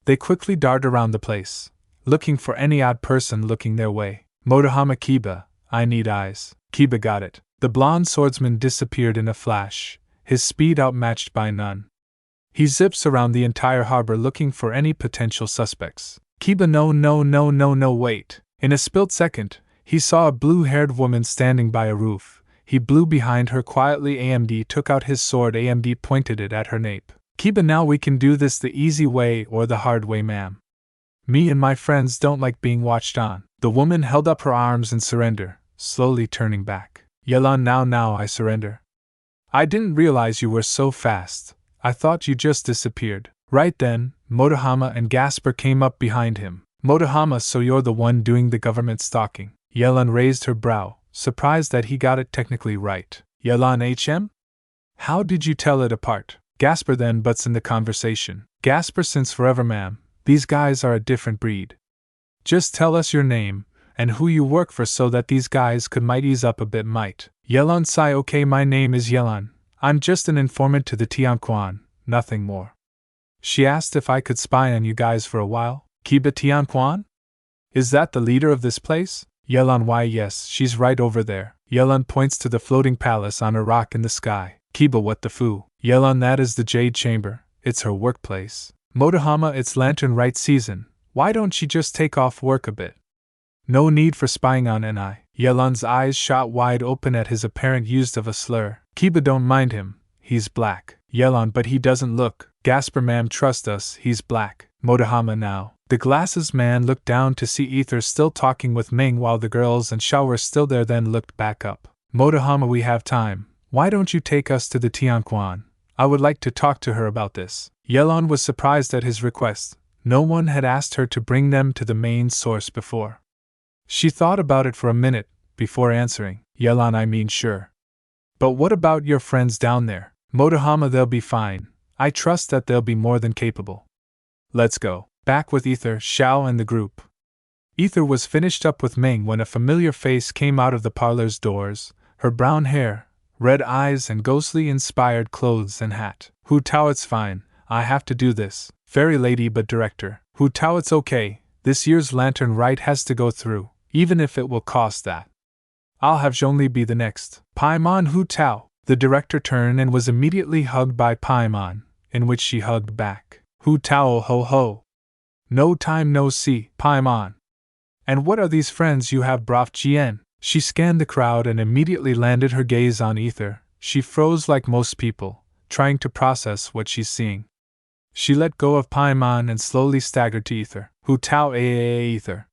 They quickly darted around the place, looking for any odd person looking their way. Modama Kiba, I need eyes. Kiba got it. The blonde swordsman disappeared in a flash, his speed outmatched by none. He zips around the entire harbor looking for any potential suspects. Kiba no wait. In a split second, he saw a blue-haired woman standing by a roof. He blew behind her quietly. AMD took out his sword. AMD pointed it at her nape. Kiba, now we can do this the easy way or the hard way, ma'am. Me and my friends don't like being watched on. The woman held up her arms in surrender, slowly turning back. Yelan, now I surrender. I didn't realize you were so fast. I thought you just disappeared. Right then, Modama and Gasper came up behind him. Modama, so you're the one doing the government stalking. Yelan raised her brow, surprised that he got it technically right. Yelan HM? How did you tell it apart? Gasper then butts in the conversation. Gasper, since forever, ma'am, these guys are a different breed. Just tell us your name, and who you work for so that these guys could might ease up a bit might. Yelan sigh. Okay, my name is Yelan. I'm just an informant to the Tianquan, nothing more. She asked if I could spy on you guys for a while. Kiba Tianquan? Is that the leader of this place? Yelan, why yes, she's right over there. Yelan points to the floating palace on a rock in the sky. Kiba, what the foo? Yelan, that is the Jade Chamber, it's her workplace. Modama, it's Lantern Rite season, why don't she just take off work a bit? No need for spying on Ni. Yelan's eyes shot wide open at his apparent use of a slur. Kiba, don't mind him, he's black. Yelan, but he doesn't look. Gasper, ma'am, trust us, he's black. Modama, now. The glasses man looked down to see Aether still talking with Ming while the girls and Xiao were still there, then looked back up. Modama, we have time. Why don't you take us to the Tianquan? I would like to talk to her about this. Yelan was surprised at his request. No one had asked her to bring them to the main source before. She thought about it for a minute before answering. Yelan, I mean sure. But what about your friends down there? Modama, they'll be fine. I trust that they'll be more than capable. Let's go. Back with Aether, Xiao and the group. Aether was finished up with Ming when a familiar face came out of the parlor's doors, her brown hair, red eyes and ghostly inspired clothes and hat. Hu Tao, it's fine, I have to do this. Fairy lady, but director. Hu Tao, it's okay, this year's Lantern Rite has to go through, even if it will cost that. I'll have Zhongli be the next. Paimon. Hu Tao. The director turned and was immediately hugged by Paimon, in which she hugged back. Hu Tao, ho ho. No time no see, Paimon. And what are these friends you have brought, Jian? She scanned the crowd and immediately landed her gaze on Aether. She froze like most people, trying to process what she's seeing. She let go of Paimon and slowly staggered to Aether. Hu Tao, Aether.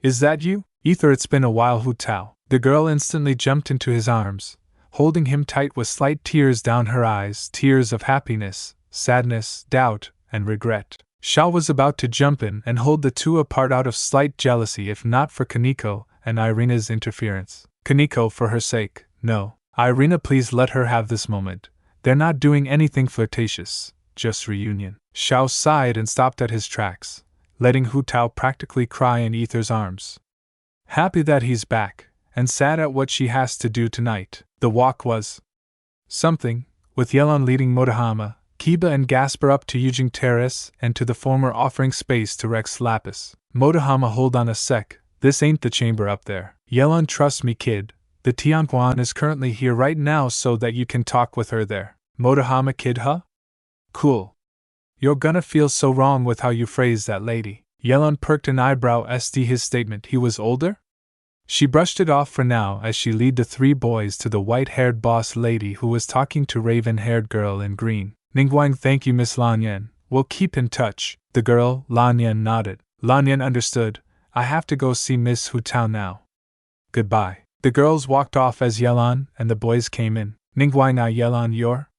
Is that you? Aether, it's been a while, Hu Tao. The girl instantly jumped into his arms, holding him tight with slight tears down her eyes, tears of happiness, sadness, doubt, and regret. Xiao was about to jump in and hold the two apart out of slight jealousy if not for Kaneko and Irina's interference. Kaneko, for her sake, no. Irina, please let her have this moment. They're not doing anything flirtatious, just reunion. Xiao sighed and stopped at his tracks, letting Hu Tao practically cry in Aether's arms. Happy that he's back, and sad at what she has to do tonight. The walk was something, with Yelan leading Modama, Kiba and Gasper up to Yujing Terrace and to the former, offering space to Rex Lapis. Modama, hold on a sec, this ain't the chamber up there. Yelan, trust me kid, the Tianquan is currently here right now so that you can talk with her there. Modama, kid, huh? Cool. You're gonna feel so wrong with how you phrased that, lady. Yelan perked an eyebrow as his statement. He was older? She brushed it off for now as she led the three boys to the white-haired boss lady who was talking to raven-haired girl in green. Ningguang, thank you, Miss Lanyan. We'll keep in touch. The girl, Lanyan, nodded. Lanyan understood. I have to go see Miss Hu Tao now. Goodbye. The girls walked off as Yelan and the boys came in. Ningguang, now Yelan, you're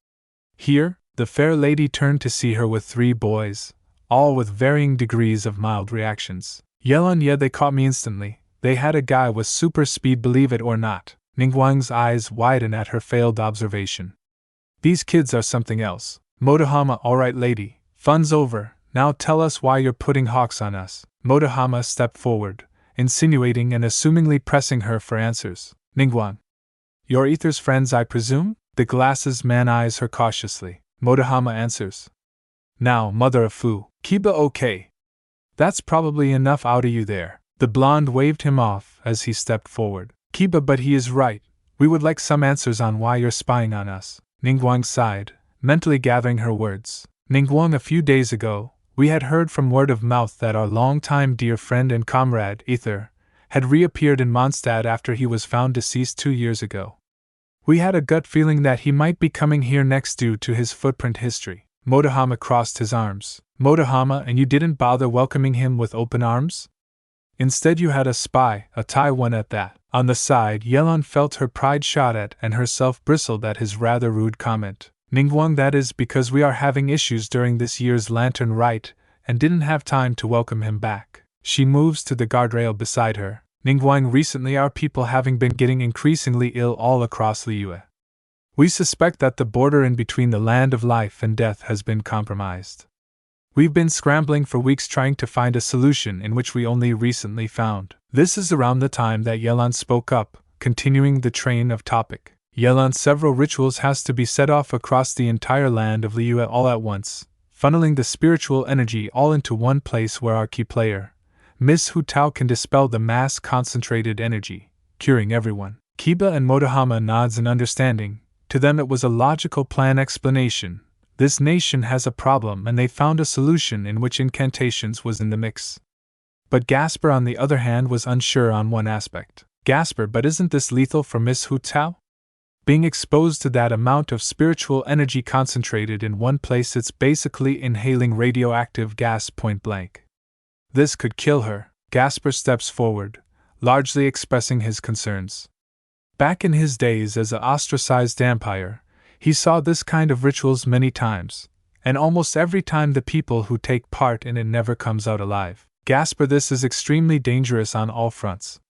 here? The fair lady turned to see her with three boys, all with varying degrees of mild reactions. Yelan, yeah, they caught me instantly. They had a guy with super speed, believe it or not. Ningguang's eyes widened at her failed observation. These kids are something else. Modama, alright lady, fun's over, now tell us why you're putting hawks on us. Modama stepped forward, insinuating and assumingly pressing her for answers. Ningguang. You're Aether's friends, I presume? The glasses man eyes her cautiously. Modama answers. Now, mother of Fu. Kiba, okay. That's probably enough out of you there. The blonde waved him off as he stepped forward. Kiba, but he is right. We would like some answers on why you're spying on us. Ningguang sighed, mentally gathering her words. Ningguang, a few days ago, we had heard from word of mouth that our longtime dear friend and comrade, Aether, had reappeared in Mondstadt after he was found deceased 2 years ago. We had a gut feeling that he might be coming here next due to his footprint history. Modama crossed his arms. Modama, and you didn't bother welcoming him with open arms? Instead you had a spy, a Taiwan at that. On the side, Yelan felt her pride shot at and herself bristled at his rather rude comment. Ningguang, that is because we are having issues during this year's Lantern Rite and didn't have time to welcome him back. She moves to the guardrail beside her. Ningguang, recently our people having been getting increasingly ill all across Liyue. We suspect that the border in between the land of life and death has been compromised. We've been scrambling for weeks trying to find a solution in which we only recently found. This is around the time that Yelan spoke up, continuing the train of topic. Yelan, several rituals has to be set off across the entire land of Liyue all at once, funneling the spiritual energy all into one place where our key player, Miss Hu Tao can dispel the mass concentrated energy, curing everyone. Kiba and Modama nods in understanding. To them it was a logical plan explanation. This nation has a problem and they found a solution in which incantations was in the mix. But Gasper on the other hand was unsure on one aspect. Gasper, but isn't this lethal for Miss Hu Tao? Being exposed to that amount of spiritual energy concentrated in one place, it's basically inhaling radioactive gas point blank. This could kill her. Gasper steps forward, largely expressing his concerns. Back in his days as an ostracized vampire, he saw this kind of rituals many times, and almost every time the people who take part in it never comes out alive. Gasper, this is extremely dangerous on all fronts.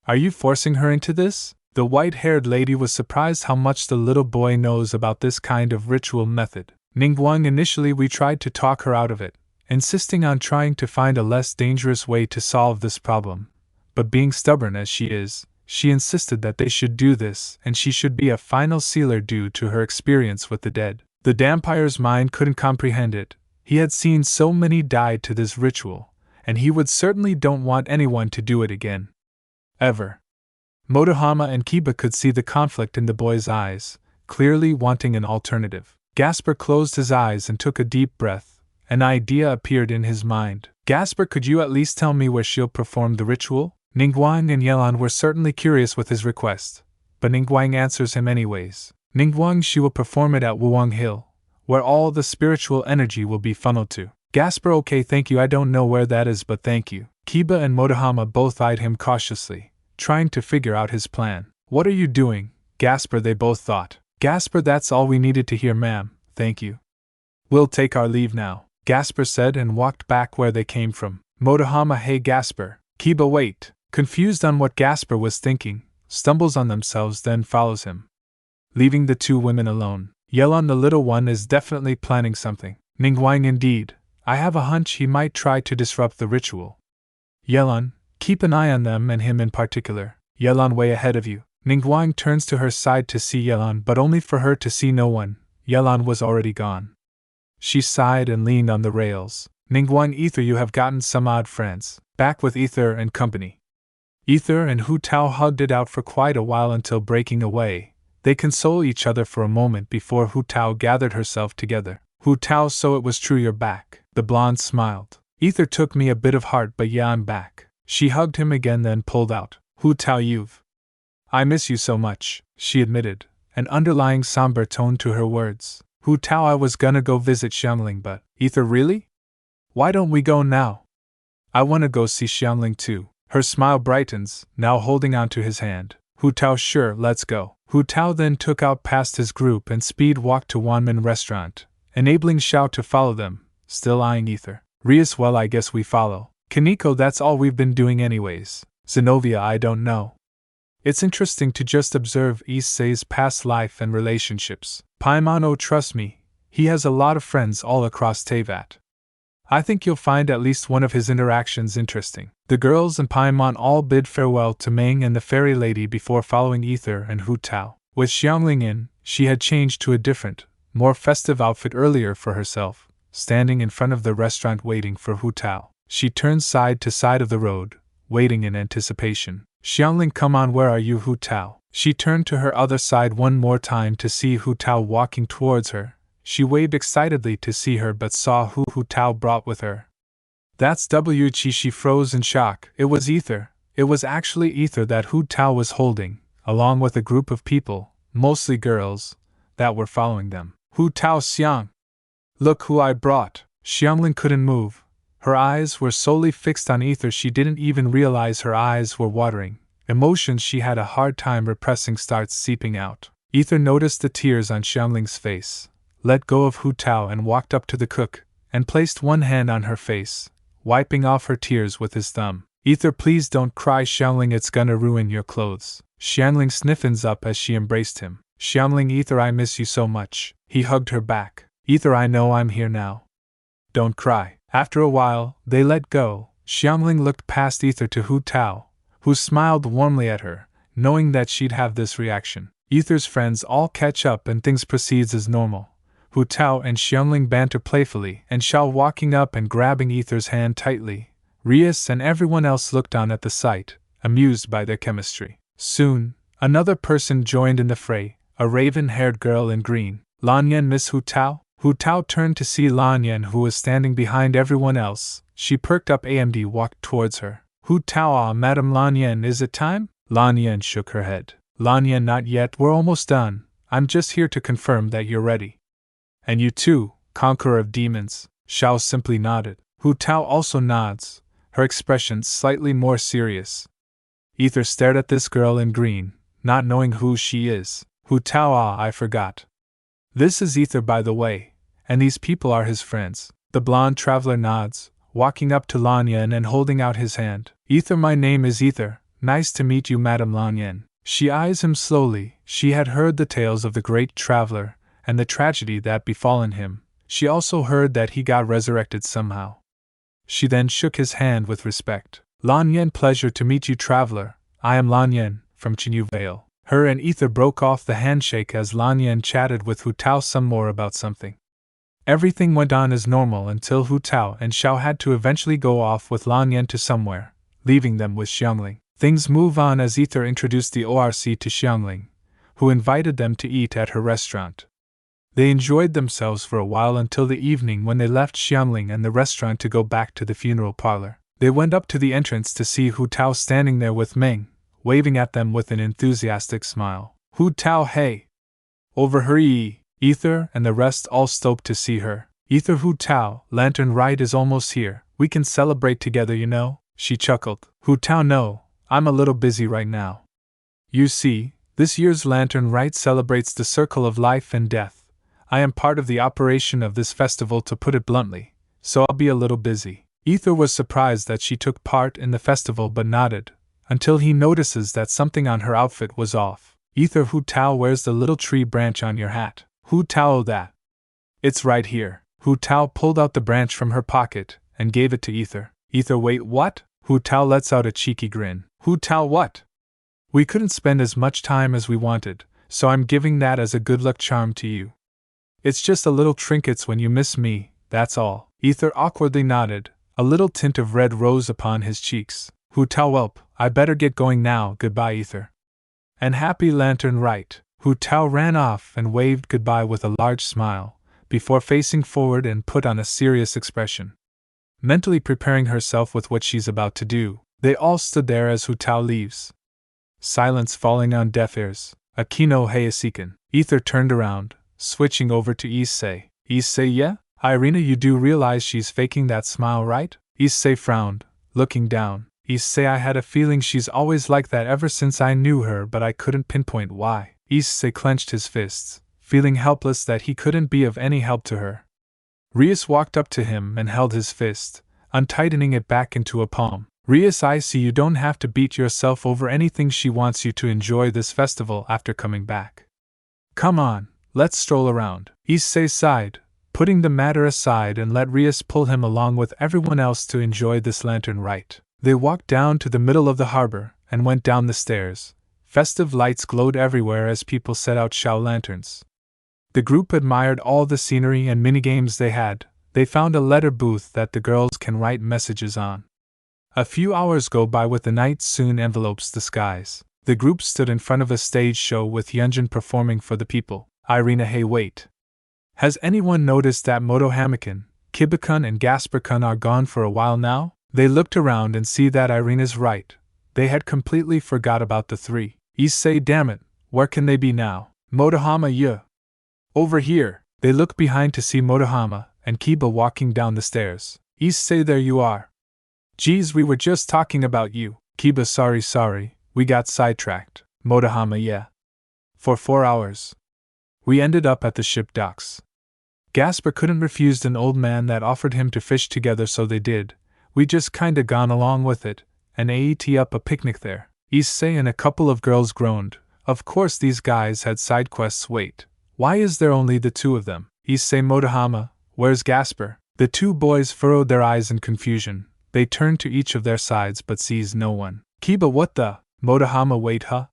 Are you forcing her into this? The white-haired lady was surprised how much the little boy knows about this kind of ritual method. Ningguang, initially we tried to talk her out of it, insisting on trying to find a less dangerous way to solve this problem. But being stubborn as she is, she insisted that they should do this, and she should be a final sealer due to her experience with the dead. The vampire's mind couldn't comprehend it. He had seen so many die to this ritual, and he would certainly don't want anyone to do it again. Ever. Modama and Kiba could see the conflict in the boy's eyes, clearly wanting an alternative. Gasper closed his eyes and took a deep breath. An idea appeared in his mind. Gasper, could you at least tell me where she'll perform the ritual? Ningguang and Yelan were certainly curious with his request, but Ningguang answers him anyways. Ningguang, she will perform it at Wuang Hill, where all the spiritual energy will be funneled to. Gasper, okay, thank you, I don't know where that is, but thank you. Kiba and Modama both eyed him cautiously, trying to figure out his plan. What are you doing, Gasper? They both thought. Gasper, that's all we needed to hear, ma'am, thank you. We'll take our leave now, Gasper said and walked back where they came from. Modama, hey Gasper. Kiba, wait. Confused on what Gasper was thinking, stumbles on themselves, then follows him. Leaving the two women alone. Yelan, the little one, is definitely planning something. Ningguang, indeed. I have a hunch he might try to disrupt the ritual. Yelan, keep an eye on them and him in particular. Yelan, way ahead of you. Ningguang turns to her side to see Yelan, but only for her to see no one. Yelan was already gone. She sighed and leaned on the rails. Ningguang, Aether, you have gotten some odd friends. Back with Aether and company. Aether and Hu Tao hugged it out for quite a while until breaking away. They consoled each other for a moment before Hu Tao gathered herself together. Hu Tao, so it was true you're back. The blonde smiled. Aether, took me a bit of heart, but yeah, I'm back. She hugged him again, then pulled out. Hu Tao, I miss you so much, she admitted, an underlying somber tone to her words. Hu Tao, I was gonna go visit Xiangling, but… Aether, really? Why don't we go now? I wanna go see Xiangling too. Her smile brightens, now holding on to his hand. Hu Tao, sure, let's go. Hu Tao then took out past his group and speed walked to Wanmin Restaurant, enabling Xiao to follow them, still eyeing Aether. Rias, well, I guess we follow. Kaneko, that's all we've been doing anyways. Zenobia, I don't know. It's interesting to just observe issei's past life and relationships. Paimon, oh, trust me, he has a lot of friends all across Teyvat. I think you'll find at least one of his interactions interesting. The girls and Paimon all bid farewell to Meng and the fairy lady before following Aether and Hu Tao. With Xiangling in, she had changed to a different, more festive outfit earlier for herself, standing in front of the restaurant waiting for Hu Tao. She turned side to side of the road, waiting in anticipation. Xiangling, come on, where are you, Hu Tao? She turned to her other side one more time to see Hu Tao walking towards her. She waved excitedly to see her but saw who Hu Tao brought with her. That's Wuchi. She froze in shock. It was Aether. It was actually Aether that Hu Tao was holding, along with a group of people, mostly girls, that were following them. Hu Tao, Xiang! Look who I brought! Xiangling couldn't move. Her eyes were solely fixed on Aether. She didn't even realize her eyes were watering. Emotions she had a hard time repressing starts seeping out. Aether noticed the tears on Xiangling's face, let go of Hu Tao and walked up to the cook, and placed one hand on her face, wiping off her tears with his thumb. Aether, please don't cry, Xiangling, it's gonna ruin your clothes. Xiangling stiffens up as she embraced him. Xiangling, Aether, I miss you so much. He hugged her back. Aether, I know I'm here now. Don't cry. After a while, they let go. Xiangling looked past Aether to Hu Tao, who smiled warmly at her, knowing that she'd have this reaction. Aether's friends all catch up and things proceeds as normal. Hu Tao and Xiangling banter playfully, and Xiao walking up and grabbing Aether's hand tightly, Rias and everyone else looked on at the sight, amused by their chemistry. Soon, another person joined in the fray, a raven-haired girl in green. Lanyan, Miss Hu Tao? Hu Tao turned to see Lanyan, who was standing behind everyone else. She perked up and walked towards her. Hu Tao, ah, Madame Lanyan, is it time? Lanyan shook her head. Lanyan, not yet, we're almost done. I'm just here to confirm that you're ready. And you too, conqueror of demons. Xiao simply nodded. Hu Tao also nods, her expression slightly more serious. Aether stared at this girl in green, not knowing who she is. Hu Tao, ah, I forgot. This is Aether, by the way, and these people are his friends. The blonde traveler nods, walking up to Lanyan and holding out his hand. Aether, my name is Aether. Nice to meet you, Madame Lanyan. She eyes him slowly. She had heard the tales of the great traveler and the tragedy that befallen him. She also heard that he got resurrected somehow. She then shook his hand with respect. Lanyan, pleasure to meet you, traveler. I am Lanyan, from Chinyu Vale. Her and Aether broke off the handshake as Lanyan chatted with Hu Tao some more about something. Everything went on as normal until Hu Tao and Xiao had to eventually go off with Lanyan to somewhere, leaving them with Xiangling. Things move on as Aether introduced the ORC to Xiangling, who invited them to eat at her restaurant. They enjoyed themselves for a while until the evening when they left Xiangling and the restaurant to go back to the funeral parlor. They went up to the entrance to see Hu Tao standing there with Meng, waving at them with an enthusiastic smile. Hu Tao, hey! Over her Aether and the rest all stoked to see her. Aether, Hu Tao, Lantern Rite is almost here. We can celebrate together, you know? She chuckled. Hu Tao, no, I'm a little busy right now. You see, this year's Lantern Rite celebrates the circle of life and death. I am part of the operation of this festival, to put it bluntly, so I'll be a little busy. Aether was surprised that she took part in the festival but nodded, until he notices that something on her outfit was off. Aether, Hu Tao, where's the little tree branch on your hat? Hu Tao, that. It's right here. Hu Tao pulled out the branch from her pocket and gave it to Aether. Aether, wait, what? Hu Tao lets out a cheeky grin. Hu Tao, what? We couldn't spend as much time as we wanted, so I'm giving that as a good luck charm to you. It's just a little trinkets when you miss me, that's all. Aether awkwardly nodded, a little tint of red rose upon his cheeks. Hu Tao, welp, I better get going now, goodbye, Aether. And happy Lantern Rite. Hu Tao ran off and waved goodbye with a large smile, before facing forward and put on a serious expression. Mentally preparing herself with what she's about to do, they all stood there as Hu Tao leaves. Silence falling on deaf ears. Akino Hayasikan. Aether turned around, switching over to Issei. Issei, yeah? Irina, you do realize she's faking that smile, right? Issei frowned, looking down. Issei, I had a feeling she's always like that ever since I knew her, but I couldn't pinpoint why. Issei clenched his fists, feeling helpless that he couldn't be of any help to her. Rias walked up to him and held his fist, untightening it back into a palm. Rias, I see you don't have to beat yourself over anything. She wants you to enjoy this festival after coming back. Come on, let's stroll around. Issei sighed, putting the matter aside, and let Rias pull him along with everyone else to enjoy this Lantern Rite. They walked down to the middle of the harbor and went down the stairs. Festive lights glowed everywhere as people set out Xiao lanterns. The group admired all the scenery and minigames they had. They found a letter booth that the girls can write messages on. A few hours go by with the night soon envelopes the skies. The group stood in front of a stage show with Yunjin performing for the people. Irina, hey, wait. Has anyone noticed that Motohamakan, Kibakun and Gasper-kun are gone for a while now? They looked around and see that Irina's right. They had completely forgot about the three. Issei, damn it, where can they be now? Motohama, yeah. Over here. They look behind to see Motohama and Kiba walking down the stairs. Issei, there you are. Geez, we were just talking about you. Kiba, sorry, we got sidetracked. Motohama, yeah. For 4 hours. We ended up at the ship docks. Gasper couldn't refuse an old man that offered him to fish together, so they did. We just kinda gone along with it, and ate up a picnic there. Issei and a couple of girls groaned. Of course these guys had side quests. Wait, why is there only the two of them? Issei, Motohama, where's Gasper? The two boys furrowed their eyes in confusion. They turned to each of their sides but sees no one. Kiba, what the? Motohama, wait, huh?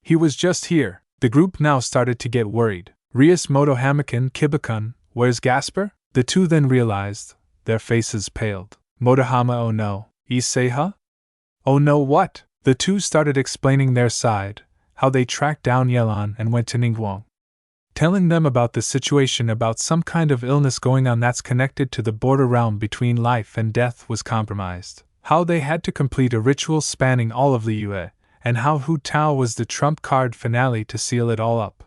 He was just here. The group now started to get worried. Rias, Motohamakan, Kibakun, where's Gasper? The two then realized. Their faces paled. Motohama, oh no. Issei, huh? Oh no, what? The two started explaining their side, how they tracked down Yelan and went to Ningguang, telling them about the situation, about some kind of illness going on that's connected to the border realm between life and death was compromised, how they had to complete a ritual spanning all of Liyue, and how Hu Tao was the trump card finale to seal it all up.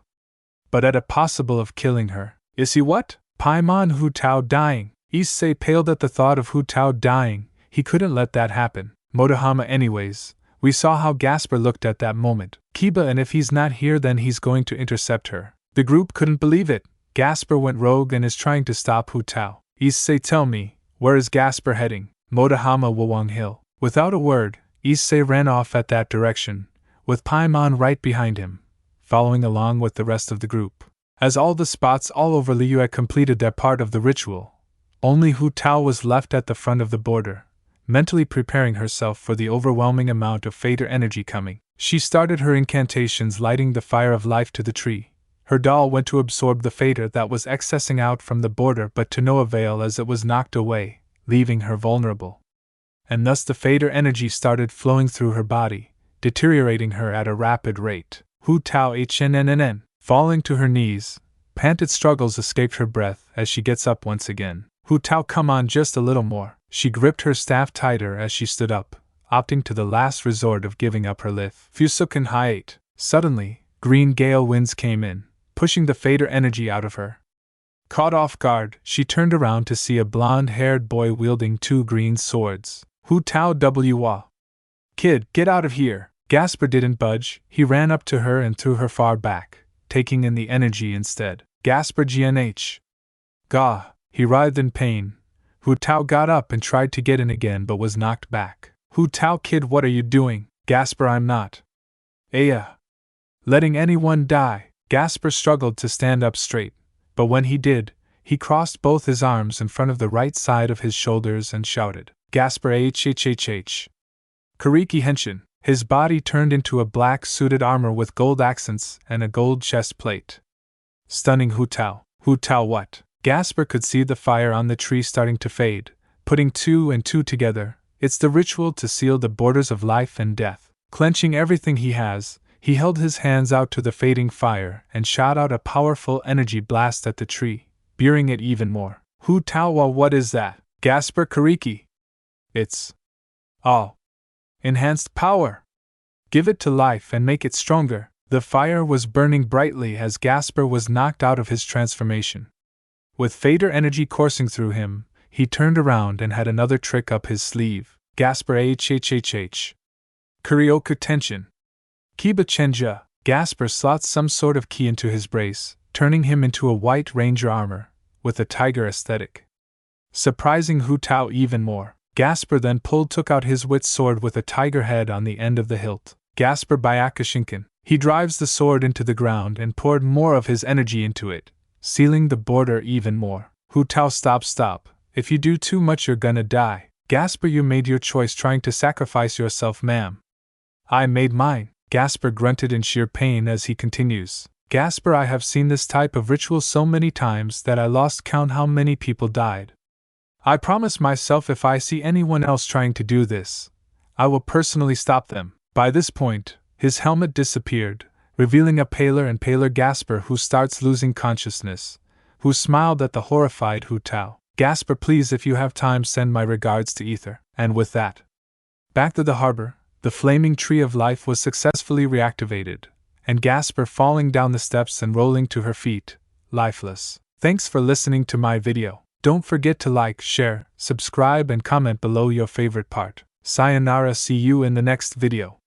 But at a possible of killing her. Is he what? Paimon, Hu Tao dying. Issei paled at the thought of Hu Tao dying. He couldn't let that happen. Modama anyways. We saw how Gasper looked at that moment. Kiba, and if he's not here then he's going to intercept her. The group couldn't believe it. Gasper went rogue and is trying to stop Hu Tao. Issei, tell me, where is Gasper heading? Modama Wawang Hill. Without a word, Issei ran off at that direction, with Paimon right behind him, following along with the rest of the group. As all the spots all over Liyue had completed their part of the ritual, only Hu Tao was left at the front of the border, mentally preparing herself for the overwhelming amount of Aether energy coming. She started her incantations, lighting the fire of life to the tree. Her doll went to absorb the Aether that was accessing out from the border, but to no avail as it was knocked away, leaving her vulnerable. And thus the Aether energy started flowing through her body, deteriorating her at a rapid rate. Hu Tao HNNNN, falling to her knees, panted struggles escaped her breath as she gets up once again. Hu Tao, come on, just a little more. She gripped her staff tighter as she stood up, opting to the last resort of giving up her lift. Fusukan Hayate. Suddenly, green gale winds came in, pushing the Aether energy out of her. Caught off guard, she turned around to see a blonde-haired boy wielding two green swords. Hu Tao WA. Kid, get out of here. Gasper didn't budge. He ran up to her and threw her far back, taking in the energy instead. Gasper GNH. Gah. He writhed in pain. Hu Tao got up and tried to get in again but was knocked back. Hu Tao, kid, what are you doing? Gasper, I'm not letting anyone die. Gasper struggled to stand up straight, but when he did, he crossed both his arms in front of the right side of his shoulders and shouted, Gasper HHHH. Kariki Henshin. His body turned into a black suited armor with gold accents and a gold chest plate, stunning Hu Tao. Hu Tao, what? Gasper could see the fire on the tree starting to fade, putting two and two together. It's the ritual to seal the borders of life and death. Clenching everything he has, he held his hands out to the fading fire and shot out a powerful energy blast at the tree, burying it even more. Hu Tao, what is that? Gasper Kariki. It's all enhanced power. Give it to life and make it stronger. The fire was burning brightly as Gasper was knocked out of his transformation. With Aether energy coursing through him, he turned around and had another trick up his sleeve. Gasper HHHH. Kurioku Tenshin. Kiba Chenja. Gasper slots some sort of key into his brace, turning him into a white ranger armor, with a tiger aesthetic. Surprising Hu Tao even more. Gasper then took out his wit sword with a tiger head on the end of the hilt. Gasper Byakashinkan. He drives the sword into the ground and poured more of his energy into it, sealing the border even more. Hu Tao, stop. If you do too much you're gonna die. Gasper, you made your choice trying to sacrifice yourself, ma'am. I made mine. Gasper grunted in sheer pain as he continues. Gasper, I have seen this type of ritual so many times that I lost count how many people died. I promise myself if I see anyone else trying to do this, I will personally stop them. By this point, his helmet disappeared, revealing a paler and paler Gasper who starts losing consciousness, who smiled at the horrified Hu Tao. Gasper, please, if you have time, send my regards to Aether. And with that, back to the harbor, the flaming tree of life was successfully reactivated, and Gasper falling down the steps and rolling to her feet, lifeless. Thanks for listening to my video. Don't forget to like, share, subscribe and comment below your favorite part. Sayonara, see you in the next video.